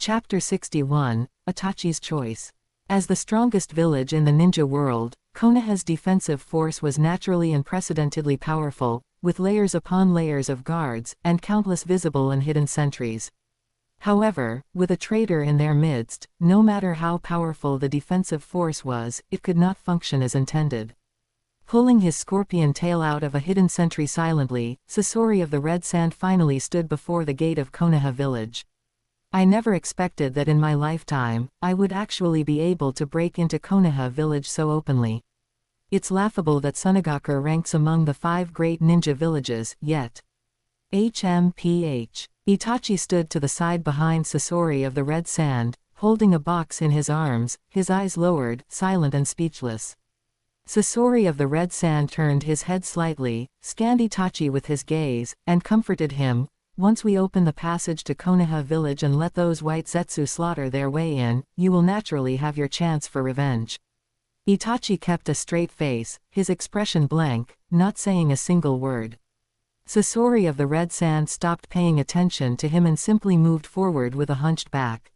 Chapter 61, Itachi's Choice. As the strongest village in the ninja world, Konoha's defensive force was naturally and precedentedly powerful, with layers upon layers of guards, and countless visible and hidden sentries. However, with a traitor in their midst, no matter how powerful the defensive force was, it could not function as intended. Pulling his scorpion tail out of a hidden sentry silently, Sasori of the Red Sand finally stood before the gate of Konoha village. I never expected that in my lifetime, I would actually be able to break into Konoha village so openly. It's laughable that Sunagaku ranks among the 5 great ninja villages, yet. HMPH. Itachi stood to the side behind Sasori of the Red Sand, holding a box in his arms, his eyes lowered, silent and speechless. Sasori of the Red Sand turned his head slightly, scanned Itachi with his gaze, and comforted him. Once we open the passage to Konoha village and let those white Zetsu slaughter their way in, you will naturally have your chance for revenge. Itachi kept a straight face, his expression blank, not saying a single word. Sasori of the Red Sand stopped paying attention to him and simply moved forward with a hunched back.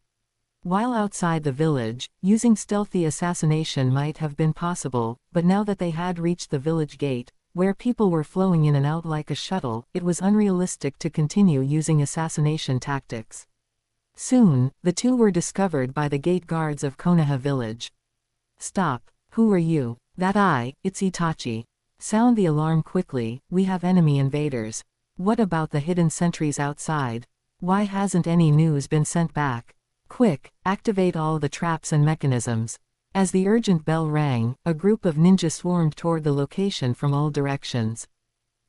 While outside the village, using stealthy assassination might have been possible, but now that they had reached the village gate, where people were flowing in and out like a shuttle, it was unrealistic to continue using assassination tactics. Soon, the two were discovered by the gate guards of Konoha village. "Stop. Who are you?" It's Itachi. "Sound the alarm quickly, we have enemy invaders." "What about the hidden sentries outside? Why hasn't any news been sent back?" "Quick, activate all the traps and mechanisms." As the urgent bell rang, a group of ninja swarmed toward the location from all directions.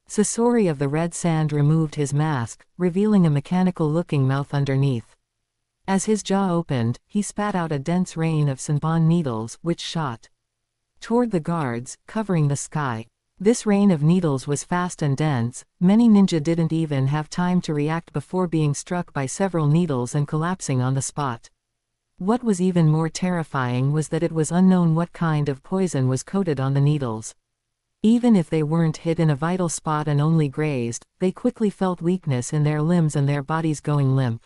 Sasori of the Red Sand removed his mask, revealing a mechanical-looking mouth underneath. As his jaw opened, he spat out a dense rain of senbon needles, which shot toward the guards, covering the sky. This rain of needles was fast and dense. Many ninja didn't even have time to react before being struck by several needles and collapsing on the spot. What was even more terrifying was that it was unknown what kind of poison was coated on the needles. Even if they weren't hit in a vital spot and only grazed, they quickly felt weakness in their limbs and their bodies going limp.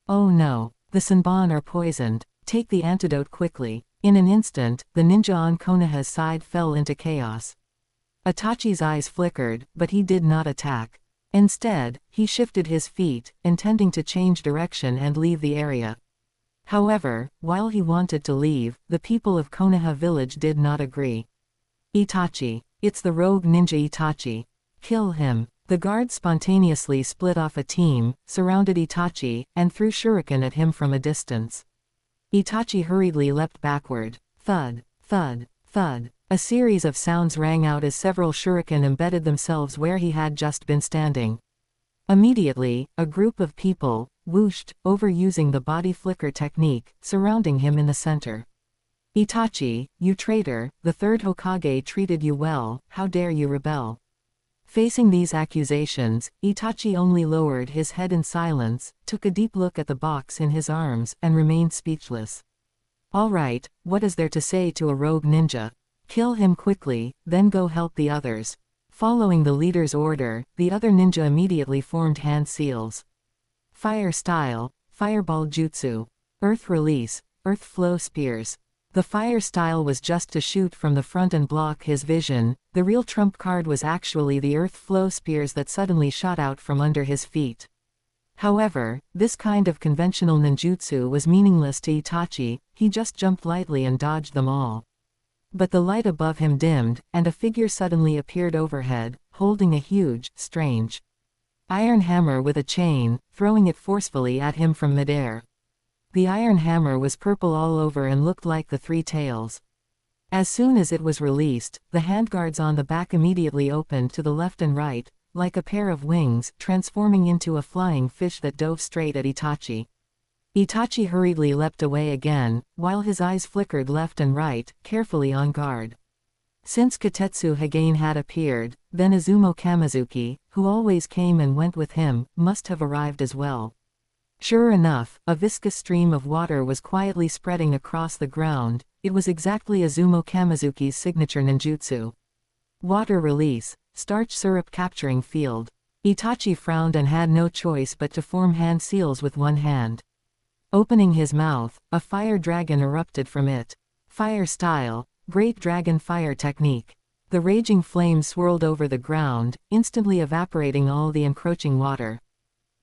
"Oh no, the senbon are poisoned. Take the antidote quickly." In an instant, the ninja on Konoha's side fell into chaos. Itachi's eyes flickered, but he did not attack. Instead, he shifted his feet, intending to change direction and leave the area. However, while he wanted to leave, the people of Konoha village did not agree. "Itachi. It's the rogue ninja Itachi. Kill him." The guards spontaneously split off a team, surrounded Itachi, and threw shuriken at him from a distance. Itachi hurriedly leapt backward. Thud, thud, thud. A series of sounds rang out as several shuriken embedded themselves where he had just been standing. Immediately, a group of people whooshed over using the body flicker technique, surrounding him in the center. "Itachi, you traitor, the third Hokage treated you well, how dare you rebel?" Facing these accusations, Itachi only lowered his head in silence, took a deep look at the box in his arms, and remained speechless. "All right, what is there to say to a rogue ninja? Kill him quickly, then go help the others." Following the leader's order, the other ninja immediately formed hand seals. Fire style, fireball jutsu. Earth release, earth flow spears. The fire style was just to shoot from the front and block his vision. The real trump card was actually the earth flow spears that suddenly shot out from under his feet. However, this kind of conventional ninjutsu was meaningless to Itachi. He just jumped lightly and dodged them all. But the light above him dimmed, and a figure suddenly appeared overhead, holding a huge, strange iron hammer with a chain, throwing it forcefully at him from midair. The iron hammer was purple all over and looked like the 3 tails. As soon as it was released, the handguards on the back immediately opened to the left and right, like a pair of wings, transforming into a flying fish that dove straight at Itachi. Itachi hurriedly leapt away again, while his eyes flickered left and right, carefully on guard. Since Katetsu Hagane had appeared, then Izumo Kamizuki, who always came and went with him, must have arrived as well. Sure enough, a viscous stream of water was quietly spreading across the ground. It was exactly Izumo Kamizuki's signature ninjutsu. Water release, starch syrup capturing field. Itachi frowned and had no choice but to form hand seals with one hand. Opening his mouth, a fire dragon erupted from it. Fire style, great dragon fire technique. The raging flames swirled over the ground, instantly evaporating all the encroaching water.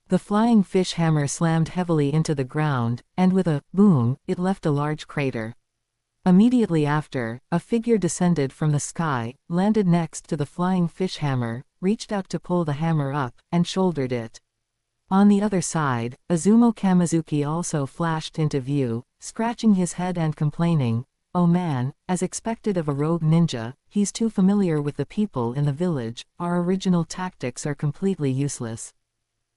The flying fish hammer slammed heavily into the ground, and with a boom, it left a large crater. Immediately after, a figure descended from the sky, landed next to the flying fish hammer, reached out to pull the hammer up, and shouldered it. On the other side, Izumo Kamizuki also flashed into view, scratching his head and complaining, "Oh man, as expected of a rogue ninja, he's too familiar with the people in the village, our original tactics are completely useless."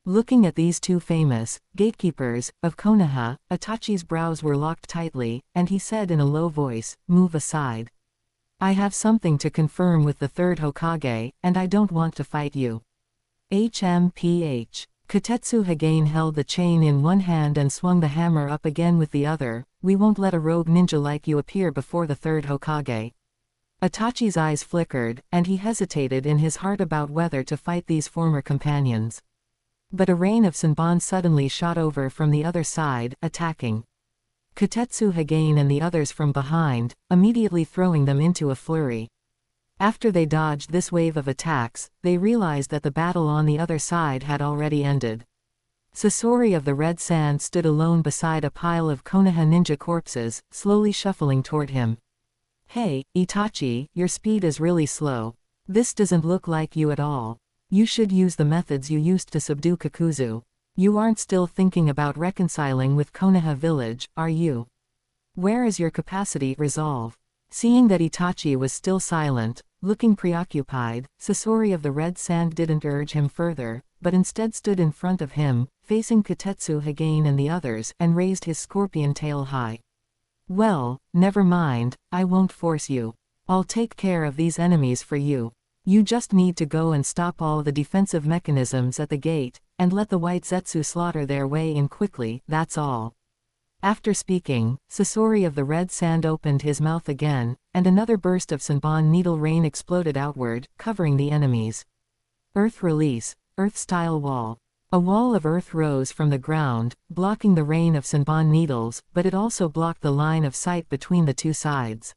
Looking at these two famous gatekeepers of Konoha, Itachi's brows were locked tightly, and he said in a low voice, "Move aside. I have something to confirm with the third Hokage, and I don't want to fight you." HMPH. Kotetsu Hagane held the chain in one hand and swung the hammer up again with the other. "We won't let a rogue ninja like you appear before the third Hokage." Itachi's eyes flickered, and he hesitated in his heart about whether to fight these former companions. But a rain of senbon suddenly shot over from the other side, attacking Kotetsu Hagane and the others from behind, immediately throwing them into a flurry. After they dodged this wave of attacks, they realized that the battle on the other side had already ended. Sasori of the Red Sand stood alone beside a pile of Konoha ninja corpses, slowly shuffling toward him. "Hey, Itachi, your speed is really slow. This doesn't look like you at all. You should use the methods you used to subdue Kakuzu. You aren't still thinking about reconciling with Konoha village, are you? Where is your capacity, resolve?" Seeing that Itachi was still silent, looking preoccupied, Sasori of the Red Sand didn't urge him further, but instead stood in front of him, facing Kotetsu Hagane and the others, and raised his scorpion tail high. "Well, never mind, I won't force you. I'll take care of these enemies for you. You just need to go and stop all the defensive mechanisms at the gate, and let the white Zetsu slaughter their way in quickly, that's all." After speaking, Sasori of the Red Sand opened his mouth again, and another burst of senbon needle rain exploded outward, covering the enemies. Earth release, Earth-style wall. A wall of earth rose from the ground, blocking the rain of senbon needles, but it also blocked the line of sight between the two sides.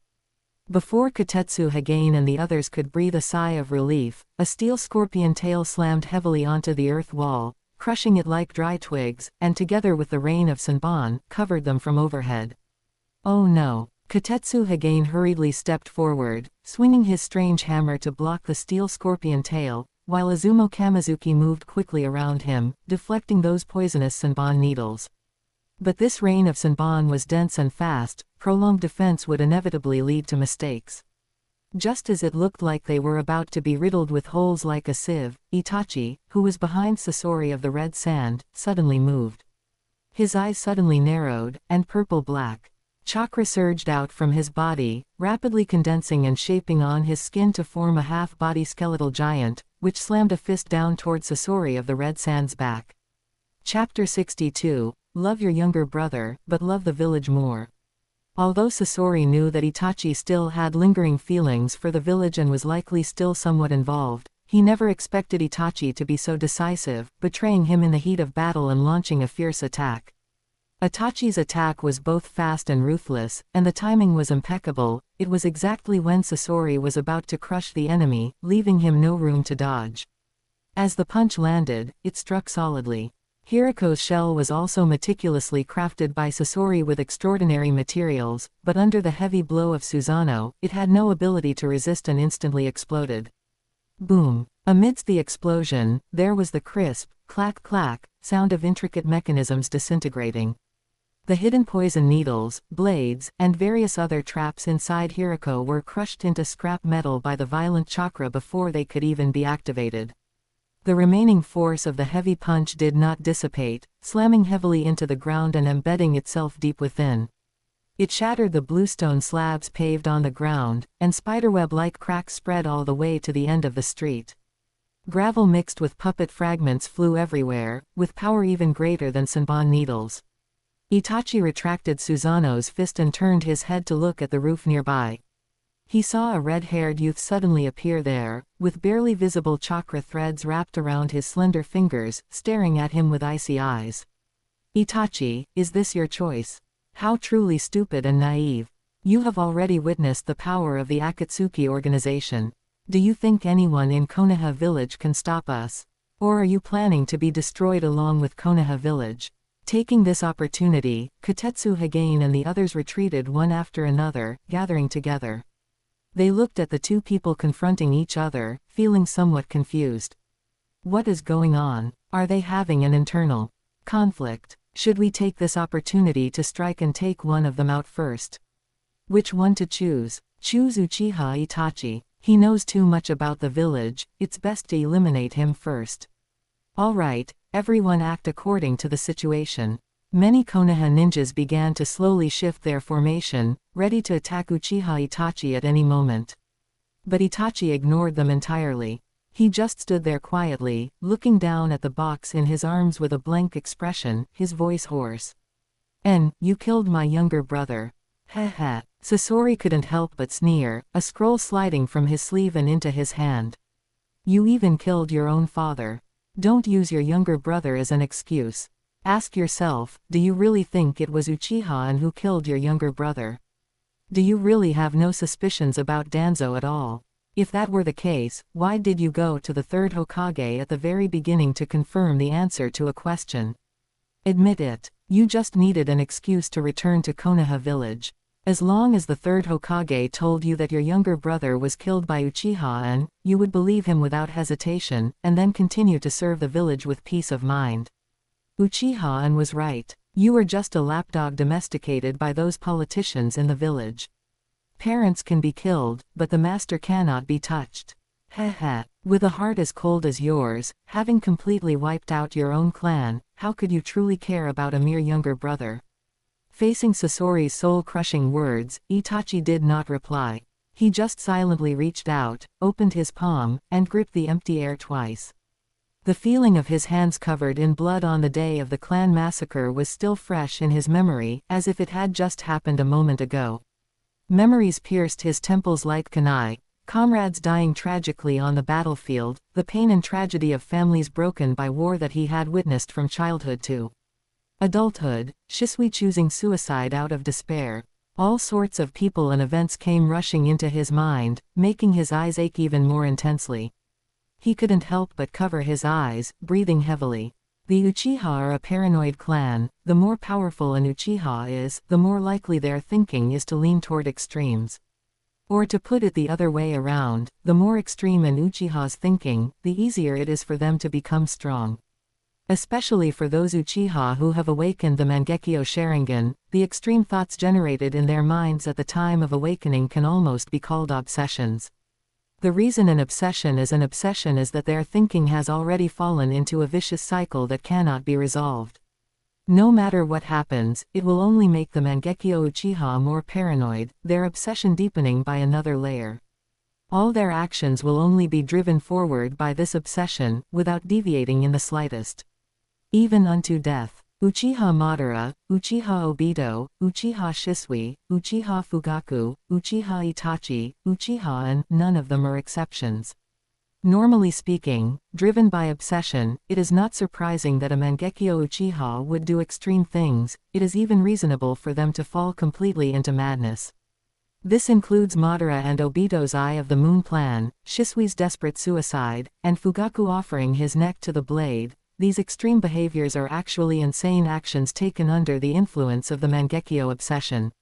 Before Kotetsu Hagane and the others could breathe a sigh of relief, a steel scorpion tail slammed heavily onto the earth wall, crushing it like dry twigs, and together with the rain of senbon, covered them from overhead. "Oh no." Kotetsu Hagane hurriedly stepped forward, swinging his strange hammer to block the steel scorpion tail, while Izumo Kamizuki moved quickly around him, deflecting those poisonous senbon needles. But this rain of senbon was dense and fast, prolonged defense would inevitably lead to mistakes. Just as it looked like they were about to be riddled with holes like a sieve, Itachi, who was behind Sasori of the Red Sand, suddenly moved. His eyes suddenly narrowed, and purple-black chakra surged out from his body, rapidly condensing and shaping on his skin to form a half-body skeletal giant, which slammed a fist down toward Sasori of the Red Sand's back. Chapter 62, Love your younger brother, but love the village more. Although Sasori knew that Itachi still had lingering feelings for the village and was likely still somewhat involved, he never expected Itachi to be so decisive, betraying him in the heat of battle and launching a fierce attack. Itachi's attack was both fast and ruthless, and the timing was impeccable. It was exactly when Sasori was about to crush the enemy, leaving him no room to dodge. As the punch landed, it struck solidly. Hiriko's shell was also meticulously crafted by Sasori with extraordinary materials, but under the heavy blow of Susanoo, it had no ability to resist and instantly exploded. Boom! Amidst the explosion, there was the crisp, clack-clack, sound of intricate mechanisms disintegrating. The hidden poison needles, blades, and various other traps inside Hiriko were crushed into scrap metal by the violent chakra before they could even be activated. The remaining force of the heavy punch did not dissipate, slamming heavily into the ground and embedding itself deep within. It shattered the bluestone slabs paved on the ground, and spiderweb-like cracks spread all the way to the end of the street. Gravel mixed with puppet fragments flew everywhere, with power even greater than senbon needles. Itachi retracted Susanoo's fist and turned his head to look at the roof nearby. He saw a red-haired youth suddenly appear there, with barely visible chakra threads wrapped around his slender fingers, staring at him with icy eyes. Itachi, is this your choice? How truly stupid and naive. You have already witnessed the power of the Akatsuki organization. Do you think anyone in Konoha village can stop us? Or are you planning to be destroyed along with Konoha village? Taking this opportunity, Kotetsu Hagane and the others retreated one after another, gathering together. They looked at the two people confronting each other, feeling somewhat confused. What is going on? Are they having an internal conflict? Should we take this opportunity to strike and take one of them out first? Which one to choose? Choose Uchiha Itachi. He knows too much about the village, it's best to eliminate him first. Alright, everyone act according to the situation. Many Konoha ninjas began to slowly shift their formation, ready to attack Uchiha Itachi at any moment. But Itachi ignored them entirely. He just stood there quietly, looking down at the box in his arms with a blank expression, his voice hoarse. You killed my younger brother. Heh heh. Sasori couldn't help but sneer, a scroll sliding from his sleeve and into his hand. You even killed your own father. Don't use your younger brother as an excuse. Ask yourself, do you really think it was Uchiha who killed your younger brother? Do you really have no suspicions about Danzo at all? If that were the case, why did you go to the third Hokage at the very beginning to confirm the answer to a question? Admit it, you just needed an excuse to return to Konoha village. As long as the third Hokage told you that your younger brother was killed by Uchiha, you would believe him without hesitation, and then continue to serve the village with peace of mind. Uchiha was right. You were just a lapdog domesticated by those politicians in the village. Parents can be killed, but the master cannot be touched. Heh heh. With a heart as cold as yours, having completely wiped out your own clan, how could you truly care about a mere younger brother? Facing Sasori's soul-crushing words, Itachi did not reply. He just silently reached out, opened his palm, and gripped the empty air twice. The feeling of his hands covered in blood on the day of the clan massacre was still fresh in his memory, as if it had just happened a moment ago. Memories pierced his temples like kunai, comrades dying tragically on the battlefield, the pain and tragedy of families broken by war that he had witnessed from childhood to adulthood, Shisui choosing suicide out of despair. All sorts of people and events came rushing into his mind, making his eyes ache even more intensely. He couldn't help but cover his eyes, breathing heavily. The Uchiha are a paranoid clan. The more powerful an Uchiha is, the more likely their thinking is to lean toward extremes. Or to put it the other way around, the more extreme an Uchiha's thinking, the easier it is for them to become strong. Especially for those Uchiha who have awakened the Mangekyo Sharingan, the extreme thoughts generated in their minds at the time of awakening can almost be called obsessions. The reason an obsession is that their thinking has already fallen into a vicious cycle that cannot be resolved. No matter what happens, it will only make the Mangekyo Uchiha more paranoid, their obsession deepening by another layer. All their actions will only be driven forward by this obsession, without deviating in the slightest. Even unto death. Uchiha Madara, Uchiha Obito, Uchiha Shisui, Uchiha Fugaku, Uchiha Itachi, Uchiha and none of them are exceptions. Normally speaking, driven by obsession, it is not surprising that a Mangekyo Uchiha would do extreme things. It is even reasonable for them to fall completely into madness. This includes Madara and Obito's Eye of the Moon plan, Shisui's desperate suicide, and Fugaku offering his neck to the blade. These extreme behaviors are actually insane actions taken under the influence of the Mangekyo obsession.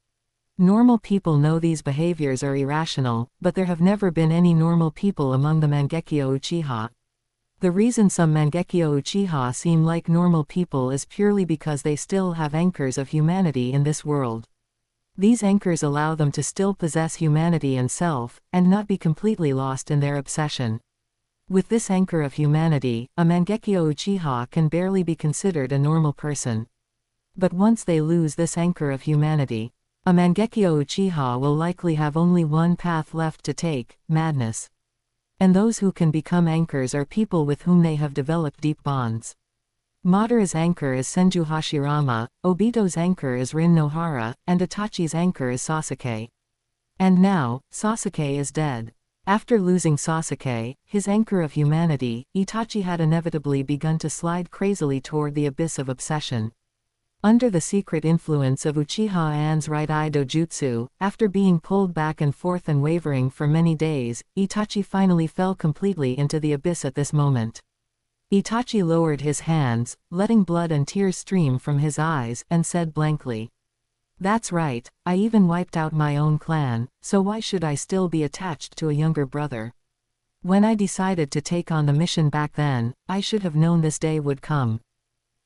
Normal people know these behaviors are irrational, but there have never been any normal people among the Mangekyo Uchiha. The reason some Mangekyo Uchiha seem like normal people is purely because they still have anchors of humanity in this world. These anchors allow them to still possess humanity and self, and not be completely lost in their obsession. With this anchor of humanity, a Mangekyo Uchiha can barely be considered a normal person. But once they lose this anchor of humanity, a Mangekyo Uchiha will likely have only one path left to take, madness. And those who can become anchors are people with whom they have developed deep bonds. Madara's anchor is Senju Hashirama, Obito's anchor is Rin Nohara, and Itachi's anchor is Sasuke. And now, Sasuke is dead. After losing Sasuke, his anchor of humanity, Itachi had inevitably begun to slide crazily toward the abyss of obsession. Under the secret influence of Uchiha An's right eye dojutsu, after being pulled back and forth and wavering for many days, Itachi finally fell completely into the abyss at this moment. Itachi lowered his hands, letting blood and tears stream from his eyes, and said blankly, "That's right, I even wiped out my own clan, so why should I still be attached to a younger brother? When I decided to take on the mission back then, I should have known this day would come.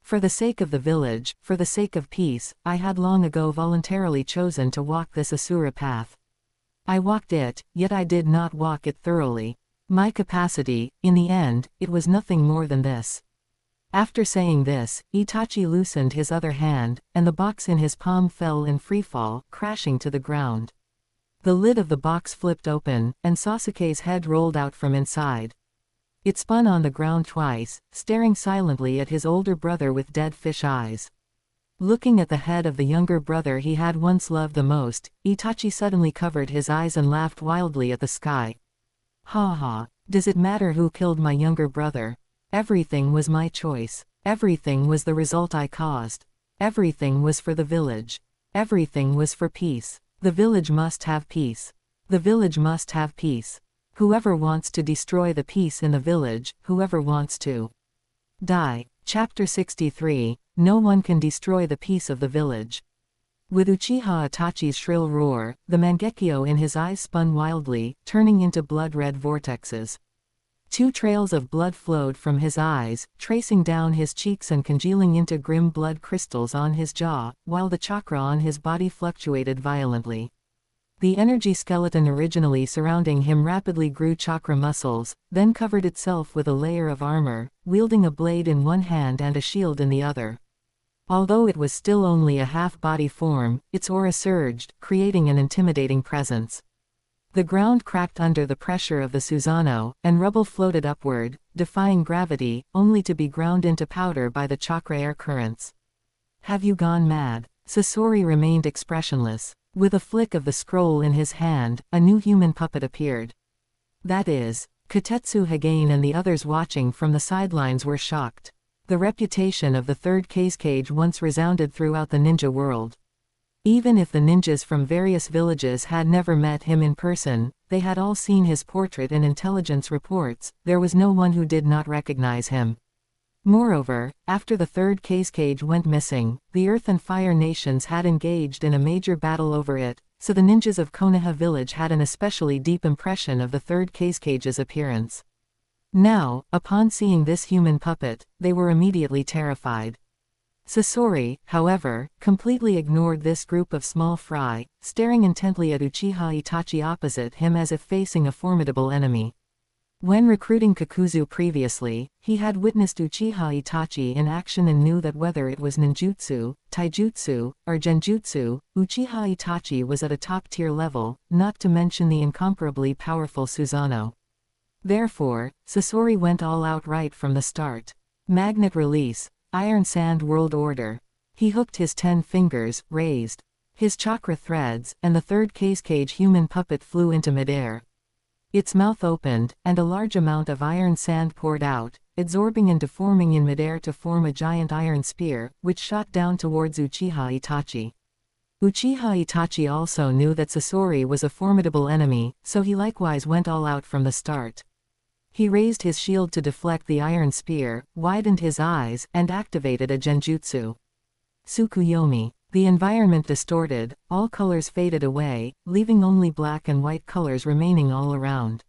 For the sake of the village, for the sake of peace, I had long ago voluntarily chosen to walk this Asura path. I walked it, yet I did not walk it thoroughly. My capacity, in the end, it was nothing more than this." After saying this, Itachi loosened his other hand, and the box in his palm fell in freefall, crashing to the ground. The lid of the box flipped open, and Sasuke's head rolled out from inside. It spun on the ground twice, staring silently at his older brother with dead fish eyes. Looking at the head of the younger brother he had once loved the most, Itachi suddenly covered his eyes and laughed wildly at the sky. "Ha ha, does it matter who killed my younger brother? Everything was my choice. Everything was the result I caused. Everything was for the village. Everything was for peace. The village must have peace. The village must have peace. Whoever wants to destroy the peace in the village, whoever wants to die." Chapter 63, No one can destroy the peace of the village. With Uchiha Itachi's shrill roar, the Mangekyo in his eyes spun wildly, turning into blood-red vortexes. 2 trails of blood flowed from his eyes, tracing down his cheeks and congealing into grim blood crystals on his jaw, while the chakra on his body fluctuated violently. The energy skeleton originally surrounding him rapidly grew chakra muscles, then covered itself with a layer of armor, wielding a blade in one hand and a shield in the other. Although it was still only a half-body form, its aura surged, creating an intimidating presence. The ground cracked under the pressure of the Susanoo, and rubble floated upward, defying gravity, only to be ground into powder by the chakra air currents. "Have you gone mad?" Sasori remained expressionless. With a flick of the scroll in his hand, a new human puppet appeared. That is, Kotetsu Hagane and the others watching from the sidelines were shocked. The reputation of the third Kazekage once resounded throughout the ninja world. Even if the ninjas from various villages had never met him in person, they had all seen his portrait in intelligence reports. There was no one who did not recognize him. Moreover, after the third Kazekage went missing, the Earth and Fire nations had engaged in a major battle over it, so the ninjas of Konoha village had an especially deep impression of the third Kazekage's appearance. Now, upon seeing this human puppet, they were immediately terrified. Sasori, however, completely ignored this group of small fry, staring intently at Uchiha Itachi opposite him as if facing a formidable enemy. When recruiting Kakuzu previously, he had witnessed Uchiha Itachi in action and knew that whether it was ninjutsu, taijutsu, or genjutsu, Uchiha Itachi was at a top-tier level, not to mention the incomparably powerful Susanoo. Therefore, Sasori went all out right from the start. Magnet release, Iron Sand World Order. He hooked his 10 fingers, raised his chakra threads, and the third Kazekage human puppet flew into midair. Its mouth opened, and a large amount of iron sand poured out, absorbing and deforming in midair to form a giant iron spear, which shot down towards Uchiha Itachi. Uchiha Itachi also knew that Sasori was a formidable enemy, so he likewise went all out from the start. He raised his shield to deflect the iron spear, widened his eyes, and activated a genjutsu. Tsukuyomi. The environment distorted, all colors faded away, leaving only black and white colors remaining all around.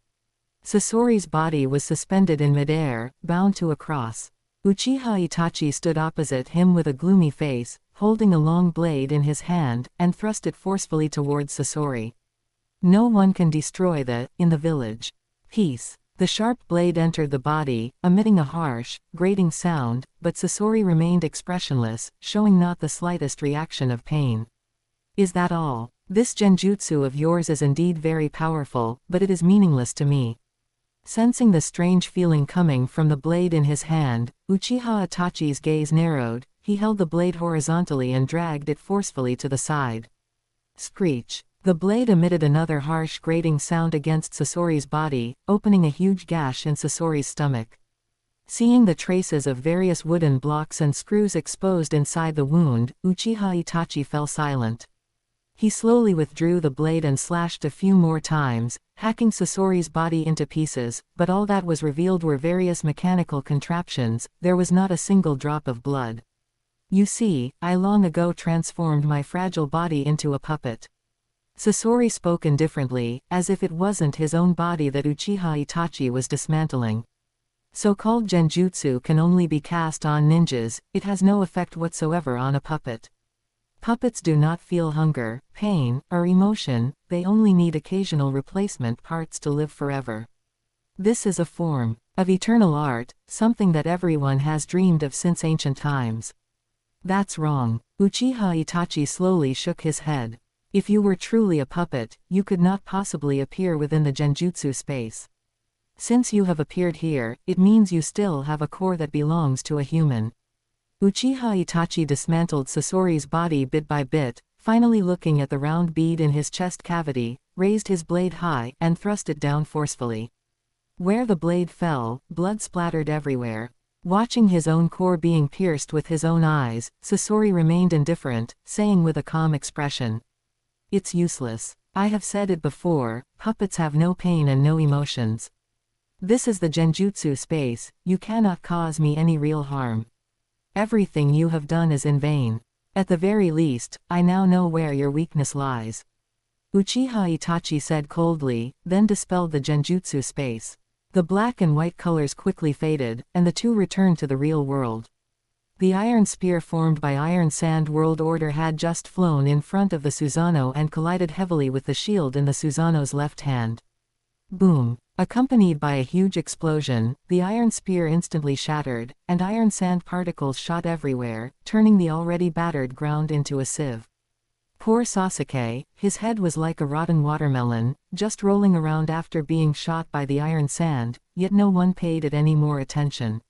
Sasori's body was suspended in midair, bound to a cross. Uchiha Itachi stood opposite him with a gloomy face, holding a long blade in his hand, and thrust it forcefully towards Sasori. No one can destroy in the village. Peace. The sharp blade entered the body, emitting a harsh, grating sound, but Sasori remained expressionless, showing not the slightest reaction of pain. "Is that all? This genjutsu of yours is indeed very powerful, but it is meaningless to me." Sensing the strange feeling coming from the blade in his hand, Uchiha Itachi's gaze narrowed. He held the blade horizontally and dragged it forcefully to the side. Screech. The blade emitted another harsh grating sound against Sasori's body, opening a huge gash in Sasori's stomach. Seeing the traces of various wooden blocks and screws exposed inside the wound, Uchiha Itachi fell silent. He slowly withdrew the blade and slashed a few more times, hacking Sasori's body into pieces, but all that was revealed were various mechanical contraptions. There was not a single drop of blood. You see, I long ago transformed my fragile body into a puppet. Sasori spoke indifferently, as if it wasn't his own body that Uchiha Itachi was dismantling. So-called genjutsu can only be cast on ninjas, it has no effect whatsoever on a puppet. Puppets do not feel hunger, pain, or emotion, they only need occasional replacement parts to live forever. This is a form of eternal art, something that everyone has dreamed of since ancient times. That's wrong. Uchiha Itachi slowly shook his head. If you were truly a puppet, you could not possibly appear within the genjutsu space. Since you have appeared here, it means you still have a core that belongs to a human. Uchiha Itachi dismantled Sasori's body bit by bit, finally looking at the round bead in his chest cavity, raised his blade high, and thrust it down forcefully. Where the blade fell, blood splattered everywhere. Watching his own core being pierced with his own eyes, Sasori remained indifferent, saying with a calm expression, "It's useless. I have said it before, puppets have no pain and no emotions. This is the genjutsu space, you cannot cause me any real harm. Everything you have done is in vain. At the very least, I now know where your weakness lies." Uchiha Itachi said coldly, then dispelled the genjutsu space. The black and white colors quickly faded, and the two returned to the real world. The iron spear formed by Iron Sand World Order had just flown in front of the Susanoo and collided heavily with the shield in the Susanoo's left hand. Boom! Accompanied by a huge explosion, the iron spear instantly shattered, and iron sand particles shot everywhere, turning the already battered ground into a sieve. Poor Sasuke, his head was like a rotten watermelon, just rolling around after being shot by the iron sand, yet no one paid it any more attention.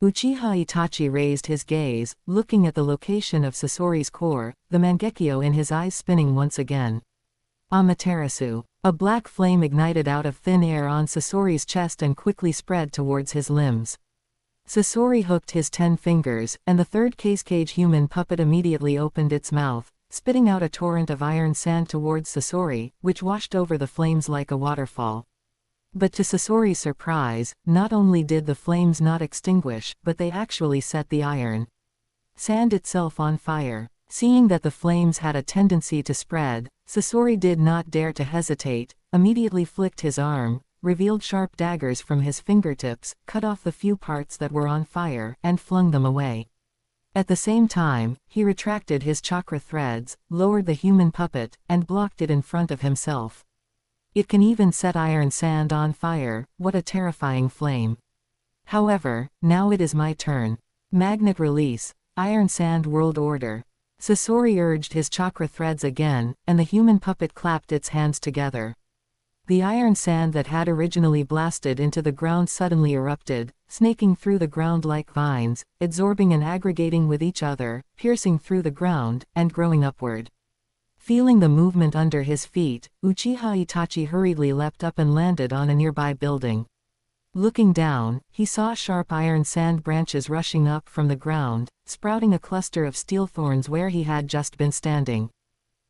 Uchiha Itachi raised his gaze, looking at the location of Sasori's core, the Mangekyo in his eyes spinning once again. Amaterasu. A black flame ignited out of thin air on Sasori's chest and quickly spread towards his limbs. Sasori hooked his 10 fingers, and the third case-cage human puppet immediately opened its mouth, spitting out a torrent of iron sand towards Sasori, which washed over the flames like a waterfall. But to Sasori's surprise, not only did the flames not extinguish, but they actually set the iron sand itself on fire. Seeing that the flames had a tendency to spread, Sasori did not dare to hesitate, immediately flicked his arm, revealed sharp daggers from his fingertips, cut off the few parts that were on fire, and flung them away. At the same time, he retracted his chakra threads, lowered the human puppet, and blocked it in front of himself. It can even set iron sand on fire, what a terrifying flame. However, now it is my turn. Magnet release, Iron Sand World Order. Sasori urged his chakra threads again, and the human puppet clapped its hands together. The iron sand that had originally blasted into the ground suddenly erupted, snaking through the ground like vines, absorbing and aggregating with each other, piercing through the ground, and growing upward. Feeling the movement under his feet, Uchiha Itachi hurriedly leapt up and landed on a nearby building. Looking down, he saw sharp iron sand branches rushing up from the ground, sprouting a cluster of steel thorns where he had just been standing.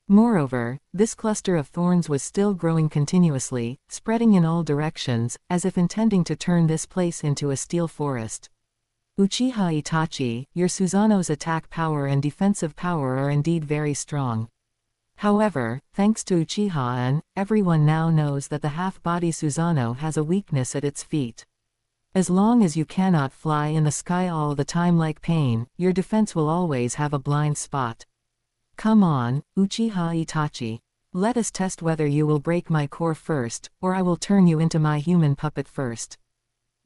Moreover, this cluster of thorns was still growing continuously, spreading in all directions, as if intending to turn this place into a steel forest. Uchiha Itachi, your Susanoo's attack power and defensive power are indeed very strong. However, thanks to Uchiha-an, everyone now knows that the half-body Susanoo has a weakness at its feet. As long as you cannot fly in the sky all the time like Pain, your defense will always have a blind spot. Come on, Uchiha Itachi. Let us test whether you will break my core first, or I will turn you into my human puppet first.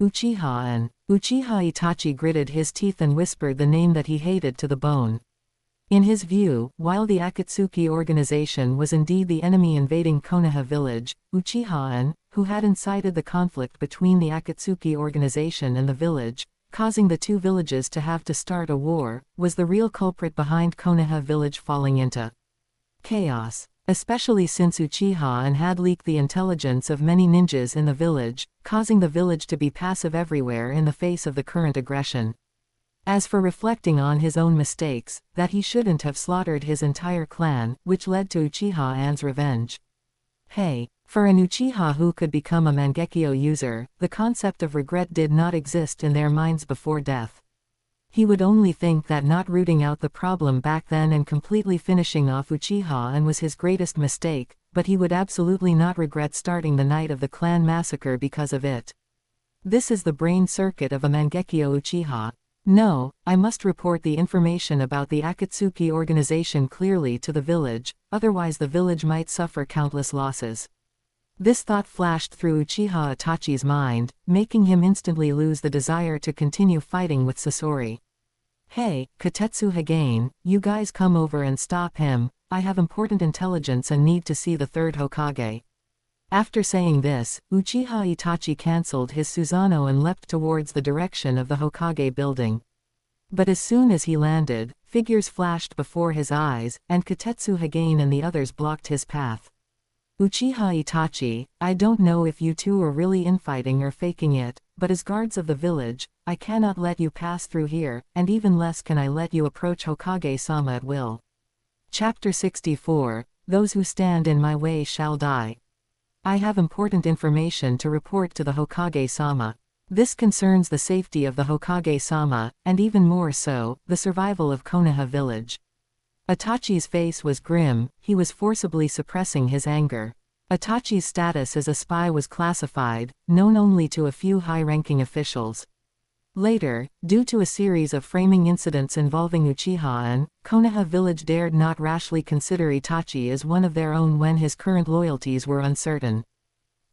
Uchiha-an. Uchiha Itachi gritted his teeth and whispered the name that he hated to the bone. In his view, while the Akatsuki organization was indeed the enemy invading Konoha village, Uchiha-an, who had incited the conflict between the Akatsuki organization and the village, causing the two villages to have to start a war, was the real culprit behind Konoha village falling into chaos. especially since Uchiha had leaked the intelligence of many ninjas in the village, causing the village to be passive everywhere in the face of the current aggression. As for reflecting on his own mistakes, that he shouldn't have slaughtered his entire clan, which led to Uchiha's revenge. Hey, for an Uchiha who could become a Mangekyo user, the concept of regret did not exist in their minds before death. He would only think that not rooting out the problem back then and completely finishing off Uchiha was his greatest mistake, but he would absolutely not regret starting the night of the clan massacre because of it. This is the brain circuit of a Mangekyo Uchiha. No, I must report the information about the Akatsuki organization clearly to the village, otherwise the village might suffer countless losses. This thought flashed through Uchiha Itachi's mind, making him instantly lose the desire to continue fighting with Sasori. Hey, Kotetsu Hagane, you guys come over and stop him, I have important intelligence and need to see the third Hokage. After saying this, Uchiha Itachi cancelled his Susanoo and leapt towards the direction of the Hokage building. But as soon as he landed, figures flashed before his eyes, and Kotetsu Hagane and the others blocked his path. Uchiha Itachi, I don't know if you two are really infighting or faking it, but as guards of the village, I cannot let you pass through here, and even less can I let you approach Hokage-sama at will. Chapter 64, Those who stand in my way shall die. I have important information to report to the Hokage-sama. This concerns the safety of the Hokage-sama, and even more so, the survival of Konoha village. Itachi's face was grim, he was forcibly suppressing his anger. Itachi's status as a spy was classified, known only to a few high-ranking officials. Later, due to a series of framing incidents involving Uchiha, Konoha village dared not rashly consider Itachi as one of their own when his current loyalties were uncertain.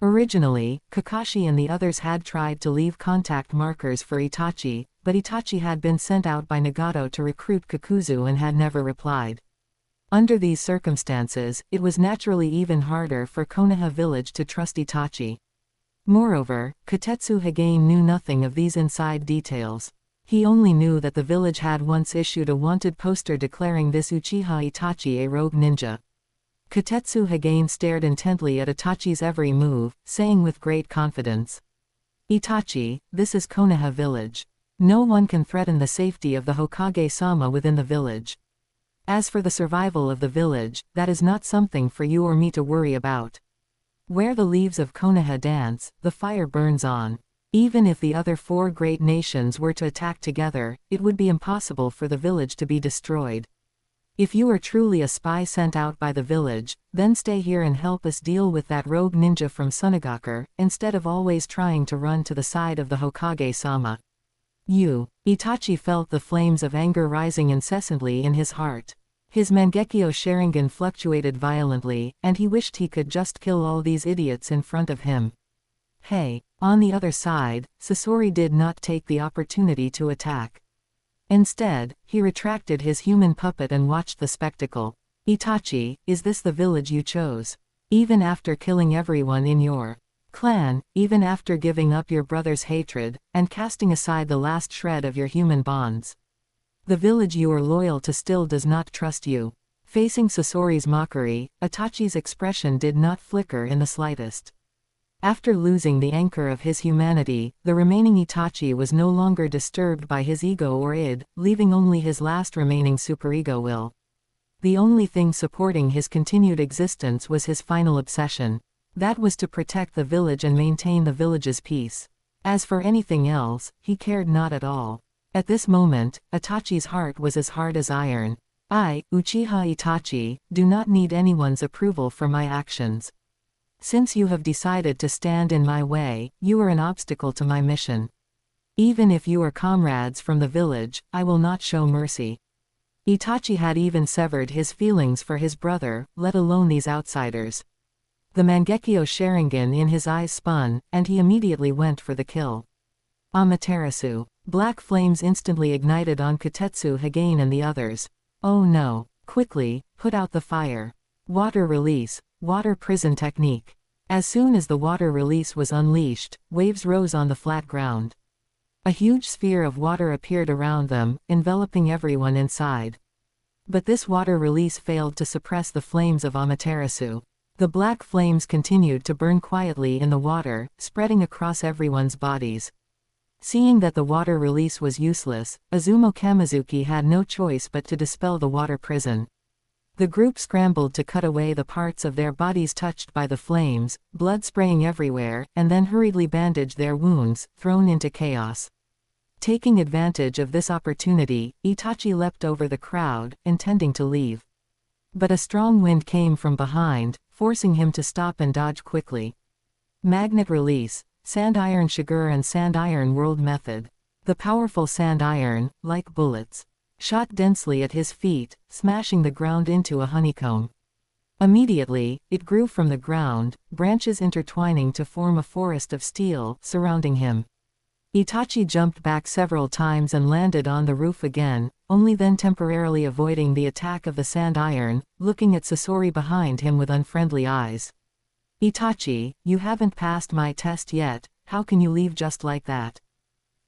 Originally, Kakashi and the others had tried to leave contact markers for Itachi, but Itachi had been sent out by Nagato to recruit Kakuzu and had never replied. Under these circumstances, it was naturally even harder for Konoha village to trust Itachi. Moreover, Kotetsu Hagane knew nothing of these inside details. He only knew that the village had once issued a wanted poster declaring this Uchiha Itachi a rogue ninja. Kotetsu Hagane stared intently at Itachi's every move, saying with great confidence, Itachi, this is Konoha village. No one can threaten the safety of the Hokage-sama within the village. As for the survival of the village, that is not something for you or me to worry about. Where the leaves of Konoha dance, the fire burns on. Even if the other four great nations were to attack together, it would be impossible for the village to be destroyed. If you are truly a spy sent out by the village, then stay here and help us deal with that rogue ninja from Sunagakur, instead of always trying to run to the side of the Hokage-sama. Itachi felt the flames of anger rising incessantly in his heart. His Mangekyo Sharingan fluctuated violently, and he wished he could just kill all these idiots in front of him. Hey, on the other side, Sasori did not take the opportunity to attack. Instead, he retracted his human puppet and watched the spectacle. Itachi, is this the village you chose? Even after killing everyone in your clan, even after giving up your brother's hatred, and casting aside the last shred of your human bonds. The village you are loyal to still does not trust you. Facing Sasori's mockery, Itachi's expression did not flicker in the slightest. After losing the anchor of his humanity, the remaining Itachi was no longer disturbed by his ego or id, leaving only his last remaining superego will. The only thing supporting his continued existence was his final obsession. That was to protect the village and maintain the village's peace. As for anything else, he cared not at all. At this moment, Itachi's heart was as hard as iron. I, Uchiha Itachi, do not need anyone's approval for my actions. Since you have decided to stand in my way, you are an obstacle to my mission. Even if you are comrades from the village, I will not show mercy. Itachi had even severed his feelings for his brother, let alone these outsiders. The Mangekyo Sharingan in his eyes spun, and he immediately went for the kill. Amaterasu. Black flames instantly ignited on Kotetsu Hagane and the others. Oh no. Quickly, put out the fire. Water release. Water prison technique. As soon as the water release was unleashed, waves rose on the flat ground. A huge sphere of water appeared around them, enveloping everyone inside. But this water release failed to suppress the flames of Amaterasu. The black flames continued to burn quietly in the water, spreading across everyone's bodies. Seeing that the water release was useless, Azumo Kamizuki had no choice but to dispel the water prison. The group scrambled to cut away the parts of their bodies touched by the flames, blood spraying everywhere, and then hurriedly bandaged their wounds, thrown into chaos. Taking advantage of this opportunity, Itachi leapt over the crowd, intending to leave. But a strong wind came from behind, forcing him to stop and dodge quickly. Magnet release, Sand Iron Shigur and Sand Iron World Method. The powerful sand iron, like bullets, shot densely at his feet, smashing the ground into a honeycomb. Immediately, it grew from the ground, branches intertwining to form a forest of steel, surrounding him. Itachi jumped back several times and landed on the roof again, only then temporarily avoiding the attack of the sand iron, looking at Sasori behind him with unfriendly eyes. Itachi, you haven't passed my test yet, how can you leave just like that?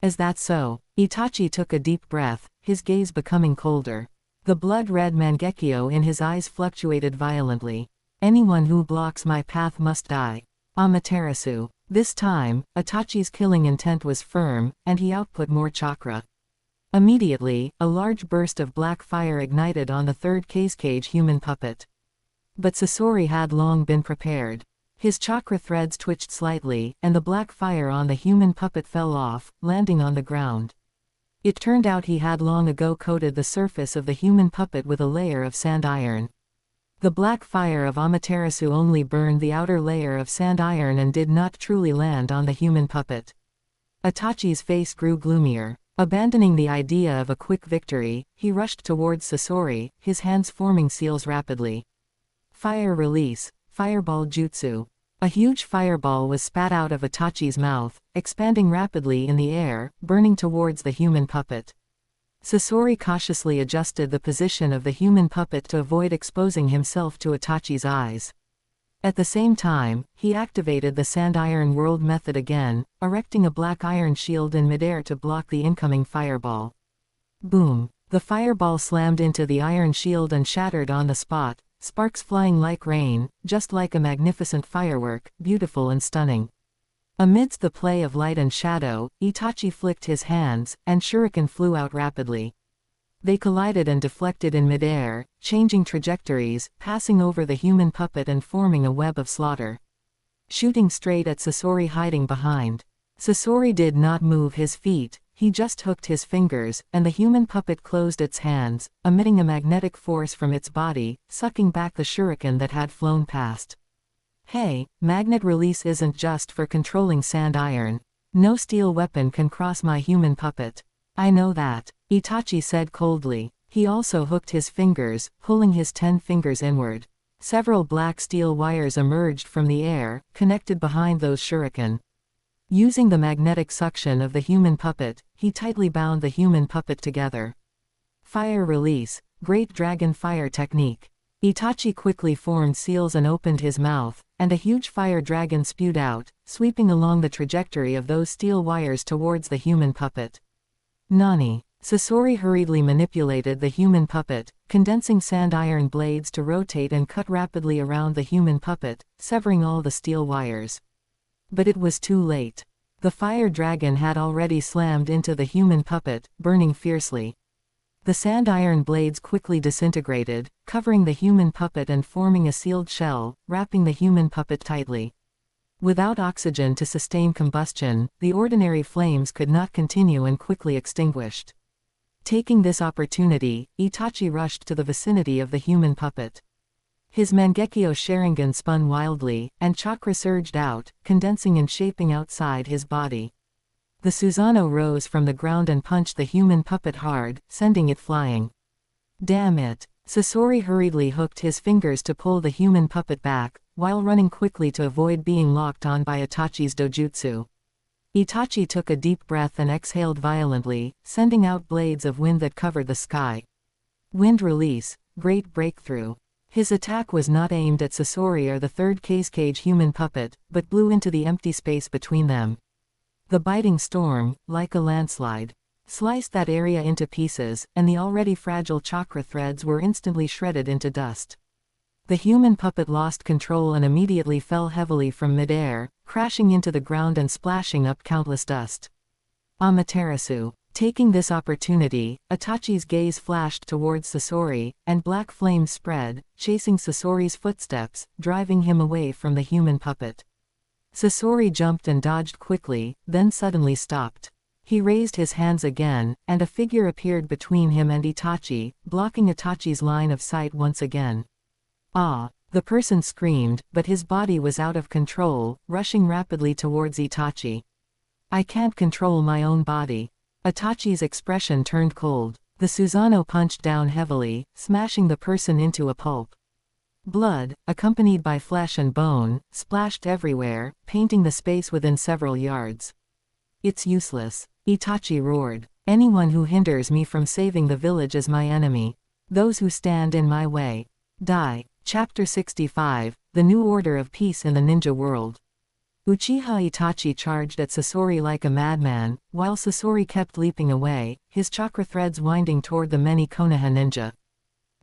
Is that so? Itachi took a deep breath, his gaze becoming colder. The blood-red Mangekyo in his eyes fluctuated violently. Anyone who blocks my path must die. Amaterasu. This time, Itachi's killing intent was firm, and he output more chakra. Immediately, a large burst of black fire ignited on the third cage human puppet. But Sasori had long been prepared. His chakra threads twitched slightly, and the black fire on the human puppet fell off, landing on the ground. It turned out he had long ago coated the surface of the human puppet with a layer of sand iron. The black fire of Amaterasu only burned the outer layer of sand iron and did not truly land on the human puppet. Itachi's face grew gloomier. Abandoning the idea of a quick victory, he rushed towards Sasori, his hands forming seals rapidly. Fire release, Fireball Jutsu. A huge fireball was spat out of Itachi's mouth, expanding rapidly in the air, burning towards the human puppet. Sasori cautiously adjusted the position of the human puppet to avoid exposing himself to Itachi's eyes. At the same time, he activated the Sand Iron World Method again, erecting a black iron shield in midair to block the incoming fireball. Boom! The fireball slammed into the iron shield and shattered on the spot, sparks flying like rain, just like a magnificent firework, beautiful and stunning. Amidst the play of light and shadow, Itachi flicked his hands, and shuriken flew out rapidly. They collided and deflected in midair, changing trajectories, passing over the human puppet and forming a web of slaughter. Shooting straight at Sasori hiding behind. Sasori did not move his feet, he just hooked his fingers, and the human puppet closed its hands, emitting a magnetic force from its body, sucking back the shuriken that had flown past. Hey, magnet release isn't just for controlling sand iron. No steel weapon can cross my human puppet. I know that, Itachi said coldly. He also hooked his fingers, pulling his 10 fingers inward. Several black steel wires emerged from the air, connected behind those shuriken. Using the magnetic suction of the human puppet, he tightly bound the human puppet together. Fire release, Great Dragon Fire Technique. Itachi quickly formed seals and opened his mouth, and a huge fire dragon spewed out, sweeping along the trajectory of those steel wires towards the human puppet. Nani? Sasori hurriedly manipulated the human puppet, condensing sand iron blades to rotate and cut rapidly around the human puppet, severing all the steel wires. But it was too late. The fire dragon had already slammed into the human puppet, burning fiercely. The sand iron blades quickly disintegrated, covering the human puppet and forming a sealed shell, wrapping the human puppet tightly. Without oxygen to sustain combustion, the ordinary flames could not continue and quickly extinguished. Taking this opportunity, Itachi rushed to the vicinity of the human puppet. His Mangekyo Sharingan spun wildly, and chakra surged out, condensing and shaping outside his body. The Susanoo rose from the ground and punched the human puppet hard, sending it flying. Damn it! Sasori hurriedly hooked his fingers to pull the human puppet back, while running quickly to avoid being locked on by Itachi's dojutsu. Itachi took a deep breath and exhaled violently, sending out blades of wind that covered the sky. Wind release, Great Breakthrough. His attack was not aimed at Sasori or the third cage human puppet, but blew into the empty space between them. The biting storm, like a landslide. sliced that area into pieces, and the already fragile chakra threads were instantly shredded into dust. The human puppet lost control and immediately fell heavily from midair, crashing into the ground and splashing up countless dust. Amaterasu. Taking this opportunity, Itachi's gaze flashed towards Sasori, and black flames spread, chasing Sasori's footsteps, driving him away from the human puppet. Sasori jumped and dodged quickly, then suddenly stopped. He raised his hands again, and a figure appeared between him and Itachi, blocking Itachi's line of sight once again. Ah! The person screamed, but his body was out of control, rushing rapidly towards Itachi. I can't control my own body. Itachi's expression turned cold. The Susanoo punched down heavily, smashing the person into a pulp. Blood, accompanied by flesh and bone, splashed everywhere, painting the space within several yards. It's useless. Itachi roared. Anyone who hinders me from saving the village is my enemy. Those who stand in my way. Die. Chapter 65, The New Order of Peace in the Ninja World. Uchiha Itachi charged at Sasori like a madman, while Sasori kept leaping away, his chakra threads winding toward the many Konoha ninja.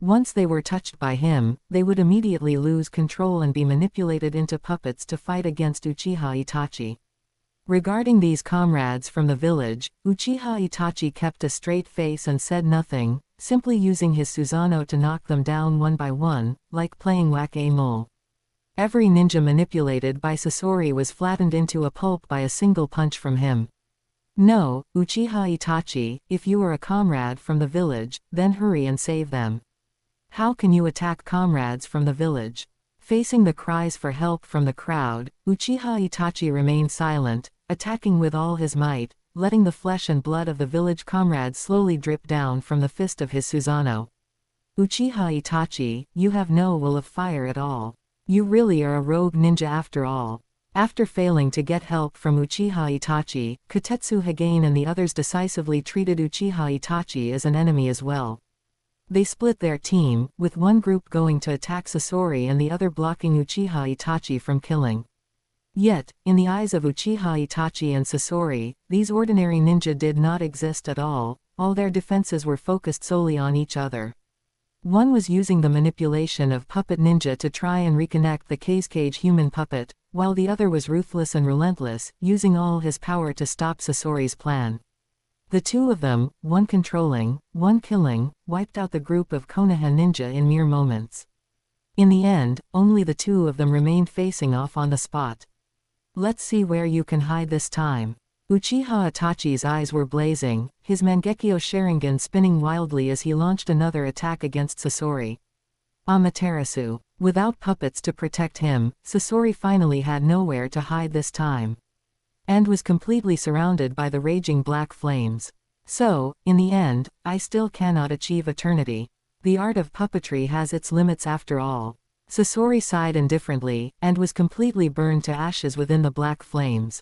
Once they were touched by him, they would immediately lose control and be manipulated into puppets to fight against Uchiha Itachi. Regarding these comrades from the village, Uchiha Itachi kept a straight face and said nothing, simply using his Susanoo to knock them down one by one, like playing whack-a-mole. Every ninja manipulated by Sasori was flattened into a pulp by a single punch from him. No, Uchiha Itachi, if you are a comrade from the village, then hurry and save them. How can you attack comrades from the village? Facing the cries for help from the crowd, Uchiha Itachi remained silent, attacking with all his might, letting the flesh and blood of the village comrades slowly drip down from the fist of his Susanoo. Uchiha Itachi, you have no will of fire at all. You really are a rogue ninja after all. After failing to get help from Uchiha Itachi, Kotetsu Hagane and the others decisively treated Uchiha Itachi as an enemy as well. They split their team, with one group going to attack Sasori and the other blocking Uchiha Itachi from killing. Yet, in the eyes of Uchiha Itachi and Sasori, these ordinary ninja did not exist at all their defenses were focused solely on each other. One was using the manipulation of puppet ninja to try and reconnect the cage human puppet, while the other was ruthless and relentless, using all his power to stop Sasori's plan. The two of them, one controlling, one killing, wiped out the group of Konoha ninja in mere moments. In the end, only the two of them remained facing off on the spot. Let's see where you can hide this time. Uchiha Itachi's eyes were blazing, his Mangekyo Sharingan spinning wildly as he launched another attack against Sasori. Amaterasu. Without puppets to protect him, Sasori finally had nowhere to hide this time. And was completely surrounded by the raging black flames. So, in the end, I still cannot achieve eternity. The art of puppetry has its limits after all. Sasori sighed indifferently, and was completely burned to ashes within the black flames.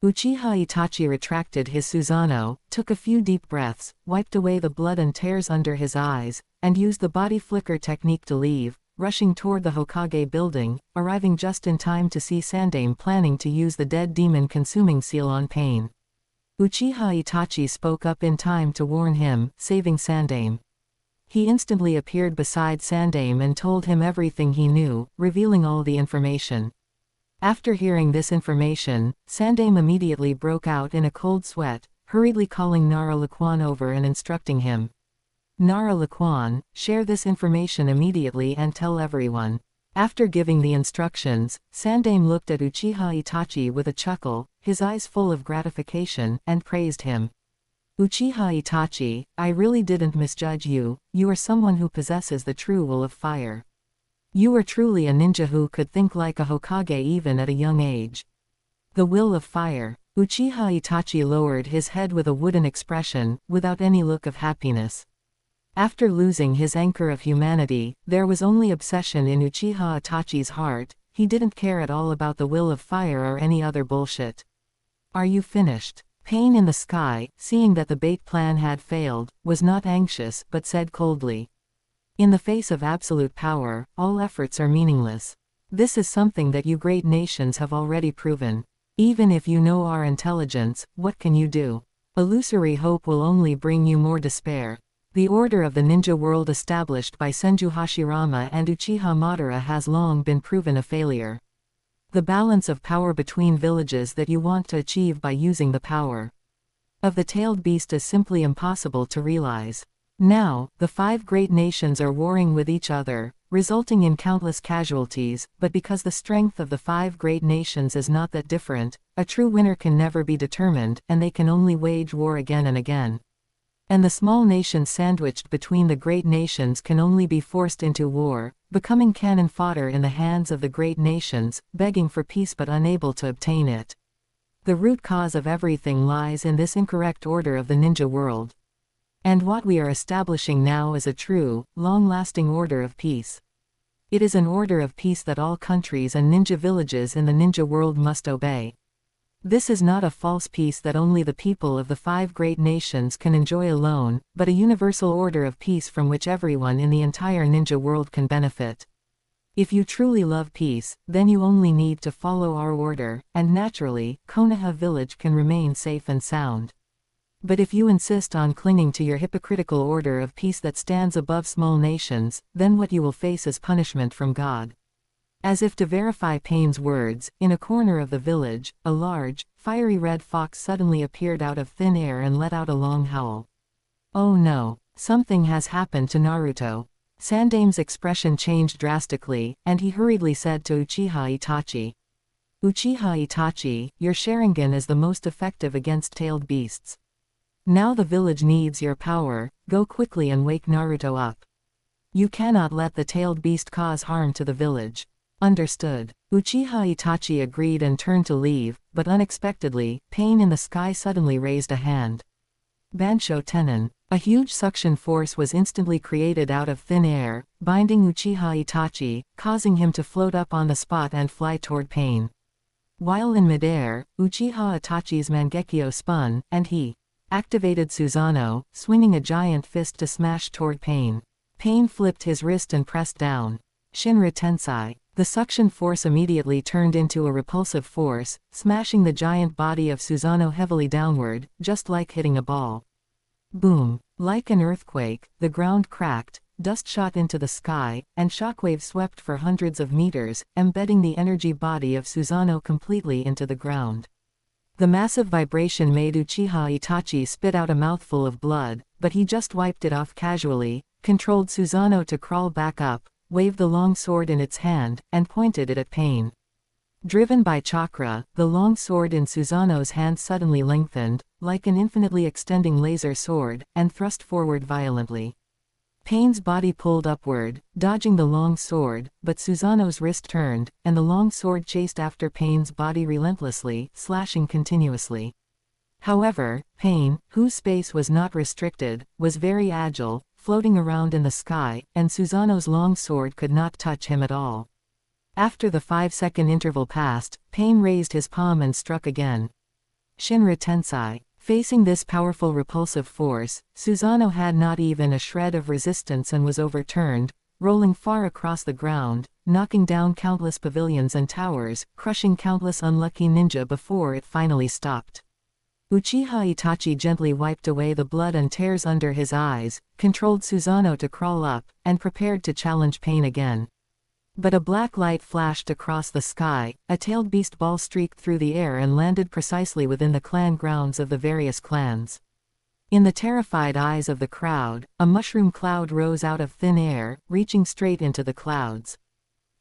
Uchiha Itachi retracted his Susanoo, took a few deep breaths, wiped away the blood and tears under his eyes, and used the body flicker technique to leave, rushing toward the Hokage building, arriving just in time to see Sandaime planning to use the dead demon consuming seal on Pain. Uchiha Itachi spoke up in time to warn him, saving Sandaime. He instantly appeared beside Sandaime and told him everything he knew, revealing all the information. After hearing this information, Sandaime immediately broke out in a cold sweat, hurriedly calling Nara Laquan over and instructing him. Nara Laquan, share this information immediately and tell everyone. After giving the instructions, Sandaime looked at Uchiha Itachi with a chuckle, his eyes full of gratification, and praised him. Uchiha Itachi, I really didn't misjudge you, you are someone who possesses the true will of fire. You are truly a ninja who could think like a Hokage even at a young age. The will of fire. Uchiha Itachi lowered his head with a wooden expression, without any look of happiness. After losing his anchor of humanity, there was only obsession in Uchiha Itachi's heart. He didn't care at all about the will of fire or any other bullshit. Are you finished? Pain in the sky, seeing that the bait plan had failed, was not anxious but said coldly. In the face of absolute power, all efforts are meaningless. This is something that you great nations have already proven. Even if you know our intelligence, what can you do? Illusory hope will only bring you more despair. The order of the ninja world established by Senju Hashirama and Uchiha Madara has long been proven a failure. The balance of power between villages that you want to achieve by using the power of the tailed beast is simply impossible to realize. Now, the 5 great nations are warring with each other, resulting in countless casualties, but because the strength of the 5 great nations is not that different, a true winner can never be determined, and they can only wage war again and again. And the small nations sandwiched between the great nations can only be forced into war, becoming cannon fodder in the hands of the great nations, begging for peace but unable to obtain it. The root cause of everything lies in this incorrect order of the ninja world. And what we are establishing now is a true, long-lasting order of peace. It is an order of peace that all countries and ninja villages in the ninja world must obey. This is not a false peace that only the people of the 5 great nations can enjoy alone, but a universal order of peace from which everyone in the entire ninja world can benefit. If you truly love peace, then you only need to follow our order, and naturally, Konoha village can remain safe and sound. But if you insist on clinging to your hypocritical order of peace that stands above small nations, then what you will face is punishment from God. As if to verify Pain's words, in a corner of the village, a large, fiery red fox suddenly appeared out of thin air and let out a long howl. Oh no, something has happened to Naruto. Sandame's expression changed drastically, and he hurriedly said to Uchiha Itachi. Uchiha Itachi, your Sharingan is the most effective against tailed beasts. Now the village needs your power, go quickly and wake Naruto up. You cannot let the tailed beast cause harm to the village. Understood. Uchiha Itachi agreed and turned to leave, but unexpectedly, Pain in the sky suddenly raised a hand. Bansho Tenon. A huge suction force was instantly created out of thin air, binding Uchiha Itachi, causing him to float up on the spot and fly toward Pain. While in midair, Uchiha Itachi's Mangekyo spun, and he activated Susanoo, swinging a giant fist to smash toward Pain. Pain flipped his wrist and pressed down. Shinra Tensei. The suction force immediately turned into a repulsive force, smashing the giant body of Susanoo heavily downward, just like hitting a ball. Boom! Like an earthquake, the ground cracked, dust shot into the sky, and shockwaves swept for hundreds of meters, embedding the energy body of Susanoo completely into the ground. The massive vibration made Uchiha Itachi spit out a mouthful of blood, but he just wiped it off casually, controlled Susanoo to crawl back up, waved the long sword in its hand, and pointed it at Pain. Driven by chakra, the long sword in Susanoo's hand suddenly lengthened, like an infinitely extending laser sword, and thrust forward violently. Pain's body pulled upward, dodging the long sword, but Susanoo's wrist turned, and the long sword chased after Pain's body relentlessly, slashing continuously. However, Pain, whose space was not restricted, was very agile, floating around in the sky, and Susanoo's long sword could not touch him at all. After the 5-second interval passed, Pain raised his palm and struck again. Shinra Tensei. Facing this powerful repulsive force, Susanoo had not even a shred of resistance and was overturned, rolling far across the ground, knocking down countless pavilions and towers, crushing countless unlucky ninja before it finally stopped. Uchiha Itachi gently wiped away the blood and tears under his eyes, controlled Susanoo to crawl up, and prepared to challenge Pain again. But a black light flashed across the sky, a tailed beast ball streaked through the air and landed precisely within the clan grounds of the various clans. In the terrified eyes of the crowd, a mushroom cloud rose out of thin air, reaching straight into the clouds.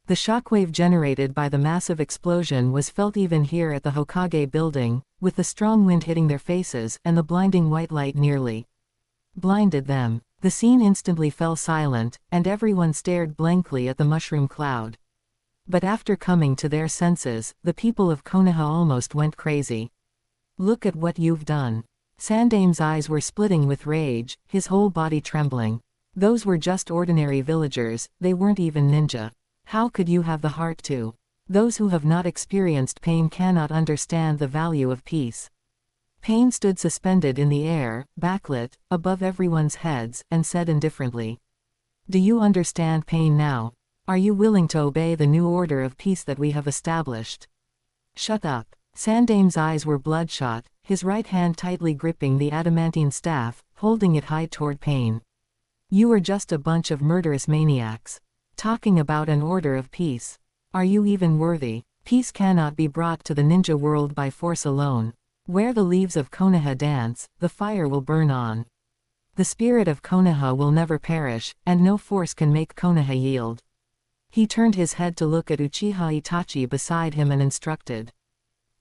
The shockwave generated by the massive explosion was felt even here at the Hokage building, with the strong wind hitting their faces and the blinding white light nearly blinded them. The scene instantly fell silent, and everyone stared blankly at the mushroom cloud. But after coming to their senses, the people of Konoha almost went crazy. Look at what you've done. Sandame's eyes were splitting with rage, his whole body trembling. Those were just ordinary villagers, they weren't even ninja. How could you have the heart to? Those who have not experienced pain cannot understand the value of peace. Pain stood suspended in the air, backlit, above everyone's heads, and said indifferently. Do you understand pain now? Are you willing to obey the new order of peace that we have established? Shut up. Sandame's eyes were bloodshot, his right hand tightly gripping the adamantine staff, holding it high toward pain. You are just a bunch of murderous maniacs. Talking about an order of peace. Are you even worthy? Peace cannot be brought to the ninja world by force alone. Where the leaves of Konoha dance, the fire will burn on. The spirit of Konoha will never perish, and no force can make Konoha yield. He turned his head to look at Uchiha Itachi beside him and instructed.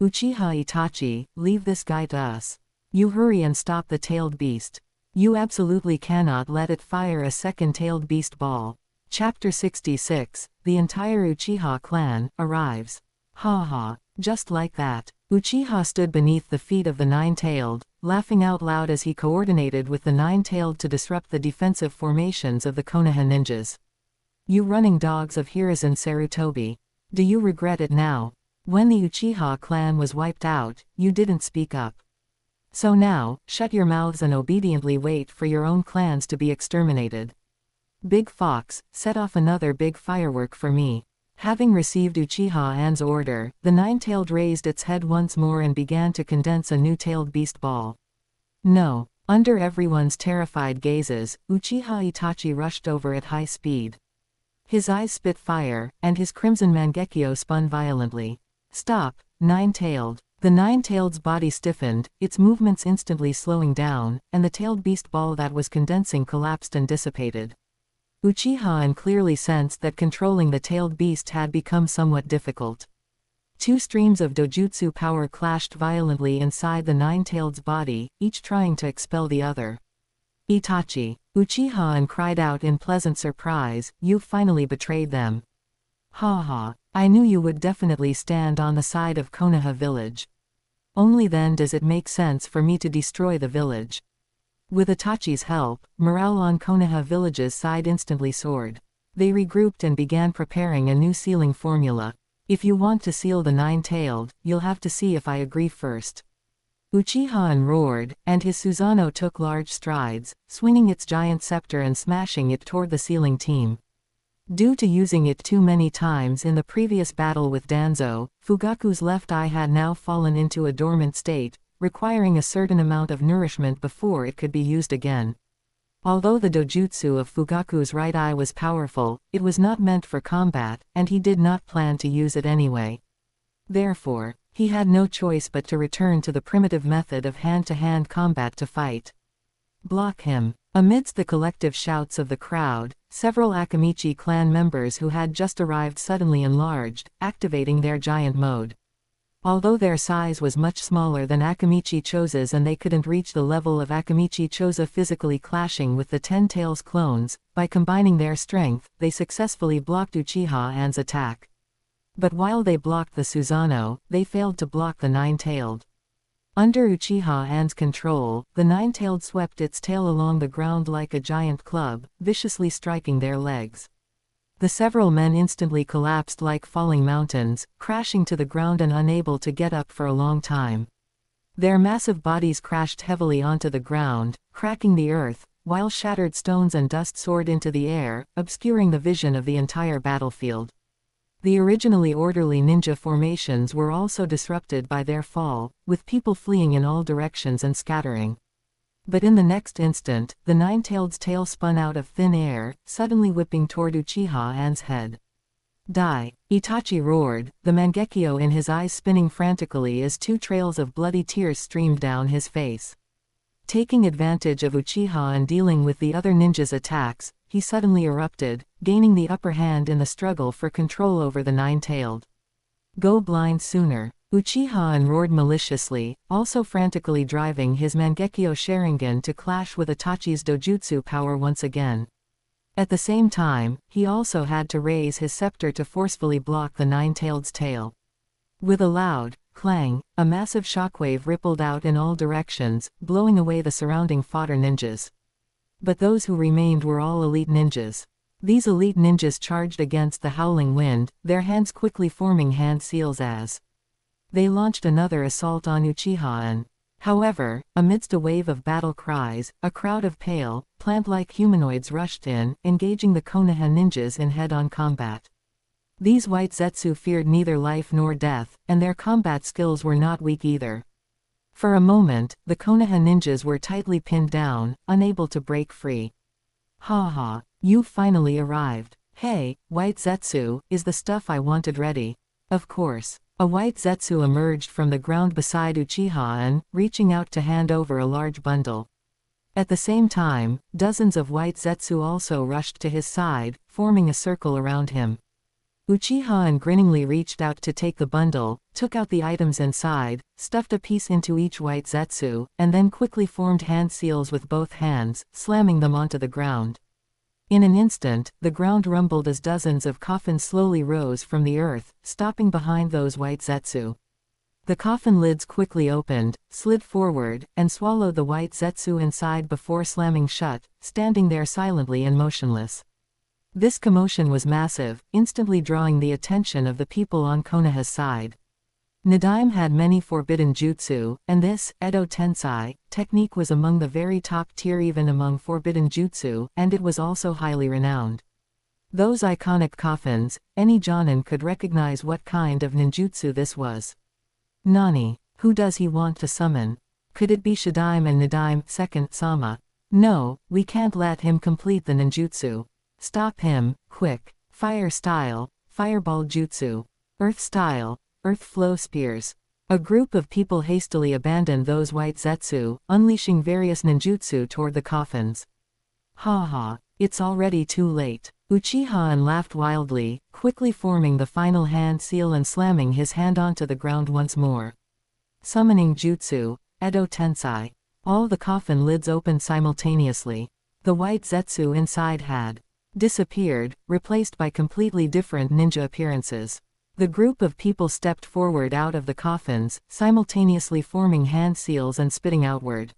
Uchiha Itachi, leave this guy to us. You hurry and stop the tailed beast. You absolutely cannot let it fire a second tailed beast ball. Chapter 66, The entire Uchiha clan arrives. Ha ha, just like that. Uchiha stood beneath the feet of the nine-tailed, laughing out loud as he coordinated with the nine-tailed to disrupt the defensive formations of the Konoha ninjas. You running dogs of Hiruzen Sarutobi. Do you regret it now? When the Uchiha clan was wiped out, you didn't speak up. So now, shut your mouths and obediently wait for your own clans to be exterminated. Big Fox, set off another big firework for me. Having received Uchiha An's order, the nine-tailed raised its head once more and began to condense a new tailed beast ball. No. Under everyone's terrified gazes, Uchiha Itachi rushed over at high speed. His eyes spit fire, and his crimson Mangekyo spun violently. Stop, nine-tailed. The nine-tailed's body stiffened, its movements instantly slowing down, and the tailed beast ball that was condensing collapsed and dissipated. Uchiha An clearly sensed that controlling the tailed beast had become somewhat difficult. Two streams of dojutsu power clashed violently inside the nine-tailed's body, each trying to expel the other. Itachi. Uchiha An cried out in pleasant surprise, you've finally betrayed them. Ha ha, I knew you would definitely stand on the side of Konoha village. Only then does it make sense for me to destroy the village. With Itachi's help, morale on Konoha village's side instantly soared. They regrouped and began preparing a new sealing formula. If you want to seal the nine-tailed, you'll have to see if I agree first. Uchiha An roared, and his Susanoo took large strides, swinging its giant scepter and smashing it toward the sealing team. Due to using it too many times in the previous battle with Danzo, Fugaku's left eye had now fallen into a dormant state, requiring a certain amount of nourishment before it could be used again. Although the dojutsu of Fugaku's right eye was powerful, it was not meant for combat, and he did not plan to use it anyway. Therefore, he had no choice but to return to the primitive method of hand-to-hand combat to fight. Block him. Amidst the collective shouts of the crowd, several Akamichi clan members who had just arrived suddenly enlarged, activating their giant mode. Although their size was much smaller than Akamichi Chosa's and they couldn't reach the level of Akamichi Chosa physically clashing with the Ten Tails clones, by combining their strength, they successfully blocked Uchiha An's attack. But while they blocked the Susanoo, they failed to block the nine-tailed. Under Uchiha An's control, the nine-tailed swept its tail along the ground like a giant club, viciously striking their legs. The several men instantly collapsed like falling mountains, crashing to the ground and unable to get up for a long time. Their massive bodies crashed heavily onto the ground, cracking the earth, while shattered stones and dust soared into the air, obscuring the vision of the entire battlefield. The originally orderly ninja formations were also disrupted by their fall, with people fleeing in all directions and scattering. But in the next instant, the nine-tailed's tail spun out of thin air, suddenly whipping toward Uchiha An's head. Die! Itachi roared, the Mangekyo in his eyes spinning frantically as two trails of bloody tears streamed down his face. Taking advantage of Uchiha and dealing with the other ninjas' attacks, he suddenly erupted, gaining the upper hand in the struggle for control over the nine-tailed. Go blind sooner! Uchiha An roared maliciously, also frantically driving his Mangekyo Sharingan to clash with Itachi's dojutsu power once again. At the same time, he also had to raise his scepter to forcefully block the nine-tailed's tail. With a loud clang, a massive shockwave rippled out in all directions, blowing away the surrounding fodder ninjas. But those who remained were all elite ninjas. These elite ninjas charged against the howling wind, their hands quickly forming hand seals as they launched another assault on Uchiha An. However, amidst a wave of battle cries, a crowd of pale, plant-like humanoids rushed in, engaging the Konoha ninjas in head-on combat. These white Zetsu feared neither life nor death, and their combat skills were not weak either. For a moment, the Konoha ninjas were tightly pinned down, unable to break free. "Ha ha, you've finally arrived. Hey, white Zetsu, is the stuff I wanted ready?" Of course. A white Zetsu emerged from the ground beside Uchiha and, reaching out to hand over a large bundle. At the same time, dozens of white Zetsu also rushed to his side, forming a circle around him. Uchiha grinningly reached out to take the bundle, took out the items inside, stuffed a piece into each white Zetsu, and then quickly formed hand seals with both hands, slamming them onto the ground. In an instant, the ground rumbled as dozens of coffins slowly rose from the earth, stopping behind those white Zetsu. The coffin lids quickly opened, slid forward, and swallowed the white Zetsu inside before slamming shut, standing there silently and motionless. This commotion was massive, instantly drawing the attention of the people on Konoha's side. Nadaime had many forbidden jutsu, and this, Edo Tensei, technique was among the very top tier even among forbidden jutsu, and it was also highly renowned. Those iconic coffins, any jonin could recognize what kind of ninjutsu this was. Nani, who does he want to summon? Could it be Shadaime and Nadaime, second Sama? No, we can't let him complete the ninjutsu. Stop him, quick. Fire style, fireball jutsu. Earth style, earth flow spears. A group of people hastily abandoned those white Zetsu, unleashing various ninjutsu toward the coffins. Ha ha, it's already too late. Uchiha laughed wildly, quickly forming the final hand seal and slamming his hand onto the ground once more. Summoning jutsu, Edo Tensei. All the coffin lids opened simultaneously. The white Zetsu inside had disappeared, replaced by completely different ninja appearances. The group of people stepped forward out of the coffins, simultaneously forming hand seals and spitting outward.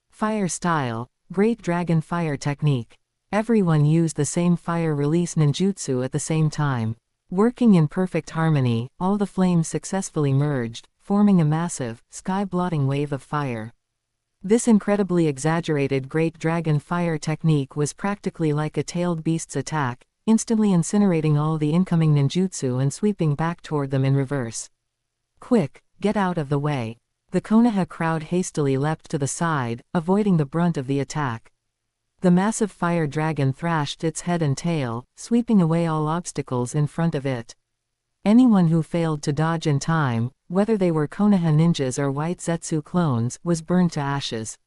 Fire style, Great Dragon Fire technique. Everyone used the same fire release ninjutsu at the same time. Working in perfect harmony, all the flames successfully merged, forming a massive, sky-blotting wave of fire. This incredibly exaggerated Great Dragon Fire technique was practically like a tailed beast's attack, instantly incinerating all the incoming ninjutsu and sweeping back toward them in reverse. Quick, get out of the way. The Konoha crowd hastily leapt to the side, avoiding the brunt of the attack. The massive fire dragon thrashed its head and tail, sweeping away all obstacles in front of it. Anyone who failed to dodge in time, whether they were Konoha ninjas or white Zetsu clones, was burned to ashes.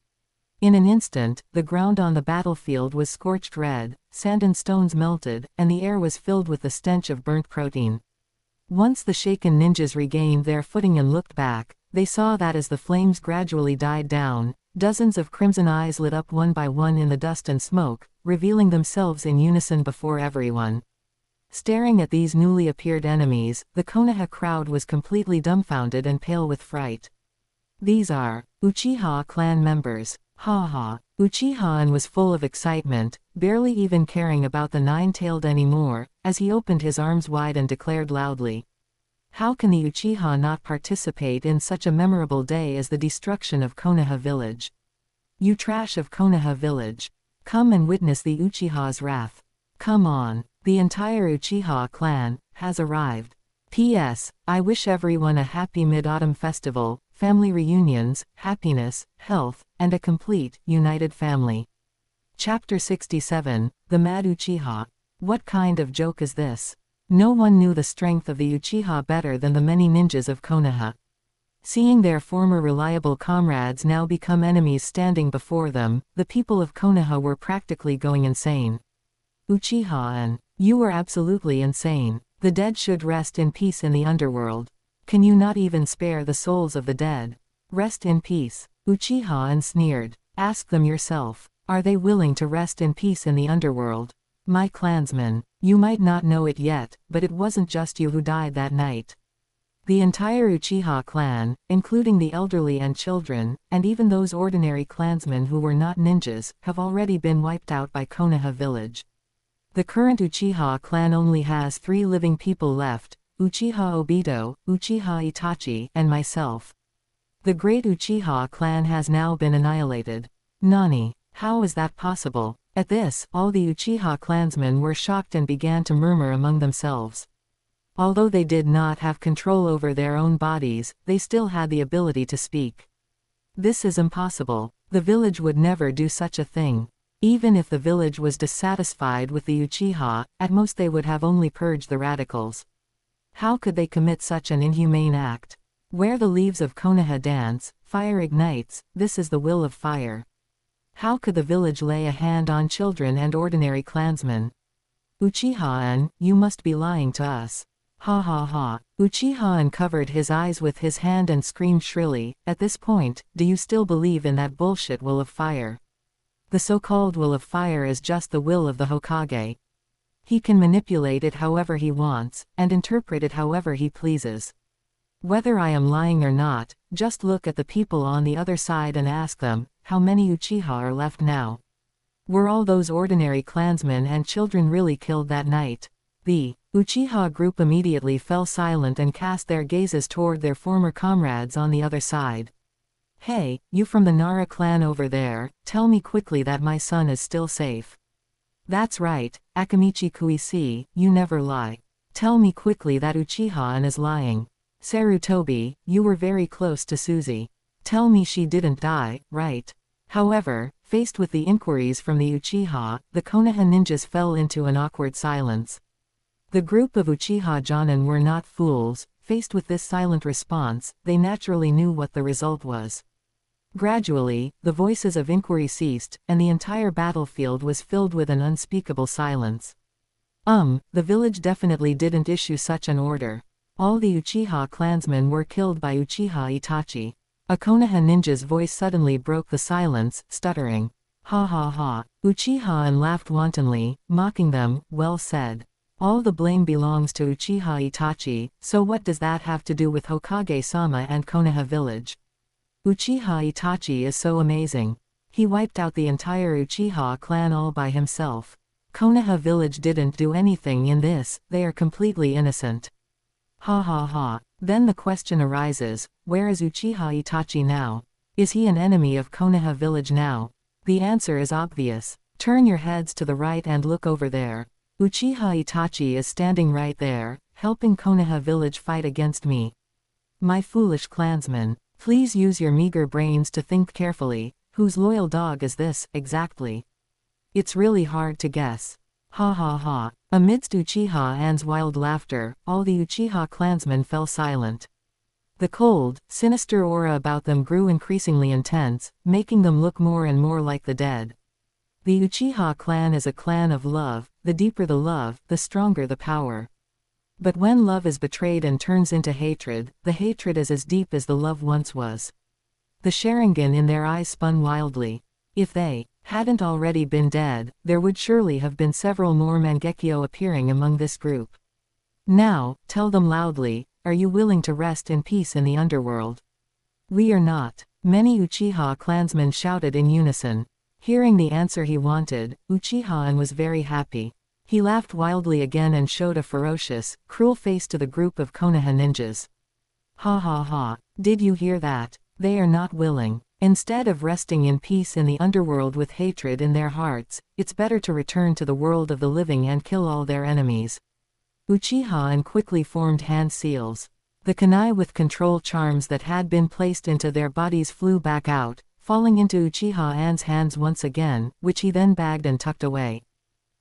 In an instant, the ground on the battlefield was scorched red, sand and stones melted, and the air was filled with the stench of burnt protein. Once the shaken ninjas regained their footing and looked back, they saw that as the flames gradually died down, dozens of crimson eyes lit up one by one in the dust and smoke, revealing themselves in unison before everyone. Staring at these newly appeared enemies, the Konoha crowd was completely dumbfounded and pale with fright. These are Uchiha clan members. Ha ha. Uchiha was full of excitement, barely even caring about the nine-tailed anymore, as he opened his arms wide and declared loudly. How can the Uchiha not participate in such a memorable day as the destruction of Konoha village? You trash of Konoha village. Come and witness the Uchiha's wrath. Come on. The entire Uchiha clan has arrived. P.S. I wish everyone a happy Mid-Autumn Festival, family reunions, happiness, health, and a complete, united family. Chapter 67, The Mad Uchiha. What kind of joke is this? No one knew the strength of the Uchiha better than the many ninjas of Konoha. Seeing their former reliable comrades now become enemies standing before them, the people of Konoha were practically going insane. Uchiha, you were absolutely insane. The dead should rest in peace in the underworld. Can you not even spare the souls of the dead? Rest in peace. Uchiha sneered. Ask them yourself. Are they willing to rest in peace in the underworld? My clansmen, you might not know it yet, but it wasn't just you who died that night. The entire Uchiha clan, including the elderly and children, and even those ordinary clansmen who were not ninjas, have already been wiped out by Konoha village. The current Uchiha clan only has 3 living people left, Uchiha Obito, Uchiha Itachi, and myself. The great Uchiha clan has now been annihilated. Nani? How is that possible? At this, all the Uchiha clansmen were shocked and began to murmur among themselves. Although they did not have control over their own bodies, they still had the ability to speak. This is impossible. The village would never do such a thing. Even if the village was dissatisfied with the Uchiha, at most they would have only purged the radicals. How could they commit such an inhumane act? Where the leaves of Konoha dance, fire ignites, this is the will of fire. How could the village lay a hand on children and ordinary clansmen? Uchiha-an, you must be lying to us. Ha ha ha. Uchiha uncovered his eyes with his hand and screamed shrilly, at this point, do you still believe in that bullshit will of fire? The so-called will of fire is just the will of the Hokage. He can manipulate it however he wants, and interpret it however he pleases. Whether I am lying or not, just look at the people on the other side and ask them, how many Uchiha are left now? Were all those ordinary clansmen and children really killed that night? The Uchiha group immediately fell silent and cast their gazes toward their former comrades on the other side. Hey, you from the Nara clan over there, tell me quickly that my son is still safe. That's right, Akamichi Kuisi, you never lie. Tell me quickly that Uchiha-an is lying. Sarutobi, you were very close to Suzy. Tell me she didn't die, right? However, faced with the inquiries from the Uchiha, the Konoha ninjas fell into an awkward silence. The group of Uchiha Jonin were not fools. Faced with this silent response, they naturally knew what the result was. Gradually, the voices of inquiry ceased, and the entire battlefield was filled with an unspeakable silence. The village definitely didn't issue such an order. All the Uchiha clansmen were killed by Uchiha Itachi. A Konoha ninja's voice suddenly broke the silence, stuttering. Ha ha ha. Uchiha-an laughed wantonly, mocking them, well said. All the blame belongs to Uchiha Itachi, so what does that have to do with Hokage-sama and Konoha village? Uchiha Itachi is so amazing. He wiped out the entire Uchiha clan all by himself. Konoha village didn't do anything in this, they are completely innocent. Ha ha ha. Then the question arises, where is Uchiha Itachi now? Is he an enemy of Konoha village now? The answer is obvious. Turn your heads to the right and look over there. Uchiha Itachi is standing right there, helping Konoha village fight against me. My foolish clansmen, please use your meager brains to think carefully, whose loyal dog is this, exactly? It's really hard to guess. Ha ha ha. Amidst Uchiha-an's wild laughter, all the Uchiha clansmen fell silent. The cold, sinister aura about them grew increasingly intense, making them look more and more like the dead. The Uchiha clan is a clan of love. The deeper the love, the stronger the power. But when love is betrayed and turns into hatred, the hatred is as deep as the love once was. The Sharingan in their eyes spun wildly. If they hadn't already been dead, there would surely have been several more Mangekyo appearing among this group. Now, tell them loudly, are you willing to rest in peace in the underworld? We are not. Many Uchiha clansmen shouted in unison. Hearing the answer he wanted, Uchiha-an was very happy. He laughed wildly again and showed a ferocious, cruel face to the group of Konoha ninjas. Ha ha ha. Did you hear that? They are not willing. Instead of resting in peace in the underworld with hatred in their hearts, it's better to return to the world of the living and kill all their enemies. Uchiha-an quickly formed hand seals. The kunai with control charms that had been placed into their bodies flew back out, falling into Uchiha-an's hands once again, which he then bagged and tucked away.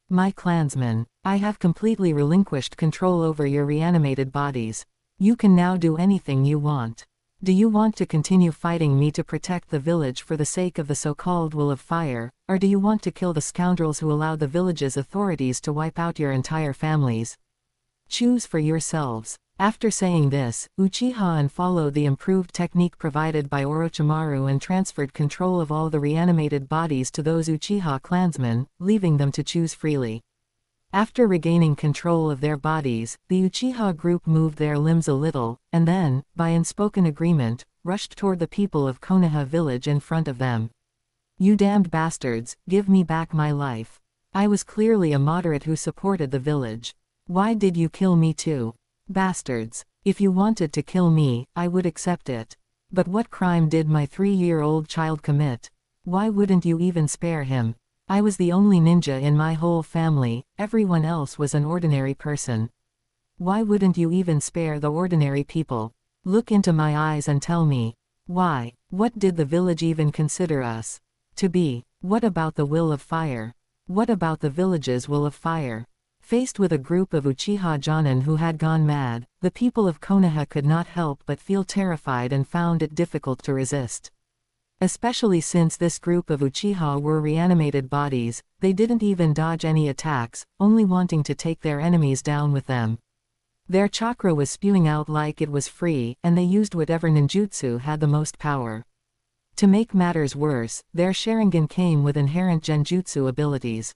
My clansmen, I have completely relinquished control over your reanimated bodies. You can now do anything you want. Do you want to continue fighting me to protect the village for the sake of the so-called will of fire, or do you want to kill the scoundrels who allowed the village's authorities to wipe out your entire families? Choose for yourselves. After saying this, Uchiha-an followed the improved technique provided by Orochimaru and transferred control of all the reanimated bodies to those Uchiha clansmen, leaving them to choose freely. After regaining control of their bodies, the Uchiha group moved their limbs a little, and then, by unspoken agreement, rushed toward the people of Konoha village in front of them. You damned bastards, give me back my life. I was clearly a moderate who supported the village. Why did you kill me too? Bastards. If you wanted to kill me, I would accept it. But what crime did my 3-year-old child commit? Why wouldn't you even spare him? I was the only ninja in my whole family, everyone else was an ordinary person. Why wouldn't you even spare the ordinary people? Look into my eyes and tell me. Why? What did the village even consider us to be? What about the will of fire? What about the village's will of fire? Faced with a group of Uchiha Jonin who had gone mad, the people of Konoha could not help but feel terrified and found it difficult to resist. Especially since this group of Uchiha were reanimated bodies, they didn't even dodge any attacks, only wanting to take their enemies down with them. Their chakra was spewing out like it was free, and they used whatever ninjutsu had the most power. To make matters worse, their Sharingan came with inherent genjutsu abilities.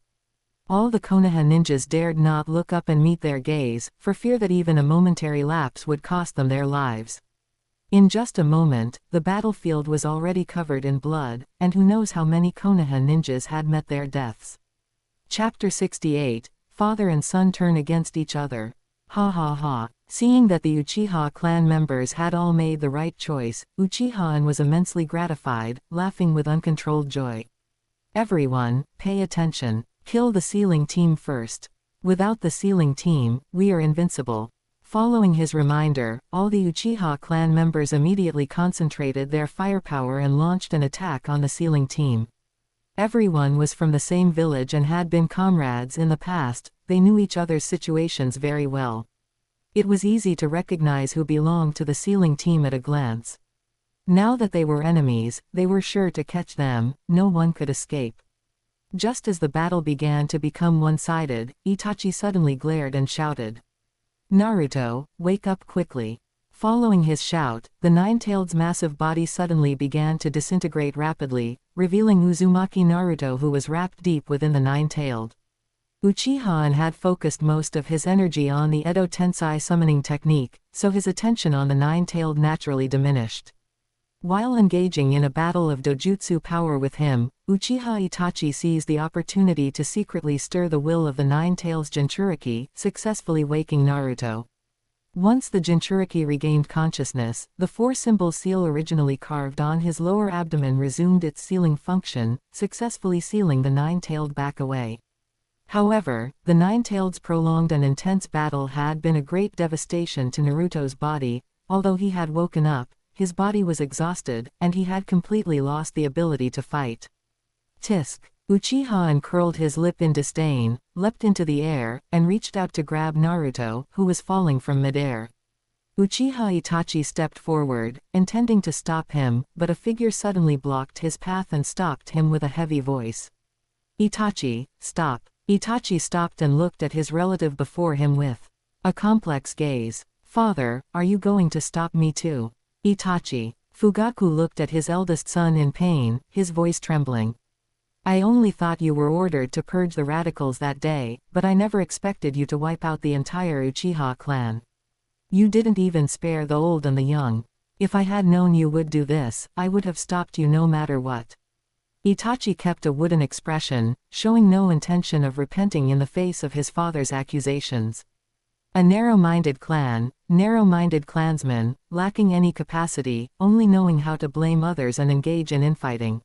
All the Konoha ninjas dared not look up and meet their gaze, for fear that even a momentary lapse would cost them their lives. In just a moment, the battlefield was already covered in blood, and who knows how many Konoha ninjas had met their deaths. Chapter 68, Father and Son Turn Against Each Other. Ha ha ha. Seeing that the Uchiha clan members had all made the right choice, Uchiha was immensely gratified, laughing with uncontrolled joy. Everyone, pay attention. Kill the sealing team first. Without the sealing team, we are invincible. Following his reminder, all the Uchiha clan members immediately concentrated their firepower and launched an attack on the sealing team. Everyone was from the same village and had been comrades in the past, they knew each other's situations very well. It was easy to recognize who belonged to the sealing team at a glance. Now that they were enemies, they were sure to catch them, no one could escape. Just as the battle began to become one-sided, Itachi suddenly glared and shouted, "Naruto, wake up quickly." Following his shout, the nine-tailed's massive body suddenly began to disintegrate rapidly, revealing Uzumaki Naruto, who was wrapped deep within the nine-tailed. Uchiha had focused most of his energy on the Edo Tensei summoning technique, so his attention on the nine-tailed naturally diminished. While engaging in a battle of dojutsu power with him, Uchiha Itachi seized the opportunity to secretly stir the will of the Nine-Tails Jinchuriki, successfully waking Naruto. Once the Jinchuriki regained consciousness, the four-symbol seal originally carved on his lower abdomen resumed its sealing function, successfully sealing the Nine-Tailed back away. However, the Nine-Tailed's prolonged and intense battle had been a great devastation to Naruto's body. Although he had woken up, his body was exhausted, and he had completely lost the ability to fight. Tisk. Uchiha curled his lip in disdain, leapt into the air, and reached out to grab Naruto, who was falling from midair. Uchiha Itachi stepped forward, intending to stop him, but a figure suddenly blocked his path and stopped him with a heavy voice. "Itachi, stop." Itachi stopped and looked at his relative before him with a complex gaze. "Father, are you going to stop me too?" Itachi. Fugaku looked at his eldest son in pain, his voice trembling. "I only thought you were ordered to purge the radicals that day, but I never expected you to wipe out the entire Uchiha clan. You didn't even spare the old and the young. If I had known you would do this, I would have stopped you no matter what." Itachi kept a wooden expression, showing no intention of repenting in the face of his father's accusations. A narrow-minded clan, narrow-minded clansmen, lacking any capacity, only knowing how to blame others and engage in infighting.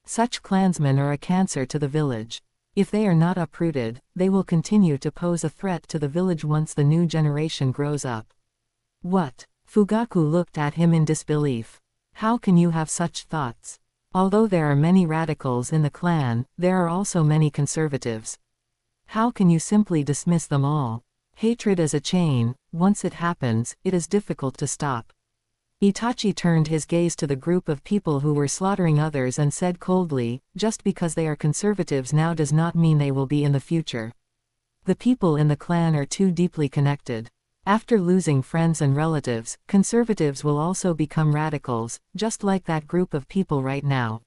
Such clansmen are a cancer to the village. If they are not uprooted, they will continue to pose a threat to the village once the new generation grows up. "What?" Fugaku looked at him in disbelief. "How can you have such thoughts? Although there are many radicals in the clan, there are also many conservatives. How can you simply dismiss them all? Hatred is a chain, once it happens, it is difficult to stop." Itachi turned his gaze to the group of people who were slaughtering others and said coldly, "Just because they are conservatives now does not mean they will be in the future. The people in the clan are too deeply connected. After losing friends and relatives, conservatives will also become radicals, just like that group of people right now.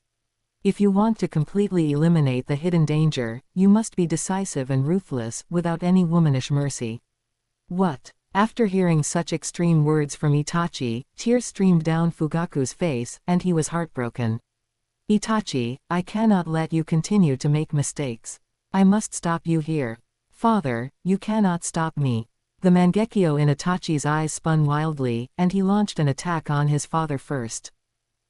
If you want to completely eliminate the hidden danger, you must be decisive and ruthless, without any womanish mercy." "What?" After hearing such extreme words from Itachi, tears streamed down Fugaku's face, and he was heartbroken. "Itachi, I cannot let you continue to make mistakes. I must stop you here." "Father, you cannot stop me." The Mangekyo in Itachi's eyes spun wildly, and he launched an attack on his father first.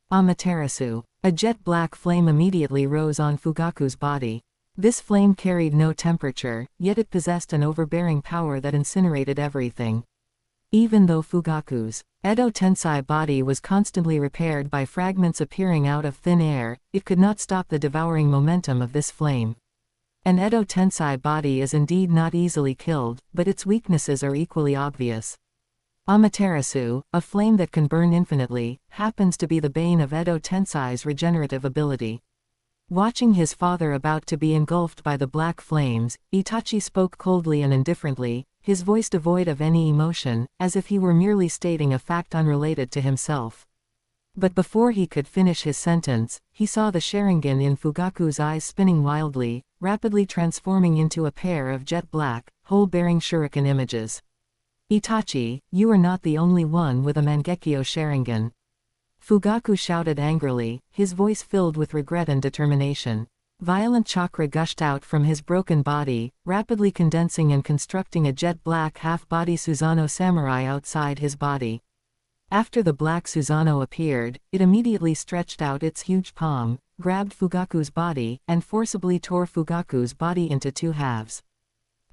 Amaterasu. A jet black flame immediately rose on Fugaku's body. This flame carried no temperature, yet it possessed an overbearing power that incinerated everything. Even though Fugaku's Edo Tensei body was constantly repaired by fragments appearing out of thin air, it could not stop the devouring momentum of this flame. An Edo Tensei body is indeed not easily killed, but its weaknesses are equally obvious. Amaterasu, a flame that can burn infinitely, happens to be the bane of Edo Tensei's regenerative ability. Watching his father about to be engulfed by the black flames, Itachi spoke coldly and indifferently, his voice devoid of any emotion, as if he were merely stating a fact unrelated to himself. But before he could finish his sentence, he saw the Sharingan in Fugaku's eyes spinning wildly, rapidly transforming into a pair of jet black, hole-bearing shuriken images. Itachi, you are not the only one with a Mangekyo Sharingan. Fugaku shouted angrily, his voice filled with regret and determination. Violent chakra gushed out from his broken body, rapidly condensing and constructing a jet-black half-body Susanoo samurai outside his body. After the black Susanoo appeared, it immediately stretched out its huge palm, grabbed Fugaku's body, and forcibly tore Fugaku's body into two halves.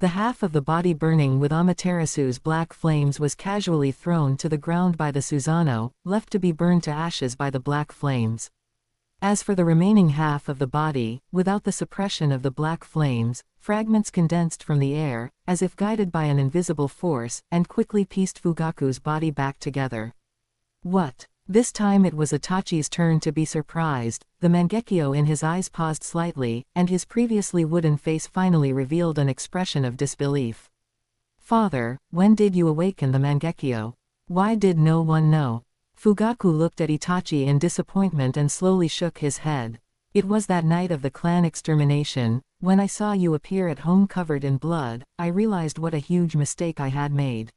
The half of the body burning with Amaterasu's black flames was casually thrown to the ground by the Susanoo, left to be burned to ashes by the black flames. As for the remaining half of the body, without the suppression of the black flames, fragments condensed from the air, as if guided by an invisible force, and quickly pieced Fugaku's body back together. What? This time it was Itachi's turn to be surprised. The Mangekyo in his eyes paused slightly, and his previously wooden face finally revealed an expression of disbelief. Father, when did you awaken the Mangekyo? Why did no one know? Fugaku looked at Itachi in disappointment and slowly shook his head. It was that night of the clan extermination, when I saw you appear at home covered in blood, I realized what a huge mistake I had made.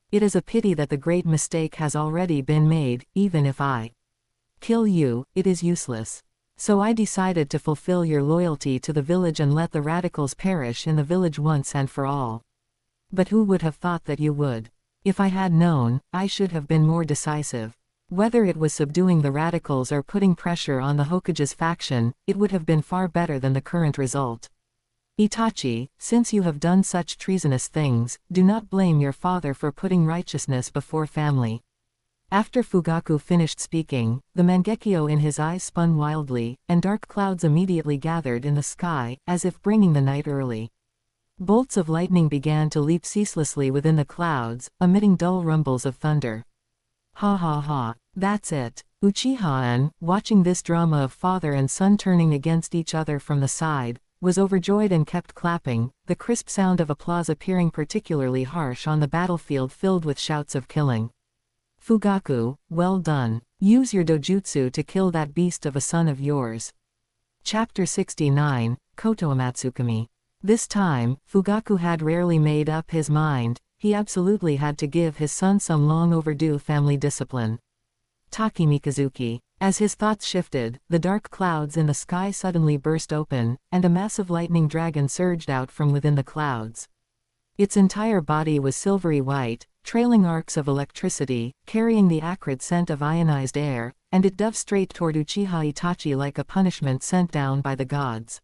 It is a pity that the great mistake has already been made. Even if I kill you, it is useless. So I decided to fulfill your loyalty to the village and let the radicals perish in the village once and for all. But who would have thought that you would? If I had known, I should have been more decisive. Whether it was subduing the radicals or putting pressure on the Hokage's faction, it would have been far better than the current result. Itachi, since you have done such treasonous things, do not blame your father for putting righteousness before family. After Fugaku finished speaking, the Mangekyo in his eyes spun wildly, and dark clouds immediately gathered in the sky, as if bringing the night early. Bolts of lightning began to leap ceaselessly within the clouds, emitting dull rumbles of thunder. Ha ha ha, that's it. Uchiha-en, watching this drama of father and son turning against each other from the side, was overjoyed and kept clapping, the crisp sound of applause appearing particularly harsh on the battlefield filled with shouts of killing. Fugaku, well done. Use your dojutsu to kill that beast of a son of yours. Chapter 69, Koto Amatsukami. This time, Fugaku had rarely made up his mind. He absolutely had to give his son some long-overdue family discipline. Taki Mikazuki. As his thoughts shifted, the dark clouds in the sky suddenly burst open, and a massive lightning dragon surged out from within the clouds. Its entire body was silvery white, trailing arcs of electricity, carrying the acrid scent of ionized air, and it dove straight toward Uchiha Itachi like a punishment sent down by the gods.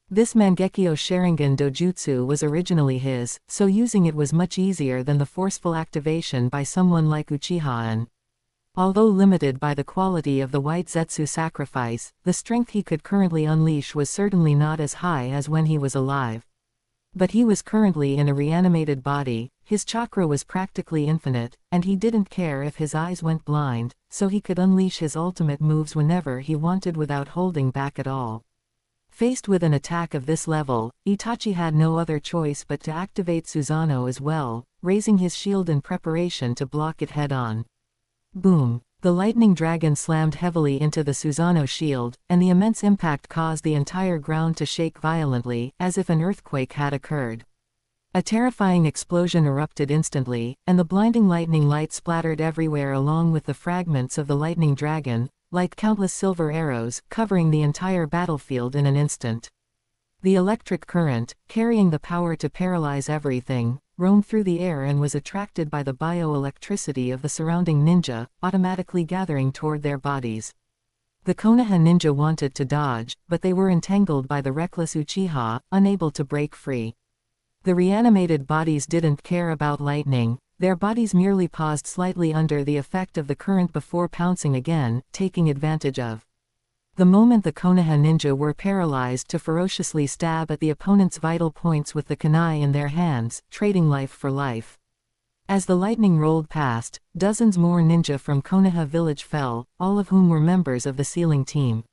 This Mangekyo Sharingan dojutsu was originally his, so using it was much easier than the forceful activation by someone like Uchiha-en. Although limited by the quality of the white Zetsu sacrifice, the strength he could currently unleash was certainly not as high as when he was alive. But he was currently in a reanimated body, his chakra was practically infinite, and he didn't care if his eyes went blind, so he could unleash his ultimate moves whenever he wanted without holding back at all. Faced with an attack of this level, Itachi had no other choice but to activate Susanoo as well, raising his shield in preparation to block it head-on. Boom! The lightning dragon slammed heavily into the Susanoo shield, and the immense impact caused the entire ground to shake violently, as if an earthquake had occurred. A terrifying explosion erupted instantly, and the blinding lightning light splattered everywhere along with the fragments of the lightning dragon, like countless silver arrows, covering the entire battlefield in an instant. The electric current, carrying the power to paralyze everything, roamed through the air and was attracted by the bioelectricity of the surrounding ninja, automatically gathering toward their bodies. The Konoha ninja wanted to dodge, but they were entangled by the reckless Uchiha, unable to break free. The reanimated bodies didn't care about lightning, their bodies merely paused slightly under the effect of the current before pouncing again, taking advantage of the moment the Konoha ninja were paralyzed to ferociously stab at the opponent's vital points with the kunai in their hands, trading life for life. As the lightning rolled past, dozens more ninja from Konoha village fell, all of whom were members of the sealing team.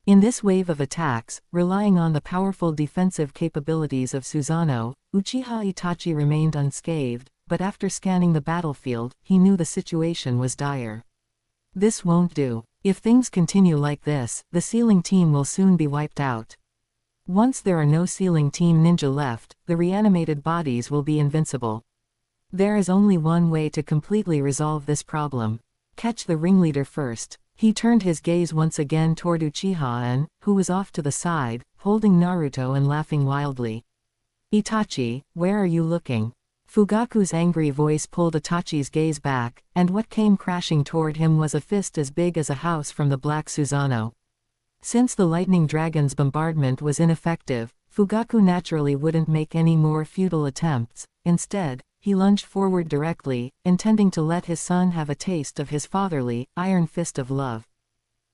In this wave of attacks, relying on the powerful defensive capabilities of Susanoo, Uchiha Itachi remained unscathed, but after scanning the battlefield, he knew the situation was dire. This won't do. If things continue like this, the sealing team will soon be wiped out. Once there are no sealing team ninja left, the reanimated bodies will be invincible. There is only one way to completely resolve this problem. Catch the ringleader first. He turned his gaze once again toward Uchiha-en, who was off to the side, holding Naruto and laughing wildly. Itachi, where are you looking? Fugaku's angry voice pulled Itachi's gaze back, and what came crashing toward him was a fist as big as a house from the Black Susanoo. Since the lightning dragon's bombardment was ineffective, Fugaku naturally wouldn't make any more futile attempts. Instead, he lunged forward directly, intending to let his son have a taste of his fatherly, iron fist of love.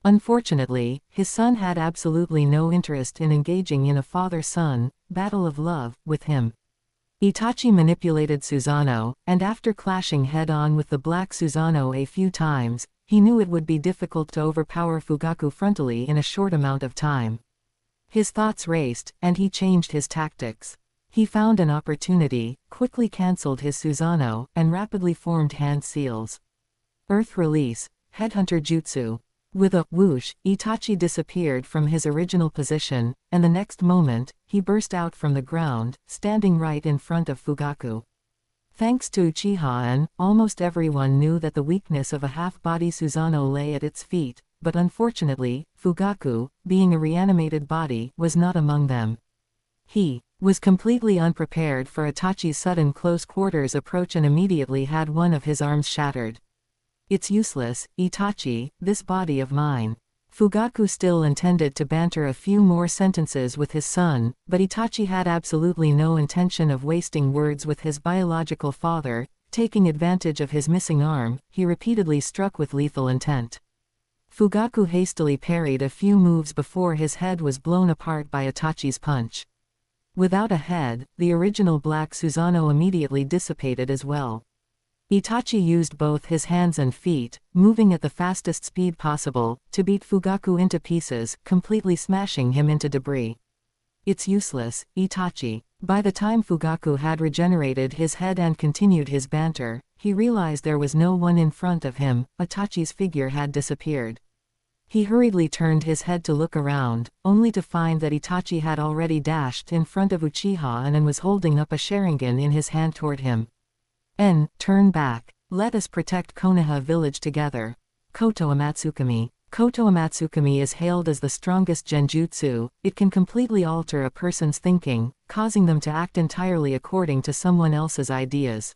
Unfortunately, his son had absolutely no interest in engaging in a father-son battle of love with him. Itachi manipulated Susanoo, and after clashing head-on with the Black Susanoo a few times, he knew it would be difficult to overpower Fugaku frontally in a short amount of time. His thoughts raced, and he changed his tactics. He found an opportunity, quickly cancelled his Susanoo, and rapidly formed hand seals. Earth Release, Headhunter Jutsu. With a whoosh, Itachi disappeared from his original position, and the next moment, he burst out from the ground, standing right in front of Fugaku. Thanks to Uchiha-en, almost everyone knew that the weakness of a half-body Susanoo lay at its feet, but unfortunately, Fugaku, being a reanimated body, was not among them. He was completely unprepared for Itachi's sudden close-quarters approach and immediately had one of his arms shattered. It's useless, Itachi, this body of mine. Fugaku still intended to banter a few more sentences with his son, but Itachi had absolutely no intention of wasting words with his biological father. Taking advantage of his missing arm, he repeatedly struck with lethal intent. Fugaku hastily parried a few moves before his head was blown apart by Itachi's punch. Without a head, the original Black Susanoo immediately dissipated as well. Itachi used both his hands and feet, moving at the fastest speed possible, to beat Fugaku into pieces, completely smashing him into debris. It's useless, Itachi. By the time Fugaku had regenerated his head and continued his banter, he realized there was no one in front of him. Itachi's figure had disappeared. He hurriedly turned his head to look around, only to find that Itachi had already dashed in front of Uchiha and was holding up a Sharingan in his hand toward him. Turn back. Let us protect Konoha village together. Koto Amatsukami. Koto Amatsukami is hailed as the strongest genjutsu. It can completely alter a person's thinking, causing them to act entirely according to someone else's ideas.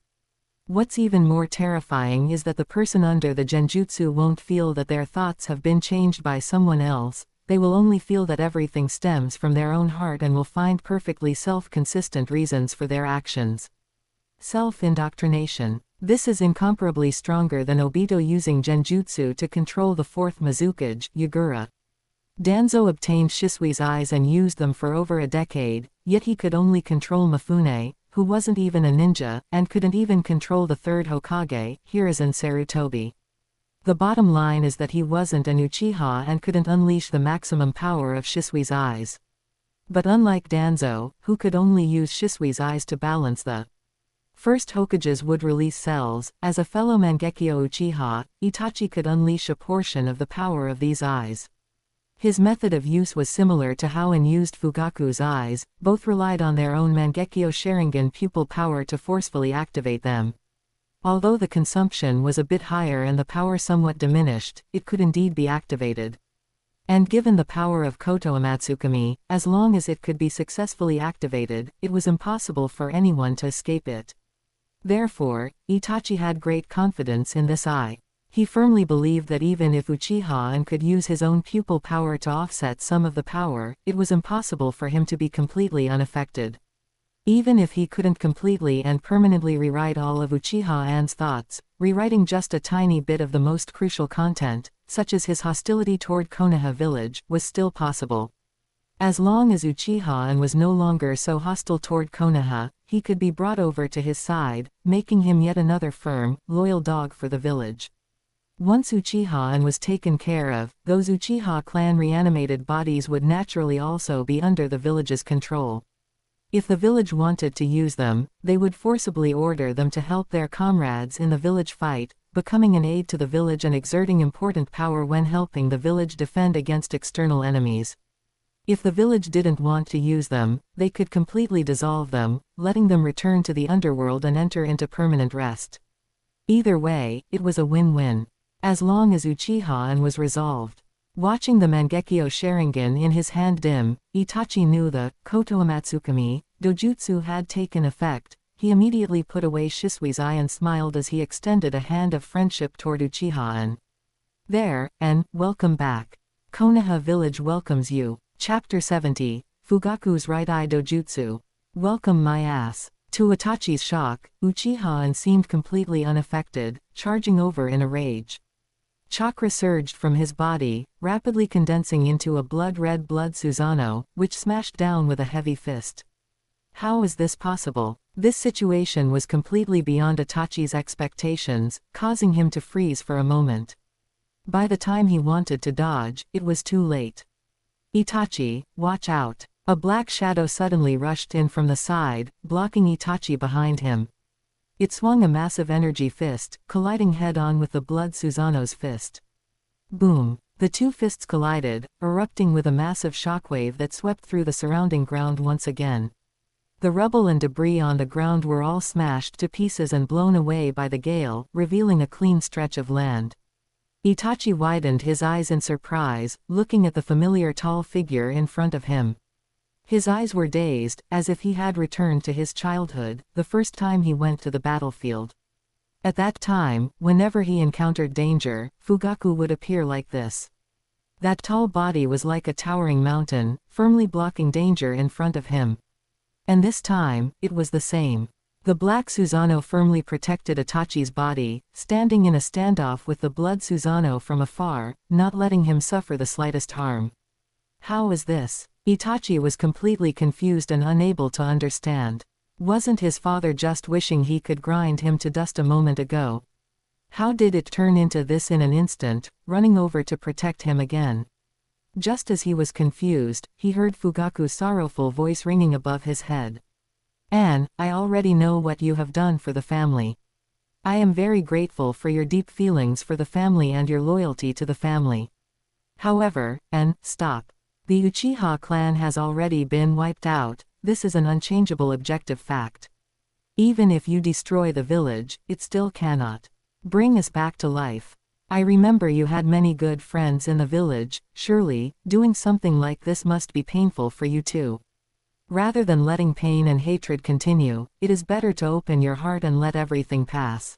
What's even more terrifying is that the person under the genjutsu won't feel that their thoughts have been changed by someone else. They will only feel that everything stems from their own heart and will find perfectly self-consistent reasons for their actions. Self-indoctrination. This is incomparably stronger than Obito using genjutsu to control the fourth Mizukage, Yagura. Danzo obtained Shisui's eyes and used them for over a decade, yet he could only control Mifune, who wasn't even a ninja, and couldn't even control the third Hokage, Hiruzen Sarutobi. The bottom line is that he wasn't an Uchiha and couldn't unleash the maximum power of Shisui's eyes. But unlike Danzo, who could only use Shisui's eyes to balance the first Hokages would release cells, as a fellow Mangekyo Uchiha, Itachi could unleash a portion of the power of these eyes. His method of use was similar to how En used Fugaku's eyes, both relied on their own Mangekyo Sharingan pupil power to forcefully activate them. Although the consumption was a bit higher and the power somewhat diminished, it could indeed be activated. And given the power of Koto Amatsukami, as long as it could be successfully activated, it was impossible for anyone to escape it. Therefore, Itachi had great confidence in this eye. He firmly believed that even if Uchiha could use his own pupil power to offset some of the power, it was impossible for him to be completely unaffected. Even if he couldn't completely and permanently rewrite all of Uchiha's thoughts, rewriting just a tiny bit of the most crucial content, such as his hostility toward Konoha village, was still possible. As long as Uchiha was no longer so hostile toward Konoha, he could be brought over to his side, making him yet another firm, loyal dog for the village. Once Uchiha was taken care of, those Uchiha clan reanimated bodies would naturally also be under the village's control. If the village wanted to use them, they would forcibly order them to help their comrades in the village fight, becoming an aid to the village and exerting important power when helping the village defend against external enemies. If the village didn't want to use them, they could completely dissolve them, letting them return to the underworld and enter into permanent rest. Either way, it was a win-win. As long as Uchiha was resolved. Watching the Mangekyo Sharingan in his hand dim, Itachi knew the Kotoamatsukami dojutsu had taken effect. He immediately put away Shisui's eye and smiled as he extended a hand of friendship toward Uchiha. There, and welcome back. Konoha village welcomes you. Chapter 70, Fugaku's Right Eye Dojutsu. Welcome my ass. To Itachi's shock, Uchiha seemed completely unaffected, charging over in a rage. Chakra surged from his body, rapidly condensing into a blood-red blood Susanoo, which smashed down with a heavy fist. How is this possible? This situation was completely beyond Itachi's expectations, causing him to freeze for a moment. By the time he wanted to dodge, it was too late. Itachi, watch out! A black shadow suddenly rushed in from the side, blocking Itachi behind him. It swung a massive energy fist, colliding head-on with the blood Susanoo's fist. Boom! The two fists collided, erupting with a massive shockwave that swept through the surrounding ground once again. The rubble and debris on the ground were all smashed to pieces and blown away by the gale, revealing a clean stretch of land. Itachi widened his eyes in surprise, looking at the familiar tall figure in front of him. His eyes were dazed, as if he had returned to his childhood, the first time he went to the battlefield. At that time, whenever he encountered danger, Fugaku would appear like this. That tall body was like a towering mountain, firmly blocking danger in front of him. And this time, it was the same. The black Susanoo firmly protected Itachi's body, standing in a standoff with the blood Susanoo from afar, not letting him suffer the slightest harm. How is this? Itachi was completely confused and unable to understand. Wasn't his father just wishing he could grind him to dust a moment ago? How did it turn into this in an instant, running over to protect him again? Just as he was confused, he heard Fugaku's sorrowful voice ringing above his head. "Anne, I already know what you have done for the family. I am very grateful for your deep feelings for the family and your loyalty to the family. However, Anne, stop. The Uchiha clan has already been wiped out, this is an unchangeable objective fact. Even if you destroy the village, it still cannot bring us back to life. I remember you had many good friends in the village, surely, doing something like this must be painful for you too. Rather than letting pain and hatred continue, it is better to open your heart and let everything pass.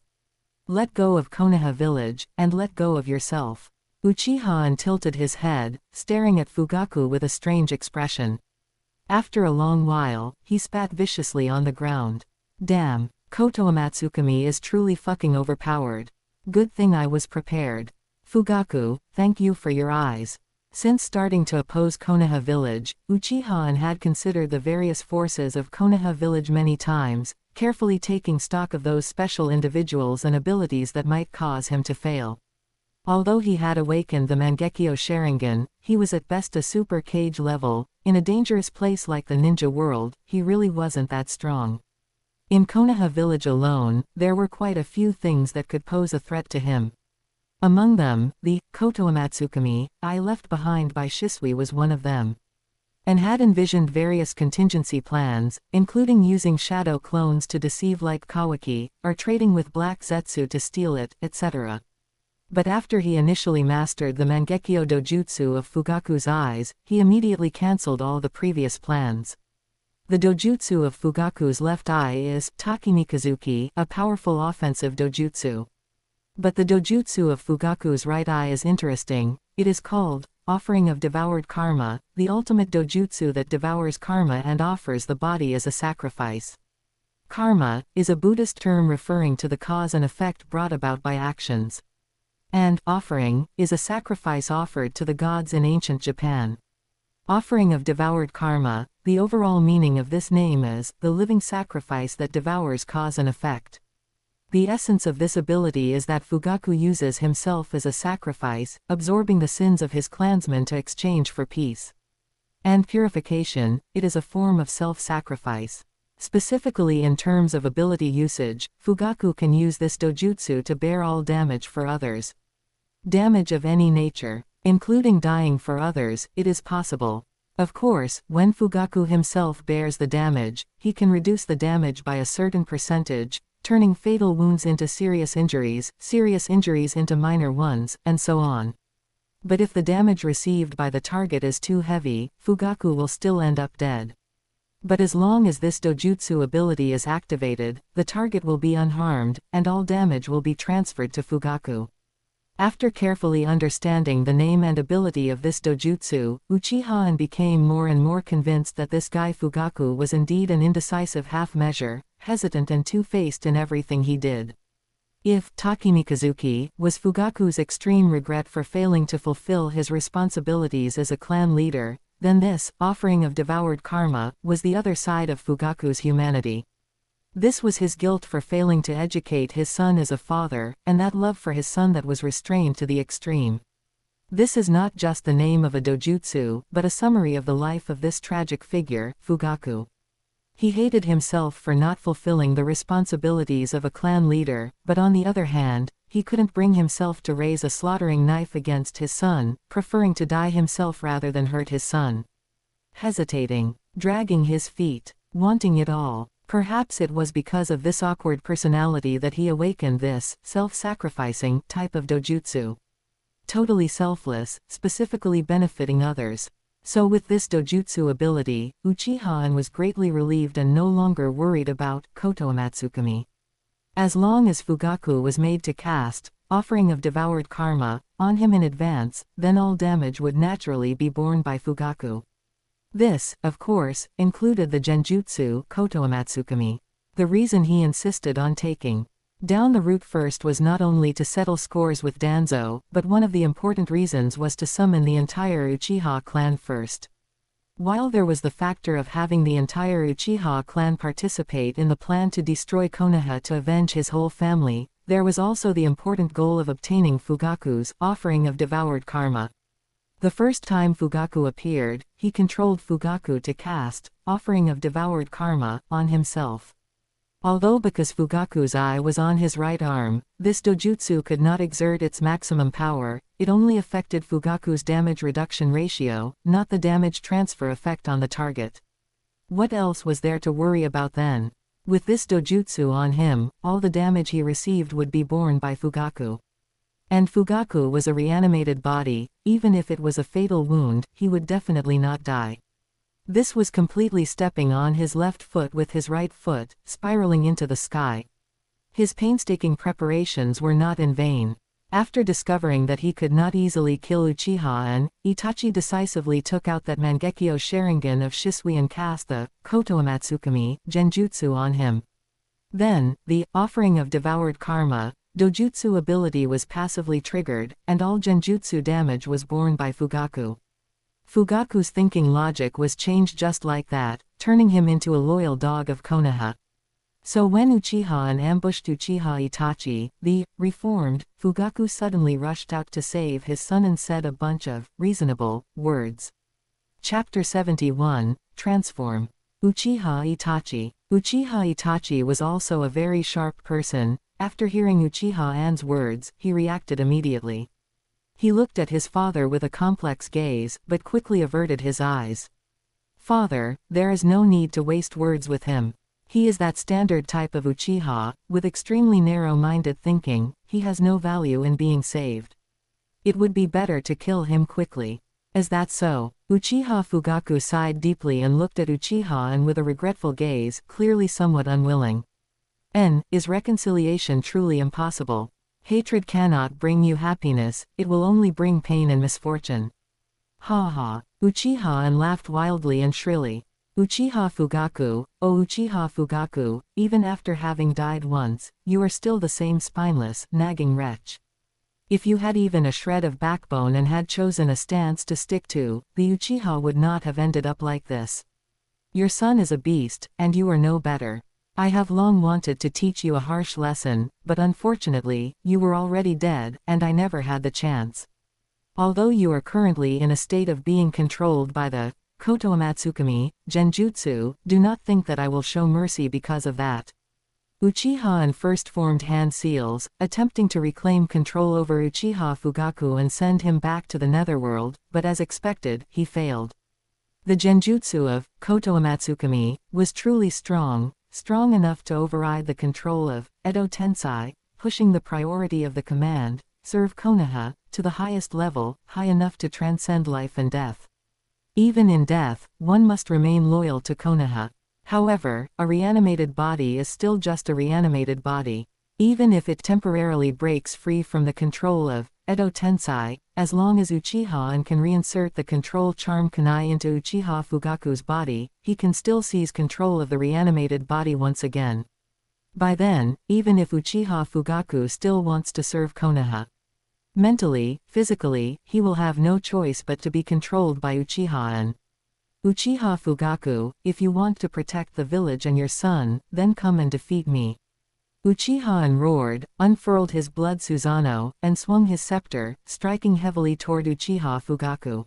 Let go of Konoha village, and let go of yourself." Uchiha tilted his head, staring at Fugaku with a strange expression. After a long while, he spat viciously on the ground. "Damn, Kotoamatsukami is truly fucking overpowered. Good thing I was prepared. Fugaku, thank you for your eyes." Since starting to oppose Konoha village, Uchiha had considered the various forces of Konoha village many times, carefully taking stock of those special individuals and abilities that might cause him to fail. Although he had awakened the Mangekyo Sharingan, he was at best a super cage level. In a dangerous place like the ninja world, he really wasn't that strong. In Konoha village alone, there were quite a few things that could pose a threat to him. Among them, the Kotoamatsukami I left behind by Shisui was one of them. And had envisioned various contingency plans, including using shadow clones to deceive like Kawaki, or trading with Black Zetsu to steal it, etc. But after he initially mastered the Mangekyo Dojutsu of Fugaku's eyes, he immediately cancelled all the previous plans. The dojutsu of Fugaku's left eye is Takemikazuki, a powerful offensive dojutsu. But the dojutsu of Fugaku's right eye is interesting. It is called offering of devoured karma, the ultimate dojutsu that devours karma and offers the body as a sacrifice. Karma is a Buddhist term referring to the cause and effect brought about by actions. And offering is a sacrifice offered to the gods in ancient Japan. Offering of devoured karma, the overall meaning of this name is the living sacrifice that devours cause and effect. The essence of this ability is that Fugaku uses himself as a sacrifice, absorbing the sins of his clansmen to exchange for peace and purification. It is a form of self-sacrifice. Specifically in terms of ability usage, Fugaku can use this dojutsu to bear all damage for others. Damage of any nature, including dying for others, it is possible. Of course, when Fugaku himself bears the damage, he can reduce the damage by a certain percentage, turning fatal wounds into serious injuries into minor ones, and so on. But if the damage received by the target is too heavy, Fugaku will still end up dead. But as long as this dojutsu ability is activated, the target will be unharmed, and all damage will be transferred to Fugaku. After carefully understanding the name and ability of this dojutsu, Uchiha became more and more convinced that this guy Fugaku was indeed an indecisive half-measure, hesitant and two-faced in everything he did. If Takemikazuki was Fugaku's extreme regret for failing to fulfill his responsibilities as a clan leader, then this offering of devoured karma was the other side of Fugaku's humanity. This was his guilt for failing to educate his son as a father, and that love for his son that was restrained to the extreme. This is not just the name of a dojutsu, but a summary of the life of this tragic figure, Fugaku. He hated himself for not fulfilling the responsibilities of a clan leader, but on the other hand, he couldn't bring himself to raise a slaughtering knife against his son, preferring to die himself rather than hurt his son. Hesitating, dragging his feet, wanting it all. Perhaps it was because of this awkward personality that he awakened this self-sacrificing type of dojutsu. Totally selfless, specifically benefiting others. So with this dojutsu ability, Uchiha was greatly relieved and no longer worried about Koto Amatsukami. As long as Fugaku was made to cast offering of devoured karma on him in advance, then all damage would naturally be borne by Fugaku. This, of course, included the genjutsu Koto Amatsukami. The reason he insisted on taking down the route first was not only to settle scores with Danzo, but one of the important reasons was to summon the entire Uchiha clan first. While there was the factor of having the entire Uchiha clan participate in the plan to destroy Konoha to avenge his whole family, there was also the important goal of obtaining Fugaku's offering of devoured karma. The first time Fugaku appeared, he controlled Fugaku to cast offering of devoured karma on himself. Although because Fugaku's eye was on his right arm, this dojutsu could not exert its maximum power, it only affected Fugaku's damage reduction ratio, not the damage transfer effect on the target. What else was there to worry about then? With this dojutsu on him, all the damage he received would be borne by Fugaku. And Fugaku was a reanimated body, even if it was a fatal wound, he would definitely not die. This was completely stepping on his left foot with his right foot, spiraling into the sky. His painstaking preparations were not in vain. After discovering that he could not easily kill Uchiha, Itachi decisively took out that Mangekyo Sharingan of Shisui and cast the Koto Amatsukami genjutsu on him. Then, the offering of devoured karma dojutsu ability was passively triggered, and all genjutsu damage was borne by Fugaku. Fugaku's thinking logic was changed just like that, turning him into a loyal dog of Konoha. So when Uchiha ambushed Uchiha Itachi, the reformed Fugaku suddenly rushed out to save his son and said a bunch of reasonable words. Chapter 71, Transform. Uchiha Itachi. Uchiha Itachi was also a very sharp person. After hearing Uchiha-an's words, he reacted immediately. He looked at his father with a complex gaze, but quickly averted his eyes. Father, there is no need to waste words with him. He is that standard type of Uchiha, with extremely narrow-minded thinking. He has no value in being saved. It would be better to kill him quickly. Is that so? Uchiha Fugaku sighed deeply and looked at Uchiha with a regretful gaze, clearly somewhat unwilling. Is reconciliation truly impossible? Hatred cannot bring you happiness, it will only bring pain and misfortune. Ha ha. Uchiha and laughed wildly and shrilly. Uchiha Fugaku, oh Uchiha Fugaku, even after having died once, you are still the same spineless, nagging wretch. If you had even a shred of backbone and had chosen a stance to stick to, the Uchiha would not have ended up like this. Your son is a beast, and you are no better. I have long wanted to teach you a harsh lesson, but unfortunately, you were already dead, and I never had the chance. Although you are currently in a state of being controlled by the Koto Amatsukami, Genjutsu, do not think that I will show mercy because of that. Uchiha and first formed hand seals, attempting to reclaim control over Uchiha Fugaku and send him back to the netherworld, but as expected, he failed. The Genjutsu of Koto Amatsukami was truly strong enough to override the control of Edo Tensei, pushing the priority of the command, serve Konoha, to the highest level, high enough to transcend life and death. Even in death, one must remain loyal to Konoha. However, a reanimated body is still just a reanimated body. Even if it temporarily breaks free from the control of Edo Tensei, as long as Uchiha and can reinsert the control charm kunai into Uchiha Fugaku's body, he can still seize control of the reanimated body once again. By then, even if Uchiha Fugaku still wants to serve Konoha, mentally, physically, he will have no choice but to be controlled by Uchiha and Uchiha Fugaku, if you want to protect the village and your son, then come and defeat me. Uchiha roared, unfurled his blood Susanoo, and swung his scepter, striking heavily toward Uchiha Fugaku.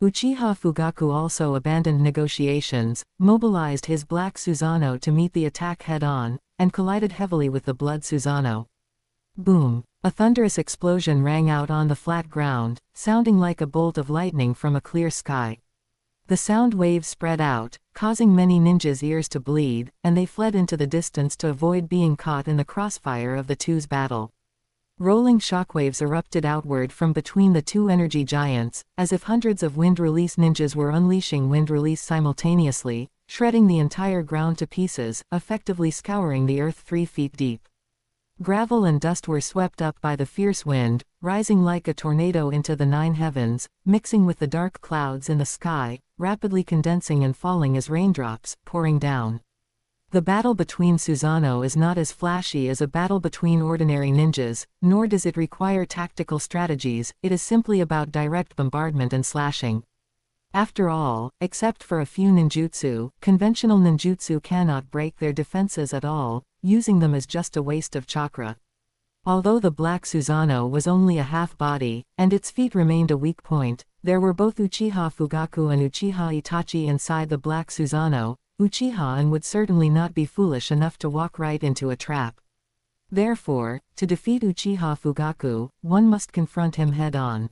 Uchiha Fugaku also abandoned negotiations, mobilized his black Susanoo to meet the attack head-on, and collided heavily with the blood Susanoo. Boom! A thunderous explosion rang out on the flat ground, sounding like a bolt of lightning from a clear sky. The sound waves spread out, causing many ninjas' ears to bleed, and they fled into the distance to avoid being caught in the crossfire of the two's battle. Rolling shockwaves erupted outward from between the two energy giants, as if hundreds of wind-release ninjas were unleashing wind release simultaneously, shredding the entire ground to pieces, effectively scouring the earth 3 feet deep. Gravel and dust were swept up by the fierce wind, rising like a tornado into the 9 heavens, mixing with the dark clouds in the sky, rapidly condensing and falling as raindrops, pouring down. The battle between Susanoo is not as flashy as a battle between ordinary ninjas, nor does it require tactical strategies, it is simply about direct bombardment and slashing. After all, except for a few ninjutsu, conventional ninjutsu cannot break their defenses at all, using them is just a waste of chakra. Although the black Susanoo was only a half-body, and its feet remained a weak point, there were both Uchiha Fugaku and Uchiha Itachi inside the black Susanoo. Uchiha would certainly not be foolish enough to walk right into a trap. Therefore, to defeat Uchiha Fugaku, one must confront him head-on.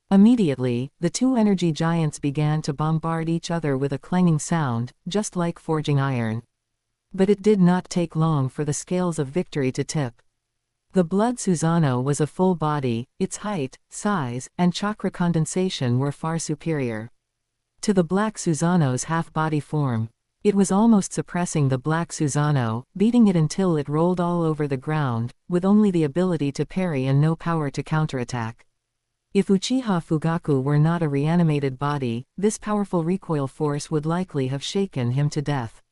Immediately, the two energy giants began to bombard each other with a clanging sound, just like forging iron. But it did not take long for the scales of victory to tip. The blood Susanoo was a full body, its height, size, and chakra condensation were far superior to the black Susanoo's half-body form. It was almost suppressing the black Susanoo, beating it until it rolled all over the ground, with only the ability to parry and no power to counterattack. If Uchiha Fugaku were not a reanimated body, this powerful recoil force would likely have shaken him to death.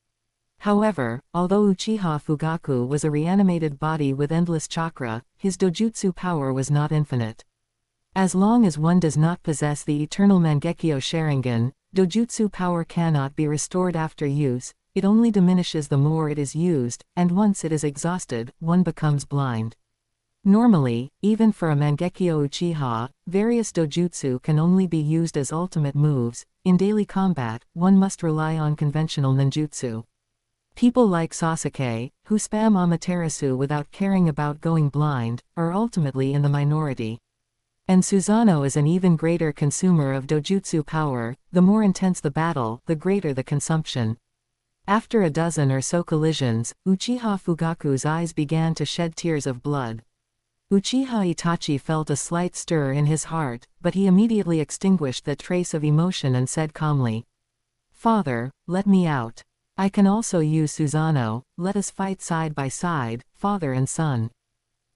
However, although Uchiha Fugaku was a reanimated body with endless chakra, his dojutsu power was not infinite. As long as one does not possess the eternal Mangekyo Sharingan, dojutsu power cannot be restored after use, it only diminishes the more it is used, and once it is exhausted, one becomes blind. Normally, even for a Mangekyo Uchiha, various dojutsu can only be used as ultimate moves. In daily combat, one must rely on conventional ninjutsu. People like Sasuke, who spam Amaterasu without caring about going blind, are ultimately in the minority. And Susanoo is an even greater consumer of dojutsu power. The more intense the battle, the greater the consumption. After a dozen or so collisions, Uchiha Fugaku's eyes began to shed tears of blood. Uchiha Itachi felt a slight stir in his heart, but he immediately extinguished that trace of emotion and said calmly, "Father, let me out. I can also use Susanoo, let us fight side by side, father and son."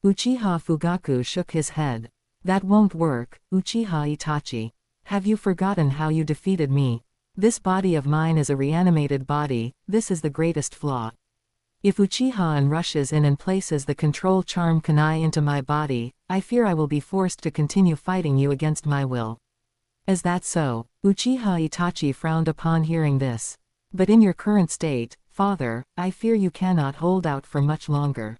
Uchiha Fugaku shook his head. That won't work, Uchiha Itachi. Have you forgotten how you defeated me? This body of mine is a reanimated body, this is the greatest flaw. If Uchiha rushes in and places the control charm kunai into my body, I fear I will be forced to continue fighting you against my will. Is that so? Uchiha Itachi frowned upon hearing this. But in your current state, father, I fear you cannot hold out for much longer.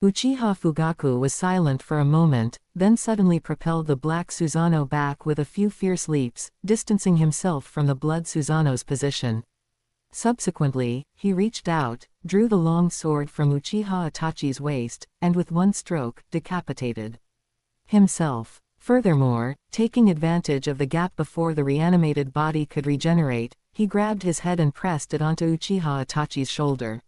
Uchiha Fugaku was silent for a moment, then suddenly propelled the black Susanoo back with a few fierce leaps, distancing himself from the blood Susanoo's position. Subsequently, he reached out, drew the long sword from Uchiha Itachi's waist, and with one stroke, decapitated himself. Furthermore, taking advantage of the gap before the reanimated body could regenerate, he grabbed his head and pressed it onto Uchiha Itachi's shoulder.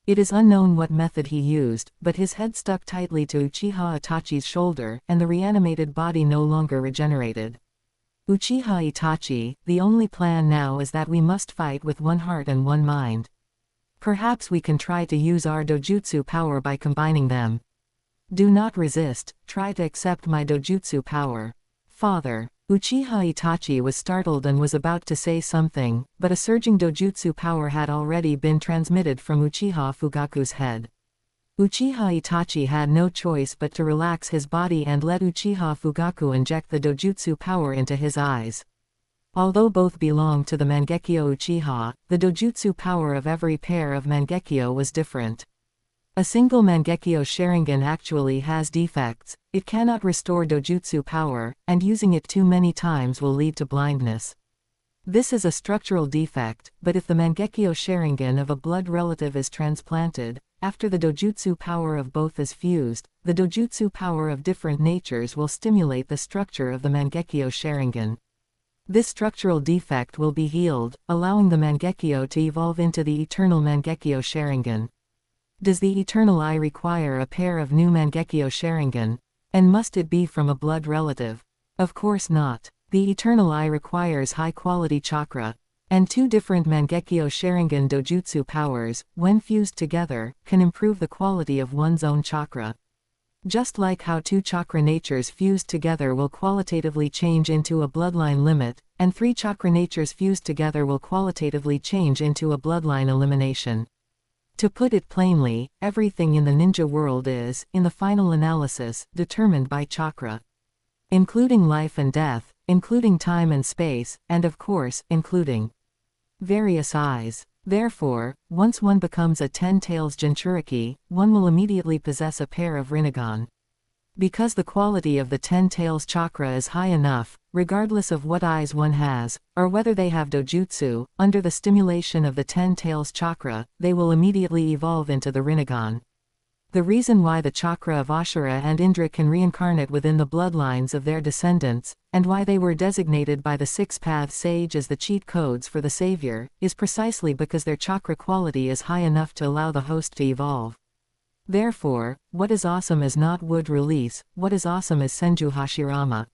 It is unknown what method he used, but his head stuck tightly to Uchiha Itachi's shoulder, and the reanimated body no longer regenerated. Uchiha Itachi, the only plan now is that we must fight with one heart and one mind. Perhaps we can try to use our dojutsu power by combining them. Do not resist, try to accept my dojutsu power. Father. Uchiha Itachi was startled and was about to say something, but a surging dojutsu power had already been transmitted from Uchiha Fugaku's head. Uchiha Itachi had no choice but to relax his body and let Uchiha Fugaku inject the dojutsu power into his eyes. Although both belonged to the Mangekyo Uchiha, the dojutsu power of every pair of Mangekyo was different. A single Mangekyo Sharingan actually has defects, it cannot restore dojutsu power, and using it too many times will lead to blindness. This is a structural defect, but if the Mangekyo Sharingan of a blood relative is transplanted, after the dojutsu power of both is fused, the dojutsu power of different natures will stimulate the structure of the Mangekyo Sharingan. This structural defect will be healed, allowing the Mangekyo to evolve into the eternal Mangekyo Sharingan. Does the Eternal Eye require a pair of new Mangekyo Sharingan? And must it be from a blood relative? Of course not. The Eternal Eye requires high-quality chakra. And two different Mangekyo Sharingan dojutsu powers, when fused together, can improve the quality of one's own chakra. Just like how two chakra natures fused together will qualitatively change into a bloodline limit, and three chakra natures fused together will qualitatively change into a bloodline elimination. To put it plainly, everything in the ninja world is, in the final analysis, determined by chakra. Including life and death, including time and space, and of course, including various eyes. Therefore, once one becomes a 10 Tails Jinchuriki, one will immediately possess a pair of Rinnegan. Because the quality of the 10 Tails chakra is high enough, regardless of what eyes one has, or whether they have dojutsu, under the stimulation of the 10 Tails chakra, they will immediately evolve into the Rinnegan. The reason why the chakra of Ashura and Indra can reincarnate within the bloodlines of their descendants, and why they were designated by the six-path sage as the cheat codes for the savior, is precisely because their chakra quality is high enough to allow the host to evolve. Therefore, what is awesome is not wood release, what is awesome is Senju Hashirama.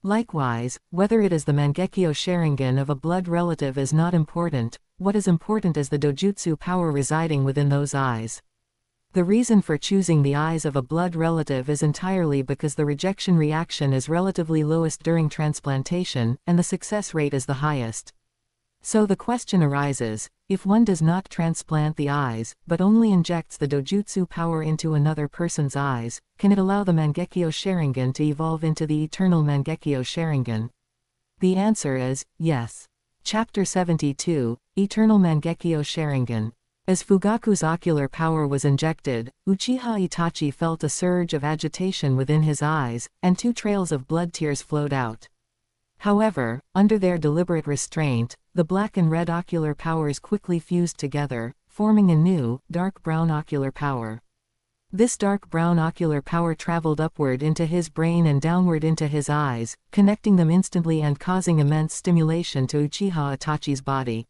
Likewise, whether it is the Mangekyo Sharingan of a blood relative is not important, what is important is the dojutsu power residing within those eyes. The reason for choosing the eyes of a blood relative is entirely because the rejection reaction is relatively lowest during transplantation, and the success rate is the highest. So the question arises, if one does not transplant the eyes, but only injects the dojutsu power into another person's eyes, can it allow the Mangekyo Sharingan to evolve into the eternal Mangekyo Sharingan? The answer is, yes. Chapter 72, Eternal Mangekyo Sharingan. As Fugaku's ocular power was injected, Uchiha Itachi felt a surge of agitation within his eyes, and two trails of blood tears flowed out. However, under their deliberate restraint, the black and red ocular powers quickly fused together, forming a new, dark brown ocular power. This dark brown ocular power traveled upward into his brain and downward into his eyes, connecting them instantly and causing immense stimulation to Uchiha Itachi's body.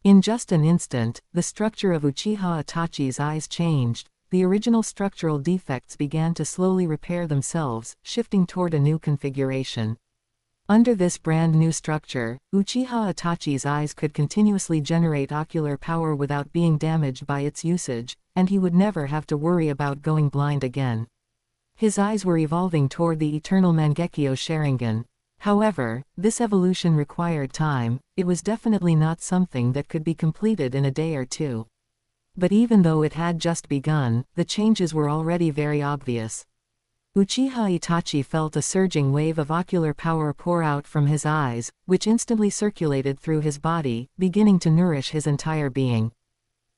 In just an instant, the structure of Uchiha Itachi's eyes changed, the original structural defects began to slowly repair themselves, shifting toward a new configuration. Under this brand new structure, Uchiha Itachi's eyes could continuously generate ocular power without being damaged by its usage, and he would never have to worry about going blind again. His eyes were evolving toward the eternal Mangekyo Sharingan. However, this evolution required time. It was definitely not something that could be completed in a day or two. But even though it had just begun, the changes were already very obvious. Uchiha Itachi felt a surging wave of ocular power pour out from his eyes, which instantly circulated through his body, beginning to nourish his entire being.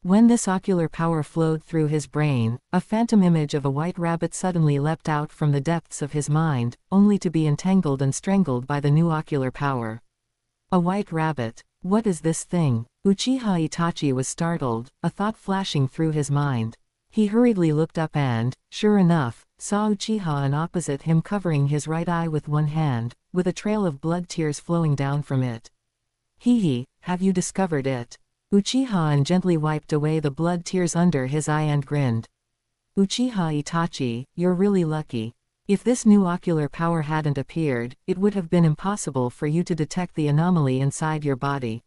When this ocular power flowed through his brain, a phantom image of a white rabbit suddenly leapt out from the depths of his mind, only to be entangled and strangled by the new ocular power. A white rabbit. What is this thing? Uchiha Itachi was startled, a thought flashing through his mind. He hurriedly looked up and, sure enough, saw Uchiha opposite him covering his right eye with one hand, with a trail of blood tears flowing down from it. Hehe, have you discovered it? Uchiha gently wiped away the blood tears under his eye and grinned. Uchiha Itachi, you're really lucky. If this new ocular power hadn't appeared, it would have been impossible for you to detect the anomaly inside your body.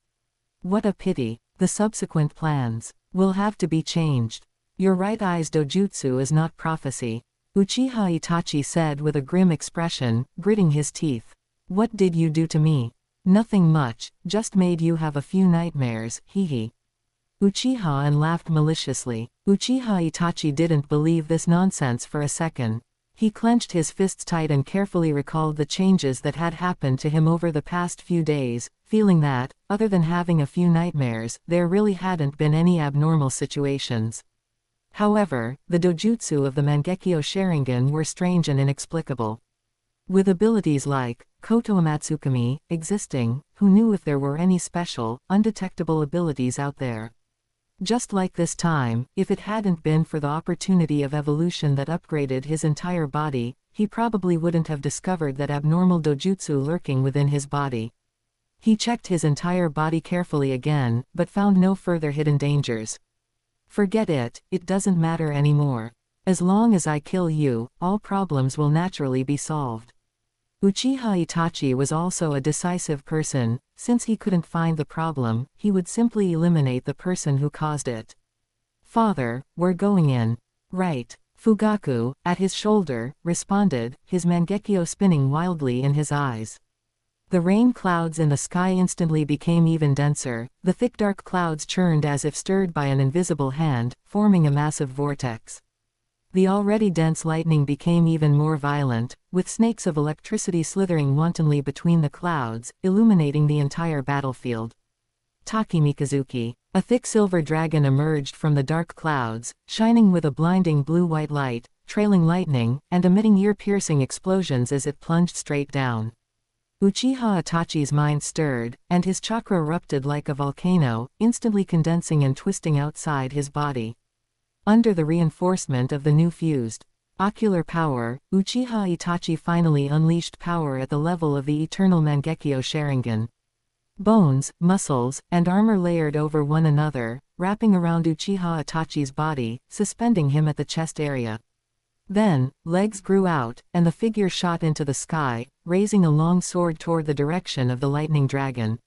What a pity. The subsequent plans will have to be changed. Your right eye's dojutsu is not prophecy. Uchiha Itachi said with a grim expression, gritting his teeth. What did you do to me? Nothing much, just made you have a few nightmares, hehe. Uchiha laughed maliciously. Uchiha Itachi didn't believe this nonsense for a second. He clenched his fists tight and carefully recalled the changes that had happened to him over the past few days, feeling that, other than having a few nightmares, there really hadn't been any abnormal situations. However, the dojutsu of the Mangekyo Sharingan were strange and inexplicable. With abilities like Koto Amatsukami existing, who knew if there were any special, undetectable abilities out there? Just like this time, if it hadn't been for the opportunity of evolution that upgraded his entire body, he probably wouldn't have discovered that abnormal dojutsu lurking within his body. He checked his entire body carefully again, but found no further hidden dangers. Forget it, it doesn't matter anymore. As long as I kill you, all problems will naturally be solved. Uchiha Itachi was also a decisive person. Since he couldn't find the problem, he would simply eliminate the person who caused it. Father, we're going in. Right. Fugaku, at his shoulder, responded, his Mangekyo spinning wildly in his eyes. The rain clouds in the sky instantly became even denser. The thick dark clouds churned as if stirred by an invisible hand, forming a massive vortex. The already dense lightning became even more violent, with snakes of electricity slithering wantonly between the clouds, illuminating the entire battlefield. Takemikazuki. A thick silver dragon emerged from the dark clouds, shining with a blinding blue-white light, trailing lightning, and emitting ear-piercing explosions as it plunged straight down. Uchiha Itachi's mind stirred, and his chakra erupted like a volcano, instantly condensing and twisting outside his body. Under the reinforcement of the new fused ocular power, Uchiha Itachi finally unleashed power at the level of the eternal Mangekyo Sharingan. Bones, muscles, and armor layered over one another, wrapping around Uchiha Itachi's body, suspending him at the chest area. Then, legs grew out, and the figure shot into the sky, raising a long sword toward the direction of the lightning dragon.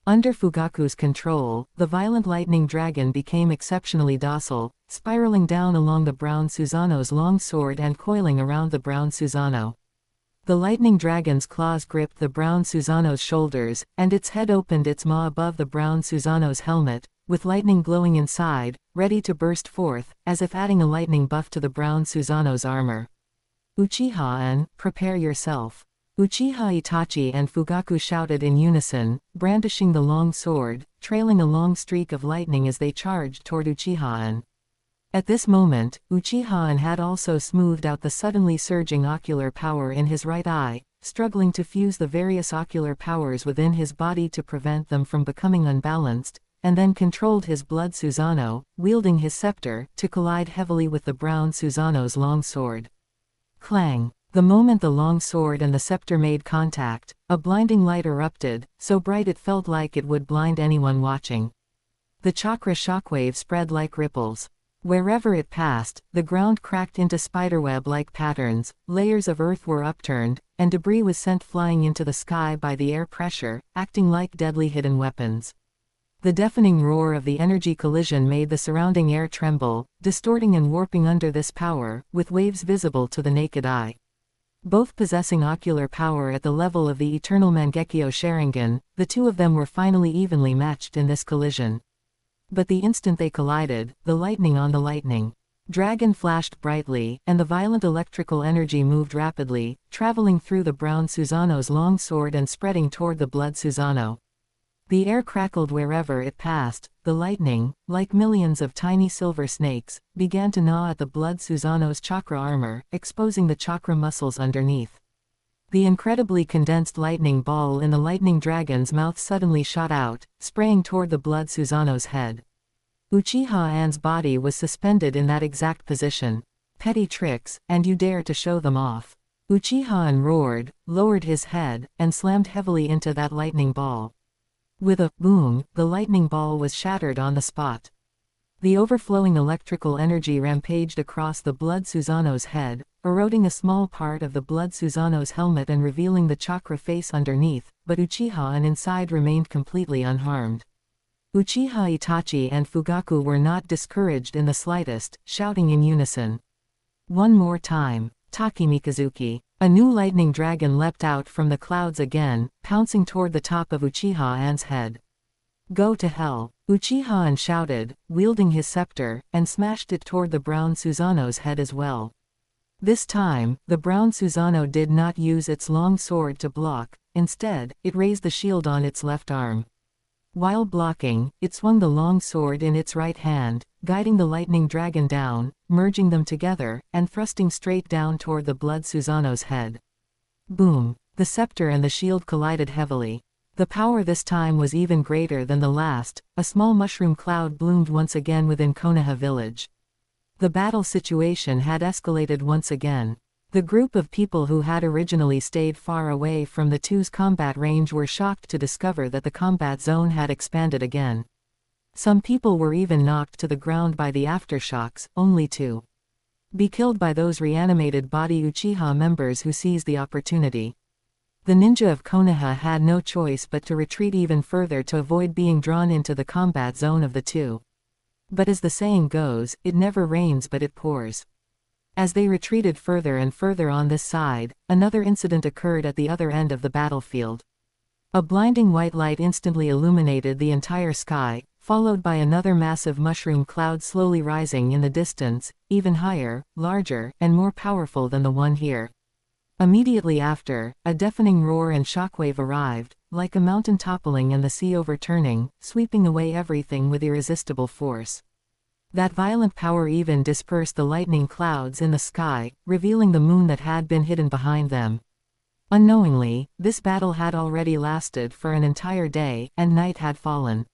Under Fugaku's control, the violent lightning dragon became exceptionally docile, spiraling down along the brown Susanoo's long sword and coiling around the brown Susanoo. The lightning dragon's claws gripped the brown Susanoo's shoulders, and its head opened its maw above the brown Susanoo's helmet, with lightning glowing inside, ready to burst forth, as if adding a lightning buff to the brown Susanoo's armor. Uchiha-an, prepare yourself. Uchiha Itachi and Fugaku shouted in unison, brandishing the long sword, trailing a long streak of lightning as they charged toward Uchiha-an. At this moment, Uchiha-an had also smoothed out the suddenly surging ocular power in his right eye, struggling to fuse the various ocular powers within his body to prevent them from becoming unbalanced, and then controlled his blood Susanoo, wielding his scepter, to collide heavily with the brown Susanoo's long sword. Clang! The moment the long sword and the scepter made contact, a blinding light erupted, so bright it felt like it would blind anyone watching. The chakra shockwave spread like ripples. Wherever it passed, the ground cracked into spiderweb-like patterns, layers of earth were upturned, and debris was sent flying into the sky by the air pressure, acting like deadly hidden weapons. The deafening roar of the energy collision made the surrounding air tremble, distorting and warping under this power, with waves visible to the naked eye. Both possessing ocular power at the level of the eternal Mangekyo Sharingan, the two of them were finally evenly matched in this collision. But the instant they collided, the lightning on the lightning dragon flashed brightly, and the violent electrical energy moved rapidly, traveling through the brown Susanoo's long sword and spreading toward the blood Susanoo. The air crackled wherever it passed. The lightning, like millions of tiny silver snakes, began to gnaw at the blood Susanoo's chakra armor, exposing the chakra muscles underneath. The incredibly condensed lightning ball in the lightning dragon's mouth suddenly shot out, spraying toward the blood Susanoo's head. Uchiha An's body was suspended in that exact position. Petty tricks, and you dare to show them off. Uchiha An roared, lowered his head, and slammed heavily into that lightning ball. With a boom, the lightning ball was shattered on the spot. The overflowing electrical energy rampaged across the blood Susanoo's head, eroding a small part of the blood Susanoo's helmet and revealing the chakra face underneath, but Uchiha An inside remained completely unharmed. Uchiha Itachi and Fugaku were not discouraged in the slightest, shouting in unison. One more time, Takemikazuki. A new lightning dragon leapt out from the clouds again, pouncing toward the top of Uchiha An's head. Go to hell, Uchiha An shouted, wielding his scepter, and smashed it toward the brown Susanoo's head as well. This time, the brown Susanoo did not use its long sword to block, instead, it raised the shield on its left arm. While blocking, it swung the long sword in its right hand, guiding the lightning dragon down, merging them together, and thrusting straight down toward the blood Susanoo's head. Boom! The scepter and the shield collided heavily. The power this time was even greater than the last. A small mushroom cloud bloomed once again within Konoha village. The battle situation had escalated once again. The group of people who had originally stayed far away from the two's combat range were shocked to discover that the combat zone had expanded again. Some people were even knocked to the ground by the aftershocks, only to be killed by those reanimated body Uchiha members who seized the opportunity. The ninja of Konoha had no choice but to retreat even further to avoid being drawn into the combat zone of the two. But as the saying goes, it never rains but it pours. As they retreated further and further on this side, another incident occurred at the other end of the battlefield. A blinding white light instantly illuminated the entire sky, followed by another massive mushroom cloud slowly rising in the distance, even higher, larger, and more powerful than the one here. Immediately after, a deafening roar and shockwave arrived, like a mountain toppling and the sea overturning, sweeping away everything with irresistible force. That violent power even dispersed the lightning clouds in the sky, revealing the moon that had been hidden behind them. Unknowingly, this battle had already lasted for an entire day, and night had fallen.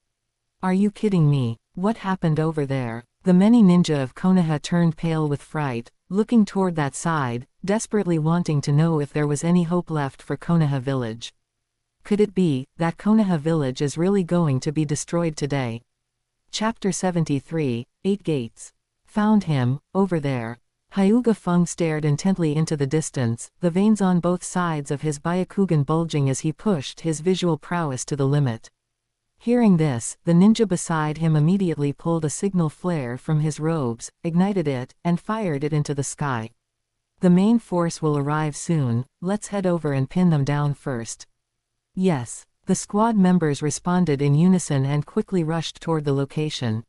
Are you kidding me? What happened over there? The many ninja of Konoha turned pale with fright, looking toward that side, desperately wanting to know if there was any hope left for Konoha village. Could it be that Konoha village is really going to be destroyed today? Chapter 73, 8 Gates. Found him, over there. Hyuga Feng stared intently into the distance, the veins on both sides of his Byakugan bulging as he pushed his visual prowess to the limit. Hearing this, the ninja beside him immediately pulled a signal flare from his robes, ignited it, and fired it into the sky. The main force will arrive soon, let's head over and pin them down first. Yes. The squad members responded in unison and quickly rushed toward the location.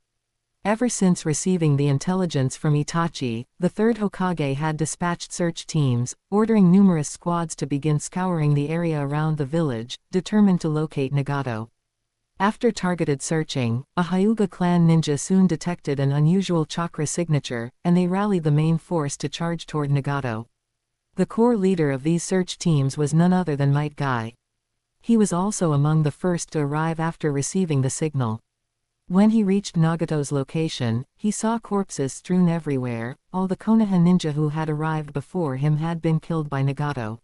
Ever since receiving the intelligence from Itachi, the third Hokage had dispatched search teams, ordering numerous squads to begin scouring the area around the village, determined to locate Nagato. After targeted searching, a Hyuga clan ninja soon detected an unusual chakra signature, and they rallied the main force to charge toward Nagato. The core leader of these search teams was none other than Might Guy. He was also among the first to arrive after receiving the signal. When he reached Nagato's location, he saw corpses strewn everywhere. All the Konoha ninja who had arrived before him had been killed by Nagato.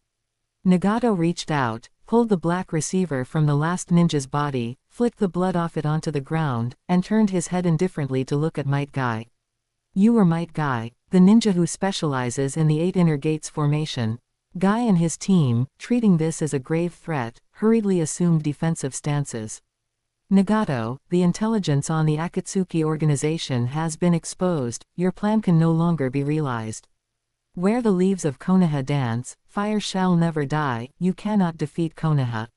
Nagato reached out, pulled the black receiver from the last ninja's body, flicked the blood off it onto the ground, and turned his head indifferently to look at Might Guy. You are Might Guy, the ninja who specializes in the 8 inner gates formation. Guy and his team, treating this as a grave threat, hurriedly assumed defensive stances. Nagato, the intelligence on the Akatsuki organization has been exposed, your plan can no longer be realized. Where the leaves of Konoha dance, fire shall never die, you cannot defeat Konoha.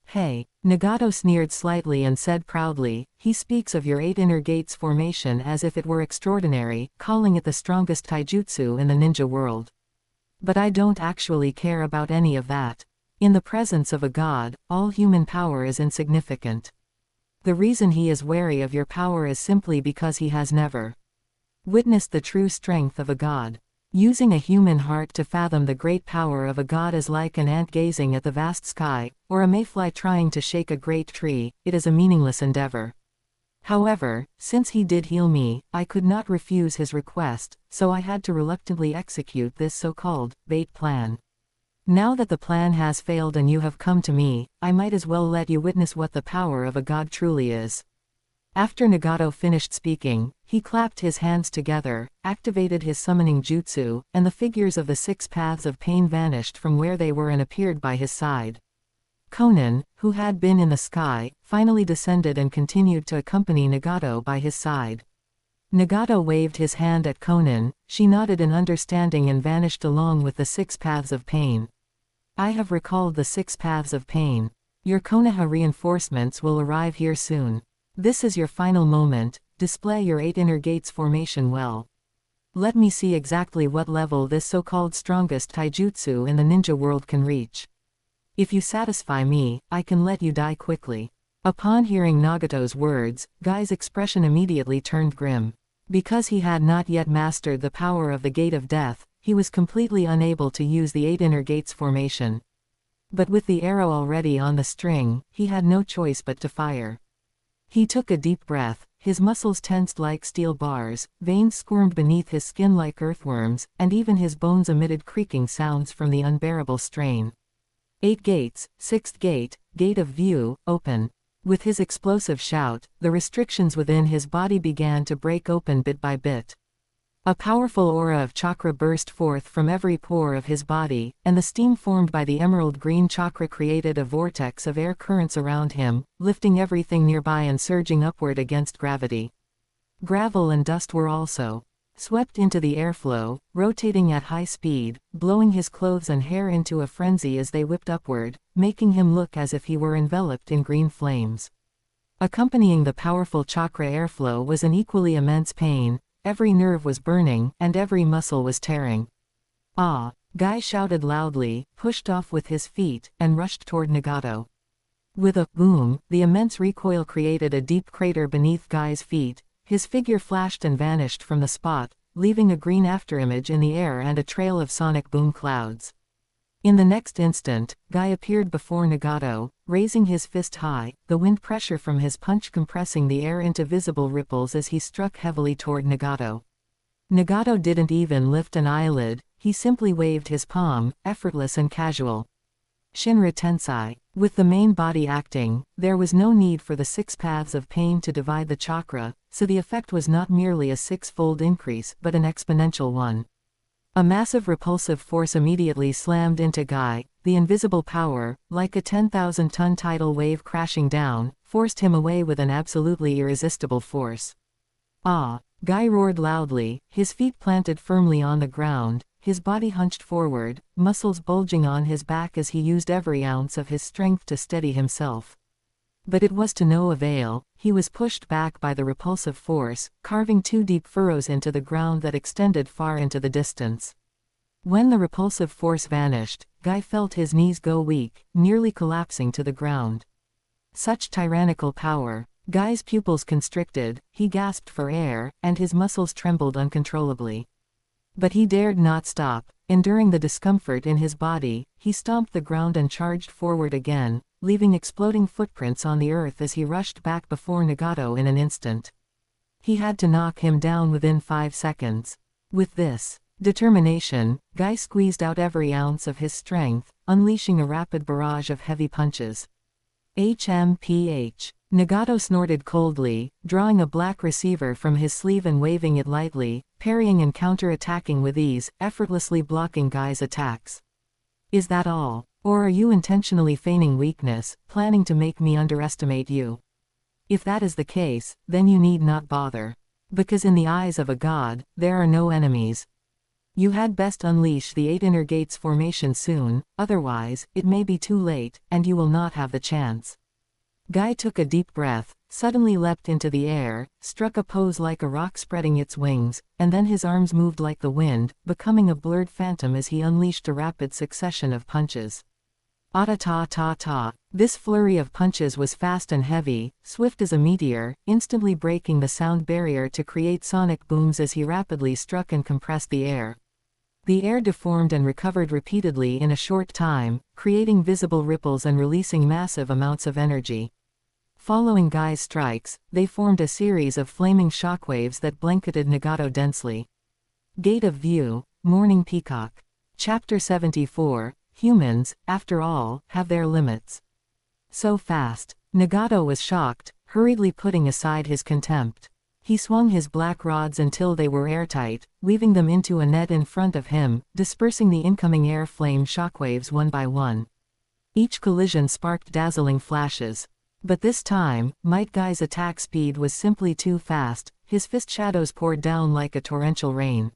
Hey, Nagato sneered slightly and said proudly, he speaks of your 8 inner gates formation as if it were extraordinary, calling it the strongest taijutsu in the ninja world. But I don't actually care about any of that. In the presence of a god, all human power is insignificant. The reason he is wary of your power is simply because he has never witnessed the true strength of a god. Using a human heart to fathom the great power of a god is like an ant gazing at the vast sky, or a mayfly trying to shake a great tree, it is a meaningless endeavor. However, since he did heal me, I could not refuse his request, so I had to reluctantly execute this so-called bait plan. Now that the plan has failed and you have come to me, I might as well let you witness what the power of a god truly is. After Nagato finished speaking, he clapped his hands together, activated his summoning jutsu, and the figures of the 6 paths of pain vanished from where they were and appeared by his side. Conan, who had been in the sky, finally descended and continued to accompany Nagato by his side. Nagato waved his hand at Conan, she nodded in understanding and vanished along with the 6 paths of pain. I have recalled the 6 paths of pain. Your Konoha reinforcements will arrive here soon. This is your final moment, display your 8 inner gates formation well. Let me see exactly what level this so-called strongest taijutsu in the ninja world can reach. If you satisfy me, I can let you die quickly. Upon hearing Nagato's words, Guy's expression immediately turned grim. Because he had not yet mastered the power of the Gate of Death, he was completely unable to use the 8 inner gates formation. But with the arrow already on the string, he had no choice but to fire. He took a deep breath, his muscles tensed like steel bars, veins squirmed beneath his skin like earthworms, and even his bones emitted creaking sounds from the unbearable strain. 8 gates, 6th gate, gate of view, open. With his explosive shout, the restrictions within his body began to break open bit by bit. A powerful aura of chakra burst forth from every pore of his body, and the steam formed by the emerald green chakra created a vortex of air currents around him, lifting everything nearby and surging upward against gravity. Gravel and dust were also swept into the airflow, rotating at high speed, blowing his clothes and hair into a frenzy as they whipped upward, making him look as if he were enveloped in green flames. Accompanying the powerful chakra airflow was an equally immense pain. Every nerve was burning, and every muscle was tearing. Ah! Guy shouted loudly, pushed off with his feet, and rushed toward Nagato. With a boom, the immense recoil created a deep crater beneath Guy's feet. His figure flashed and vanished from the spot, leaving a green afterimage in the air and a trail of sonic boom clouds. In the next instant, Guy appeared before Nagato, raising his fist high, the wind pressure from his punch compressing the air into visible ripples as he struck heavily toward Nagato. Nagato didn't even lift an eyelid, he simply waved his palm, effortless and casual. Shinra Tensei. With the main body acting, there was no need for the 6 paths of pain to divide the chakra, so the effect was not merely a 6-fold increase but an exponential one. A massive repulsive force immediately slammed into Guy, the invisible power, like a 10,000-ton tidal wave crashing down, forced him away with an absolutely irresistible force. Ah! Guy roared loudly, his feet planted firmly on the ground, his body hunched forward, muscles bulging on his back as he used every ounce of his strength to steady himself. But it was to no avail, he was pushed back by the repulsive force, carving 2 deep furrows into the ground that extended far into the distance. When the repulsive force vanished, Guy felt his knees go weak, nearly collapsing to the ground. Such tyrannical power! Guy's pupils constricted, he gasped for air, and his muscles trembled uncontrollably. But he dared not stop. Enduring the discomfort in his body, he stomped the ground and charged forward again, leaving exploding footprints on the earth as he rushed back before Nagato in an instant. He had to knock him down within 5 seconds. With this determination, Guy squeezed out every ounce of his strength, unleashing a rapid barrage of heavy punches. HMPH. Nagato snorted coldly, drawing a black receiver from his sleeve and waving it lightly, parrying and counter-attacking with ease, effortlessly blocking Guy's attacks. Is that all? Or are you intentionally feigning weakness, planning to make me underestimate you? If that is the case, then you need not bother. Because in the eyes of a god, there are no enemies. You had best unleash the 8 inner gates formation soon, otherwise, it may be too late, and you will not have the chance. Guy took a deep breath, suddenly leapt into the air, struck a pose like a rock spreading its wings, and then his arms moved like the wind, becoming a blurred phantom as he unleashed a rapid succession of punches. Ata-ta-ta-ta. This flurry of punches was fast and heavy, swift as a meteor, instantly breaking the sound barrier to create sonic booms as he rapidly struck and compressed the air. The air deformed and recovered repeatedly in a short time, creating visible ripples and releasing massive amounts of energy. Following Guy's strikes, they formed a series of flaming shockwaves that blanketed Nagato densely. Gate of View, Morning Peacock. Chapter 74. Humans, after all, have their limits. So fast. Nagato was shocked, hurriedly putting aside his contempt. He swung his black rods until they were airtight, weaving them into a net in front of him, dispersing the incoming air flame shockwaves one by one. Each collision sparked dazzling flashes. But this time, Might Guy's attack speed was simply too fast, his fist shadows poured down like a torrential rain.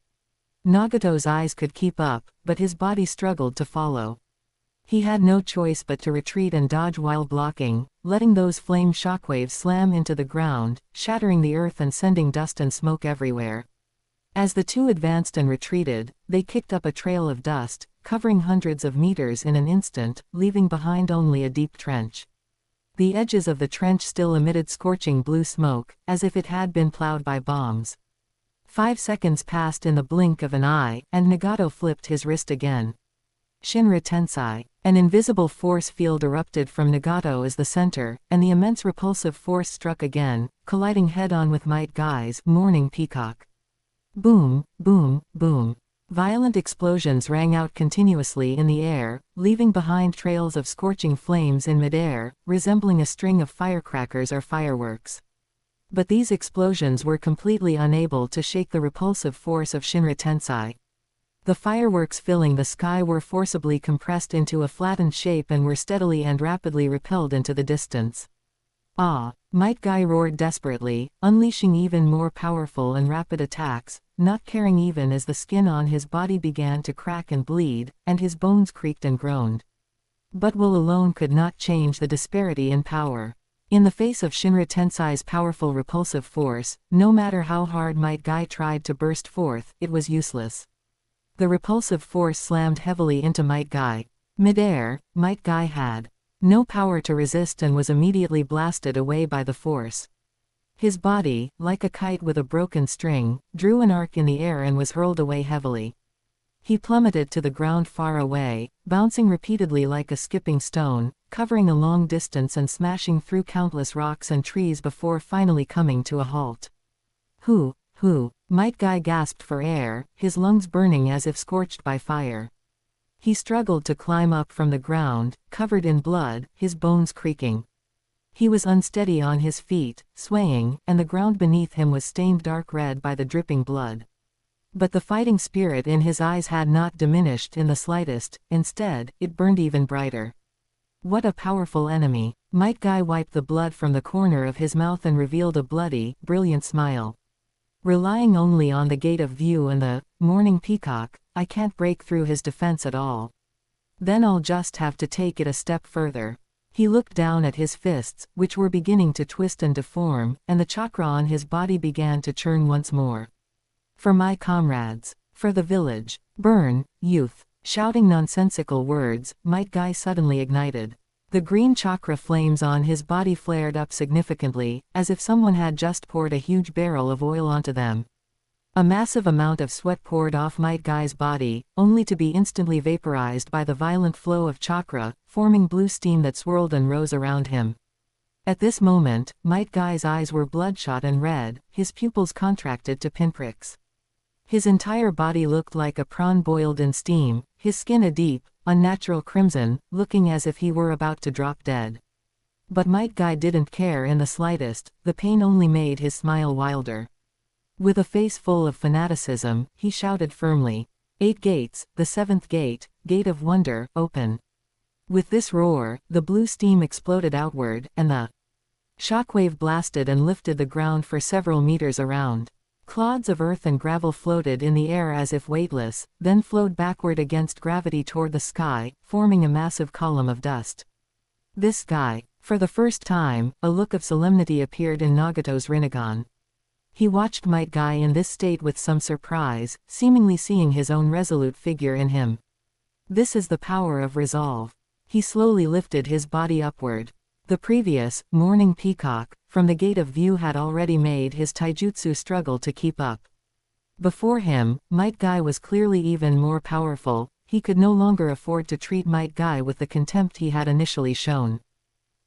Nagato's eyes could keep up, but his body struggled to follow. He had no choice but to retreat and dodge while blocking, letting those flame shockwaves slam into the ground, shattering the earth and sending dust and smoke everywhere. As the two advanced and retreated, they kicked up a trail of dust, covering hundreds of meters in an instant, leaving behind only a deep trench. The edges of the trench still emitted scorching blue smoke, as if it had been plowed by bombs. 5 seconds passed in the blink of an eye, and Nagato flipped his wrist again. Shinra Tensei. An invisible force field erupted from Nagato as the center, and the immense repulsive force struck again, colliding head-on with Might Guy's Morning Peacock. Boom, boom, boom. Violent explosions rang out continuously in the air, leaving behind trails of scorching flames in midair, resembling a string of firecrackers or fireworks. But these explosions were completely unable to shake the repulsive force of Shinra Tensei. The fireworks filling the sky were forcibly compressed into a flattened shape and were steadily and rapidly repelled into the distance. Ah! Might Guy roared desperately, unleashing even more powerful and rapid attacks, not caring even as the skin on his body began to crack and bleed, and his bones creaked and groaned. But will alone could not change the disparity in power. In the face of Shinra Tensei's powerful repulsive force, no matter how hard Might Guy tried to burst forth, it was useless. The repulsive force slammed heavily into Might Guy. Midair, Might Guy had no power to resist and was immediately blasted away by the force. His body, like a kite with a broken string, drew an arc in the air and was hurled away heavily. He plummeted to the ground far away, bouncing repeatedly like a skipping stone, covering a long distance and smashing through countless rocks and trees before finally coming to a halt. Who? Might Guy gasped for air, his lungs burning as if scorched by fire. He struggled to climb up from the ground, covered in blood, his bones creaking. He was unsteady on his feet, swaying, and the ground beneath him was stained dark red by the dripping blood. But the fighting spirit in his eyes had not diminished in the slightest, instead, it burned even brighter. What a powerful enemy! Might Guy wiped the blood from the corner of his mouth and revealed a bloody, brilliant smile. Relying only on the Gate of View and the Morning Peacock, I can't break through his defense at all. Then I'll just have to take it a step further. He looked down at his fists, which were beginning to twist and deform, and the chakra on his body began to churn once more. For my comrades. For the village. Burn, youth. Shouting nonsensical words, Might Guy suddenly ignited. The green chakra flames on his body flared up significantly, as if someone had just poured a huge barrel of oil onto them. A massive amount of sweat poured off Might Guy's body, only to be instantly vaporized by the violent flow of chakra, forming blue steam that swirled and rose around him. At this moment, Might Guy's eyes were bloodshot and red, his pupils contracted to pinpricks. His entire body looked like a prawn boiled in steam, his skin a deep, unnatural crimson, looking as if he were about to drop dead. But Might Guy didn't care in the slightest, the pain only made his smile wilder. With a face full of fanaticism, he shouted firmly, 8 gates, the 7th gate, Gate of Wonder, open. With this roar, the blue steam exploded outward, and the Shockwave blasted and lifted the ground for several meters around. Clods of earth and gravel floated in the air as if weightless, then flowed backward against gravity toward the sky, forming a massive column of dust. This guy. For the first time, a look of solemnity appeared in Nagato's Rinnegan. He watched Might Guy in this state with some surprise, seemingly seeing his own resolute figure in him. This is the power of resolve. He slowly lifted his body upward. The previous, Morning Peacock, from the gate of view had already made his taijutsu struggle to keep up. Before him, Might Guy was clearly even more powerful. He could no longer afford to treat Might Guy with the contempt he had initially shown.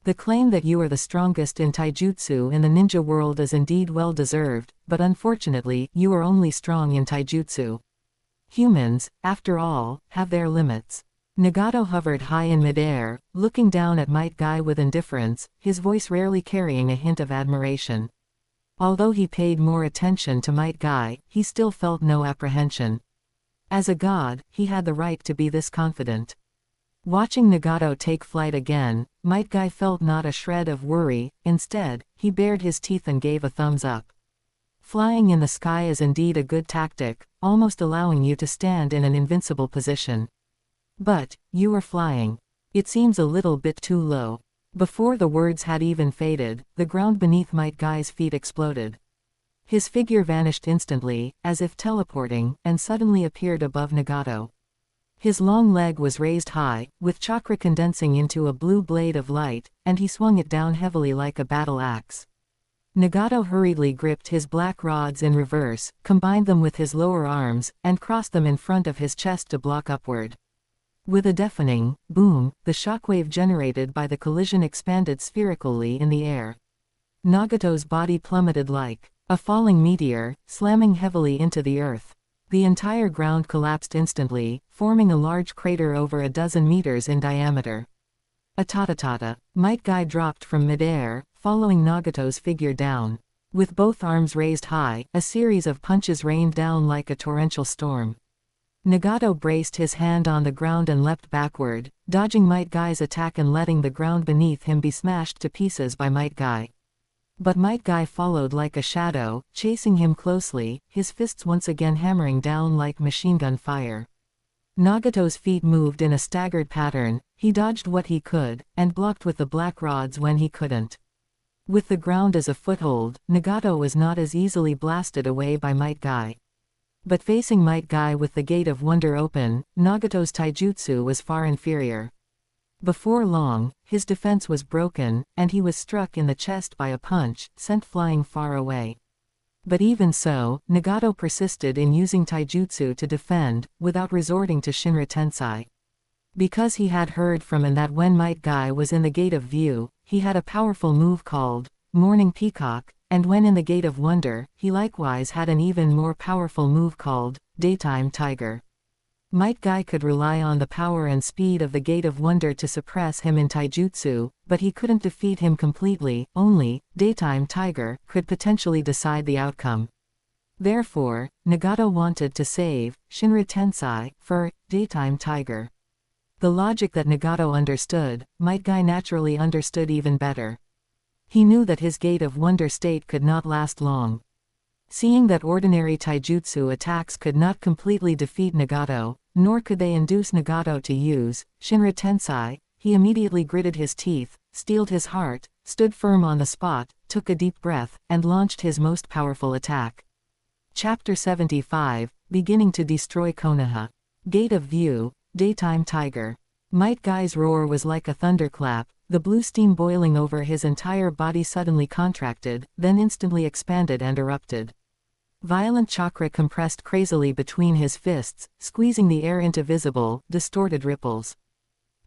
The claim that you are the strongest in taijutsu in the ninja world is indeed well deserved, but unfortunately, you are only strong in taijutsu. Humans, after all, have their limits. Nagato hovered high in midair, looking down at Might Guy with indifference, his voice rarely carrying a hint of admiration. Although he paid more attention to Might Guy, he still felt no apprehension. As a god, he had the right to be this confident. Watching Nagato take flight again, Might Guy felt not a shred of worry. Instead, he bared his teeth and gave a thumbs up. Flying in the sky is indeed a good tactic, almost allowing you to stand in an invincible position. But, you are flying. It seems a little bit too low. Before the words had even faded, the ground beneath Might Guy's feet exploded. His figure vanished instantly, as if teleporting, and suddenly appeared above Nagato. His long leg was raised high, with chakra condensing into a blue blade of light, and he swung it down heavily like a battle axe. Nagato hurriedly gripped his black rods in reverse, combined them with his lower arms, and crossed them in front of his chest to block upward. With a deafening boom, the shockwave generated by the collision expanded spherically in the air. Nagato's body plummeted like a falling meteor, slamming heavily into the earth. The entire ground collapsed instantly, forming a large crater over a dozen meters in diameter. Atatatata. Might Guy dropped from midair, following Nagato's figure down. With both arms raised high, a series of punches rained down like a torrential storm. Nagato braced his hand on the ground and leapt backward, dodging Might Guy's attack and letting the ground beneath him be smashed to pieces by Might Guy. But Might Guy followed like a shadow, chasing him closely, his fists once again hammering down like machine gun fire. Nagato's feet moved in a staggered pattern. He dodged what he could, and blocked with the black rods when he couldn't. With the ground as a foothold, Nagato was not as easily blasted away by Might Guy. But facing Might Guy with the Gate of Wonder open, Nagato's taijutsu was far inferior. Before long, his defense was broken, and he was struck in the chest by a punch, sent flying far away. But even so, Nagato persisted in using taijutsu to defend, without resorting to Shinra Tensei. Because he had heard from and that when Might Guy was in the Gate of View, he had a powerful move called Morning Peacock, and when in the Gate of Wonder, he likewise had an even more powerful move called Daytime Tiger. Might Guy could rely on the power and speed of the Gate of Wonder to suppress him in taijutsu, but he couldn't defeat him completely. Only Daytime Tiger could potentially decide the outcome. Therefore, Nagato wanted to save Shinra Tensei for Daytime Tiger. The logic that Nagato understood, Might Guy naturally understood even better. He knew that his Gate of Wonder state could not last long. Seeing that ordinary taijutsu attacks could not completely defeat Nagato, nor could they induce Nagato to use Shinra Tensei, he immediately gritted his teeth, steeled his heart, stood firm on the spot, took a deep breath, and launched his most powerful attack. Chapter 75, Beginning to Destroy Konoha. Gate of View, Daytime Tiger. Might Guy's roar was like a thunderclap, the blue steam boiling over his entire body suddenly contracted, then instantly expanded and erupted. Violent chakra compressed crazily between his fists, squeezing the air into visible, distorted ripples.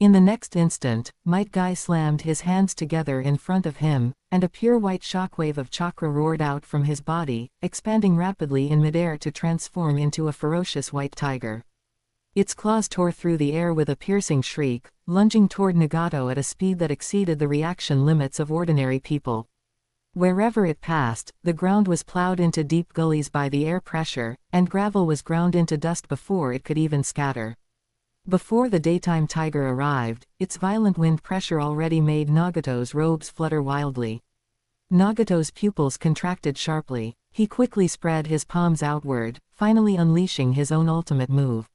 In the next instant, Might Guy slammed his hands together in front of him, and a pure white shockwave of chakra roared out from his body, expanding rapidly in midair to transform into a ferocious white tiger. Its claws tore through the air with a piercing shriek, lunging toward Nagato at a speed that exceeded the reaction limits of ordinary people. Wherever it passed, the ground was plowed into deep gullies by the air pressure, and gravel was ground into dust before it could even scatter. Before the Daytime Tiger arrived, its violent wind pressure already made Nagato's robes flutter wildly. Nagato's pupils contracted sharply. He quickly spread his palms outward, finally unleashing his own ultimate move.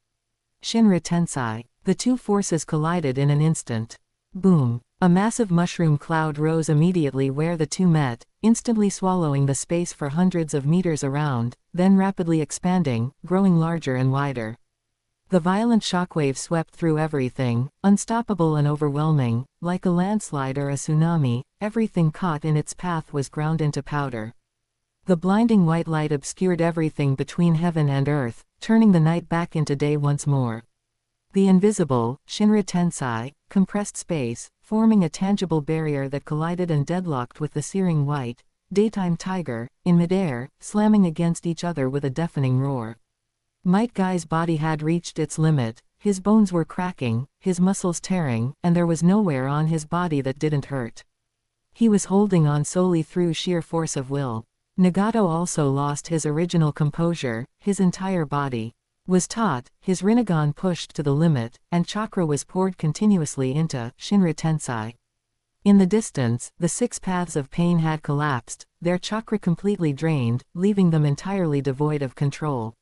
Shinra Tensei. The two forces collided in an instant. Boom! A massive mushroom cloud rose immediately where the two met, instantly swallowing the space for hundreds of meters around, then rapidly expanding, growing larger and wider. The violent shockwave swept through everything, unstoppable and overwhelming, like a landslide or a tsunami. Everything caught in its path was ground into powder. The blinding white light obscured everything between heaven and earth, turning the night back into day once more. The invisible, Shinra Tensei, compressed space, forming a tangible barrier that collided and deadlocked with the searing white, daytime tiger, in midair, slamming against each other with a deafening roar. Might Guy's body had reached its limit, his bones were cracking, his muscles tearing, and there was nowhere on his body that didn't hurt. He was holding on solely through sheer force of will. Nagato also lost his original composure, his entire body was taut, his Rinnegan pushed to the limit, and chakra was poured continuously into Shinra Tensei. In the distance, the six paths of pain had collapsed, their chakra completely drained, leaving them entirely devoid of control.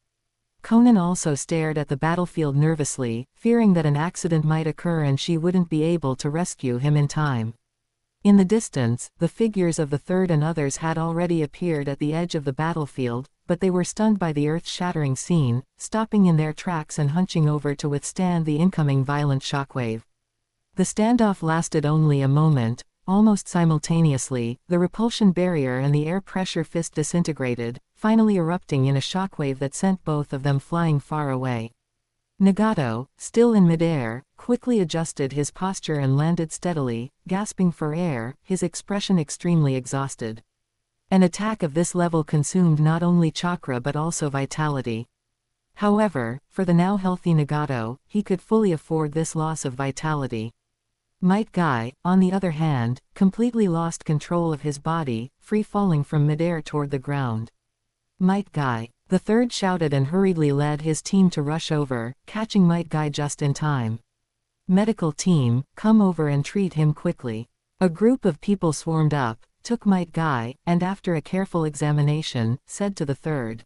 Conan also stared at the battlefield nervously, fearing that an accident might occur and she wouldn't be able to rescue him in time. In the distance, the figures of the third and others had already appeared at the edge of the battlefield, but they were stunned by the earth-shattering scene, stopping in their tracks and hunching over to withstand the incoming violent shockwave. The standoff lasted only a moment. Almost simultaneously, the repulsion barrier and the air pressure fist disintegrated, finally erupting in a shockwave that sent both of them flying far away. Nagato, still in midair, quickly adjusted his posture and landed steadily, gasping for air, his expression extremely exhausted. An attack of this level consumed not only chakra but also vitality. However, for the now healthy Nagato, he could fully afford this loss of vitality. Might Guy, on the other hand, completely lost control of his body, free-falling from midair toward the ground. Might Guy. The third shouted and hurriedly led his team to rush over, catching Might Guy just in time. Medical team, come over and treat him quickly. A group of people swarmed up, took Might Guy, and after a careful examination, said to the third,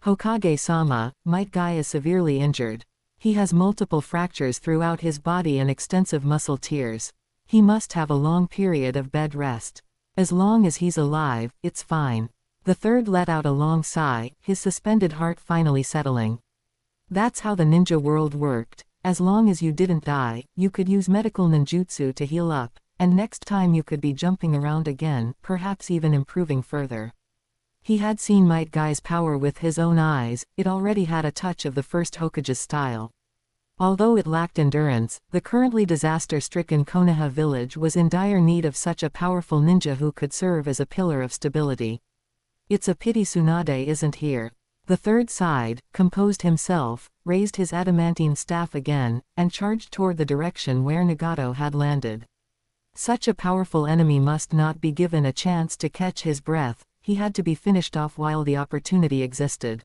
Hokage-sama, Might Guy is severely injured. He has multiple fractures throughout his body and extensive muscle tears. He must have a long period of bed rest. As long as he's alive, it's fine. The third let out a long sigh, his suspended heart finally settling. That's how the ninja world worked. As long as you didn't die, you could use medical ninjutsu to heal up, and next time you could be jumping around again, perhaps even improving further. He had seen Might Guy's power with his own eyes. It already had a touch of the first Hokage's style. Although it lacked endurance, the currently disaster-stricken Konoha village was in dire need of such a powerful ninja who could serve as a pillar of stability. It's a pity Tsunade isn't here. The third sighed, composed himself, raised his adamantine staff again, and charged toward the direction where Nagato had landed. Such a powerful enemy must not be given a chance to catch his breath. He had to be finished off while the opportunity existed.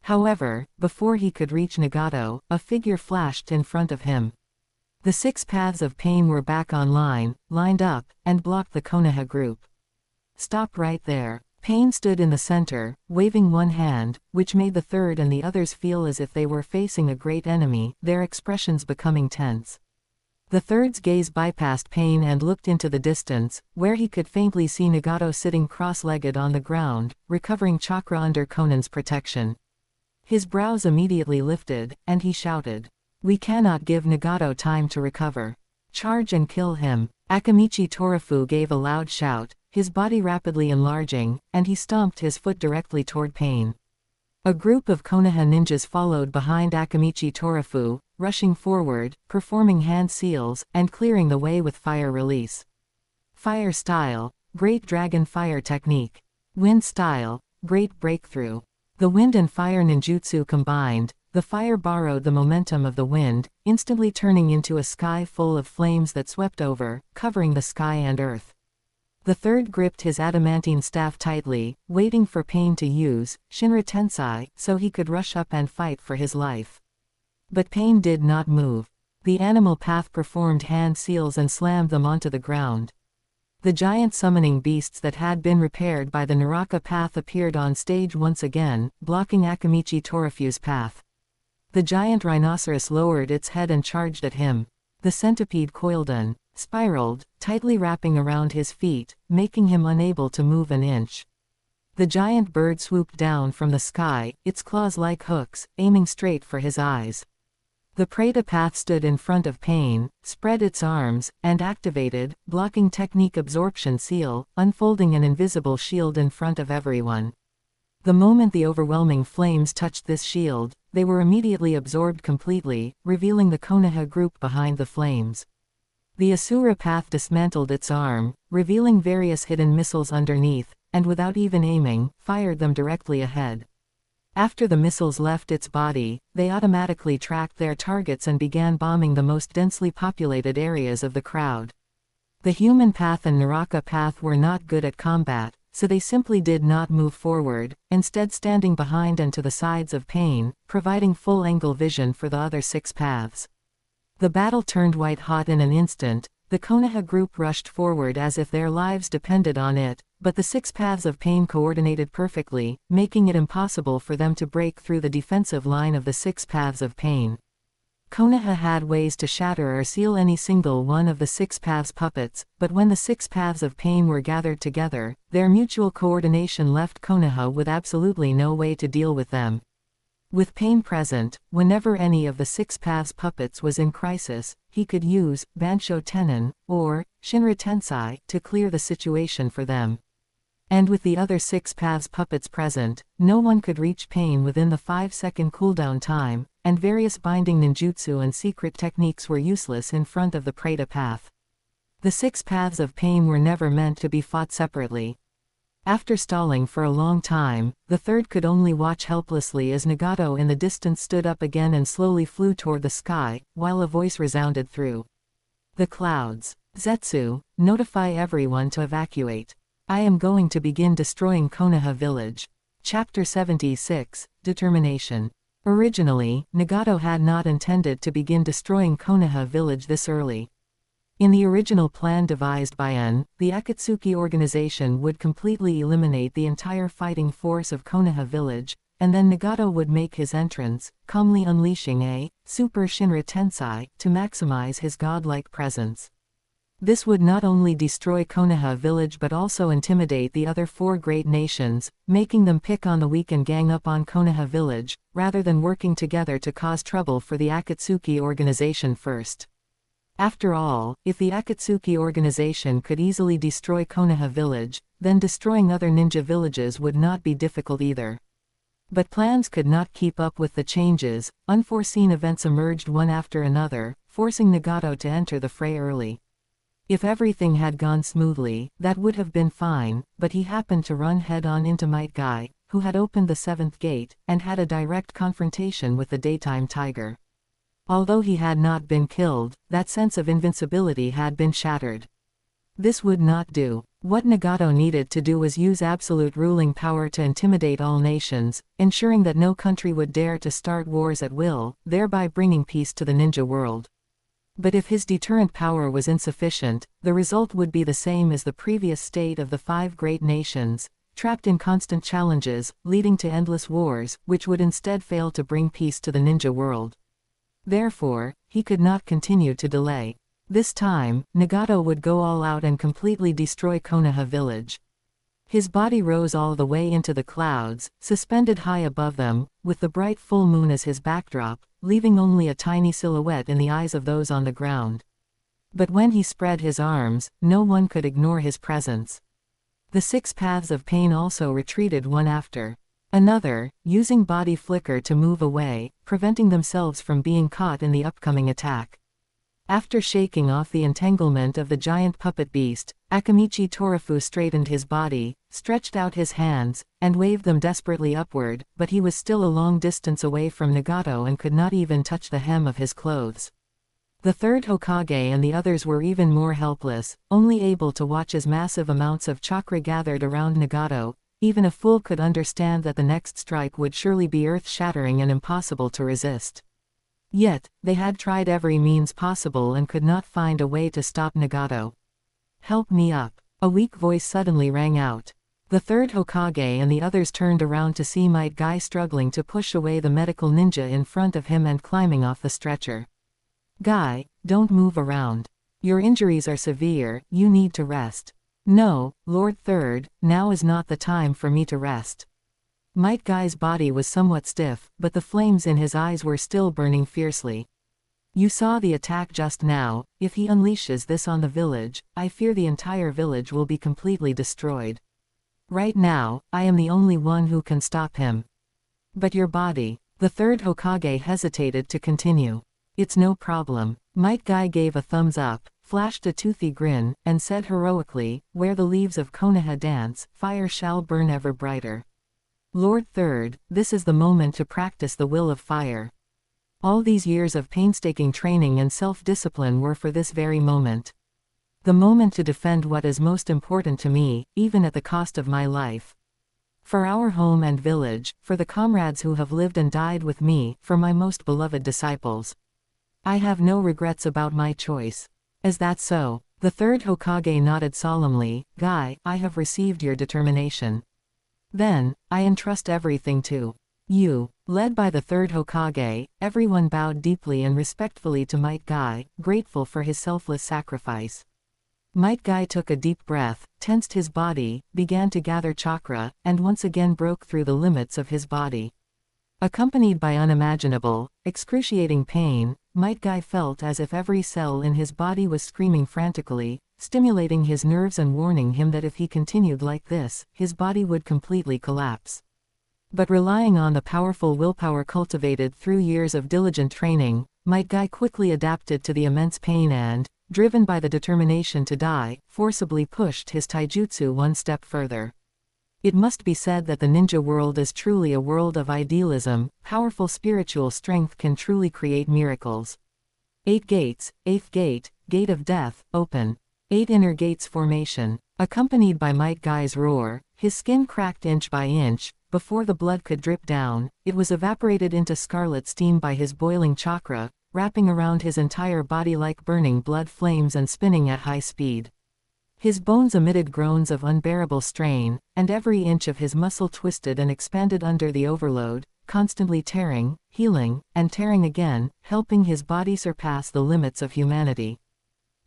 However, before he could reach Nagato, a figure flashed in front of him. The six paths of pain were back online, lined up, and blocked the Konoha group. Stop right there. Pain stood in the center, waving one hand, which made the third and the others feel as if they were facing a great enemy, their expressions becoming tense. The third's gaze bypassed Pain and looked into the distance, where he could faintly see Nagato sitting cross-legged on the ground, recovering chakra under Conan's protection. His brows immediately lifted, and he shouted, "We cannot give Nagato time to recover. Charge and kill him." Akamichi Torafu gave a loud shout, his body rapidly enlarging, and he stomped his foot directly toward Pain. A group of Konoha ninjas followed behind Akamichi Torafu, rushing forward, performing hand seals, and clearing the way with fire release. Fire style, Great Dragon Fire Technique. Wind style, Great Breakthrough. The wind and fire ninjutsu combined, the fire borrowed the momentum of the wind, instantly turning into a sky full of flames that swept over, covering the sky and earth. The third gripped his adamantine staff tightly, waiting for Pain to use Shinra Tensei, so he could rush up and fight for his life. But Pain did not move. The animal path performed hand seals and slammed them onto the ground. The giant summoning beasts that had been repaired by the Naraka path appeared on stage once again, blocking Akamichi Torafu's path. The giant rhinoceros lowered its head and charged at him. The centipede coiled and spiraled, tightly wrapping around his feet, making him unable to move an inch. The giant bird swooped down from the sky, its claws like hooks, aiming straight for his eyes. The Pratapath stood in front of Pain, spread its arms, and activated, blocking technique absorption seal, unfolding an invisible shield in front of everyone. The moment the overwhelming flames touched this shield, they were immediately absorbed completely, revealing the Konoha group behind the flames. The Asura Path dismantled its arm, revealing various hidden missiles underneath, and without even aiming, fired them directly ahead. After the missiles left its body, they automatically tracked their targets and began bombing the most densely populated areas of the crowd. The Human Path and Naraka Path were not good at combat, so they simply did not move forward, instead standing behind and to the sides of Pain, providing full-angle vision for the other 6 paths. The battle turned white-hot in an instant. The Konoha group rushed forward as if their lives depended on it, but the 6 paths of Pain coordinated perfectly, making it impossible for them to break through the defensive line of the 6 paths of Pain. Konoha had ways to shatter or seal any single one of the 6 paths puppets, but when the 6 paths of Pain were gathered together, their mutual coordination left Konoha with absolutely no way to deal with them. With Pain present, whenever any of the 6 paths puppets was in crisis, he could use Bansho Tenon, or Shinra Tensei, to clear the situation for them. And with the other 6 paths puppets present, no one could reach Pain within the 5-second cooldown time, and various binding ninjutsu and secret techniques were useless in front of the Prata path. The 6 paths of Pain were never meant to be fought separately. After stalling for a long time, the third could only watch helplessly as Nagato in the distance stood up again and slowly flew toward the sky, while a voice resounded through the clouds. Zetsu, notify everyone to evacuate. I am going to begin destroying Konoha village. Chapter 76, Determination. Originally, Nagato had not intended to begin destroying Konoha village this early. In the original plan devised by N, the Akatsuki organization would completely eliminate the entire fighting force of Konoha village, and then Nagato would make his entrance, calmly unleashing a Super Shinra Tensei to maximize his godlike presence. This would not only destroy Konoha village but also intimidate the other 4 great nations, making them pick on the weak and gang up on Konoha village, rather than working together to cause trouble for the Akatsuki organization first. After all, if the Akatsuki organization could easily destroy Konoha village, then destroying other ninja villages would not be difficult either. But plans could not keep up with the changes. Unforeseen events emerged one after another, forcing Nagato to enter the fray early. If everything had gone smoothly, that would have been fine, but he happened to run head-on into Might Guy, who had opened the 7th gate, and had a direct confrontation with the daytime tiger. Although he had not been killed, that sense of invincibility had been shattered. This would not do. What Nagato needed to do was use absolute ruling power to intimidate all nations, ensuring that no country would dare to start wars at will, thereby bringing peace to the ninja world. But if his deterrent power was insufficient, the result would be the same as the previous state of the 5 great nations, trapped in constant challenges, leading to endless wars, which would instead fail to bring peace to the ninja world. Therefore, he could not continue to delay. This time, Nagato would go all out and completely destroy Konoha village. His body rose all the way into the clouds, suspended high above them, with the bright full moon as his backdrop, leaving only a tiny silhouette in the eyes of those on the ground. But when he spread his arms, no one could ignore his presence. The 6 paths of Pain also retreated one after another, using body flicker to move away, preventing themselves from being caught in the upcoming attack. After shaking off the entanglement of the giant puppet beast, Akamichi Torafu straightened his body, stretched out his hands, and waved them desperately upward, but he was still a long distance away from Nagato and could not even touch the hem of his clothes. The 3rd Hokage and the others were even more helpless, only able to watch as massive amounts of chakra gathered around Nagato. Even a fool could understand that the next strike would surely be earth-shattering and impossible to resist. Yet, they had tried every means possible and could not find a way to stop Nagato. Help me up. A weak voice suddenly rang out. The third Hokage and the others turned around to see Might Guy struggling to push away the medical ninja in front of him and climbing off the stretcher. Guy, don't move around. Your injuries are severe, you need to rest. No, Lord Third, now is not the time for me to rest. Might Guy's body was somewhat stiff, but the flames in his eyes were still burning fiercely. You saw the attack just now. If he unleashes this on the village, I fear the entire village will be completely destroyed. Right now, I am the only one who can stop him. But your body. The third Hokage hesitated to continue. It's no problem. Might Guy gave a thumbs up, flashed a toothy grin, and said heroically, where the leaves of Konoha dance, fire shall burn ever brighter. Lord Third, this is the moment to practice the will of fire. All these years of painstaking training and self-discipline were for this very moment. The moment to defend what is most important to me, even at the cost of my life. For our home and village, for the comrades who have lived and died with me, for my most beloved disciples. I have no regrets about my choice. Is that so? The third Hokage nodded solemnly. Guy, I have received your determination. Then, I entrust everything to you. Led by the third Hokage, everyone bowed deeply and respectfully to Might Guy, grateful for his selfless sacrifice. Might Guy took a deep breath, tensed his body, began to gather chakra, and once again broke through the limits of his body. Accompanied by unimaginable, excruciating pain, Might Guy felt as if every cell in his body was screaming frantically, stimulating his nerves and warning him that if he continued like this, his body would completely collapse. But relying on the powerful willpower cultivated through years of diligent training, Might Guy quickly adapted to the immense pain and, driven by the determination to die, forcibly pushed his taijutsu one step further. It must be said that the ninja world is truly a world of idealism. Powerful spiritual strength can truly create miracles. 8 gates, 8th gate, gate of death, open. 8 inner gates formation. Accompanied by Might Guy's roar, his skin cracked inch by inch. Before the blood could drip down, it was evaporated into scarlet steam by his boiling chakra, wrapping around his entire body like burning blood flames and spinning at high speed. His bones emitted groans of unbearable strain, and every inch of his muscle twisted and expanded under the overload, constantly tearing, healing, and tearing again, helping his body surpass the limits of humanity.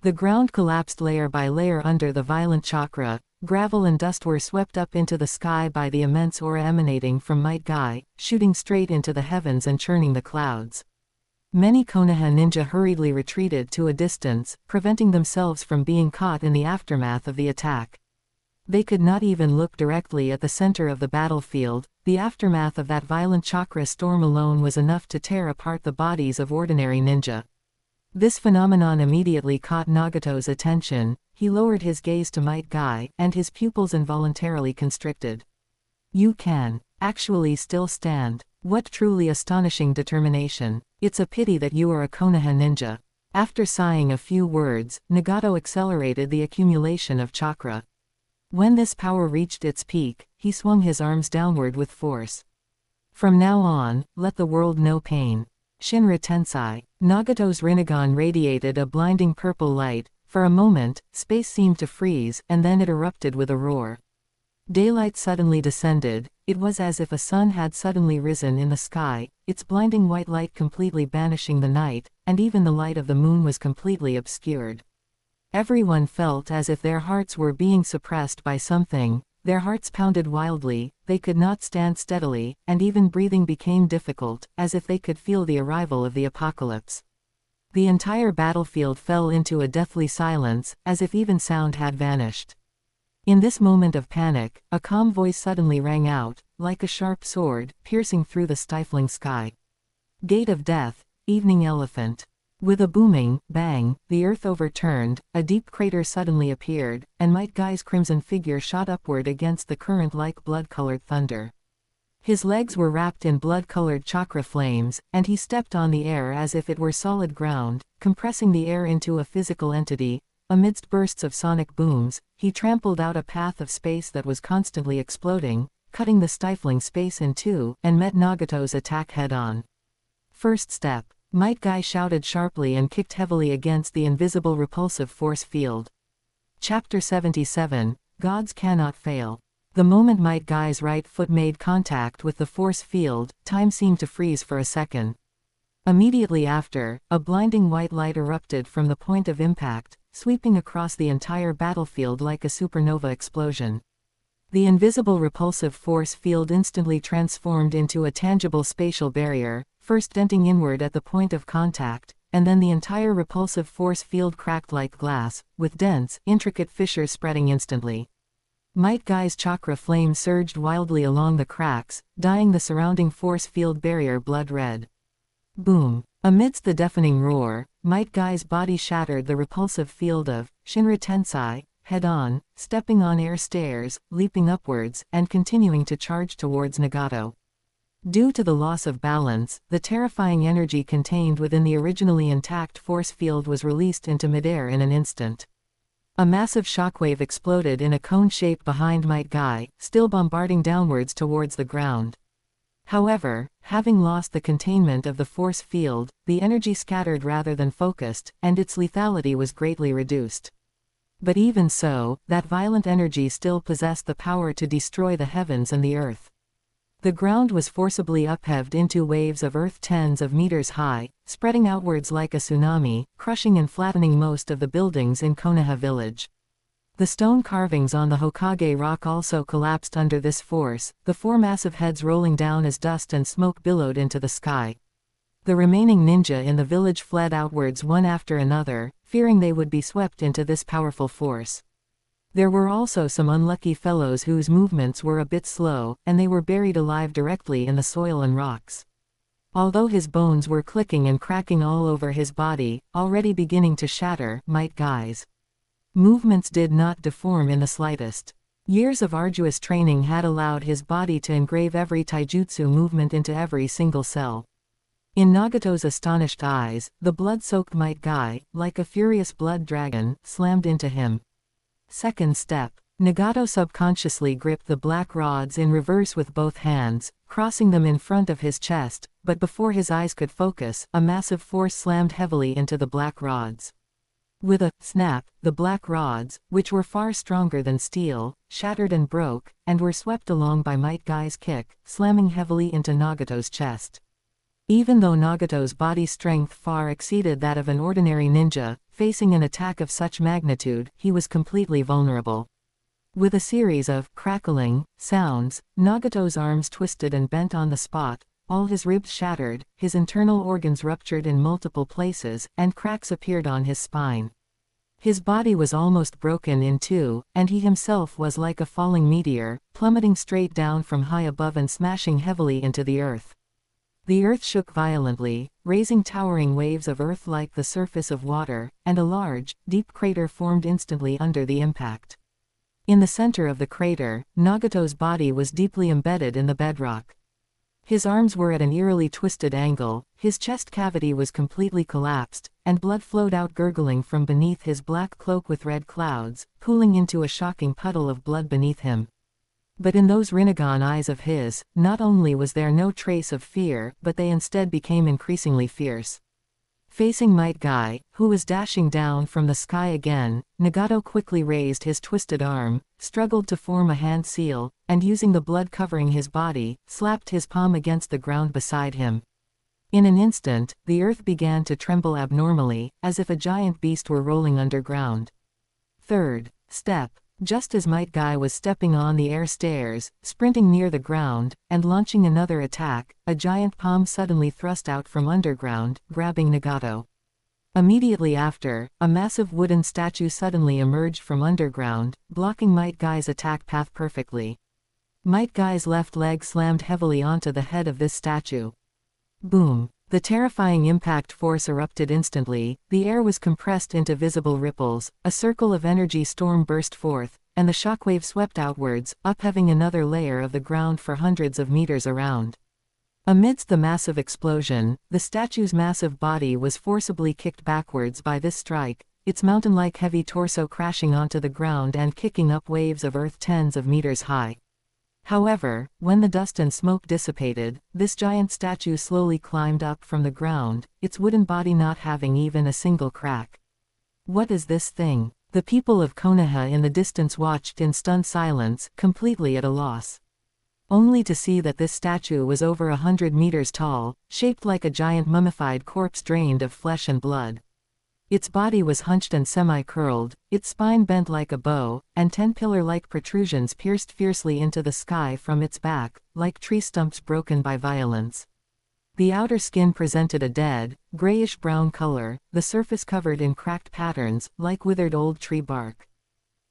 The ground collapsed layer by layer under the violent chakra. Gravel and dust were swept up into the sky by the immense aura emanating from Might Guy, shooting straight into the heavens and churning the clouds. Many Konoha ninja hurriedly retreated to a distance, preventing themselves from being caught in the aftermath of the attack. They could not even look directly at the center of the battlefield. The aftermath of that violent chakra storm alone was enough to tear apart the bodies of ordinary ninja. This phenomenon immediately caught Nagato's attention. He lowered his gaze to Might Guy, and his pupils involuntarily constricted. You can actually still stand. What truly astonishing determination. It's a pity that you are a Konoha ninja. After sighing a few words, Nagato accelerated the accumulation of chakra. When this power reached its peak, he swung his arms downward with force. From now on, let the world know pain. Shinra Tensai. Nagato's Rinnegan radiated a blinding purple light. For a moment, space seemed to freeze, and then it erupted with a roar. Daylight suddenly descended. It was as if a sun had suddenly risen in the sky, its blinding white light completely banishing the night, and even the light of the moon was completely obscured. Everyone felt as if their hearts were being suppressed by something. Their hearts pounded wildly, they could not stand steadily, and even breathing became difficult, as if they could feel the arrival of the apocalypse. The entire battlefield fell into a deathly silence, as if even sound had vanished. In this moment of panic, a calm voice suddenly rang out, like a sharp sword, piercing through the stifling sky. Gate of Death, Evening Elephant. With a booming bang, the earth overturned, a deep crater suddenly appeared, and Might Guy's crimson figure shot upward against the current like blood-colored thunder. His legs were wrapped in blood-colored chakra flames, and he stepped on the air as if it were solid ground, compressing the air into a physical entity. Amidst bursts of sonic booms, he trampled out a path of space that was constantly exploding, cutting the stifling space in two, and met Nagato's attack head-on. First step. Might Guy shouted sharply and kicked heavily against the invisible repulsive force field. Chapter 77, Gods Cannot Fail. The moment Might Guy's right foot made contact with the force field, time seemed to freeze for a second. Immediately after, a blinding white light erupted from the point of impact, sweeping across the entire battlefield like a supernova explosion. The invisible repulsive force field instantly transformed into a tangible spatial barrier, first denting inward at the point of contact, and then the entire repulsive force field cracked like glass, with dense, intricate fissures spreading instantly. Might Guy's chakra flame surged wildly along the cracks, dyeing the surrounding force field barrier blood red. Boom! Amidst the deafening roar, Might Guy's body shattered the repulsive field of Shinra Tensei, head-on, stepping on air stairs, leaping upwards, and continuing to charge towards Nagato. Due to the loss of balance, the terrifying energy contained within the originally intact force field was released into midair in an instant. A massive shockwave exploded in a cone shape behind Might Guy, still bombarding downwards towards the ground. However, having lost the containment of the force field, the energy scattered rather than focused, and its lethality was greatly reduced. But even so, that violent energy still possessed the power to destroy the heavens and the earth. The ground was forcibly upheaved into waves of earth tens of meters high, spreading outwards like a tsunami, crushing and flattening most of the buildings in Konoha village. The stone carvings on the Hokage rock also collapsed under this force, the four massive heads rolling down as dust and smoke billowed into the sky. The remaining ninja in the village fled outwards one after another, fearing they would be swept into this powerful force. There were also some unlucky fellows whose movements were a bit slow, and they were buried alive directly in the soil and rocks. Although his bones were clicking and cracking all over his body, already beginning to shatter, Might Guy's movements did not deform in the slightest. Years of arduous training had allowed his body to engrave every taijutsu movement into every single cell. In Nagato's astonished eyes, the blood-soaked Might Guy, like a furious blood dragon, slammed into him. Second step. Nagato subconsciously gripped the black rods in reverse with both hands, crossing them in front of his chest, but before his eyes could focus, a massive force slammed heavily into the black rods. With a snap, the black rods, which were far stronger than steel, shattered and broke, and were swept along by Might Guy's kick, slamming heavily into Nagato's chest. Even though Nagato's body strength far exceeded that of an ordinary ninja, facing an attack of such magnitude, he was completely vulnerable. With a series of crackling sounds, Nagato's arms twisted and bent on the spot, all his ribs shattered, his internal organs ruptured in multiple places, and cracks appeared on his spine. His body was almost broken in two, and he himself was like a falling meteor, plummeting straight down from high above and smashing heavily into the earth. The earth shook violently, raising towering waves of earth like the surface of water, and a large, deep crater formed instantly under the impact. In the center of the crater, Nagato's body was deeply embedded in the bedrock. His arms were at an eerily twisted angle, his chest cavity was completely collapsed, and blood flowed out gurgling from beneath his black cloak with red clouds, pooling into a shocking puddle of blood beneath him. But in those Rinnegan eyes of his, not only was there no trace of fear, but they instead became increasingly fierce. Facing Might Guy, who was dashing down from the sky again, Nagato quickly raised his twisted arm, struggled to form a hand seal, and using the blood covering his body, slapped his palm against the ground beside him. In an instant, the earth began to tremble abnormally, as if a giant beast were rolling underground. Third step. Just as Might Guy was stepping on the air stairs, sprinting near the ground, and launching another attack, a giant palm suddenly thrust out from underground, grabbing Nagato. Immediately after, a massive wooden statue suddenly emerged from underground, blocking Might Guy's attack path perfectly. Might Guy's left leg slammed heavily onto the head of this statue. Boom! The terrifying impact force erupted instantly, the air was compressed into visible ripples, a circle of energy storm burst forth, and the shockwave swept outwards, upheaving another layer of the ground for hundreds of meters around. Amidst the massive explosion, the statue's massive body was forcibly kicked backwards by this strike, its mountain-like heavy torso crashing onto the ground and kicking up waves of earth tens of meters high. However, when the dust and smoke dissipated, this giant statue slowly climbed up from the ground, its wooden body not having even a single crack. "What is this thing?" The people of Konoha in the distance watched in stunned silence, completely at a loss. Only to see that this statue was over 100 meters tall, shaped like a giant mummified corpse drained of flesh and blood. Its body was hunched and semi-curled, its spine bent like a bow, and 10 pillar-like protrusions pierced fiercely into the sky from its back, like tree stumps broken by violence. The outer skin presented a dead, grayish-brown color, the surface covered in cracked patterns, like withered old tree bark.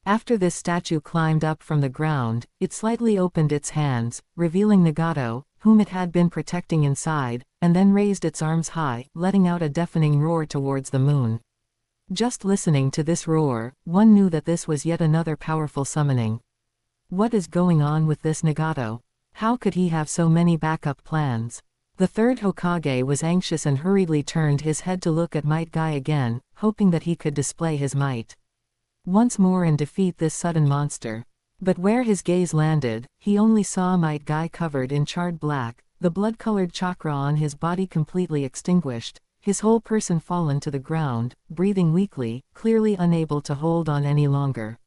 After this statue climbed up from the ground, it slightly opened its hands, revealing Nagato, whom it had been protecting inside, and then raised its arms high, letting out a deafening roar towards the moon. Just listening to this roar, one knew that this was yet another powerful summoning. What is going on with this Nagato? How could he have so many backup plans? The third Hokage was anxious and hurriedly turned his head to look at Might Guy again, hoping that he could display his might once more and defeat this sudden monster. But where his gaze landed, he only saw Might Guy covered in charred black, the blood-colored chakra on his body completely extinguished, his whole person fallen to the ground, breathing weakly, clearly unable to hold on any longer.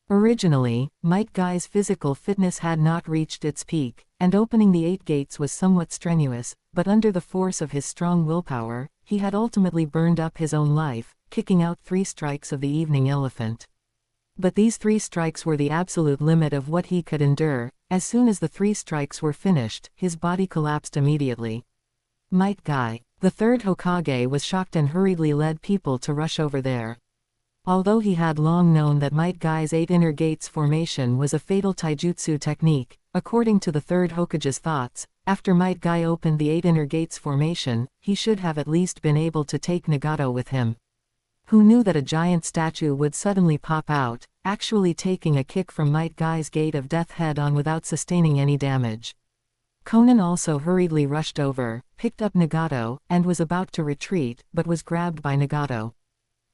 Originally, Might Guy's physical fitness had not reached its peak, and opening the 8 gates was somewhat strenuous, but under the force of his strong willpower, he had ultimately burned up his own life, kicking out 3 strikes of the evening elephant. But these 3 strikes were the absolute limit of what he could endure. As soon as the 3 strikes were finished, his body collapsed immediately. Might Guy, the third Hokage, was shocked and hurriedly led people to rush over there. Although he had long known that Might Guy's 8 inner gates formation was a fatal taijutsu technique, according to the third Hokage's thoughts, after Might Guy opened the 8 inner gates formation, he should have at least been able to take Nagato with him. Who knew that a giant statue would suddenly pop out, actually taking a kick from Might Guy's gate of death head-on without sustaining any damage. Conan also hurriedly rushed over, picked up Nagato, and was about to retreat, but was grabbed by Nagato.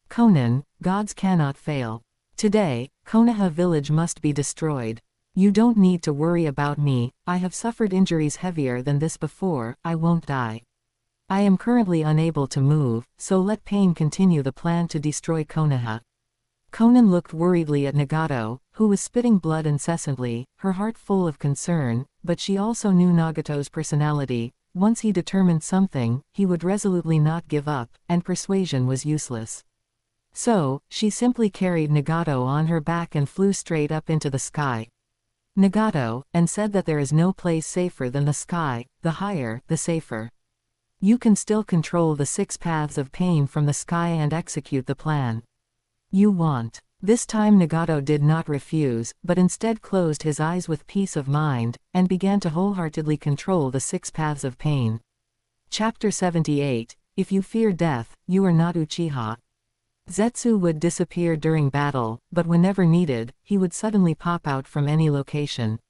Conan, gods cannot fail. Today, Konoha village must be destroyed. You don't need to worry about me, I have suffered injuries heavier than this before, I won't die. I am currently unable to move, so let pain continue the plan to destroy Konoha. Conan looked worriedly at Nagato, who was spitting blood incessantly, her heart full of concern, but she also knew Nagato's personality. Once he determined something, he would resolutely not give up, and persuasion was useless. So, she simply carried Nagato on her back and flew straight up into the sky. Nagato, and said that there is no place safer than the sky, the higher, the safer. You can still control the 6 paths of pain from the sky and execute the plan you want. This time Nagato did not refuse, but instead closed his eyes with peace of mind, and began to wholeheartedly control the 6 paths of pain. Chapter 78, If you fear death, you are not Uchiha. Zetsu would disappear during battle, but whenever needed, he would suddenly pop out from any location.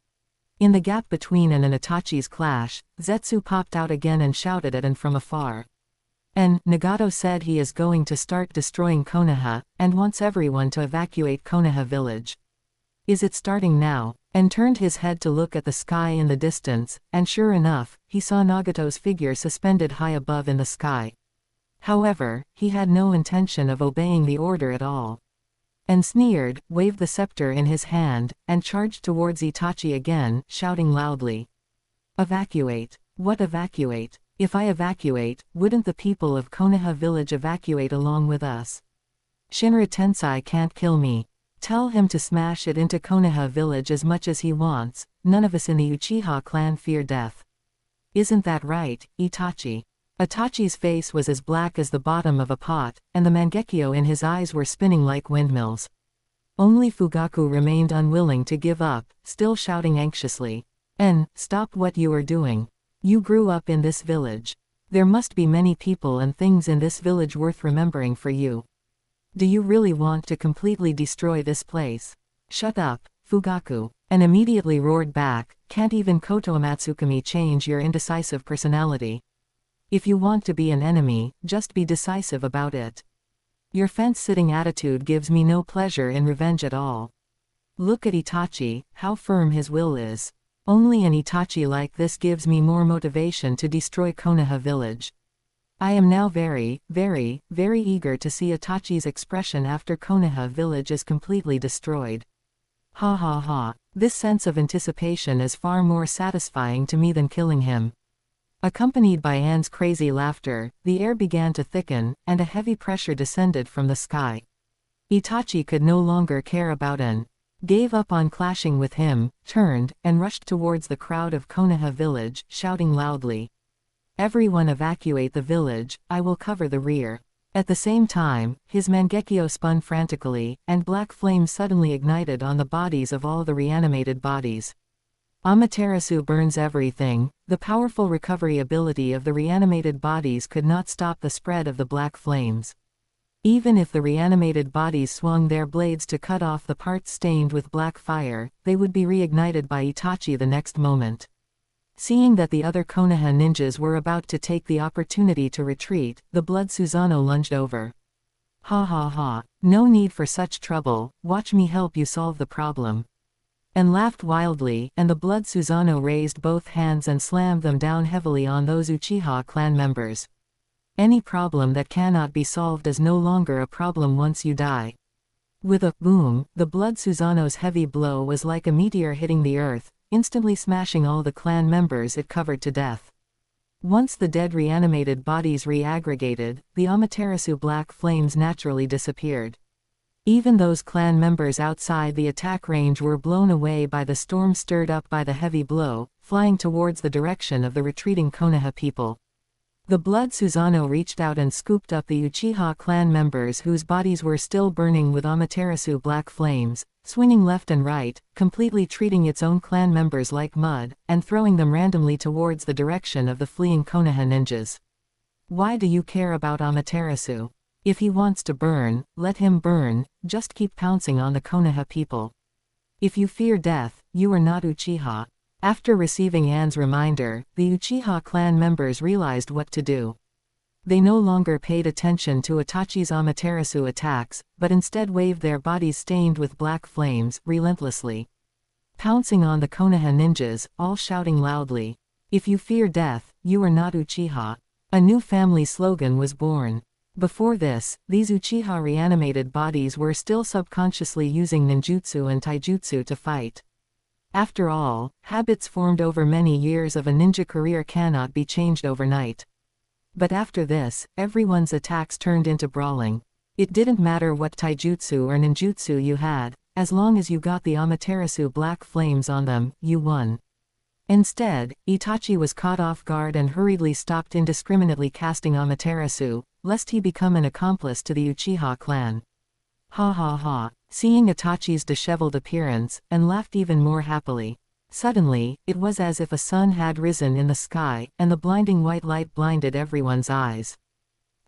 In the gap between an and Itachi's clash, Zetsu popped out again and shouted at an from afar. Nagato said he is going to start destroying Konoha, and wants everyone to evacuate Konoha village. Is it starting now? And turned his head to look at the sky in the distance, and sure enough, he saw Nagato's figure suspended high above in the sky. However, he had no intention of obeying the order at all. And sneered, waved the scepter in his hand, and charged towards Itachi again, shouting loudly. Evacuate. What evacuate? If I evacuate, wouldn't the people of Konoha village evacuate along with us? Shinra Tensei can't kill me. Tell him to smash it into Konoha village as much as he wants, none of us in the Uchiha clan fear death. Isn't that right, Itachi? Itachi's face was as black as the bottom of a pot, and the mangekyo in his eyes were spinning like windmills. Only Fugaku remained unwilling to give up, still shouting anxiously. Stop what you are doing. You grew up in this village. There must be many people and things in this village worth remembering for you. Do you really want to completely destroy this place? Shut up, Fugaku. And immediately roared back, can't even Koto Amatsukami change your indecisive personality? If you want to be an enemy, just be decisive about it. Your fence-sitting attitude gives me no pleasure in revenge at all. Look at Itachi, how firm his will is. Only an Itachi like this gives me more motivation to destroy Konoha village. I am now very, very, very eager to see Itachi's expression after Konoha village is completely destroyed. Ha ha ha. This sense of anticipation is far more satisfying to me than killing him. Accompanied by Anne's crazy laughter, the air began to thicken, and a heavy pressure descended from the sky. Itachi could no longer care about Anne. Gave up on clashing with him, turned, and rushed towards the crowd of Konoha village, shouting loudly. Everyone evacuate the village, I will cover the rear. At the same time, his Mangekyo spun frantically, and black flames suddenly ignited on the bodies of all the reanimated bodies. Amaterasu burns everything. The powerful recovery ability of the reanimated bodies could not stop the spread of the black flames. Even if the reanimated bodies swung their blades to cut off the parts stained with black fire, they would be reignited by Itachi the next moment. Seeing that the other Konoha ninjas were about to take the opportunity to retreat, the Blood Susanoo lunged over. Ha ha ha. No need for such trouble, watch me help you solve the problem. And laughed wildly, and the Blood Susanoo raised both hands and slammed them down heavily on those Uchiha clan members. Any problem that cannot be solved is no longer a problem once you die. With a boom, the Blood Susanoo's heavy blow was like a meteor hitting the earth, instantly smashing all the clan members it covered to death. Once the dead reanimated bodies re-aggregated, the Amaterasu black flames naturally disappeared. Even those clan members outside the attack range were blown away by the storm stirred up by the heavy blow, flying towards the direction of the retreating Konoha people. The Blood Susanoo reached out and scooped up the Uchiha clan members whose bodies were still burning with Amaterasu black flames, swinging left and right, completely treating its own clan members like mud, and throwing them randomly towards the direction of the fleeing Konoha ninjas. Why do you care about Amaterasu? If he wants to burn, let him burn, just keep pouncing on the Konoha people. If you fear death, you are not Uchiha. After receiving Anne's reminder, the Uchiha clan members realized what to do. They no longer paid attention to Itachi's Amaterasu attacks, but instead waved their bodies stained with black flames, relentlessly. Pouncing on the Konoha ninjas, all shouting loudly, "If you fear death, you are not Uchiha." A new family slogan was born. Before this, these Uchiha reanimated bodies were still subconsciously using ninjutsu and taijutsu to fight. After all, habits formed over many years of a ninja career cannot be changed overnight. But after this, everyone's attacks turned into brawling. It didn't matter what taijutsu or ninjutsu you had, as long as you got the Amaterasu black flames on them, you won. Instead, Itachi was caught off guard and hurriedly stopped indiscriminately casting Amaterasu, lest he become an accomplice to the Uchiha clan. Ha ha ha. Seeing Itachi's disheveled appearance, and laughed even more happily. Suddenly, it was as if a sun had risen in the sky, and the blinding white light blinded everyone's eyes.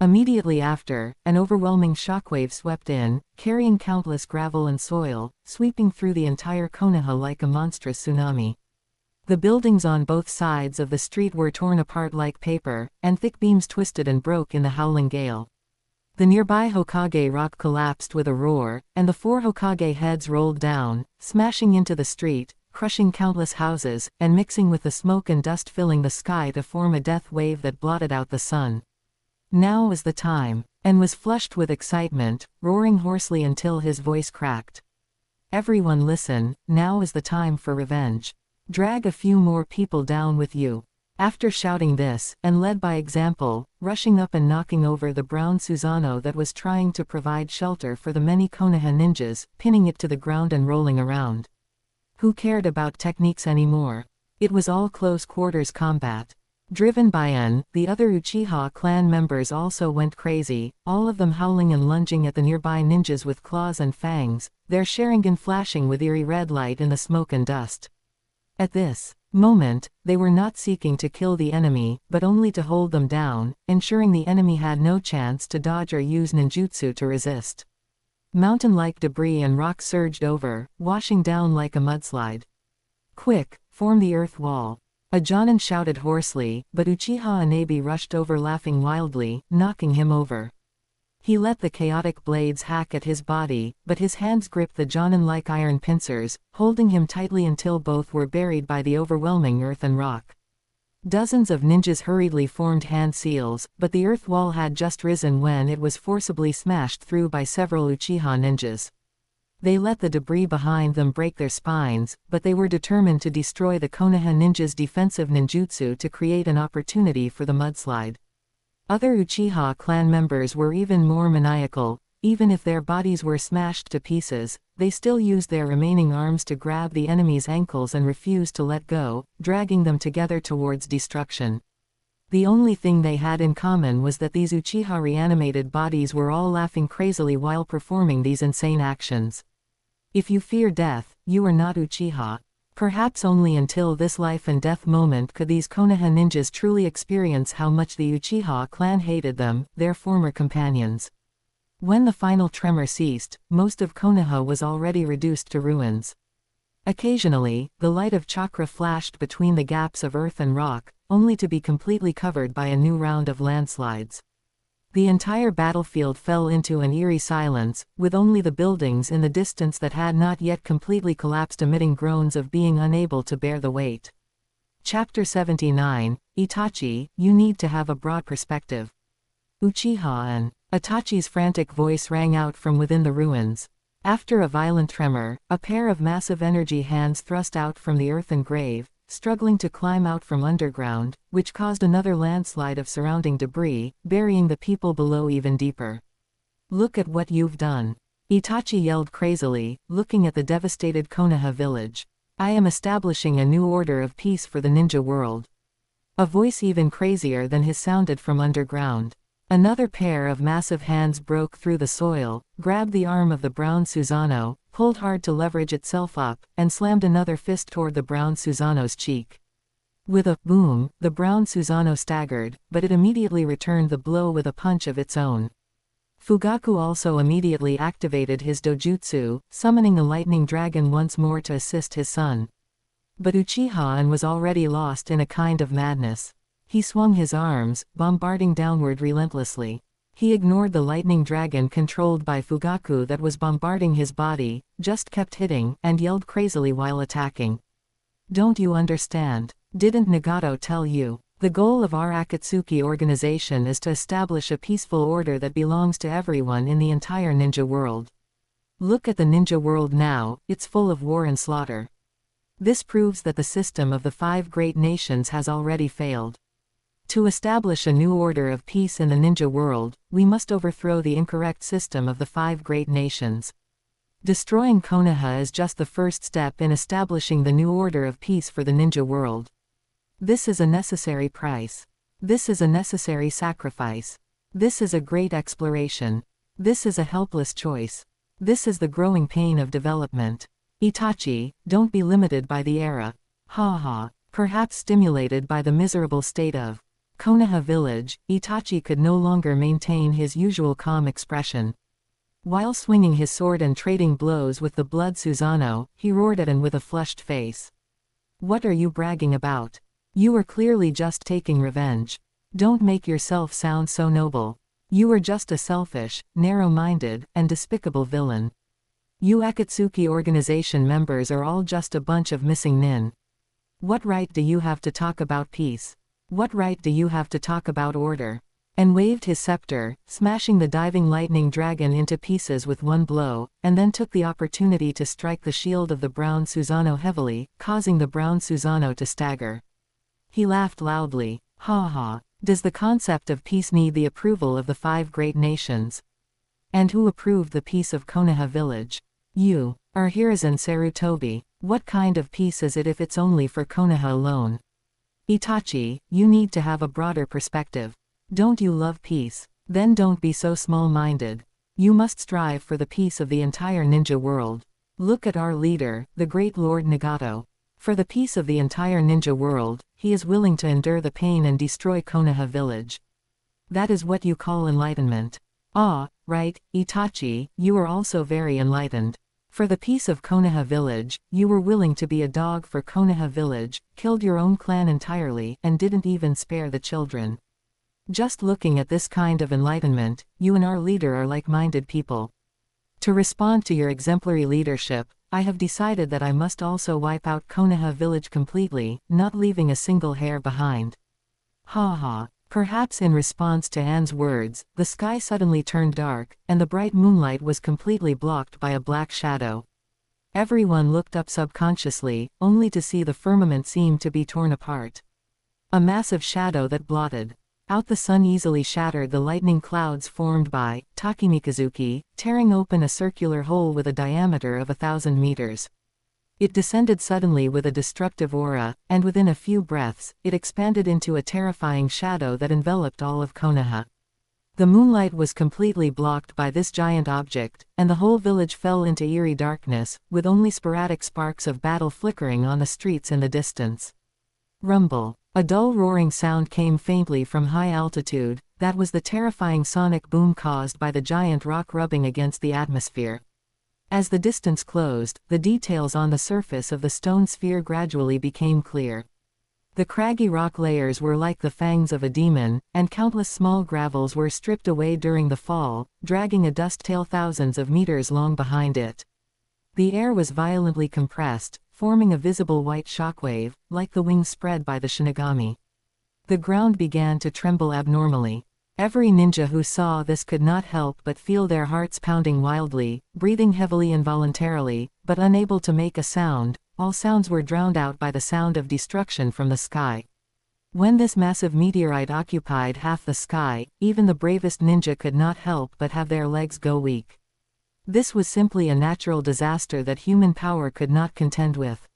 Immediately after, an overwhelming shockwave swept in, carrying countless gravel and soil, sweeping through the entire Konoha like a monstrous tsunami. The buildings on both sides of the street were torn apart like paper, and thick beams twisted and broke in the howling gale. The nearby Hokage rock collapsed with a roar, and the 4 Hokage heads rolled down, smashing into the street, crushing countless houses, and mixing with the smoke and dust filling the sky to form a death wave that blotted out the sun. Now was the time, and was flushed with excitement, roaring hoarsely until his voice cracked. Everyone listen, now is the time for revenge. Drag a few more people down with you. After shouting this, and led by example, rushing up and knocking over the brown Susanoo that was trying to provide shelter for the many Konoha ninjas, pinning it to the ground and rolling around. Who cared about techniques anymore? It was all close quarters combat. Driven by N, the other Uchiha clan members also went crazy, all of them howling and lunging at the nearby ninjas with claws and fangs, their Sharingan flashing with eerie red light in the smoke and dust. At this moment, they were not seeking to kill the enemy, but only to hold them down, ensuring the enemy had no chance to dodge or use ninjutsu to resist. Mountain-like debris and rocks surged over, washing down like a mudslide. Quick, form the earth wall. A Jonin shouted hoarsely, but Uchiha Anabi rushed over laughing wildly, knocking him over. He let the chaotic blades hack at his body, but his hands gripped the Jonin-like iron pincers, holding him tightly until both were buried by the overwhelming earth and rock. Dozens of ninjas hurriedly formed hand seals, but the earth wall had just risen when it was forcibly smashed through by several Uchiha ninjas. They let the debris behind them break their spines, but they were determined to destroy the Konoha ninjas' defensive ninjutsu to create an opportunity for the mudslide. Other Uchiha clan members were even more maniacal. Even if their bodies were smashed to pieces, they still used their remaining arms to grab the enemy's ankles and refused to let go, dragging them together towards destruction. The only thing they had in common was that these Uchiha reanimated bodies were all laughing crazily while performing these insane actions. If you fear death, you are not Uchiha. Perhaps only until this life and death moment could these Konoha ninjas truly experience how much the Uchiha clan hated them, their former companions. When the final tremor ceased, most of Konoha was already reduced to ruins. Occasionally, the light of chakra flashed between the gaps of earth and rock, only to be completely covered by a new round of landslides. The entire battlefield fell into an eerie silence, with only the buildings in the distance that had not yet completely collapsed emitting groans of being unable to bear the weight. Chapter 79, Itachi, you need to have a broad perspective. Uchiha and Itachi's frantic voice rang out from within the ruins. After a violent tremor, a pair of massive energy hands thrust out from the earthen grave, struggling to climb out from underground, which caused another landslide of surrounding debris, burying the people below even deeper. Look at what you've done. Itachi yelled crazily, looking at the devastated Konoha village. I am establishing a new order of peace for the ninja world. A voice even crazier than his sounded from underground. Another pair of massive hands broke through the soil, grabbed the arm of the brown Susanoo, pulled hard to leverage itself up, and slammed another fist toward the brown Susanoo's cheek. With a boom, the brown Susanoo staggered, but it immediately returned the blow with a punch of its own. Fugaku also immediately activated his dojutsu, summoning a lightning dragon once more to assist his son. But Uchiha was already lost in a kind of madness. He swung his arms, bombarding downward relentlessly. He ignored the lightning dragon controlled by Fugaku that was bombarding his body, just kept hitting, and yelled crazily while attacking. Don't you understand? Didn't Nagato tell you? The goal of our Akatsuki organization is to establish a peaceful order that belongs to everyone in the entire ninja world. Look at the ninja world now, it's full of war and slaughter. This proves that the system of the 5 great nations has already failed. To establish a new order of peace in the ninja world, we must overthrow the incorrect system of the 5 great nations. Destroying Konoha is just the first step in establishing the new order of peace for the ninja world. This is a necessary price. This is a necessary sacrifice. This is a great exploration. This is a helpless choice. This is the growing pain of development. Itachi, don't be limited by the era. Ha ha. Perhaps stimulated by the miserable state of Konoha village, Itachi could no longer maintain his usual calm expression. While swinging his sword and trading blows with the blood Susanoo, he roared at him with a flushed face. What are you bragging about? You are clearly just taking revenge. Don't make yourself sound so noble. You are just a selfish, narrow-minded, and despicable villain. You Akatsuki organization members are all just a bunch of missing nin. What right do you have to talk about peace? What right do you have to talk about order? And waved his scepter, smashing the diving lightning dragon into pieces with one blow, and then took the opportunity to strike the shield of the brown Susanoo heavily, causing the brown Susanoo to stagger. He laughed loudly. Ha ha. Does the concept of peace need the approval of the 5 great nations? And who approved the peace of Konoha village? You. Are Hiruzen Sarutobi. What kind of peace is it if it's only for Konoha alone? Itachi, you need to have a broader perspective. Don't you love peace? Then don't be so small-minded. You must strive for the peace of the entire ninja world. Look at our leader, the great Lord Nagato. For the peace of the entire ninja world, he is willing to endure the pain and destroy Konoha village. That is what you call enlightenment. Ah, right, Itachi, you are also very enlightened. For the peace of Konoha village, you were willing to be a dog for Konoha village, killed your own clan entirely, and didn't even spare the children. Just looking at this kind of enlightenment, you and our leader are like-minded people. To respond to your exemplary leadership, I have decided that I must also wipe out Konoha village completely, not leaving a single hair behind. Ha ha. Perhaps in response to Anne's words, the sky suddenly turned dark, and the bright moonlight was completely blocked by a black shadow. Everyone looked up subconsciously, only to see the firmament seem to be torn apart. A massive shadow that blotted out the sun easily shattered the lightning clouds formed by Takemikazuki, tearing open a circular hole with a diameter of 1,000 meters. It descended suddenly with a destructive aura, and within a few breaths, it expanded into a terrifying shadow that enveloped all of Konoha. The moonlight was completely blocked by this giant object, and the whole village fell into eerie darkness, with only sporadic sparks of battle flickering on the streets in the distance. Rumble. A dull roaring sound came faintly from high altitude. That was the terrifying sonic boom caused by the giant rock rubbing against the atmosphere. As the distance closed, the details on the surface of the stone sphere gradually became clear. The craggy rock layers were like the fangs of a demon, and countless small gravels were stripped away during the fall, dragging a dust tail thousands of meters long behind it. The air was violently compressed, forming a visible white shockwave, like the wings spread by the Shinigami. The ground began to tremble abnormally. Every ninja who saw this could not help but feel their hearts pounding wildly, breathing heavily involuntarily, but unable to make a sound. All sounds were drowned out by the sound of destruction from the sky. When this massive meteorite occupied half the sky, even the bravest ninja could not help but have their legs go weak. This was simply a natural disaster that human power could not contend with.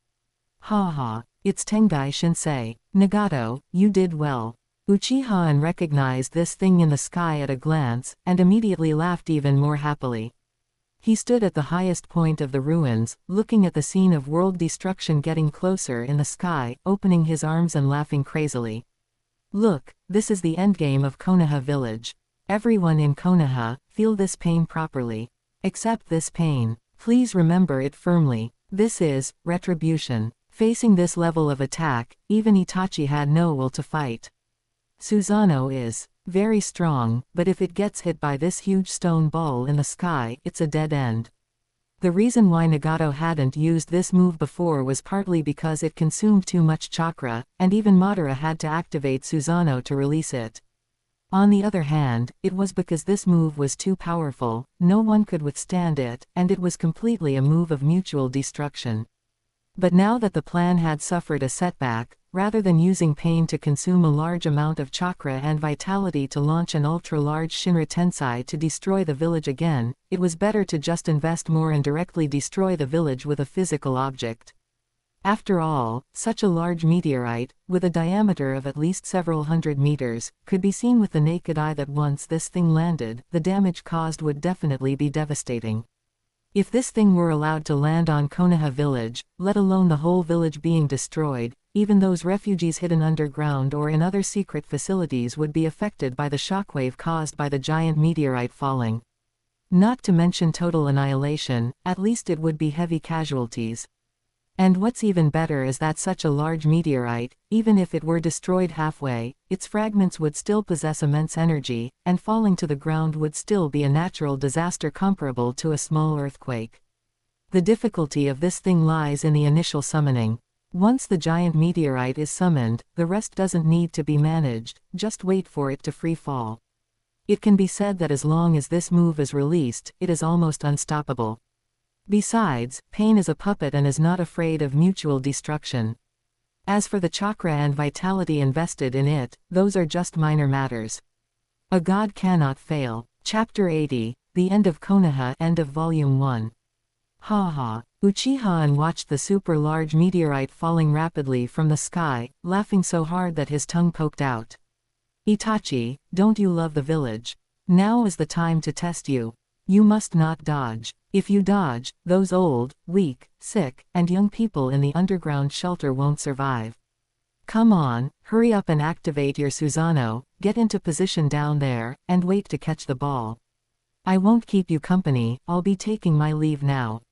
Ha ha, it's Tengai Shinsei. Nagato, you did well. Uchiha recognized this thing in the sky at a glance, and immediately laughed even more happily. He stood at the highest point of the ruins, looking at the scene of world destruction getting closer in the sky, opening his arms and laughing crazily. Look, this is the endgame of Konoha village. Everyone in Konoha, feel this pain properly. Accept this pain. Please remember it firmly. This is retribution. Facing this level of attack, even Itachi had no will to fight. Susanoo is very strong, but if it gets hit by this huge stone ball in the sky, it's a dead end. The reason why Nagato hadn't used this move before was partly because it consumed too much chakra, and even Madara had to activate Susanoo to release it. On the other hand, it was because this move was too powerful, no one could withstand it, and it was completely a move of mutual destruction. But now that the plan had suffered a setback, rather than using pain to consume a large amount of chakra and vitality to launch an ultra-large Shinra Tensei to destroy the village again, it was better to just invest more and directly destroy the village with a physical object. After all, such a large meteorite, with a diameter of at least several hundred meters, could be seen with the naked eye that once this thing landed, the damage caused would definitely be devastating. If this thing were allowed to land on Konoha village, let alone the whole village being destroyed, even those refugees hidden underground or in other secret facilities would be affected by the shockwave caused by the giant meteorite falling. Not to mention total annihilation, at least it would be heavy casualties. And what's even better is that such a large meteorite, even if it were destroyed halfway, its fragments would still possess immense energy, and falling to the ground would still be a natural disaster comparable to a small earthquake. The difficulty of this thing lies in the initial summoning. Once the giant meteorite is summoned, the rest doesn't need to be managed, just wait for it to free fall. It can be said that as long as this move is released, it is almost unstoppable. Besides, pain is a puppet and is not afraid of mutual destruction. As for the chakra and vitality invested in it, those are just minor matters. A god cannot fail. Chapter 80, The End of Konoha, End of Volume 1. Ha ha. Uchiha watched the super-large meteorite falling rapidly from the sky, laughing so hard that his tongue poked out. Itachi, don't you love the village? Now is the time to test you. You must not dodge. If you dodge, those old, weak, sick, and young people in the underground shelter won't survive. Come on, hurry up and activate your Susanoo, get into position down there, and wait to catch the ball. I won't keep you company, I'll be taking my leave now.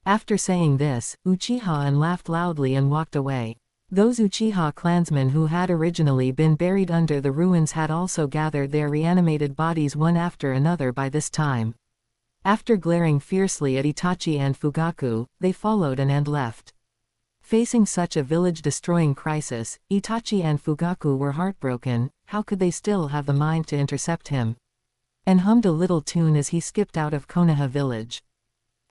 After saying this, Uchiha laughed loudly and walked away. Those Uchiha clansmen who had originally been buried under the ruins had also gathered their reanimated bodies one after another by this time. After glaring fiercely at Itachi and Fugaku, they followed and left. Facing such a village-destroying crisis, Itachi and Fugaku were heartbroken. How could they still have the mind to intercept him? And hummed a little tune as he skipped out of Konoha village.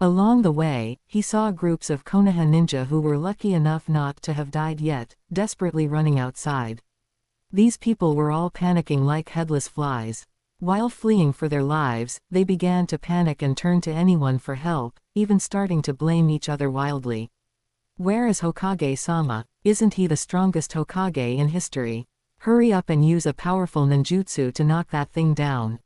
Along the way, he saw groups of Konoha ninja who were lucky enough not to have died yet, desperately running outside. These people were all panicking like headless flies. While fleeing for their lives, they began to panic and turn to anyone for help, even starting to blame each other wildly. Where is Hokage-sama? Isn't he the strongest Hokage in history? Hurry up and use a powerful ninjutsu to knock that thing down.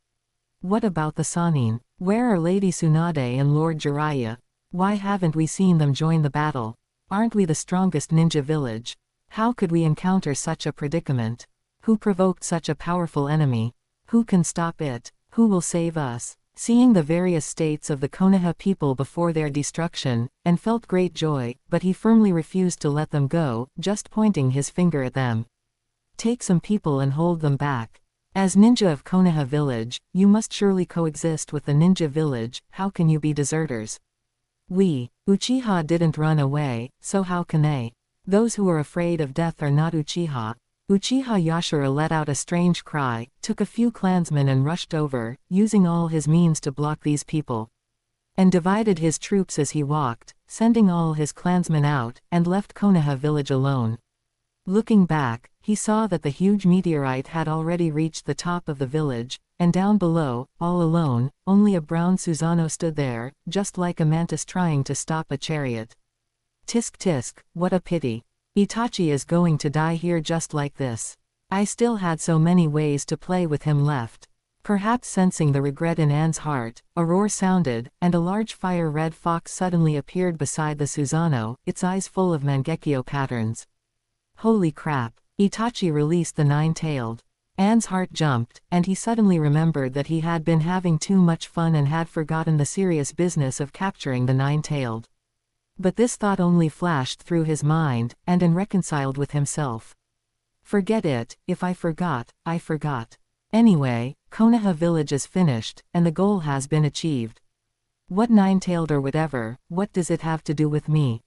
What about the Sannin? Where are Lady Tsunade and Lord Jiraiya? Why haven't we seen them join the battle? Aren't we the strongest ninja village? How could we encounter such a predicament? Who provoked such a powerful enemy? Who can stop it? Who will save us? Seeing the various states of the Konoha people before their destruction, and felt great joy, but he firmly refused to let them go, just pointing his finger at them. Take some people and hold them back. As ninja of Konoha village, you must surely coexist with the ninja village. How can you be deserters? We, Uchiha didn't run away, so how can they? Those who are afraid of death are not Uchiha. Uchiha Yashira let out a strange cry, took a few clansmen and rushed over, using all his means to block these people. And divided his troops as he walked, sending all his clansmen out, and left Konoha village alone. Looking back, he saw that the huge meteorite had already reached the top of the village, and down below, all alone, only a brown Susanoo stood there, just like a mantis trying to stop a chariot. Tisk tisk, what a pity. Itachi is going to die here just like this. I still had so many ways to play with him left. Perhaps sensing the regret in Anne's heart, a roar sounded, and a large fire-red fox suddenly appeared beside the Susanoo, its eyes full of Mangekyo patterns. Holy crap! Itachi released the nine-tailed. Anne's heart jumped, and he suddenly remembered that he had been having too much fun and had forgotten the serious business of capturing the nine-tailed. But this thought only flashed through his mind, and reconciled with himself. Forget it, if I forgot, I forgot. Anyway, Konoha village is finished, and the goal has been achieved. What nine-tailed or whatever, what does it have to do with me?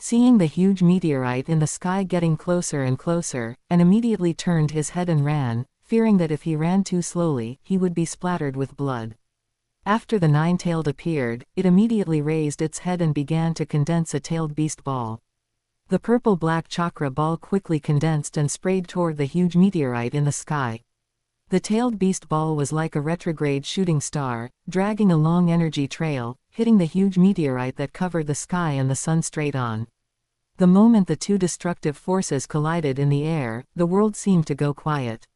Seeing the huge meteorite in the sky getting closer and closer, and immediately turned his head and ran, fearing that if he ran too slowly, he would be splattered with blood. After the nine-tailed appeared, it immediately raised its head and began to condense a tailed beast ball. The purple-black chakra ball quickly condensed and sprayed toward the huge meteorite in the sky. The tailed beast ball was like a retrograde shooting star, dragging a long energy trail, hitting the huge meteorite that covered the sky and the sun straight on. The moment the two destructive forces collided in the air, the world seemed to go quiet.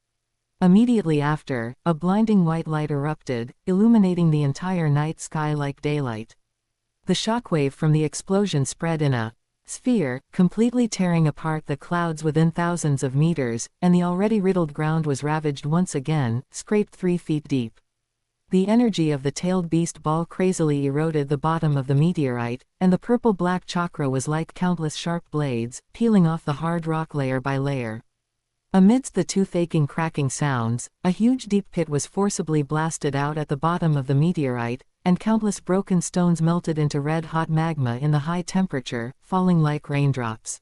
Immediately after, a blinding white light erupted, illuminating the entire night sky like daylight. The shockwave from the explosion spread in a sphere, completely tearing apart the clouds within thousands of meters, and the already riddled ground was ravaged once again, scraped 3 feet deep. The energy of the tailed beast ball crazily eroded the bottom of the meteorite, and the purple-black chakra was like countless sharp blades, peeling off the hard rock layer by layer. Amidst the toothache cracking sounds, a huge deep pit was forcibly blasted out at the bottom of the meteorite, and countless broken stones melted into red-hot magma in the high temperature, falling like raindrops.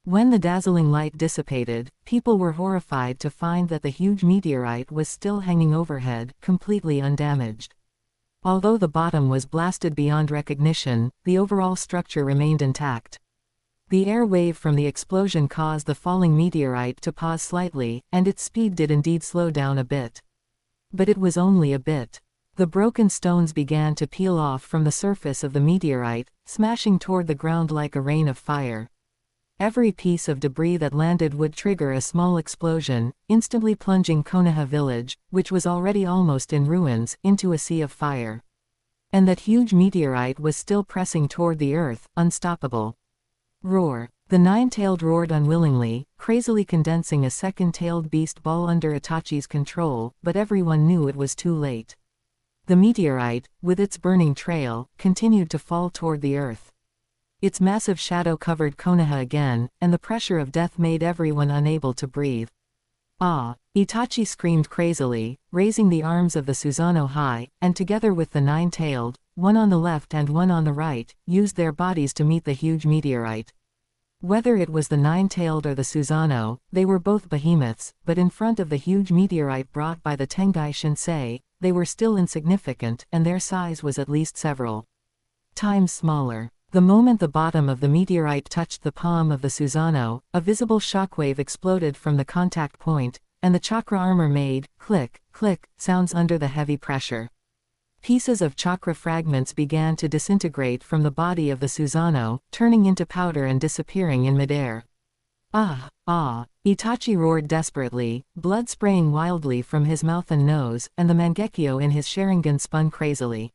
When the dazzling light dissipated, people were horrified to find that the huge meteorite was still hanging overhead, completely undamaged. Although the bottom was blasted beyond recognition, the overall structure remained intact. The air wave from the explosion caused the falling meteorite to pause slightly, and its speed did indeed slow down a bit. But it was only a bit. The broken stones began to peel off from the surface of the meteorite, smashing toward the ground like a rain of fire. Every piece of debris that landed would trigger a small explosion, instantly plunging Konoha village, which was already almost in ruins, into a sea of fire. And that huge meteorite was still pressing toward the earth, unstoppable. Roar. The nine-tailed roared unwillingly, crazily condensing a second-tailed beast ball under Itachi's control, but everyone knew it was too late. The meteorite, with its burning trail, continued to fall toward the earth. Its massive shadow covered Konoha again, and the pressure of death made everyone unable to breathe. Ah! Itachi screamed crazily, raising the arms of the Susanoo high, and together with the nine-tailed, one on the left and one on the right, used their bodies to meet the huge meteorite. Whether it was the nine-tailed or the Susanoo, they were both behemoths, but in front of the huge meteorite brought by the Tengai Shinsei, they were still insignificant, and their size was at least several times smaller. The moment the bottom of the meteorite touched the palm of the Susanoo, a visible shockwave exploded from the contact point, and the chakra armor made click, click sounds under the heavy pressure. Pieces of chakra fragments began to disintegrate from the body of the Susanoo, turning into powder and disappearing in midair. Ah! Ah! Itachi roared desperately, blood spraying wildly from his mouth and nose, and the Mangekyo in his Sharingan spun crazily.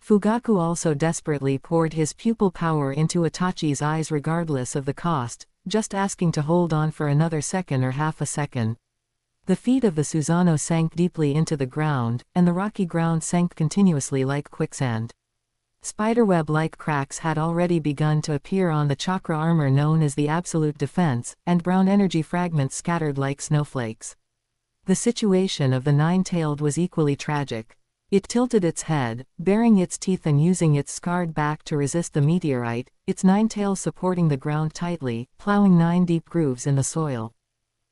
Fugaku also desperately poured his pupil power into Itachi's eyes regardless of the cost, just asking to hold on for another second or half a second. The feet of the Susanoo sank deeply into the ground, and the rocky ground sank continuously like quicksand. Spiderweb-like cracks had already begun to appear on the chakra armor known as the Absolute Defense, and brown energy fragments scattered like snowflakes. The situation of the nine-tailed was equally tragic. It tilted its head, baring its teeth and using its scarred back to resist the meteorite, its nine tails supporting the ground tightly, plowing 9 deep grooves in the soil.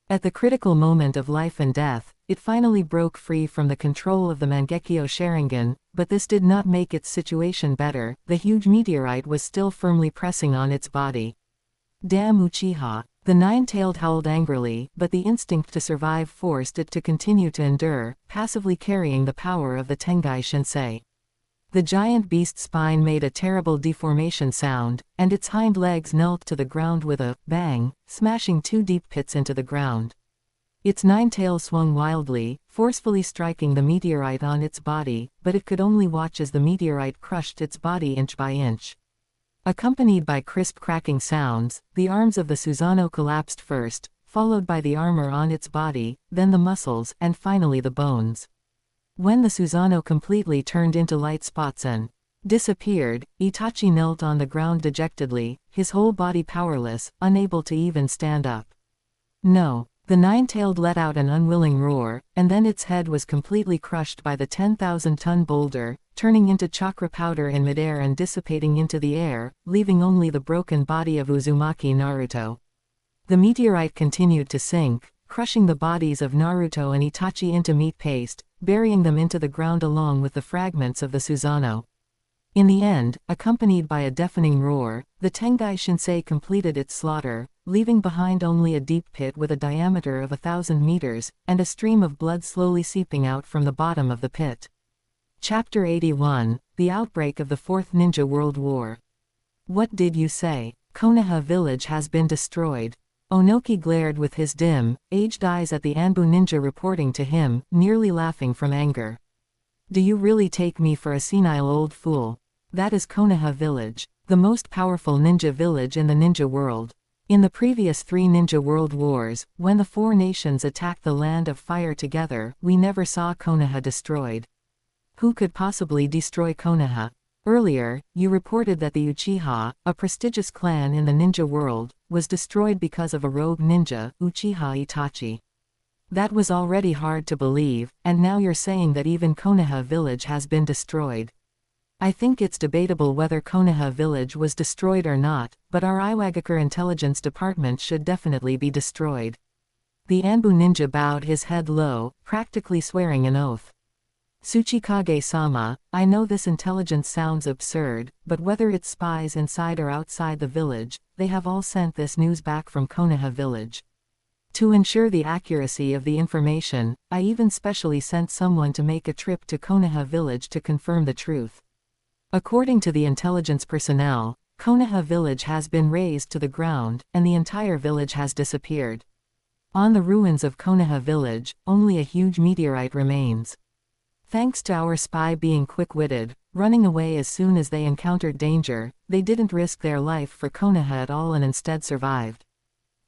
At the critical moment of life and death, it finally broke free from the control of the Mangekyo Sharingan, but this did not make its situation better. The huge meteorite was still firmly pressing on its body. Damn Uchiha! The nine-tailed howled angrily, but the instinct to survive forced it to continue to endure, passively carrying the power of the Tengai Shinsei. The giant beast's spine made a terrible deformation sound, and its hind legs knelt to the ground with a bang, smashing 2 deep pits into the ground. Its nine tails swung wildly, forcefully striking the meteorite on its body, but it could only watch as the meteorite crushed its body inch by inch. Accompanied by crisp cracking sounds, the arms of the Susanoo collapsed first, followed by the armor on its body, then the muscles, and finally the bones. When the Susanoo completely turned into light spots and disappeared, Itachi knelt on the ground dejectedly, his whole body powerless, unable to even stand up. No! The nine-tailed let out an unwilling roar, and then its head was completely crushed by the 10,000-ton boulder, turning into chakra powder in midair and dissipating into the air, leaving only the broken body of Uzumaki Naruto. The meteorite continued to sink, crushing the bodies of Naruto and Itachi into meat paste, burying them into the ground along with the fragments of the Susanoo. In the end, accompanied by a deafening roar, the Tengai Shinsei completed its slaughter, leaving behind only a deep pit with a diameter of 1,000 meters, and a stream of blood slowly seeping out from the bottom of the pit. Chapter 81, The Outbreak of the Fourth Ninja World War. What did you say? Konoha village has been destroyed. Onoki glared with his dim, aged eyes at the Anbu ninja reporting to him, nearly laughing from anger. Do you really take me for a senile old fool? That is Konoha village, the most powerful ninja village in the ninja world. In the previous 3 Ninja World Wars, when the 4 nations attacked the Land of Fire together, we never saw Konoha destroyed. Who could possibly destroy Konoha? Earlier, you reported that the Uchiha, a prestigious clan in the ninja world, was destroyed because of a rogue ninja, Uchiha Itachi. That was already hard to believe, and now you're saying that even Konoha village has been destroyed. I think it's debatable whether Konoha village was destroyed or not, but our Iwagakure intelligence department should definitely be destroyed. The Anbu ninja bowed his head low, practically swearing an oath. Tsuchikage-sama, I know this intelligence sounds absurd, but whether it's spies inside or outside the village, they have all sent this news back from Konoha village. To ensure the accuracy of the information, I even specially sent someone to make a trip to Konoha village to confirm the truth. According to the intelligence personnel, Konoha village has been razed to the ground, and the entire village has disappeared. On the ruins of Konoha village, only a huge meteorite remains. Thanks to our spy being quick-witted, running away as soon as they encountered danger, they didn't risk their life for Konoha at all and instead survived.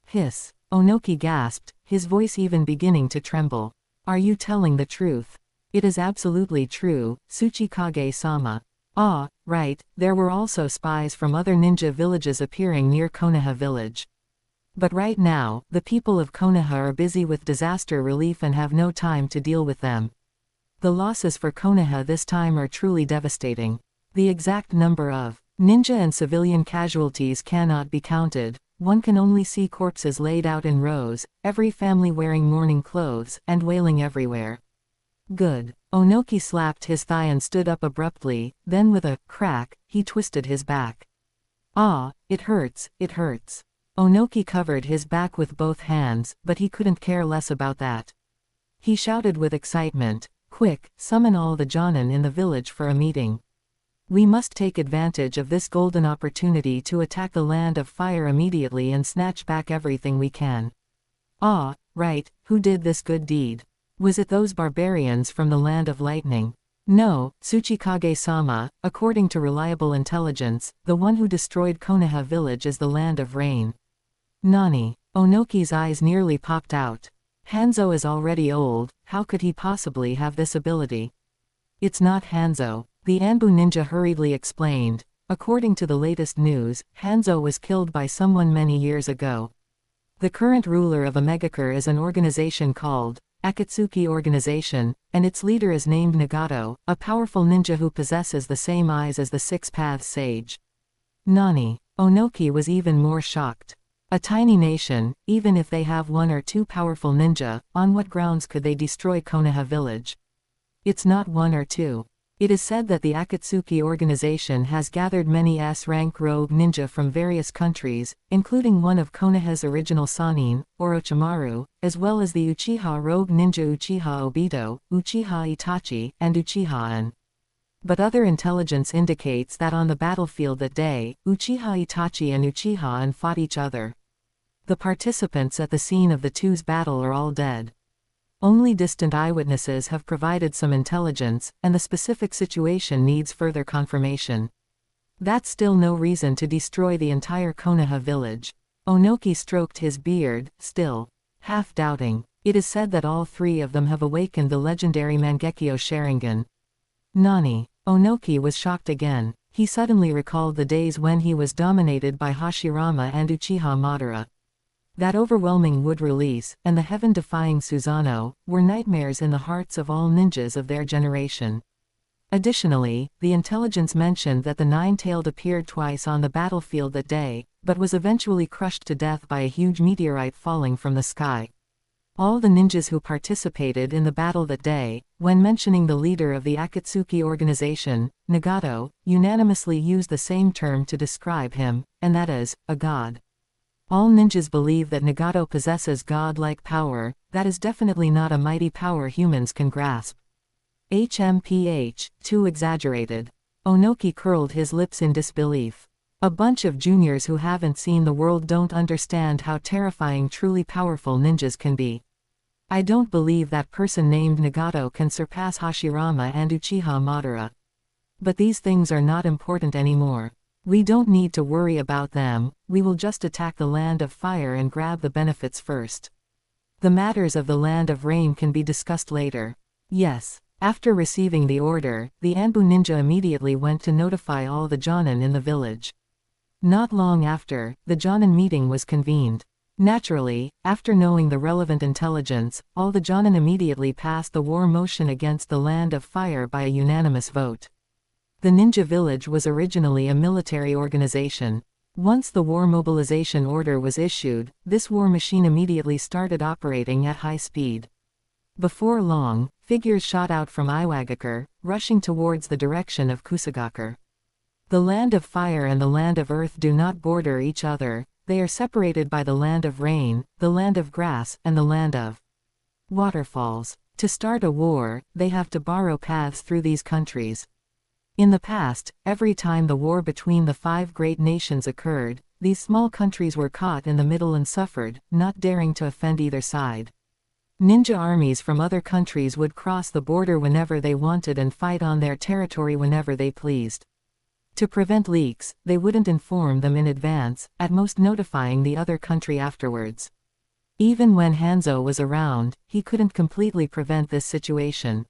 Hiss! Onoki gasped, his voice even beginning to tremble. Are you telling the truth? It is absolutely true, Tsuchikage-sama. Ah, right, there were also spies from other ninja villages appearing near Konoha village. But right now, the people of Konoha are busy with disaster relief and have no time to deal with them. The losses for Konoha this time are truly devastating. The exact number of ninja and civilian casualties cannot be counted. One can only see corpses laid out in rows, every family wearing mourning clothes, and wailing everywhere. Good. Onoki slapped his thigh and stood up abruptly, then with a crack, he twisted his back. Ah, it hurts, it hurts. Onoki covered his back with both hands, but he couldn't care less about that. He shouted with excitement, "Quick, summon all the Jonin in the village for a meeting. We must take advantage of this golden opportunity to attack the land of fire immediately and snatch back everything we can." Ah, right, who did this good deed? Was it those barbarians from the land of lightning? No, Tsuchikage-sama, according to reliable intelligence, the one who destroyed Konoha village is the land of rain. Nani? Onoki's eyes nearly popped out. Hanzo is already old, how could he possibly have this ability? It's not Hanzo, the Anbu ninja hurriedly explained. According to the latest news, Hanzo was killed by someone many years ago. The current ruler of Omegakure is an organization called Akatsuki Organization, and its leader is named Nagato, a powerful ninja who possesses the same eyes as the Six Paths Sage. Nani? Onoki was even more shocked. A tiny nation, even if they have one or two powerful ninja, on what grounds could they destroy Konoha village? It's not one or two. It is said that the Akatsuki organization has gathered many S-rank rogue ninja from various countries, including one of Konoha's original Sannin, Orochimaru, as well as the Uchiha rogue ninja Uchiha Obito, Uchiha Itachi, and Uchiha An. But other intelligence indicates that on the battlefield that day, Uchiha Itachi and Uchiha An fought each other. The participants at the scene of the two's battle are all dead. Only distant eyewitnesses have provided some intelligence, and the specific situation needs further confirmation. That's still no reason to destroy the entire Konoha village. Onoki stroked his beard, still half-doubting. It is said that all three of them have awakened the legendary Mangekyo Sharingan. Nani? Onoki was shocked again. He suddenly recalled the days when he was dominated by Hashirama and Uchiha Madara. That overwhelming wood release, and the heaven-defying Susanoo, were nightmares in the hearts of all ninjas of their generation. Additionally, the intelligence mentioned that the Nine-Tailed appeared twice on the battlefield that day, but was eventually crushed to death by a huge meteorite falling from the sky. All the ninjas who participated in the battle that day, when mentioning the leader of the Akatsuki organization, Nagato, unanimously used the same term to describe him, and that is, a god. All ninjas believe that Nagato possesses god-like power. That is definitely not a mighty power humans can grasp. Too exaggerated. Onoki curled his lips in disbelief. A bunch of juniors who haven't seen the world don't understand how terrifying truly powerful ninjas can be. I don't believe that person named Nagato can surpass Hashirama and Uchiha Madara. But these things are not important anymore. We don't need to worry about them, we will just attack the land of fire and grab the benefits first. The matters of the land of rain can be discussed later. Yes. After receiving the order, the Anbu ninja immediately went to notify all the Jonin in the village. Not long after, the Jonin meeting was convened. Naturally, after knowing the relevant intelligence, all the Jonin immediately passed the war motion against the land of fire by a unanimous vote. The ninja village was originally a military organization. Once the war mobilization order was issued, this war machine immediately started operating at high speed. Before long, figures shot out from Iwagakure, rushing towards the direction of Kusagakure. The land of fire and the land of earth do not border each other, they are separated by the land of rain, the land of grass, and the land of waterfalls. To start a war, they have to borrow paths through these countries. In the past, every time the war between the five great nations occurred, these small countries were caught in the middle and suffered, not daring to offend either side. Ninja armies from other countries would cross the border whenever they wanted and fight on their territory whenever they pleased. To prevent leaks, they wouldn't inform them in advance, at most notifying the other country afterwards. Even when Hanzo was around, he couldn't completely prevent this situation.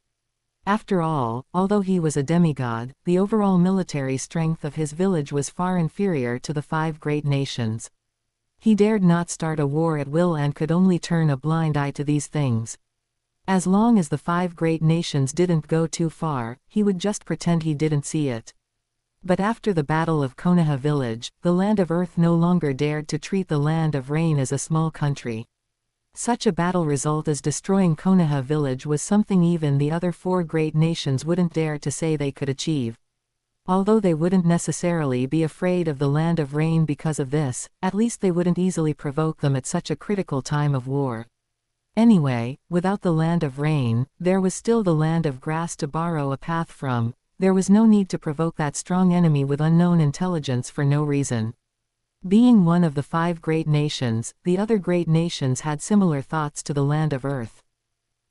After all, although he was a demigod, the overall military strength of his village was far inferior to the five great nations. He dared not start a war at will and could only turn a blind eye to these things. As long as the 5 great nations didn't go too far, he would just pretend he didn't see it. But after the Battle of Konoha village, the Land of Earth no longer dared to treat the Land of Rain as a small country. Such a battle result as destroying Konoha village was something even the other 4 great nations wouldn't dare to say they could achieve. Although they wouldn't necessarily be afraid of the Land of Rain because of this, at least they wouldn't easily provoke them at such a critical time of war. Anyway, without the Land of Rain, there was still the Land of Grass to borrow a path from. There was no need to provoke that strong enemy with unknown intelligence for no reason. Being one of the 5 great nations, the other great nations had similar thoughts to the Land of Earth.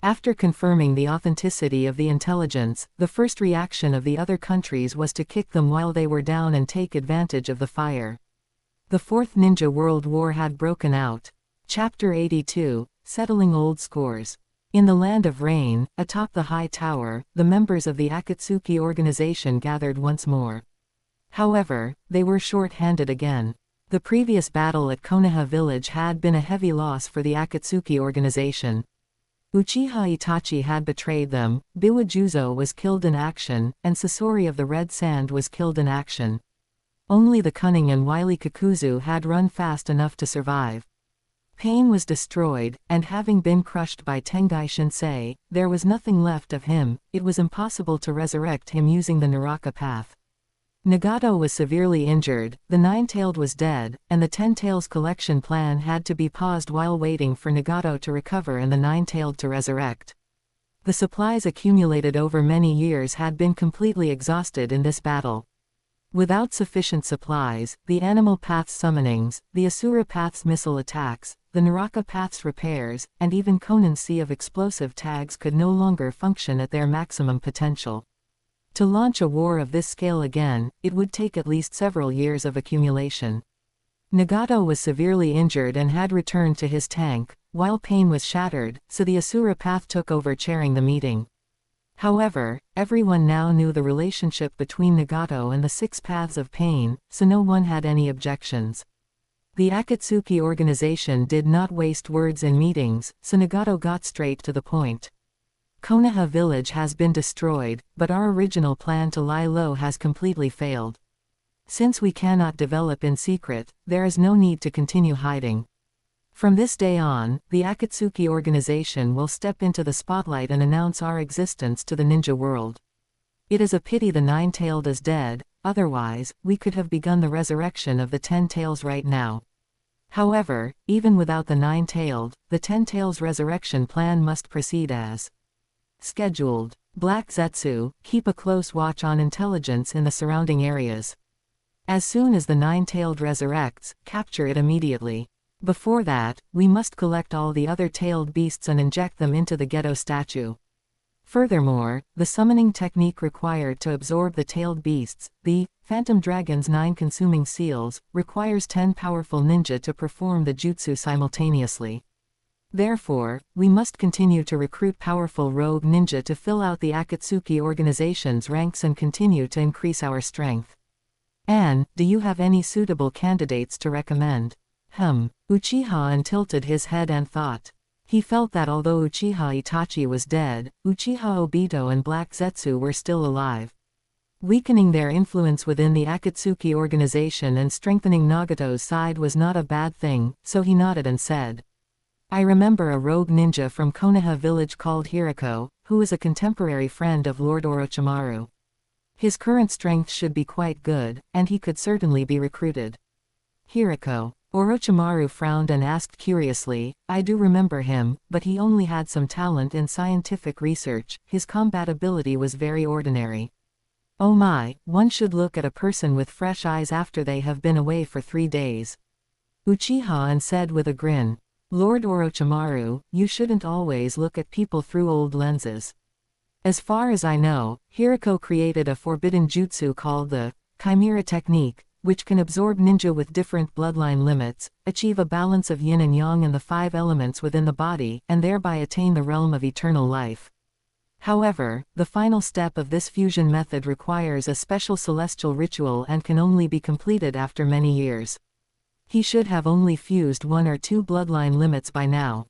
After confirming the authenticity of the intelligence, the first reaction of the other countries was to kick them while they were down and take advantage of the fire. The Fourth Ninja World War had broken out. Chapter 82, Settling Old Scores. In the Land of Rain, atop the high tower, the members of the Akatsuki organization gathered once more. However, they were short-handed again. The previous battle at Konoha village had been a heavy loss for the Akatsuki organization. Uchiha Itachi had betrayed them, Biwa Juzo was killed in action, and Sasori of the Red Sand was killed in action. Only the cunning and wily Kakuzu had run fast enough to survive. Pain was destroyed, and having been crushed by Tengai Shinsei, there was nothing left of him. It was impossible to resurrect him using the Naraka path. Nagato was severely injured, the Nine-Tailed was dead, and the Ten-Tails collection plan had to be paused while waiting for Nagato to recover and the Nine-Tailed to resurrect. The supplies accumulated over many years had been completely exhausted in this battle. Without sufficient supplies, the Animal Path's summonings, the Asura Path's missile attacks, the Naraka Path's repairs, and even Konan's sea of explosive tags could no longer function at their maximum potential. To launch a war of this scale again, it would take at least several years of accumulation. Nagato was severely injured and had returned to his tank, while Pain was shattered, so the Asura Path took over chairing the meeting. However, everyone now knew the relationship between Nagato and the 6 Paths of Pain, so no one had any objections. The Akatsuki organization did not waste words in meetings, so Nagato got straight to the point. Konoha village has been destroyed, but our original plan to lie low has completely failed. Since we cannot develop in secret, there is no need to continue hiding. From this day on, the Akatsuki organization will step into the spotlight and announce our existence to the ninja world. It is a pity the Nine-Tailed is dead, otherwise, we could have begun the resurrection of the Ten-Tails right now. However, even without the Nine-Tailed, the Ten-Tails resurrection plan must proceed as scheduled. Black Zetsu, keep a close watch on intelligence in the surrounding areas. As soon as the Nine-Tailed resurrects, capture it immediately. Before that, we must collect all the other tailed beasts and inject them into the ghetto statue. Furthermore, the summoning technique required to absorb the tailed beasts, the Phantom Dragon's 9 consuming seals, requires 10 powerful ninja to perform the jutsu simultaneously. Therefore, we must continue to recruit powerful rogue ninja to fill out the Akatsuki organization's ranks and continue to increase our strength. Anne, do you have any suitable candidates to recommend? Uchiha tilted his head and thought. He felt that although Uchiha Itachi was dead, Uchiha Obito and Black Zetsu were still alive. Weakening their influence within the Akatsuki organization and strengthening Nagato's side was not a bad thing, so he nodded and said, I remember a rogue ninja from Konoha village called Hirako, who is a contemporary friend of Lord Orochimaru. His current strength should be quite good, and he could certainly be recruited. Hirako. Orochimaru frowned and asked curiously, I do remember him, but he only had some talent in scientific research, his combat ability was very ordinary. Oh my, one should look at a person with fresh eyes after they have been away for 3 days. Uchiha said with a grin. Lord Orochimaru, you shouldn't always look at people through old lenses. As far as I know, Hirako created a forbidden jutsu called the Chimera Technique, which can absorb ninja with different bloodline limits, achieve a balance of yin and yang and the 5 elements within the body, and thereby attain the realm of eternal life. However, the final step of this fusion method requires a special celestial ritual and can only be completed after many years. He should have only fused 1 or 2 bloodline limits by now.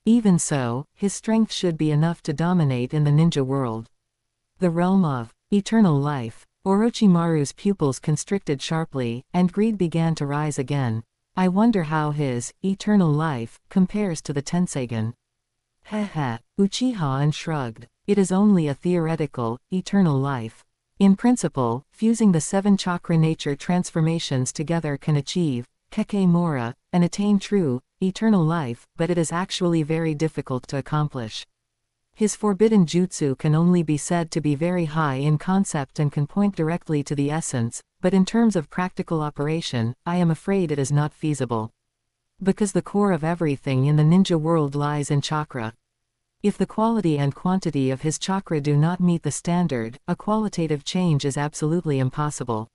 Even so, his strength should be enough to dominate in the ninja world. The realm of eternal life. Orochimaru's pupils constricted sharply, and greed began to rise again. I wonder how his eternal life compares to the Tensegan. Heh. Uchiha shrugged. It is only a theoretical, eternal life. In principle, fusing the 7 chakra nature transformations together can achieve Kekemora, and attain true, eternal life, but it is actually very difficult to accomplish. His forbidden jutsu can only be said to be very high in concept and can point directly to the essence, but in terms of practical operation, I am afraid it is not feasible. Because the core of everything in the ninja world lies in chakra. If the quality and quantity of his chakra do not meet the standard, a qualitative change is absolutely impossible.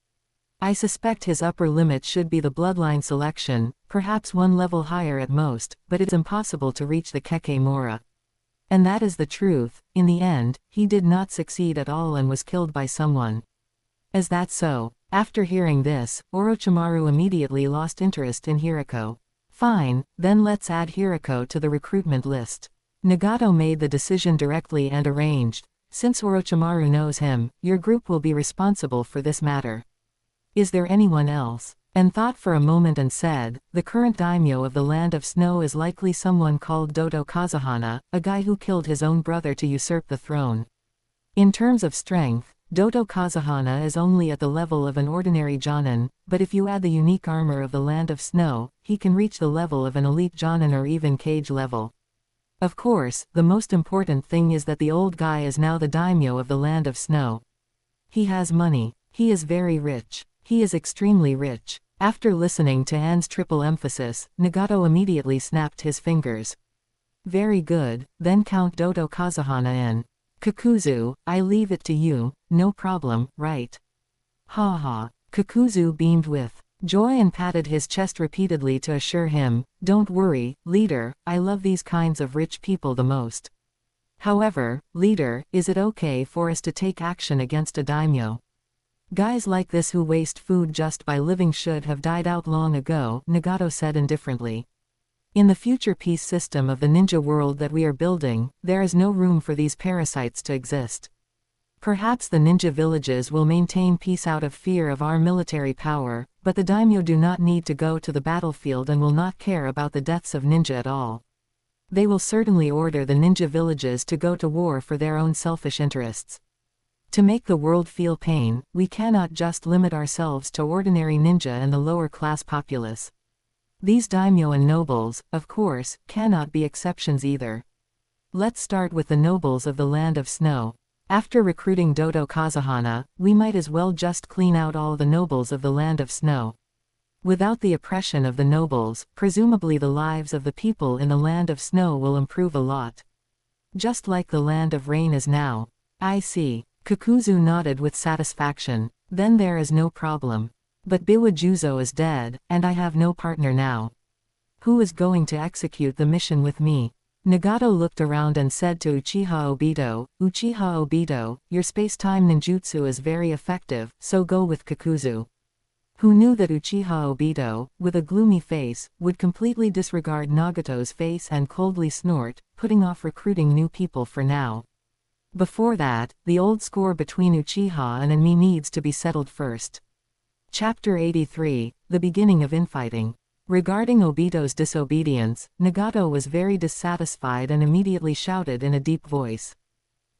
I suspect his upper limit should be the bloodline selection, perhaps 1 level higher at most, but it's impossible to reach the Kekemora. And that is the truth. In the end, he did not succeed at all and was killed by someone. Is that so? After hearing this, Orochimaru immediately lost interest in Hirako. Fine, then let's add Hirako to the recruitment list. Nagato made the decision directly and arranged. Since Orochimaru knows him, your group will be responsible for this matter. Is there anyone else? And thought for a moment and said, the current daimyo of the Land of Snow is likely someone called Dodo Kazuhana, a guy who killed his own brother to usurp the throne. In terms of strength, Dodo Kazuhana is only at the level of an ordinary Jonin, but if you add the unique armor of the Land of Snow, he can reach the level of an elite Jonin or even Kage level. Of course, the most important thing is that the old guy is now the daimyo of the Land of Snow. He has money. He is very rich. He is extremely rich. After listening to Anne's triple emphasis, Nagato immediately snapped his fingers. Very good, then count Dodo Kazuhana in. Kakuzu, I leave it to you, no problem, right? Ha. Kakuzu beamed with joy and patted his chest repeatedly to assure him, don't worry, leader, I love these kinds of rich people the most. However, leader, is it okay for us to take action against a daimyo? Guys like this who waste food just by living should have died out long ago, Nagato said indifferently. In the future peace system of the ninja world that we are building, there is no room for these parasites to exist. Perhaps the ninja villages will maintain peace out of fear of our military power, but the daimyo do not need to go to the battlefield and will not care about the deaths of ninja at all. They will certainly order the ninja villages to go to war for their own selfish interests. To make the world feel pain, we cannot just limit ourselves to ordinary ninja and the lower class populace. These daimyo and nobles, of course, cannot be exceptions either. Let's start with the nobles of the Land of Snow. After recruiting Dodo Kazuhana, we might as well just clean out all the nobles of the Land of Snow. Without the oppression of the nobles, presumably the lives of the people in the Land of Snow will improve a lot. Just like the Land of Rain is now. I see. Kakuzu nodded with satisfaction. Then there is no problem. But Biwajuzo is dead, and I have no partner now. Who is going to execute the mission with me? Nagato looked around and said to Uchiha Obito, your space-time ninjutsu is very effective, so go with Kakuzu. Who knew that Uchiha Obito, with a gloomy face, would completely disregard Nagato's face and coldly snort, putting off recruiting new people for now. Before that, the old score between Uchiha and me needs to be settled first. Chapter 83, The Beginning of Infighting. Regarding Obito's disobedience, Nagato was very dissatisfied and immediately shouted in a deep voice.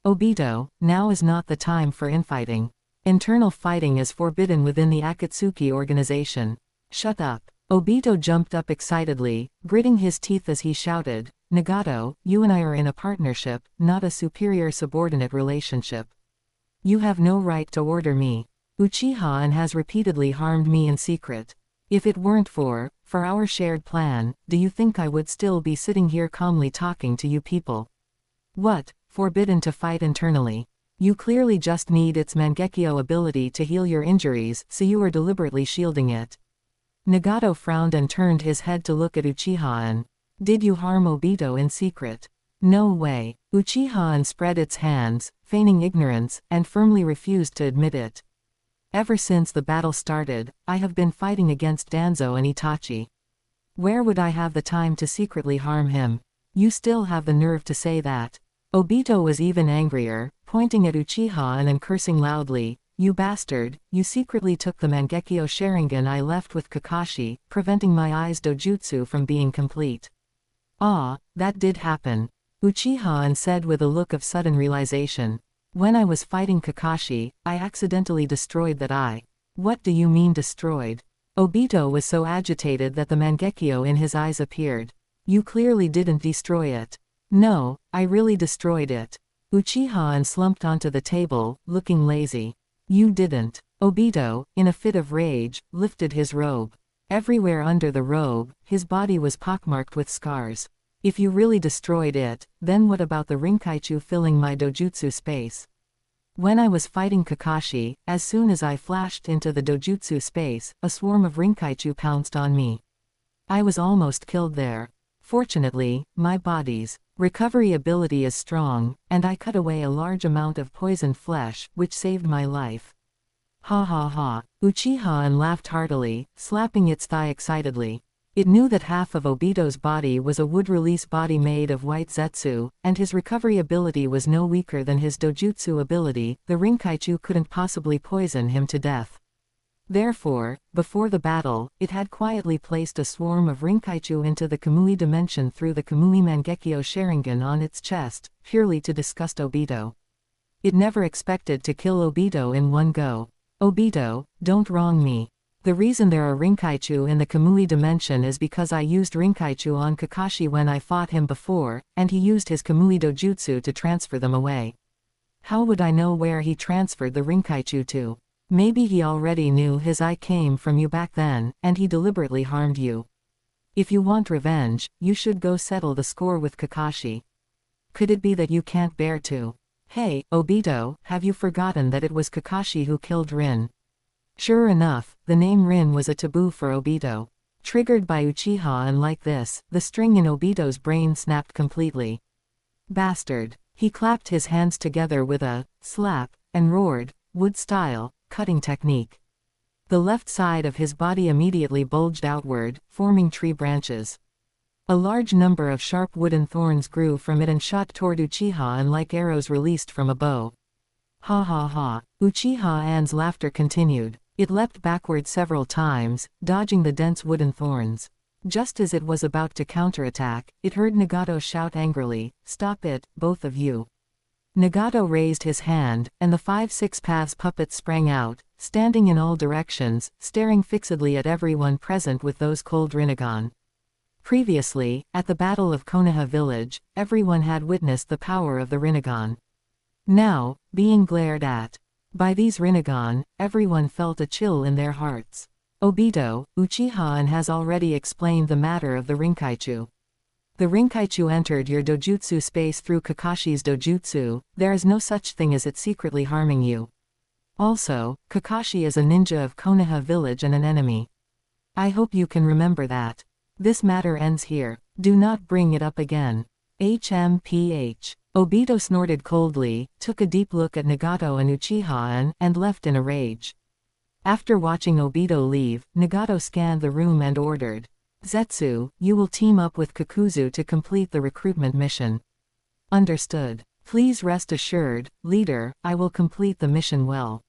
Obito, now is not the time for infighting. Internal fighting is forbidden within the Akatsuki organization. Shut up. Obito jumped up excitedly, gritting his teeth as he shouted, Nagato, you and I are in a partnership, not a superior-subordinate relationship. You have no right to order me. Uchiha has repeatedly harmed me in secret. If it weren't for our shared plan, do you think I would still be sitting here calmly talking to you people? What, forbidden to fight internally? You clearly just need its Mangekyo ability to heal your injuries, so you are deliberately shielding it. Nagato frowned and turned his head to look at Uchiha. Did you harm Obito in secret? No way. Uchiha spread its hands, feigning ignorance, and firmly refused to admit it. Ever since the battle started, I have been fighting against Danzo and Itachi. Where would I have the time to secretly harm him? You still have the nerve to say that. Obito was even angrier, pointing at Uchiha and cursing loudly, "You bastard, you secretly took the Mangekyo Sharingan I left with Kakashi, preventing my eyes dojutsu from being complete." "Ah, that did happen," Uchiha said with a look of sudden realization. "When I was fighting Kakashi, I accidentally destroyed that eye." "What do you mean destroyed?" Obito was so agitated that the Mangekyo in his eyes appeared. "You clearly didn't destroy it." "No, I really destroyed it." Uchiha slumped onto the table, looking lazy. "You didn't." Obito, in a fit of rage, lifted his robe. Everywhere under the robe, his body was pockmarked with scars. "If you really destroyed it, then what about the Rinkaichu filling my dojutsu space?" "When I was fighting Kakashi, as soon as I flashed into the dojutsu space, a swarm of Rinkaichu pounced on me. I was almost killed there. Fortunately, my body's recovery ability is strong, and I cut away a large amount of poisoned flesh, which saved my life." "Ha ha ha." Uchiha laughed heartily, slapping its thigh excitedly. It knew that half of Obito's body was a wood-release body made of white Zetsu, and his recovery ability was no weaker than his dojutsu ability. The Rinkaichu couldn't possibly poison him to death. Therefore, before the battle, it had quietly placed a swarm of Rinkaichu into the Kamui dimension through the Kamui Mangekyo Sharingan on its chest, purely to disgust Obito. It never expected to kill Obito in one go. "Obito, don't wrong me. The reason there are Rinkaichu in the Kamui dimension is because I used Rinkaichu on Kakashi when I fought him before, and he used his Kamui dojutsu to transfer them away. How would I know where he transferred the Rinkaichu to? Maybe he already knew his eye came from you back then, and he deliberately harmed you. If you want revenge, you should go settle the score with Kakashi. Could it be that you can't bear to? Hey, Obito, have you forgotten that it was Kakashi who killed Rin?" Sure enough, the name Rin was a taboo for Obito. Triggered by Uchiha like this, the string in Obito's brain snapped completely. "Bastard." He clapped his hands together with a slap, and roared, "Wood-style, cutting technique." The left side of his body immediately bulged outward, forming tree branches. A large number of sharp wooden thorns grew from it and shot toward Uchiha like arrows released from a bow. "Ha ha ha." Uchiha's laughter continued. It leapt backward several times, dodging the dense wooden thorns. Just as it was about to counterattack, it heard Nagato shout angrily, "Stop it, both of you." Nagato raised his hand, and the 5-6 paths puppet sprang out, standing in all directions, staring fixedly at everyone present with those cold Rinnegan. Previously, at the Battle of Konoha village, everyone had witnessed the power of the Rinnegan. Now, being glared at by these Rinnegan, everyone felt a chill in their hearts. Obito, Uchiha has already explained the matter of the Rinkaichu. The Rinkaichu entered your dojutsu space through Kakashi's dojutsu. There is no such thing as it secretly harming you. Also, Kakashi is a ninja of Konoha village and an enemy. I hope you can remember that. This matter ends here. Do not bring it up again. HMPH. Obito snorted coldly, took a deep look at Nagato and Uchiha and left in a rage. After watching Obito leave, Nagato scanned the room and ordered, "Zetsu, you will team up with Kakuzu to complete the recruitment mission." "Understood. Please rest assured, leader, I will complete the mission well."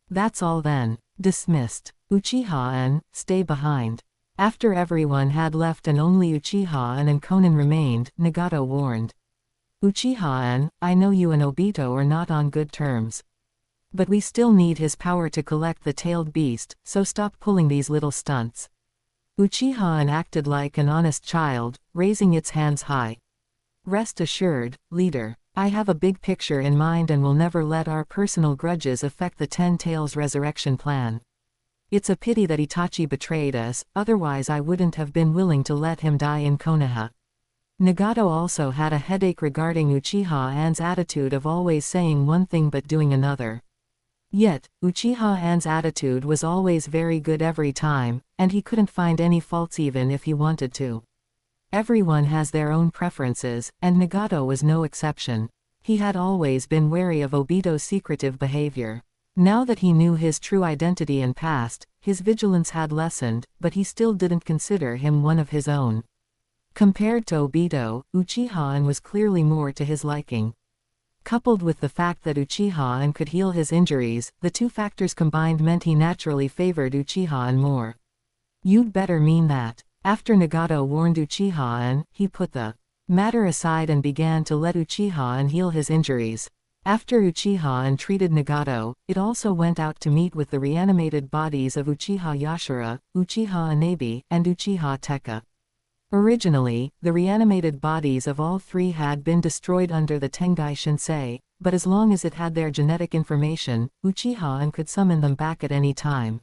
"That's all then." Dismissed. Uchiha stay behind. After everyone had left and only Uchiha and Konan remained, Nagato warned. "Uchiha, I know you and Obito are not on good terms. But we still need his power to collect the tailed beast, so stop pulling these little stunts." Uchiha acted like an honest child, raising its hands high. "Rest assured, leader. I have a big picture in mind and will never let our personal grudges affect the Ten Tails resurrection plan. It's a pity that Itachi betrayed us, otherwise I wouldn't have been willing to let him die in Konoha." Nagato also had a headache regarding Uchiha's attitude of always saying one thing but doing another. Yet, Uchiha's attitude was always very good every time, and he couldn't find any faults even if he wanted to. Everyone has their own preferences, and Nagato was no exception. He had always been wary of Obito's secretive behavior. Now that he knew his true identity and past, his vigilance had lessened, but he still didn't consider him one of his own. Compared to Obito, Uchiha was clearly more to his liking. Coupled with the fact that Uchiha could heal his injuries, the two factors combined meant he naturally favored Uchiha more. You'd better mean that. After Nagato warned Uchiha, he put the matter aside and began to let Uchiha heal his injuries. After Uchiha treated Nagato, it also went out to meet with the reanimated bodies of Uchiha Yashira, Uchiha Inabi, and Uchiha Tekka. Originally, the reanimated bodies of all three had been destroyed under the Tengai Shinsei, but as long as it had their genetic information, Uchiha could summon them back at any time.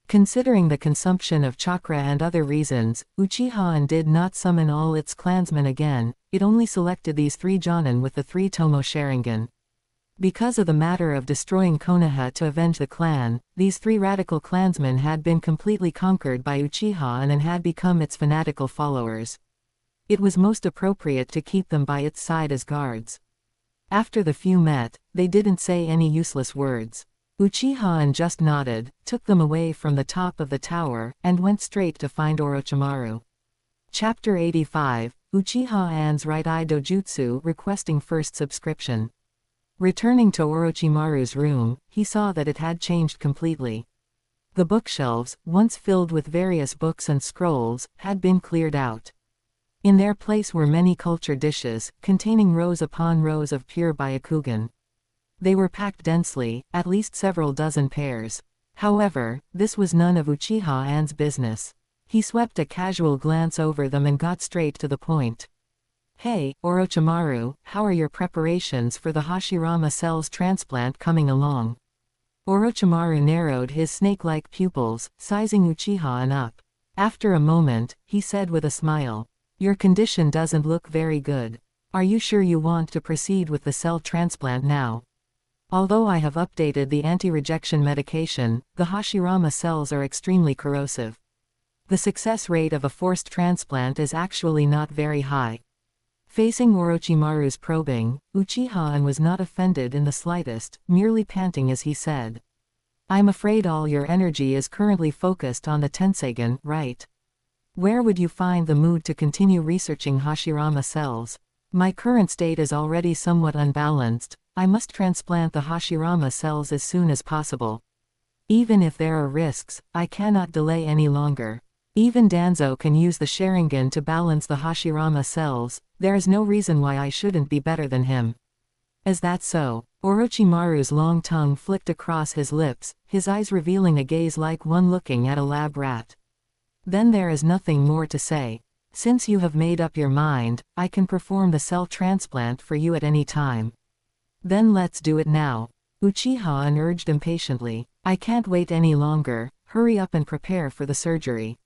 Considering the consumption of chakra and other reasons, Uchiha did not summon all its clansmen again, it only selected these three Jonin with the three Tomo Sharingan. Because of the matter of destroying Konoha to avenge the clan, these three radical clansmen had been completely conquered by Uchiha and had become its fanatical followers. It was most appropriate to keep them by its side as guards. After the few met, they didn't say any useless words. Uchiha just nodded, took them away from the top of the tower, and went straight to find Orochimaru. Chapter 85, Uchiha Right Eye Dojutsu requesting first subscription. Returning to Orochimaru's room, he saw that it had changed completely. The bookshelves, once filled with various books and scrolls, had been cleared out. In their place were many culture dishes, containing rows upon rows of pure Byakugan. They were packed densely, at least several dozen pairs. However, this was none of Uchiha business. He swept a casual glance over them and got straight to the point. "Hey, Orochimaru, how are your preparations for the Hashirama cells transplant coming along?" Orochimaru narrowed his snake-like pupils, sizing Uchiha up. After a moment, he said with a smile, "Your condition doesn't look very good. Are you sure you want to proceed with the cell transplant now? Although I have updated the anti-rejection medication, the Hashirama cells are extremely corrosive. The success rate of a forced transplant is actually not very high." Facing Orochimaru's probing, Uchiha was not offended in the slightest, merely panting as he said, "I'm afraid all your energy is currently focused on the Tenseigan, right? Where would you find the mood to continue researching Hashirama cells? My current state is already somewhat unbalanced. I must transplant the Hashirama cells as soon as possible. Even if there are risks, I cannot delay any longer. Even Danzo can use the Sharingan to balance the Hashirama cells, there is no reason why I shouldn't be better than him." "Is that so?" Orochimaru's long tongue flicked across his lips, his eyes revealing a gaze like one looking at a lab rat. "Then there is nothing more to say. Since you have made up your mind, I can perform the cell transplant for you at any time." "Then let's do it now," Uchiha urged impatiently. "I can't wait any longer, hurry up and prepare for the surgery."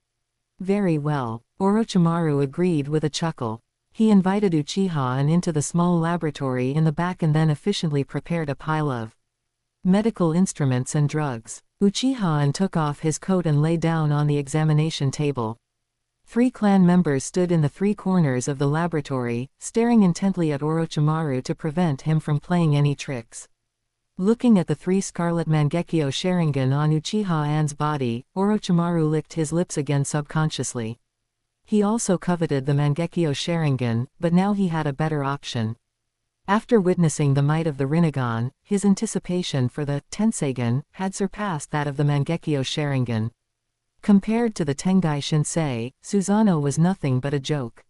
"Very well," Orochimaru agreed with a chuckle. He invited Uchiha into the small laboratory in the back and then efficiently prepared a pile of medical instruments and drugs. Uchiha took off his coat and lay down on the examination table. Three clan members stood in the three corners of the laboratory, staring intently at Orochimaru to prevent him from playing any tricks. Looking at the three Scarlet Mangekyo Sharingan on Uchiha body, Orochimaru licked his lips again subconsciously. He also coveted the Mangekyo Sharingan, but now he had a better option. After witnessing the might of the Rinnegan, his anticipation for the Tenseigan had surpassed that of the Mangekyo Sharingan. Compared to the Tengai Shinsei, Susanoo was nothing but a joke.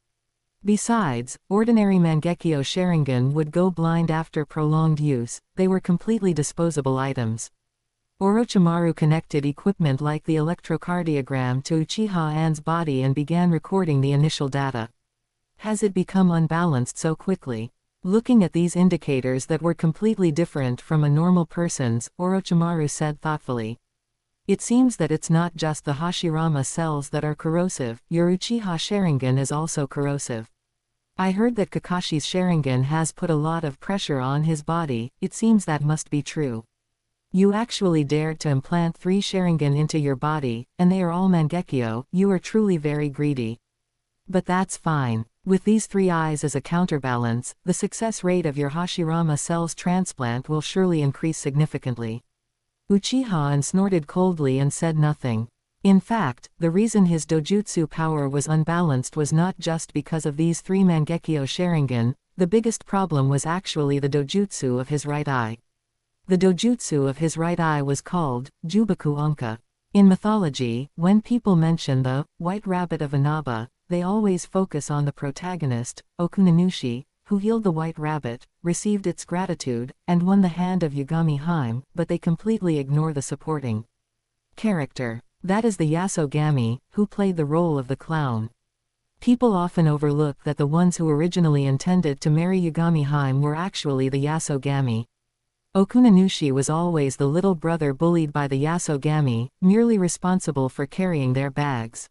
Besides, ordinary Mangekyo Sharingan would go blind after prolonged use, they were completely disposable items. Orochimaru connected equipment like the electrocardiogram to Uchiha body and began recording the initial data. Has it become unbalanced so quickly? Looking at these indicators that were completely different from a normal person's, Orochimaru said thoughtfully. It seems that it's not just the Hashirama cells that are corrosive, your Uchiha Sharingan is also corrosive. I heard that Kakashi's Sharingan has put a lot of pressure on his body, it seems that must be true. You actually dared to implant 3 Sharingan into your body, and they are all Mangekyo, you are truly very greedy. But that's fine. With these 3 eyes as a counterbalance, the success rate of your Hashirama cells transplant will surely increase significantly. Uchiha snorted coldly and said nothing. In fact, the reason his dojutsu power was unbalanced was not just because of these 3 Mangekyo Sharingan. The biggest problem was actually the dojutsu of his right eye. The dojutsu of his right eye was called Jubaku Anka. In mythology, when people mention the White Rabbit of Inaba, they always focus on the protagonist, Okunanushi, who healed the White Rabbit, received its gratitude, and won the hand of Yagami Haim, but they completely ignore the supporting character. That is the Yasogami, who played the role of the clown. People often overlook that the ones who originally intended to marry Yagami Haim were actually the Yasogami. Okunanushi was always the little brother bullied by the Yasogami, merely responsible for carrying their bags.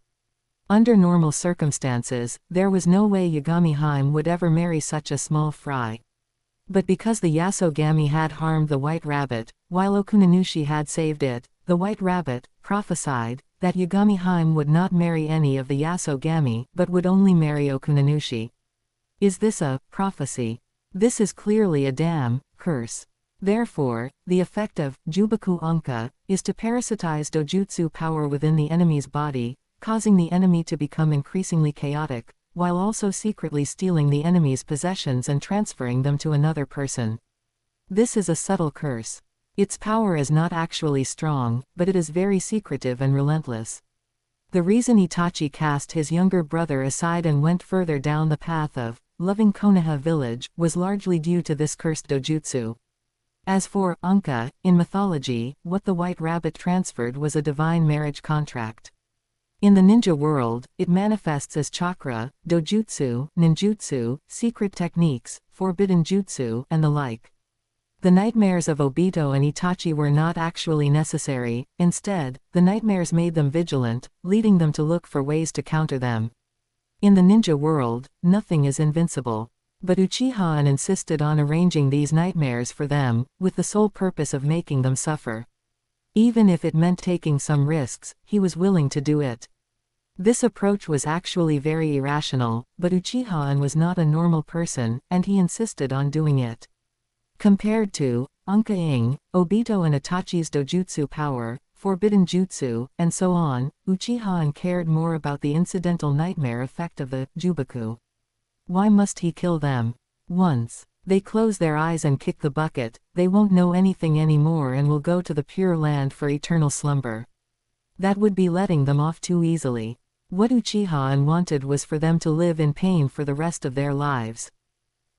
Under normal circumstances, there was no way Yagami Haim would ever marry such a small fry. But because the Yasogami had harmed the White Rabbit, while Okunanushi had saved it, the White Rabbit prophesied that Yagami Haim would not marry any of the Yasogami but would only marry Okunanushi. Is this a prophecy? This is clearly a damn curse. Therefore, the effect of Jubaku Anka is to parasitize dojutsu power within the enemy's body, causing the enemy to become increasingly chaotic, while also secretly stealing the enemy's possessions and transferring them to another person. This is a subtle curse. Its power is not actually strong, but it is very secretive and relentless. The reason Itachi cast his younger brother aside and went further down the path of loving Konoha village was largely due to this cursed dojutsu. As for Anka, in mythology, what the White Rabbit transferred was a divine marriage contract. In the ninja world, it manifests as chakra, dojutsu, ninjutsu, secret techniques, forbidden jutsu, and the like. The nightmares of Obito and Itachi were not actually necessary. Instead, the nightmares made them vigilant, leading them to look for ways to counter them. In the ninja world, nothing is invincible. But Uchiha insisted on arranging these nightmares for them, with the sole purpose of making them suffer. Even if it meant taking some risks, he was willing to do it. This approach was actually very irrational, but Uchiha was not a normal person, and he insisted on doing it. Compared to Anka, Obito and Itachi's dojutsu power, forbidden jutsu, and so on, Uchiha cared more about the incidental nightmare effect of the Jubaku. Why must he kill them? Once they close their eyes and kick the bucket, they won't know anything anymore and will go to the Pure Land for eternal slumber. That would be letting them off too easily. What Uchiha wanted was for them to live in pain for the rest of their lives.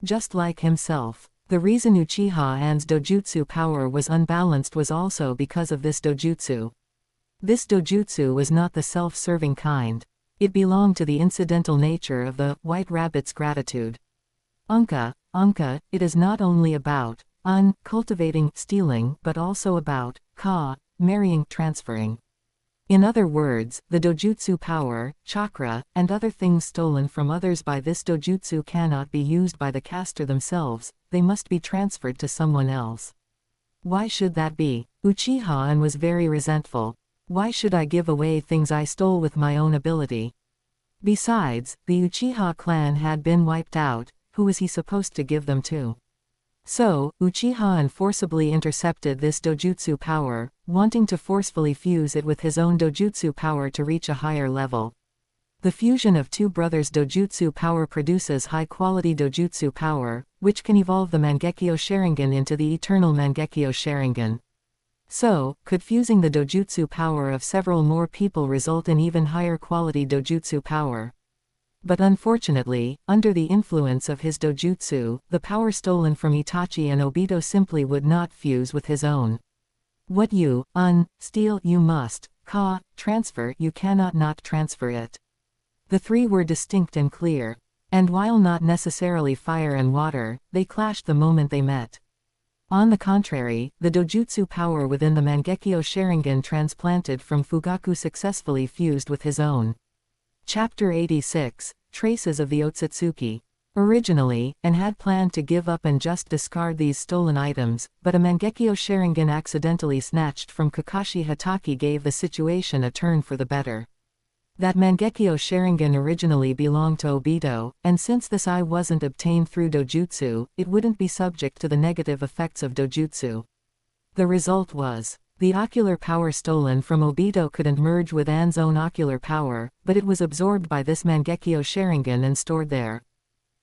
Just like himself. The reason Uchiha's dojutsu power was unbalanced was also because of this dojutsu. This dojutsu was not the self-serving kind. It belonged to the incidental nature of the White Rabbit's gratitude. Anka, it is not only about cultivating, stealing, but also about marrying, transferring. In other words, the dojutsu power, chakra, and other things stolen from others by this dojutsu cannot be used by the caster themselves, they must be transferred to someone else. Why should that be? Uchiha was very resentful. Why should I give away things I stole with my own ability? Besides, the Uchiha clan had been wiped out, who was he supposed to give them to? So, Uchiha forcibly intercepted this dojutsu power, wanting to forcefully fuse it with his own dojutsu power to reach a higher level. The fusion of two brothers' dojutsu power produces high-quality dojutsu power, which can evolve the Mangekyo Sharingan into the eternal Mangekyo Sharingan. So, could fusing the dojutsu power of several more people result in even higher quality dojutsu power? But unfortunately, under the influence of his dojutsu, the power stolen from Itachi and Obito simply would not fuse with his own. What you steal you must transfer, you cannot not transfer it. The three were distinct and clear. And while not necessarily fire and water, they clashed the moment they met. On the contrary, the dojutsu power within the Mangekyo Sharingan transplanted from Fugaku successfully fused with his own. Chapter 86, Traces of the Otsutsuki. Originally, had planned to give up and just discard these stolen items, but a Mangekyo Sharingan accidentally snatched from Kakashi Hatake gave the situation a turn for the better. That Mangekyo Sharingan originally belonged to Obito, and since this eye wasn't obtained through dojutsu, it wouldn't be subject to the negative effects of dojutsu. The result was The ocular power stolen from Obito couldn't merge with An's own ocular power, but it was absorbed by this Mangekyo Sharingan and stored there.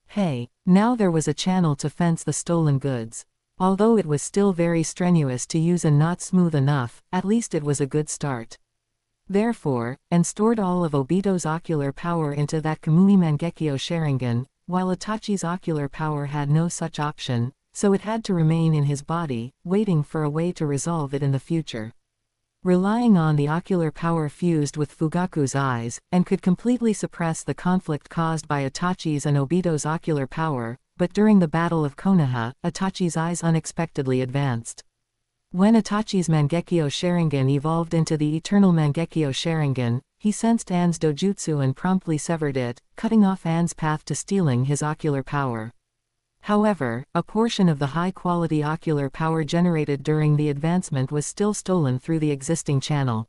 Hey, now there was a channel to fence the stolen goods. Although it was still very strenuous to use and not smooth enough, at least it was a good start. Therefore, and stored all of Obito's ocular power into that Kamui Mangekyo Sharingan, while Itachi's ocular power had no such option, so it had to remain in his body, waiting for a way to resolve it in the future. Relying on the ocular power fused with Fugaku's eyes, and could completely suppress the conflict caused by Itachi's and Obito's ocular power, but during the Battle of Konoha, Itachi's eyes unexpectedly advanced. When Itachi's Mangekyo Sharingan evolved into the Eternal Mangekyo Sharingan, he sensed An's dojutsu and promptly severed it, cutting off An's path to stealing his ocular power. However, a portion of the high-quality ocular power generated during the advancement was still stolen through the existing channel.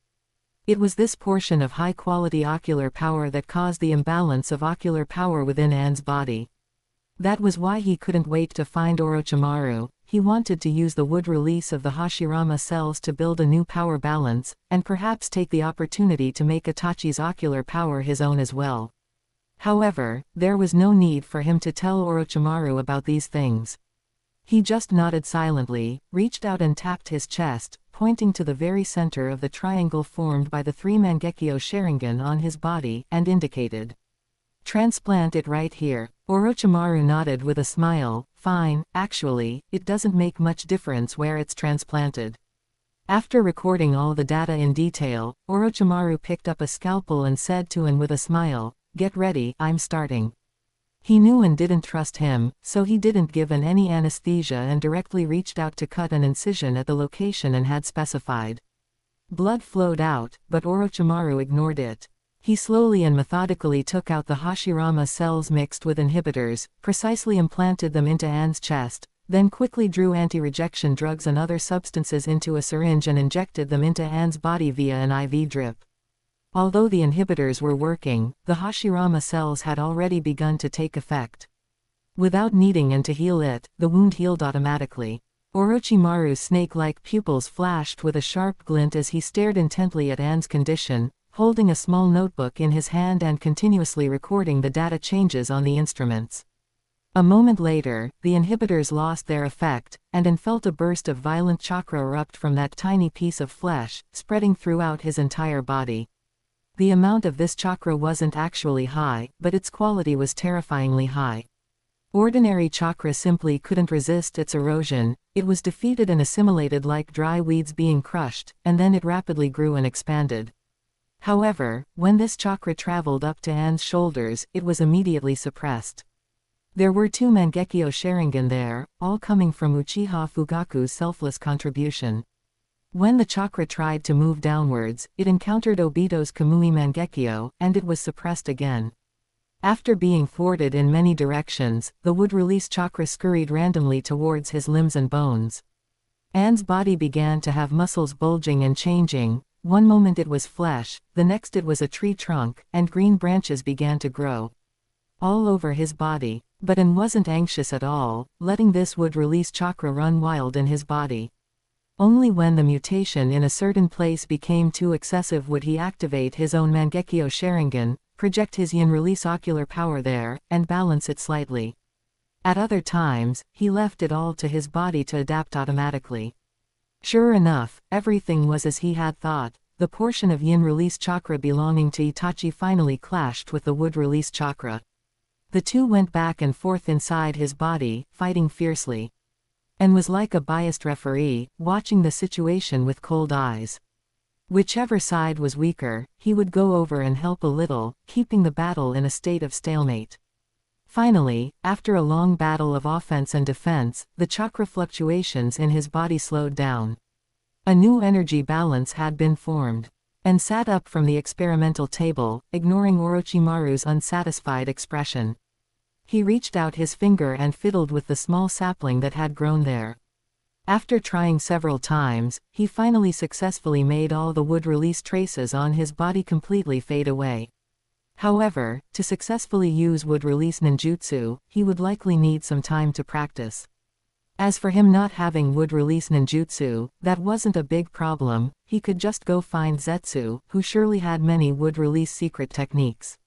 It was this portion of high-quality ocular power that caused the imbalance of ocular power within An's body. That was why he couldn't wait to find Orochimaru. He wanted to use the wood release of the Hashirama cells to build a new power balance, and perhaps take the opportunity to make Itachi's ocular power his own as well. However, there was no need for him to tell Orochimaru about these things. He just nodded silently, reached out and tapped his chest, pointing to the very center of the triangle formed by the three Mangekyo Sharingan on his body, and indicated, "Transplant it right here." Orochimaru nodded with a smile. "Fine, actually, it doesn't make much difference where it's transplanted." After recording all the data in detail, Orochimaru picked up a scalpel and said to An with a smile, "Get ready, I'm starting." He knew and didn't trust him, so he didn't give An any anesthesia and directly reached out to cut an incision at the location and had specified. Blood flowed out, but Orochimaru ignored it. He slowly and methodically took out the Hashirama cells mixed with inhibitors, precisely implanted them into An's chest, then quickly drew anti-rejection drugs and other substances into a syringe and injected them into An's body via an IV drip. Although the inhibitors were working, the Hashirama cells had already begun to take effect. Without needing An to heal it, the wound healed automatically. Orochimaru's snake-like pupils flashed with a sharp glint as he stared intently at An's condition, holding a small notebook in his hand and continuously recording the data changes on the instruments. A moment later, the inhibitors lost their effect, and An felt a burst of violent chakra erupt from that tiny piece of flesh, spreading throughout his entire body. The amount of this chakra wasn't actually high, but its quality was terrifyingly high. Ordinary chakra simply couldn't resist its erosion. It was defeated and assimilated like dry weeds being crushed, and then it rapidly grew and expanded. However, when this chakra traveled up to An's shoulders, it was immediately suppressed. There were two Mangekyo Sharingan there, all coming from Uchiha Fugaku's selfless contribution. When the chakra tried to move downwards, it encountered Obito's Kamui Mangekyo, and it was suppressed again. After being thwarted in many directions, the wood-release chakra scurried randomly towards his limbs and bones. An's body began to have muscles bulging and changing. One moment it was flesh, the next it was a tree trunk, and green branches began to grow all over his body. But An wasn't anxious at all, letting this wood-release chakra run wild in his body. Only when the mutation in a certain place became too excessive would he activate his own Mangekyo Sharingan, project his yin-release ocular power there, and balance it slightly. At other times, he left it all to his body to adapt automatically. Sure enough, everything was as he had thought. The portion of yin-release chakra belonging to Itachi finally clashed with the wood-release chakra. The two went back and forth inside his body, fighting fiercely. And was like a biased referee, watching the situation with cold eyes. Whichever side was weaker, he would go over and help a little, keeping the battle in a state of stalemate. Finally, after a long battle of offense and defense, the chakra fluctuations in his body slowed down. A new energy balance had been formed. And sat up from the experimental table, ignoring Orochimaru's unsatisfied expression. He reached out his finger and fiddled with the small sapling that had grown there. After trying several times, he finally successfully made all the wood-release traces on his body completely fade away. However, to successfully use wood-release ninjutsu, he would likely need some time to practice. As for him not having would release ninjutsu, that wasn't a big problem, he could just go find Zetsu, who surely had many would release secret techniques.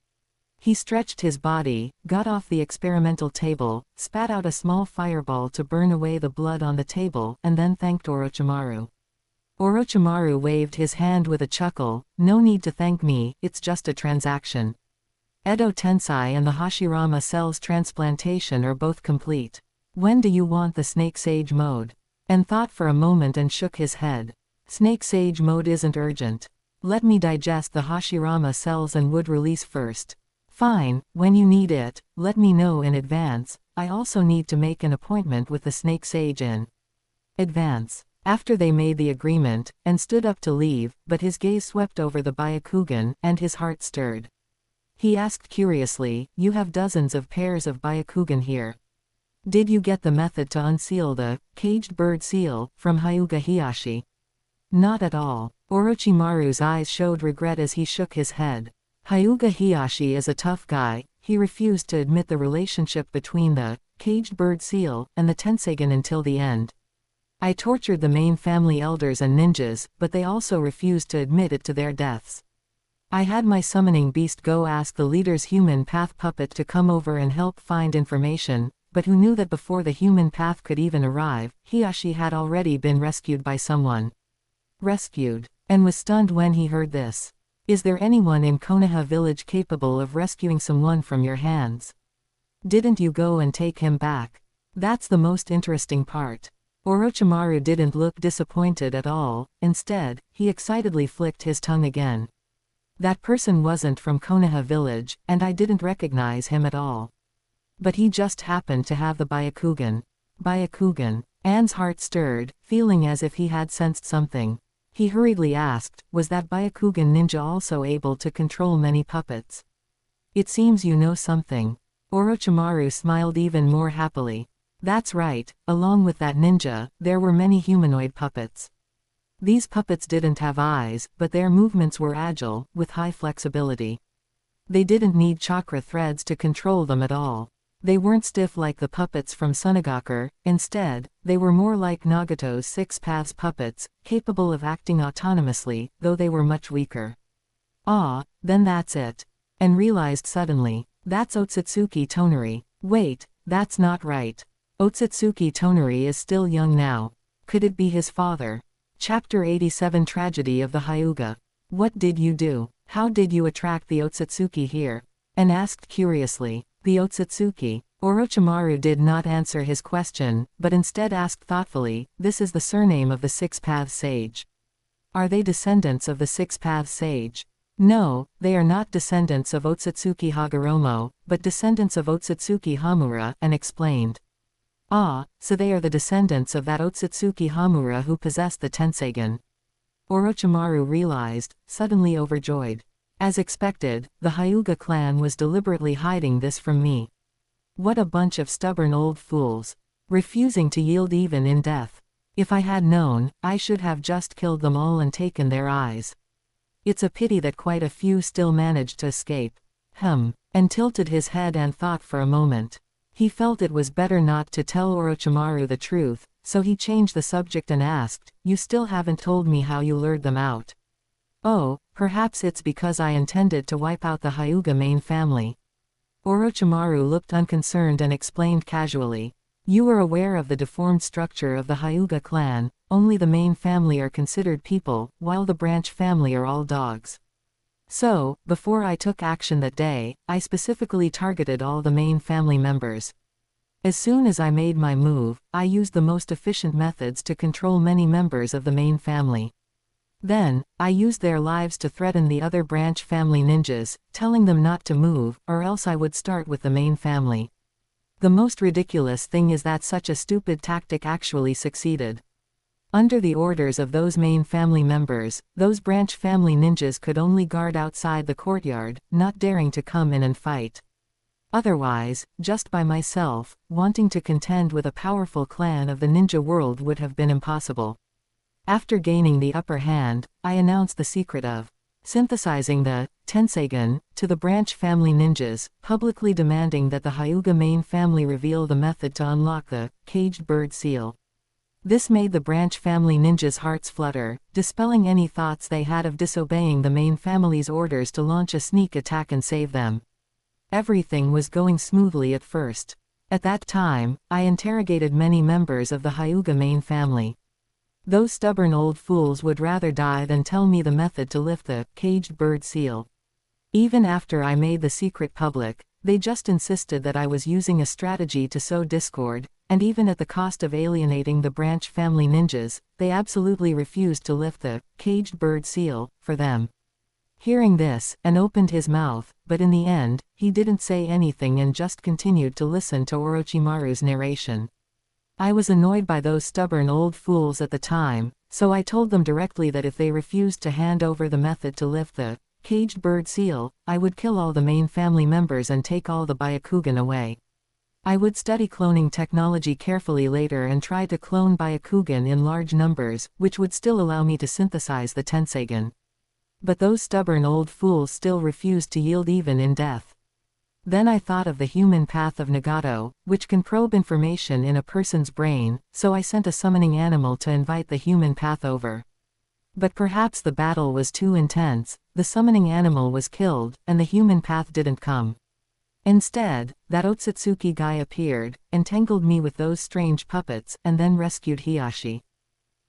He stretched his body, got off the experimental table, spat out a small fireball to burn away the blood on the table, and then thanked Orochimaru. Orochimaru waved his hand with a chuckle, "No need to thank me, it's just a transaction. Edo Tensei and the Hashirama cell's transplantation are both complete. When do you want the Snake Sage mode?" And thought for a moment and shook his head. Snake Sage mode isn't urgent. Let me digest the Hashirama cells and would release first. Fine, when you need it, let me know in advance. I also need to make an appointment with the Snake Sage in advance. After they made the agreement, and stood up to leave, but his gaze swept over the Byakugan, and his heart stirred. He asked curiously, "You have dozens of pairs of Byakugan here. Did you get the method to unseal the caged bird seal from Hyuga Hiyashi?" "Not at all." Orochimaru's eyes showed regret as he shook his head. Hyuga Hiyashi is a tough guy. He refused to admit the relationship between the caged bird seal and the Tenseigan until the end. I tortured the main family elders and ninjas, but they also refused to admit it to their deaths. I had my summoning beast go ask the leader's human path puppet to come over and help find information, but who knew that before the human path could even arrive, Hiyashi had already been rescued by someone. Rescued, and was stunned when he heard this. Is there anyone in Konoha village capable of rescuing someone from your hands? Didn't you go and take him back? That's the most interesting part. Orochimaru didn't look disappointed at all, instead, he excitedly flicked his tongue again. That person wasn't from Konoha village, and I didn't recognize him at all. But he just happened to have the Byakugan. Byakugan. Anne's heart stirred, feeling as if he had sensed something. He hurriedly asked, "Was that Byakugan ninja also able to control many puppets?" "It seems you know something." Orochimaru smiled even more happily. "That's right, along with that ninja, there were many humanoid puppets. These puppets didn't have eyes, but their movements were agile, with high flexibility. They didn't need chakra threads to control them at all. They weren't stiff like the puppets from Sunagakur, instead, they were more like Nagato's Six Paths puppets, capable of acting autonomously, though they were much weaker." "Ah, then that's it." And realized suddenly, "That's Otsutsuki Tonari. Wait, that's not right. Otsutsuki Tonari is still young now. Could it be his father?" Chapter 87 Tragedy of the Hyuga. "What did you do? How did you attract the Otsutsuki here?" And asked curiously. "The Otsutsuki?" Orochimaru did not answer his question, but instead asked thoughtfully, "This is the surname of the Six Paths Sage. Are they descendants of the Six Paths Sage?" "No, they are not descendants of Otsutsuki Hagoromo, but descendants of Otsutsuki Hamura," and explained. "Ah, so they are the descendants of that Otsutsuki Hamura who possessed the Tenseigan." Orochimaru realized, suddenly overjoyed. As expected, the Hyuga clan was deliberately hiding this from me. What a bunch of stubborn old fools. Refusing to yield even in death. If I had known, I should have just killed them all and taken their eyes. It's a pity that quite a few still managed to escape. And tilted his head and thought for a moment. He felt it was better not to tell Orochimaru the truth, so he changed the subject and asked, "You still haven't told me how you lured them out." "Oh, perhaps it's because I intended to wipe out the Hyuga main family." Orochimaru looked unconcerned and explained casually. "You were aware of the deformed structure of the Hyuga clan. Only the main family are considered people, while the branch family are all dogs. So, before I took action that day, I specifically targeted all the main family members. As soon as I made my move, I used the most efficient methods to control many members of the main family. Then, I used their lives to threaten the other branch family ninjas, telling them not to move, or else I would start with the main family. The most ridiculous thing is that such a stupid tactic actually succeeded. Under the orders of those main family members, those branch family ninjas could only guard outside the courtyard, not daring to come in and fight. Otherwise, just by myself, wanting to contend with a powerful clan of the ninja world would have been impossible. After gaining the upper hand, I announced the secret of synthesizing the Tenseigen to the branch family ninjas, publicly demanding that the Hyuga main family reveal the method to unlock the caged bird seal. This made the branch family ninjas' hearts flutter, dispelling any thoughts they had of disobeying the main family's orders to launch a sneak attack and save them. Everything was going smoothly at first. At that time, I interrogated many members of the Hyuga main family. Those stubborn old fools would rather die than tell me the method to lift the caged bird seal. Even after I made the secret public, they just insisted that I was using a strategy to sow discord, and even at the cost of alienating the branch family ninjas, they absolutely refused to lift the caged bird seal for them. Hearing this, An opened his mouth, but in the end, he didn't say anything and just continued to listen to Orochimaru's narration. I was annoyed by those stubborn old fools at the time, so I told them directly that if they refused to hand over the method to lift the caged bird seal, I would kill all the main family members and take all the Byakugan away. I would study cloning technology carefully later and try to clone Byakugan in large numbers, which would still allow me to synthesize the Tenseigen. But those stubborn old fools still refused to yield even in death. Then I thought of the human path of Nagato, which can probe information in a person's brain, so I sent a summoning animal to invite the human path over. But perhaps the battle was too intense, the summoning animal was killed, and the human path didn't come. Instead, that Otsutsuki guy appeared, entangled me with those strange puppets, and then rescued Hiashi.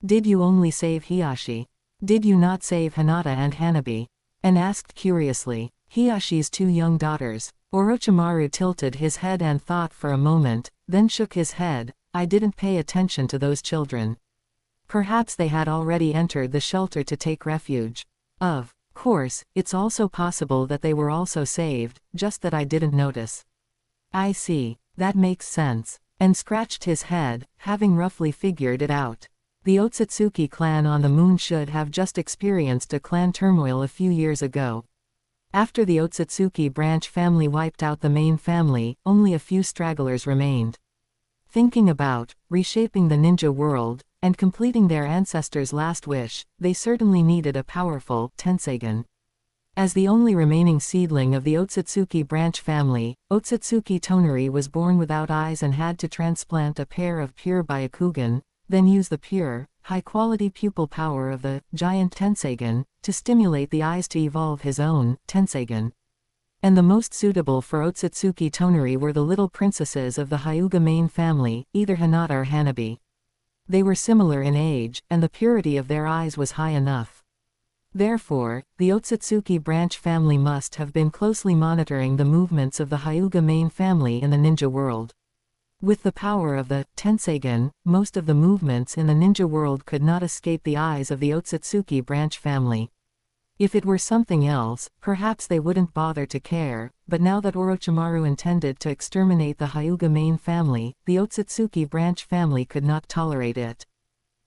Did you only save Hiashi? Did you not save Hinata and Hanabi? An asked curiously. Hiyashi's two young daughters. Orochimaru tilted his head and thought for a moment, then shook his head. I didn't pay attention to those children. Perhaps they had already entered the shelter to take refuge. Of course, it's also possible that they were also saved, just that I didn't notice. I see. That makes sense. And scratched his head, having roughly figured it out. The Otsutsuki clan on the moon should have just experienced a clan turmoil a few years ago. After the Otsutsuki branch family wiped out the main family, only a few stragglers remained. Thinking about reshaping the ninja world, and completing their ancestors' last wish, they certainly needed a powerful Tenseigen. As the only remaining seedling of the Otsutsuki branch family, Otsutsuki Tonari was born without eyes and had to transplant a pair of pure Byakugan, then use the pure, high-quality pupil power of the giant Tenseigen to stimulate the eyes to evolve his own Tenseigen. And the most suitable for Otsutsuki Tonari were the little princesses of the Hyuga main family, either Hinata or Hanabi. They were similar in age, and the purity of their eyes was high enough. Therefore, the Otsutsuki branch family must have been closely monitoring the movements of the Hyuga main family in the ninja world. With the power of the Tenseigen, most of the movements in the ninja world could not escape the eyes of the Otsutsuki branch family. If it were something else, perhaps they wouldn't bother to care, but now that Orochimaru intended to exterminate the Hyuga main family, the Otsutsuki branch family could not tolerate it.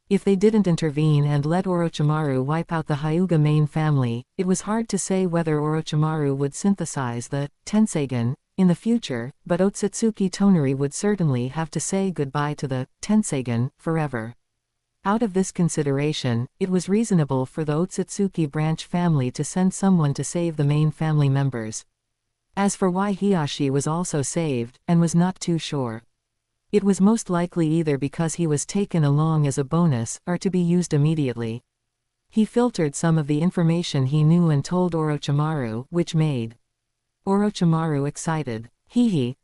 If they didn't intervene and let Orochimaru wipe out the Hyuga main family, it was hard to say whether Orochimaru would synthesize the Tenseigen in the future, but Otsutsuki Tonari would certainly have to say goodbye to the Tenseigen forever. Out of this consideration, it was reasonable for the Otsutsuki branch family to send someone to save the main family members. As for why Hiashi was also saved, and was not too sure. It was most likely either because he was taken along as a bonus, or to be used immediately. He filtered some of the information he knew and told Orochimaru, which made Orochimaru excited.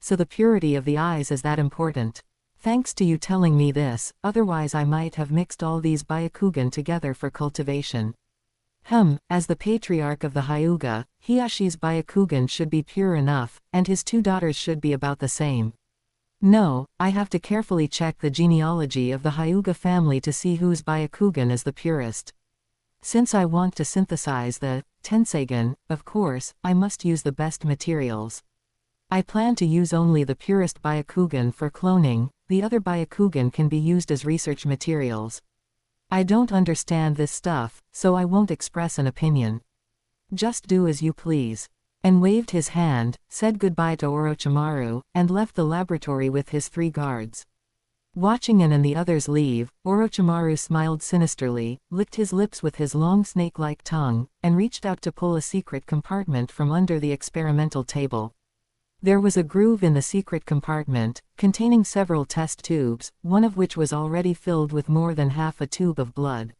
So the purity of the eyes is that important. Thanks to you telling me this, otherwise I might have mixed all these Byakugan together for cultivation. As the patriarch of the Hyuga, Hiyashi's Byakugan should be pure enough, and his two daughters should be about the same. No, I have to carefully check the genealogy of the Hyuga family to see whose Byakugan is the purest. Since I want to synthesize the Tenseigen, of course, I must use the best materials. I plan to use only the purest Byakugan for cloning, the other Byakugan can be used as research materials. I don't understand this stuff, so I won't express an opinion. Just do as you please. And waved his hand, said goodbye to Orochimaru, and left the laboratory with his 3 guards. Watching An and the others leave, Orochimaru smiled sinisterly, licked his lips with his long snake-like tongue, and reached out to pull a secret compartment from under the experimental table. There was a groove in the secret compartment, containing several test tubes, one of which was already filled with more than half a tube of blood.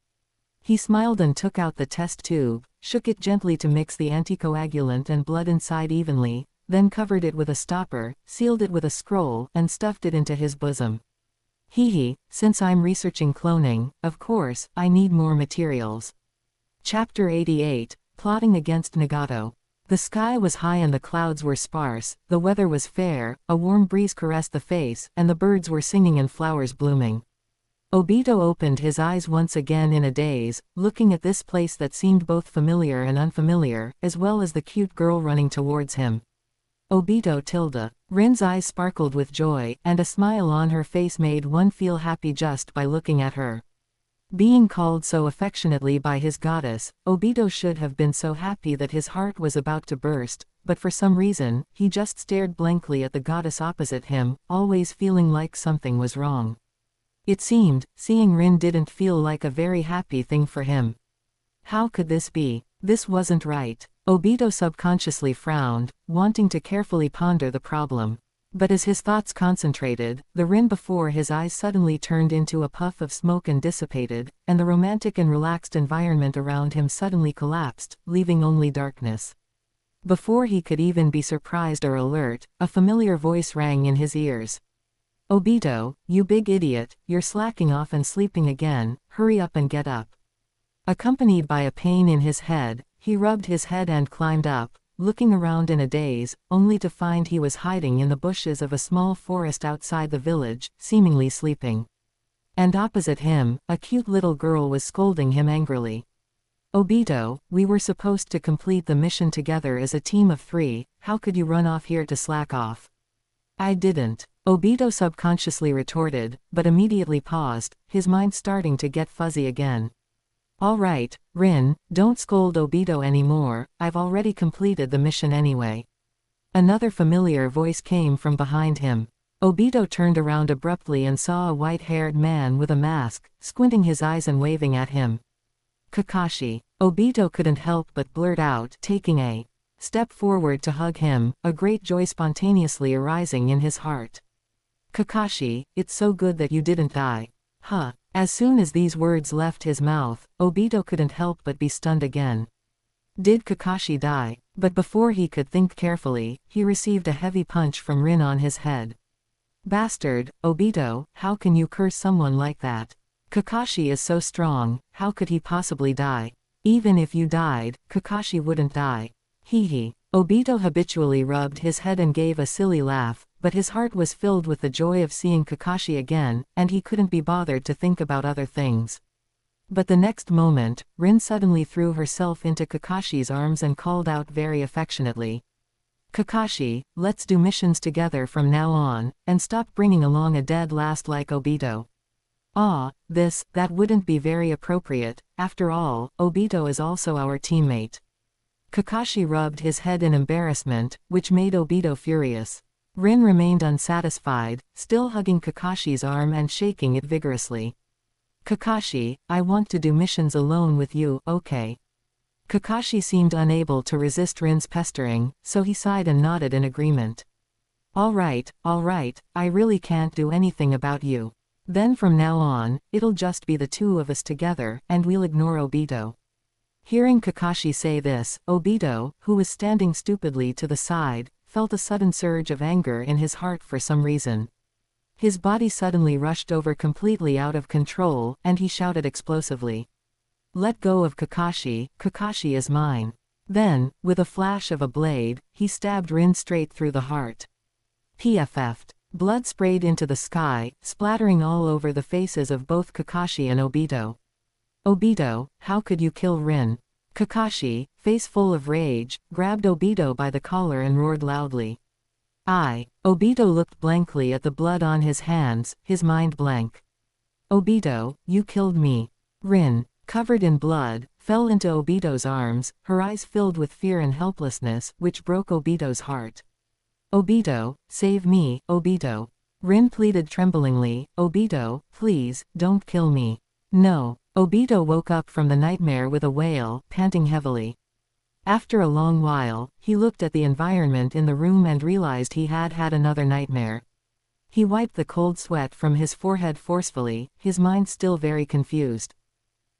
He smiled and took out the test tube, shook it gently to mix the anticoagulant and blood inside evenly, then covered it with a stopper, sealed it with a scroll, and stuffed it into his bosom. Hehe, since I'm researching cloning, of course, I need more materials. Chapter 88, Plotting Against Nagato. The sky was high and the clouds were sparse, the weather was fair, a warm breeze caressed the face, and the birds were singing and flowers blooming. Obito opened his eyes once again in a daze, looking at this place that seemed both familiar and unfamiliar, as well as the cute girl running towards him. Obito tilde. Rin's eyes sparkled with joy, and a smile on her face made one feel happy just by looking at her. Being called so affectionately by his goddess, Obito should have been so happy that his heart was about to burst, but for some reason, he just stared blankly at the goddess opposite him, always feeling like something was wrong. It seemed, seeing Rin didn't feel like a very happy thing for him. How could this be? This wasn't right. Obito subconsciously frowned, wanting to carefully ponder the problem. But as his thoughts concentrated, the Rin before his eyes suddenly turned into a puff of smoke and dissipated, and the romantic and relaxed environment around him suddenly collapsed, leaving only darkness. Before he could even be surprised or alert, a familiar voice rang in his ears. Obito, you big idiot, you're slacking off and sleeping again, hurry up and get up. Accompanied by a pain in his head, he rubbed his head and climbed up, looking around in a daze, only to find he was hiding in the bushes of a small forest outside the village, seemingly sleeping. And opposite him, a cute little girl was scolding him angrily. Obito, we were supposed to complete the mission together as a team of 3, how could you run off here to slack off? I didn't. Obito subconsciously retorted, but immediately paused, his mind starting to get fuzzy again. All right, Rin, don't scold Obito anymore, I've already completed the mission anyway. Another familiar voice came from behind him. Obito turned around abruptly and saw a white-haired man with a mask, squinting his eyes and waving at him. Kakashi. Obito couldn't help but blurt out, taking a step forward to hug him, a great joy spontaneously arising in his heart. Kakashi, it's so good that you didn't die. Huh. As soon as these words left his mouth, Obito couldn't help but be stunned again. Did Kakashi die? But before he could think carefully, he received a heavy punch from Rin on his head. Bastard, Obito, how can you curse someone like that? Kakashi is so strong, how could he possibly die? Even if you died, Kakashi wouldn't die. Hee. Obito habitually rubbed his head and gave a silly laugh, but his heart was filled with the joy of seeing Kakashi again, and he couldn't be bothered to think about other things. But the next moment, Rin suddenly threw herself into Kakashi's arms and called out very affectionately. Kakashi, let's do missions together from now on, and stop bringing along a dead last like Obito. That wouldn't be very appropriate, after all, Obito is also our teammate. Kakashi rubbed his head in embarrassment, which made Obito furious. Rin remained unsatisfied, still hugging Kakashi's arm and shaking it vigorously. Kakashi, I want to do missions alone with you, okay? Kakashi seemed unable to resist Rin's pestering, so he sighed and nodded in agreement. All right, I really can't do anything about you. Then from now on, it'll just be the two of us together, and we'll ignore Obito. Hearing Kakashi say this, Obito, who was standing stupidly to the side, felt a sudden surge of anger in his heart for some reason. His body suddenly rushed over completely out of control, and he shouted explosively. Let go of Kakashi, Kakashi is mine. Then, with a flash of a blade, he stabbed Rin straight through the heart. PFF'd. Blood sprayed into the sky, splattering all over the faces of both Kakashi and Obito. Obito, how could you kill Rin? Kakashi, face full of rage, grabbed Obito by the collar and roared loudly. Obito looked blankly at the blood on his hands, his mind blank. Obito, you killed me. Rin, covered in blood, fell into Obito's arms, her eyes filled with fear and helplessness, which broke Obito's heart. Obito, save me, Obito. Rin pleaded tremblingly, Obito, please, don't kill me. No. Obito woke up from the nightmare with a wail, panting heavily. After a long while, he looked at the environment in the room and realized he had had another nightmare. He wiped the cold sweat from his forehead forcefully, his mind still very confused.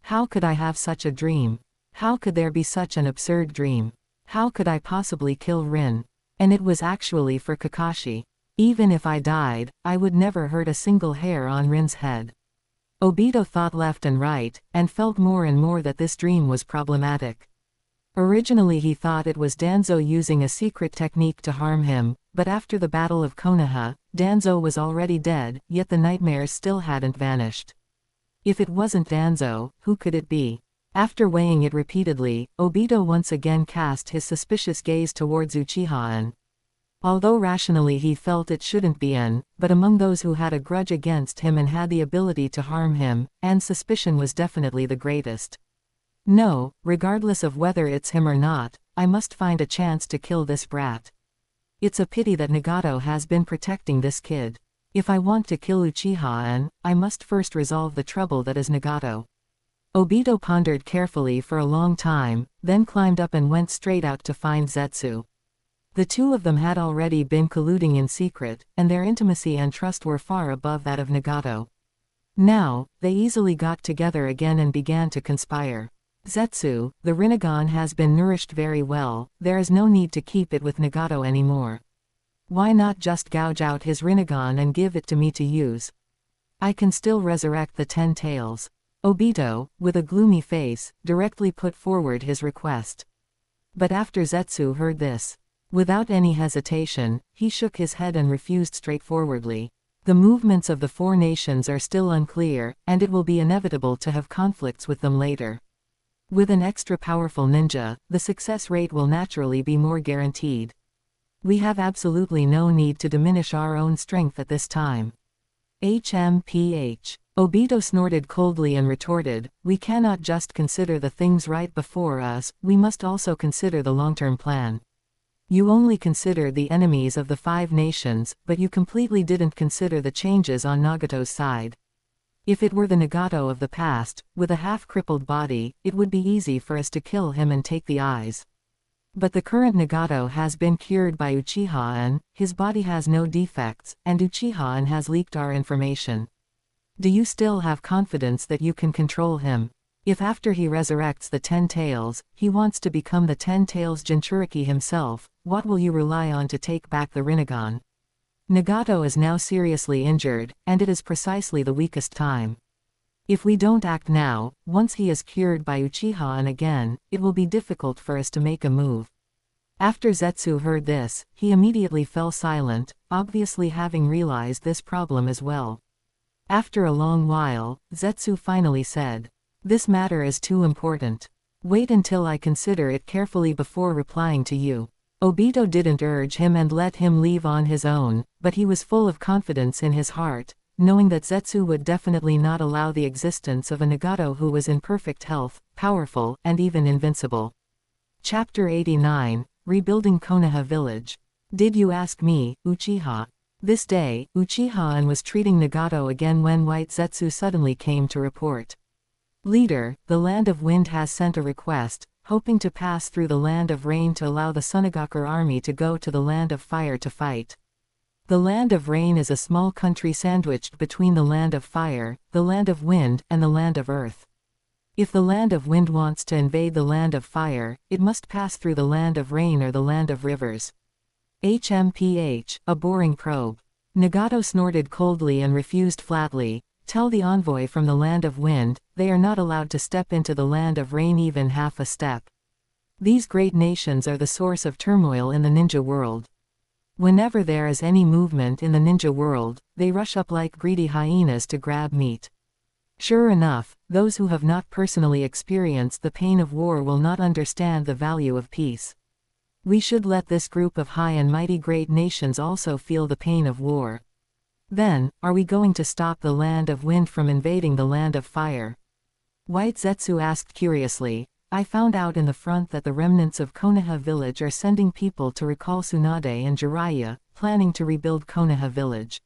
How could I have such a dream? How could there be such an absurd dream? How could I possibly kill Rin? And it was actually for Kakashi. Even if I died, I would never hurt a single hair on Rin's head. Obito thought left and right, and felt more and more that this dream was problematic. Originally he thought it was Danzo using a secret technique to harm him, but after the Battle of Konoha, Danzo was already dead, yet the nightmares still hadn't vanished. If it wasn't Danzo, who could it be? After weighing it repeatedly, Obito once again cast his suspicious gaze towards Uchiha. Although rationally he felt it shouldn't be N, but among those who had a grudge against him and had the ability to harm him, N's suspicion was definitely the greatest. No, regardless of whether it's him or not, I must find a chance to kill this brat. It's a pity that Nagato has been protecting this kid. If I want to kill Uchiha, I must first resolve the trouble that is Nagato. Obito pondered carefully for a long time, then climbed up and went straight out to find Zetsu. The two of them had already been colluding in secret, and their intimacy and trust were far above that of Nagato. Now, they easily got together again and began to conspire. Zetsu, the Rinnegan has been nourished very well, there is no need to keep it with Nagato anymore. Why not just gouge out his Rinnegan and give it to me to use? I can still resurrect the 10 tails. Obito, with a gloomy face, directly put forward his request. But after Zetsu heard this, without any hesitation, he shook his head and refused straightforwardly. The movements of the four nations are still unclear, and it will be inevitable to have conflicts with them later. With an extra powerful ninja, the success rate will naturally be more guaranteed. We have absolutely no need to diminish our own strength at this time. HMPH. Obito snorted coldly and retorted, we cannot just consider the things right before us, we must also consider the long-term plan. You only considered the enemies of the 5 nations, but you completely didn't consider the changes on Nagato's side. If it were the Nagato of the past, with a half-crippled body, it would be easy for us to kill him and take the eyes. But the current Nagato has been cured by Uchiha, his body has no defects, and Uchiha has leaked our information. Do you still have confidence that you can control him? If after he resurrects the 10 tails, he wants to become the 10 tails Jinchuriki himself, what will you rely on to take back the Rinnegan? Nagato is now seriously injured, and it is precisely the weakest time. If we don't act now, once he is cured by Uchiha again, it will be difficult for us to make a move. After Zetsu heard this, he immediately fell silent, obviously having realized this problem as well. After a long while, Zetsu finally said, this matter is too important. Wait until I consider it carefully before replying to you. Obito didn't urge him and let him leave on his own, but he was full of confidence in his heart, knowing that Zetsu would definitely not allow the existence of a Nagato who was in perfect health, powerful, and even invincible. Chapter 89, Rebuilding Konoha Village. Did you ask me, Uchiha? This day, Uchiha was treating Nagato again when White Zetsu suddenly came to report. Leader, the Land of Wind has sent a request, hoping to pass through the Land of Rain to allow the Sunagakur army to go to the Land of Fire to fight. The Land of Rain is a small country sandwiched between the Land of Fire, the Land of Wind, and the Land of Earth. If the Land of Wind wants to invade the Land of Fire, it must pass through the Land of Rain or the Land of Rivers. HMPH, a boring probe. Nagato snorted coldly and refused flatly. Tell the envoy from the Land of Wind, they are not allowed to step into the Land of Rain even half a step. These great nations are the source of turmoil in the ninja world. Whenever there is any movement in the ninja world, they rush up like greedy hyenas to grab meat. Sure enough, those who have not personally experienced the pain of war will not understand the value of peace. We should let this group of high and mighty great nations also feel the pain of war. Then, are we going to stop the Land of Wind from invading the Land of Fire? White Zetsu asked curiously. I found out in the front that the remnants of Konoha village are sending people to recall Tsunade and Jiraiya, planning to rebuild Konoha village.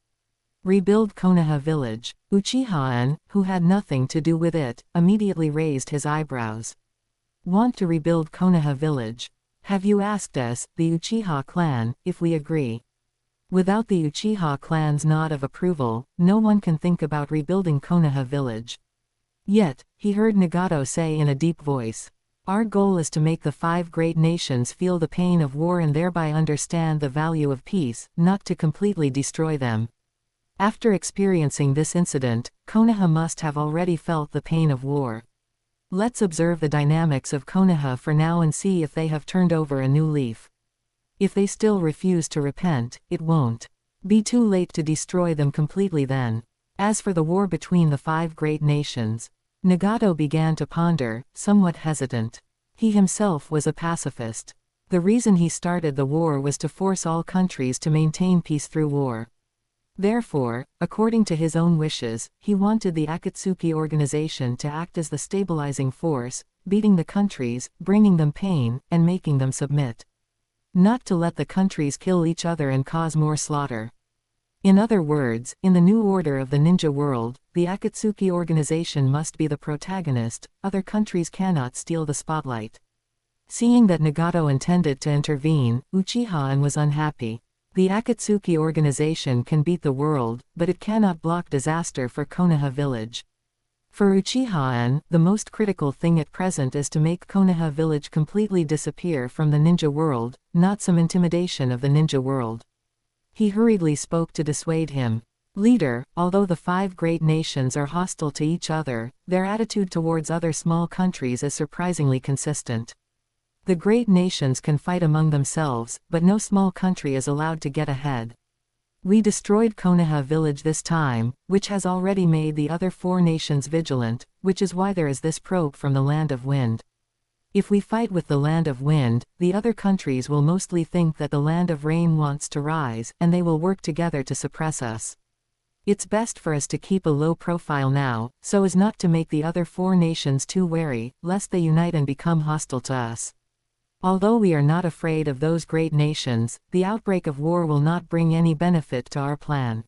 Rebuild Konoha village. Uchiha-en, who had nothing to do with it, immediately raised his eyebrows. Want to rebuild Konoha village? Have you asked us, the Uchiha clan, if we agree? Without the Uchiha clan's nod of approval, no one can think about rebuilding Konoha village. Yet, he heard Nagato say in a deep voice, "Our goal is to make the 5 great nations feel the pain of war and thereby understand the value of peace, not to completely destroy them." After experiencing this incident, Konoha must have already felt the pain of war. Let's observe the dynamics of Konoha for now and see if they have turned over a new leaf. If they still refuse to repent, it won't be too late to destroy them completely then. As for the war between the 5 great nations, Nagato began to ponder, somewhat hesitant. He himself was a pacifist. The reason he started the war was to force all countries to maintain peace through war. Therefore, according to his own wishes, he wanted the Akatsuki organization to act as the stabilizing force, beating the countries, bringing them pain, and making them submit. Not to let the countries kill each other and cause more slaughter. In other words, in the new order of the ninja world, the Akatsuki organization must be the protagonist, other countries cannot steal the spotlight. Seeing that Nagato intended to intervene, Uchiha-en was unhappy. The Akatsuki organization can beat the world, but it cannot block disaster for Konoha village. For Uchiha-en, the most critical thing at present is to make Konoha village completely disappear from the ninja world, not some intimidation of the ninja world. He hurriedly spoke to dissuade him. Leader, although the 5 great nations are hostile to each other, their attitude towards other small countries is surprisingly consistent. The great nations can fight among themselves, but no small country is allowed to get ahead. We destroyed Konoha village this time, which has already made the other 4 nations vigilant, which is why there is this probe from the land of wind. If we fight with the land of wind, the other countries will mostly think that the land of rain wants to rise, and they will work together to suppress us. It's best for us to keep a low profile now, so as not to make the other 4 nations too wary, lest they unite and become hostile to us. Although we are not afraid of those great nations, the outbreak of war will not bring any benefit to our plan.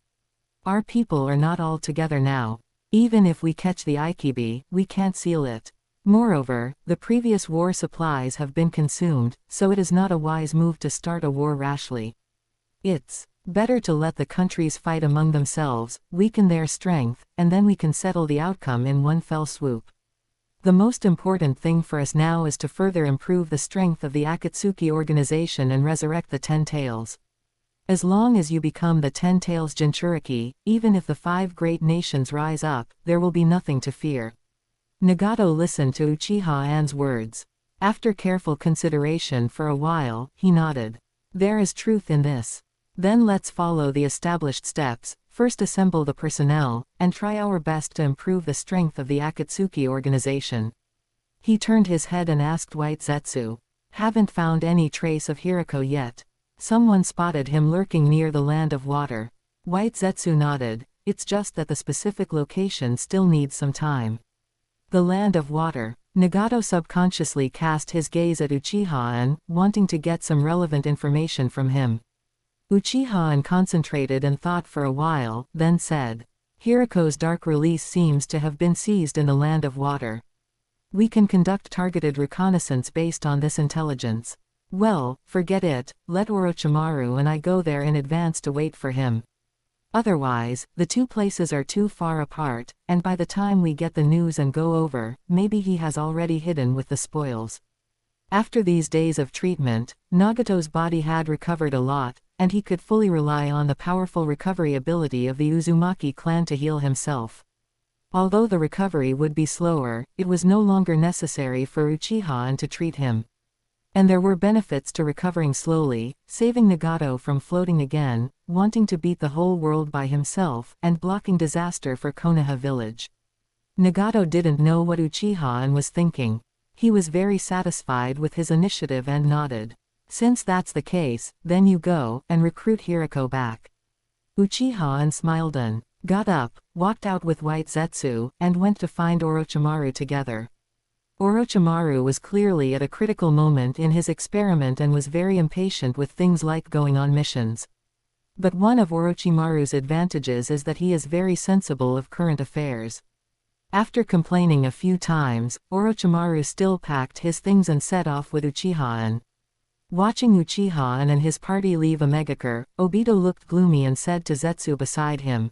Our people are not all together now. Even if we catch the Ikibi, we can't seal it. Moreover, the previous war supplies have been consumed, so it is not a wise move to start a war rashly. It's better to let the countries fight among themselves, weaken their strength, and then we can settle the outcome in one fell swoop. The most important thing for us now is to further improve the strength of the Akatsuki organization and resurrect the 10 Tails. As long as you become the 10 Tails Jinchuriki, even if the 5 great nations rise up, there will be nothing to fear. Nagato listened to Uchiha-en's words. After careful consideration for a while, he nodded. There is truth in this. Then let's follow the established steps. First assemble the personnel, and try our best to improve the strength of the Akatsuki organization. He turned his head and asked White Zetsu. Haven't found any trace of Hiriko yet. Someone spotted him lurking near the land of water. White Zetsu nodded. It's just that the specific location still needs some time. The land of water. Nagato subconsciously cast his gaze at Uchiha-en, wanting to get some relevant information from him. Uchiha-en concentrated and thought for a while, then said, Hiriko's dark release seems to have been seized in the land of water. We can conduct targeted reconnaissance based on this intelligence. Well, forget it, let Orochimaru and I go there in advance to wait for him. Otherwise, the 2 places are too far apart, and by the time we get the news and go over, maybe he has already hidden with the spoils. After these days of treatment, Nagato's body had recovered a lot, and he could fully rely on the powerful recovery ability of the Uzumaki clan to heal himself. Although the recovery would be slower, it was no longer necessary for Uchiha-en to treat him. And there were benefits to recovering slowly, saving Nagato from floating again, wanting to beat the whole world by himself, and blocking disaster for Konoha village. Nagato didn't know what Uchiha-en was thinking. He was very satisfied with his initiative and nodded. Since that's the case, then you go, and recruit Hiriko back. Uchiha-en smiled and got up, walked out with White Zetsu, and went to find Orochimaru together. Orochimaru was clearly at a critical moment in his experiment and was very impatient with things like going on missions. But one of Orochimaru's advantages is that he is very sensible of current affairs. After complaining a few times, Orochimaru still packed his things and set off with Uchiha. Watching Uchiha and his party leave Omegakure, Obito looked gloomy and said to Zetsu beside him,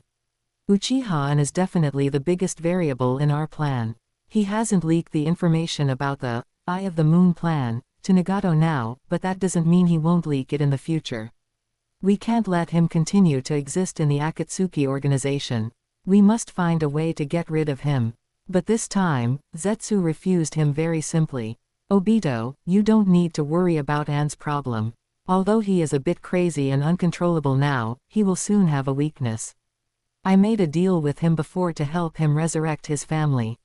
"Uchiha is definitely the biggest variable in our plan. He hasn't leaked the information about the Eye of the Moon plan to Nagato now, but that doesn't mean he won't leak it in the future. We can't let him continue to exist in the Akatsuki organization. We must find a way to get rid of him." But this time, Zetsu refused him very simply. "Obito, you don't need to worry about An's problem. Although he is a bit crazy and uncontrollable now, he will soon have a weakness. I made a deal with him before to help him resurrect his family.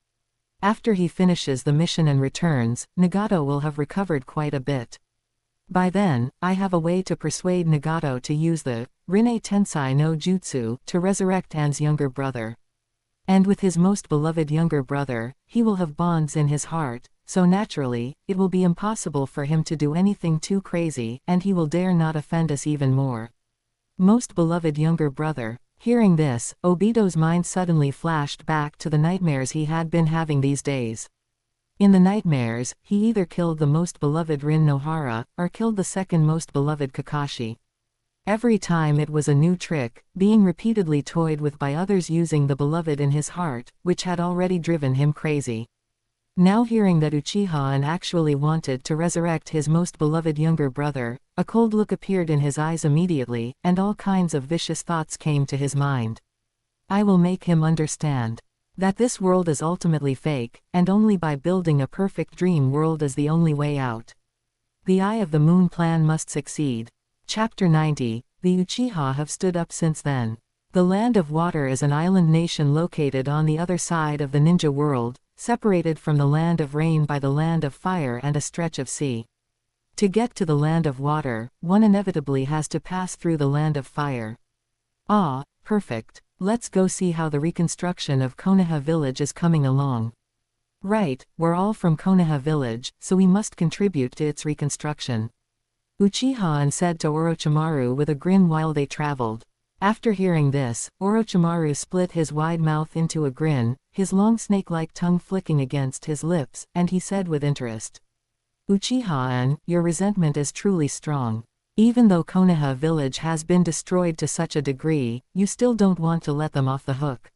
After he finishes the mission and returns, Nagato will have recovered quite a bit. By then, I have a way to persuade Nagato to use the Rinne Tensei no Jutsu to resurrect An's younger brother. And with his most beloved younger brother, he will have bonds in his heart, so naturally, it will be impossible for him to do anything too crazy, and he will dare not offend us even more. Most beloved younger brother." Hearing this, Obito's mind suddenly flashed back to the nightmares he had been having these days. In the nightmares, he either killed the most beloved Rin Nohara, or killed the second most beloved Kakashi. Every time it was a new trick, being repeatedly toyed with by others using the beloved in his heart, which had already driven him crazy. Now hearing that Uchiha actually wanted to resurrect his most beloved younger brother, a cold look appeared in his eyes immediately, and all kinds of vicious thoughts came to his mind. I will make him understand that this world is ultimately fake, and only by building a perfect dream world is the only way out. The Eye of the Moon plan must succeed. Chapter 90. The Uchiha have stood up since then. The Land of Water is an island nation located on the other side of the ninja world, separated from the Land of Rain by the Land of Fire and a stretch of sea. To get to the Land of Water, one inevitably has to pass through the Land of Fire. Ah, perfect. Let's go see how the reconstruction of Konoha village is coming along. Right, we're all from Konoha village, so we must contribute to its reconstruction. Uchiha said to Orochimaru with a grin while they traveled. After hearing this, Orochimaru split his wide mouth into a grin, his long snake-like tongue flicking against his lips, and he said with interest, "Uchiha, your resentment is truly strong. Even though Konoha village has been destroyed to such a degree, you still don't want to let them off the hook."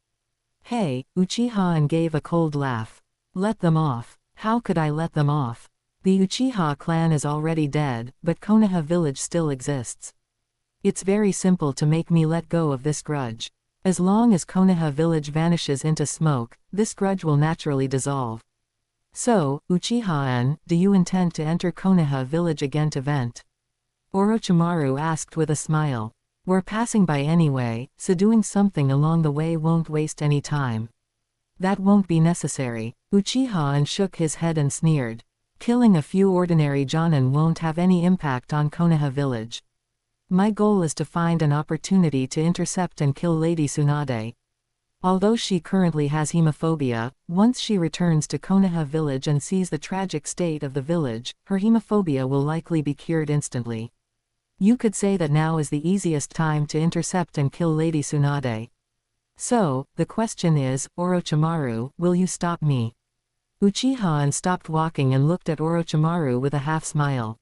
Hey, Uchiha gave a cold laugh. "Let them off? How could I let them off? The Uchiha clan is already dead, but Konoha village still exists. It's very simple to make me let go of this grudge. As long as Konoha village vanishes into smoke, this grudge will naturally dissolve. So, Uchiha, do you intend to enter Konoha village again to vent?" Orochimaru asked with a smile. "We're passing by anyway, so doing something along the way won't waste any time." "That won't be necessary." Uchiha shook his head and sneered. "Killing a few ordinary Jonin won't have any impact on Konoha village. My goal is to find an opportunity to intercept and kill Lady Tsunade. Although she currently has hemophobia, once she returns to Konoha village and sees the tragic state of the village, her hemophobia will likely be cured instantly. You could say that now is the easiest time to intercept and kill Lady Tsunade. So, the question is, Orochimaru, will you stop me?" Uchiha stopped walking and looked at Orochimaru with a half-smile.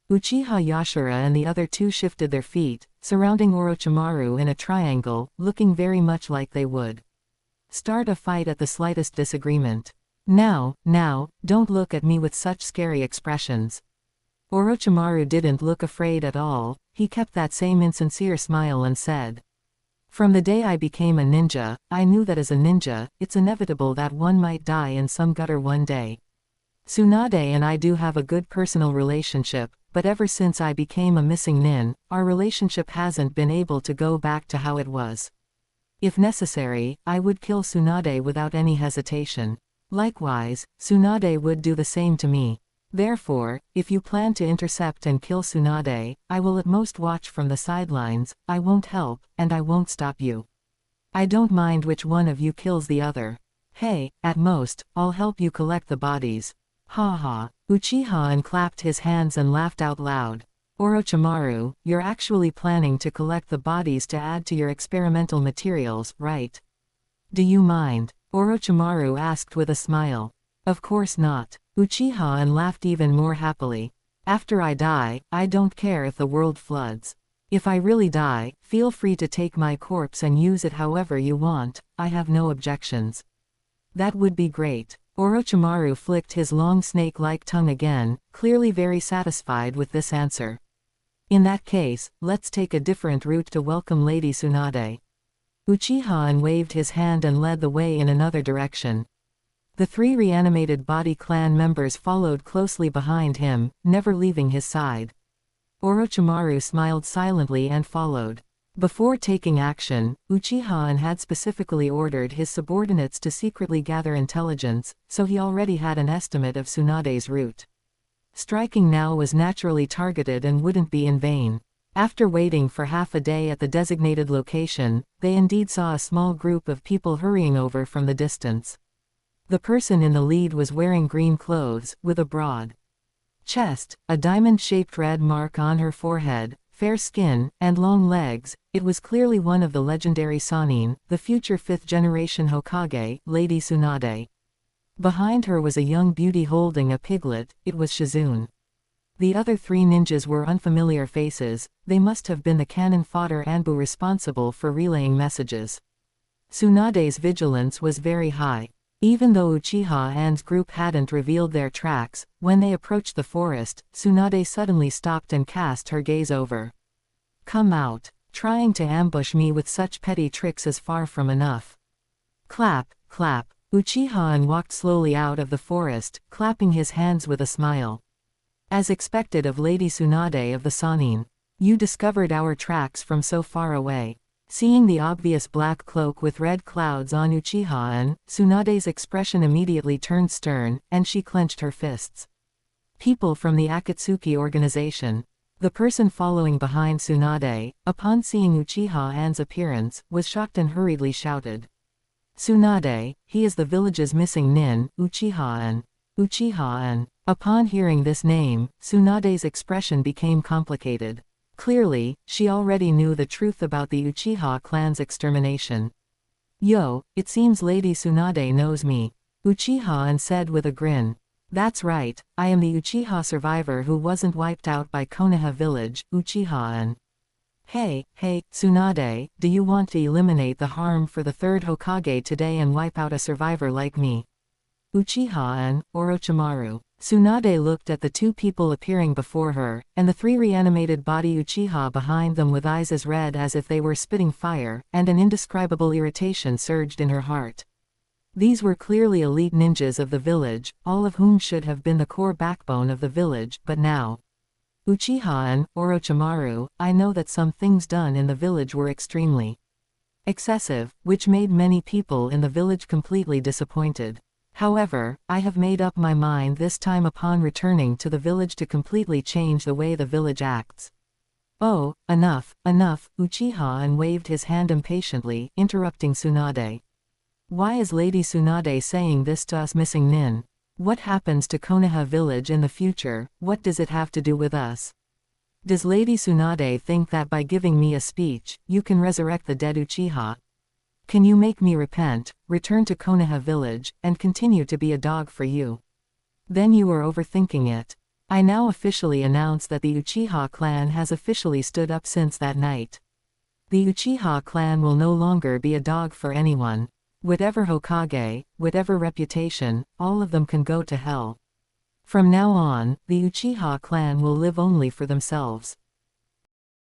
Uchiha Yashira and the other two shifted their feet, surrounding Orochimaru in a triangle, looking very much like they would start a fight at the slightest disagreement. Now, don't look at me with such scary expressions." Orochimaru didn't look afraid at all, he kept that same insincere smile and said, "From the day I became a ninja, I knew that as a ninja, it's inevitable that one might die in some gutter one day. Tsunade and I do have a good personal relationship, but ever since I became a missing nin, our relationship hasn't been able to go back to how it was. If necessary, I would kill Tsunade without any hesitation. Likewise, Tsunade would do the same to me. Therefore, if you plan to intercept and kill Tsunade, I will at most watch from the sidelines, I won't help, and I won't stop you. I don't mind which one of you kills the other. Hey, at most, I'll help you collect the bodies." Ha ha. Uchiha clapped his hands and laughed out loud. Orochimaru, you're actually planning to collect the bodies to add to your experimental materials, right? Do you mind? Orochimaru asked with a smile. Of course not. Uchiha laughed even more happily. After I die, I don't care if the world floods. If I really die, feel free to take my corpse and use it however you want, I have no objections. That would be great. Orochimaru flicked his long snake-like tongue again, clearly very satisfied with this answer. In that case, let's take a different route to welcome Lady Tsunade. Uchiha waved his hand and led the way in another direction. The three reanimated body clan members followed closely behind him, never leaving his side. Orochimaru smiled silently and followed. Before taking action, Uchiha had specifically ordered his subordinates to secretly gather intelligence, so he already had an estimate of Tsunade's route. Striking now was naturally targeted and wouldn't be in vain. After waiting for half a day at the designated location, they indeed saw a small group of people hurrying over from the distance. The person in the lead was wearing green clothes, with a broad chest, a diamond-shaped red mark on her forehead, fair skin, and long legs. It was clearly one of the legendary Sannin, the future fifth-generation Hokage, Lady Tsunade. Behind her was a young beauty holding a piglet. It was Shizune. The other three ninjas were unfamiliar faces. They must have been the cannon fodder Anbu responsible for relaying messages. Tsunade's vigilance was very high. Even though Uchiha and's group hadn't revealed their tracks, when they approached the forest, Tsunade suddenly stopped and cast her gaze over. Come out. Trying to ambush me with such petty tricks is far from enough. Clap, clap. Uchiha walked slowly out of the forest, clapping his hands with a smile. As expected of Lady Tsunade of the Sannin. You discovered our tracks from so far away. Seeing the obvious black cloak with red clouds on Uchiha, Tsunade's expression immediately turned stern, and she clenched her fists. People from the Akatsuki organization. The person following behind Tsunade, upon seeing Uchiha's appearance, was shocked and hurriedly shouted. Tsunade, he is the village's missing nin, Uchiha. Uchiha. Upon hearing this name, Tsunade's expression became complicated. Clearly, she already knew the truth about the Uchiha clan's extermination. Yo, it seems Lady Tsunade knows me. Uchiha said with a grin. That's right, I am the Uchiha survivor who wasn't wiped out by Konoha village, Uchiha. Hey, Tsunade, do you want to eliminate the harm for the third Hokage today and wipe out a survivor like me? Uchiha Orochimaru. Tsunade looked at the two people appearing before her, and the three reanimated body Uchiha behind them with eyes as red as if they were spitting fire, and an indescribable irritation surged in her heart. These were clearly elite ninjas of the village, all of whom should have been the core backbone of the village, but now. Uchiha Orochimaru, I know that some things done in the village were extremely excessive, which made many people in the village completely disappointed. However, I have made up my mind this time upon returning to the village to completely change the way the village acts. Oh, enough, Uchiha waved his hand impatiently, interrupting Tsunade. Why is Lady Tsunade saying this to us missing nin? What happens to Konoha village in the future? What does it have to do with us? Does Lady Tsunade think that by giving me a speech, you can resurrect the dead Uchiha? Can you make me repent, return to Konoha village, and continue to be a dog for you? Then you are overthinking it. I now officially announce that the Uchiha clan has officially stood up since that night. The Uchiha clan will no longer be a dog for anyone. Whatever Hokage, whatever reputation, all of them can go to hell. From now on, the Uchiha clan will live only for themselves.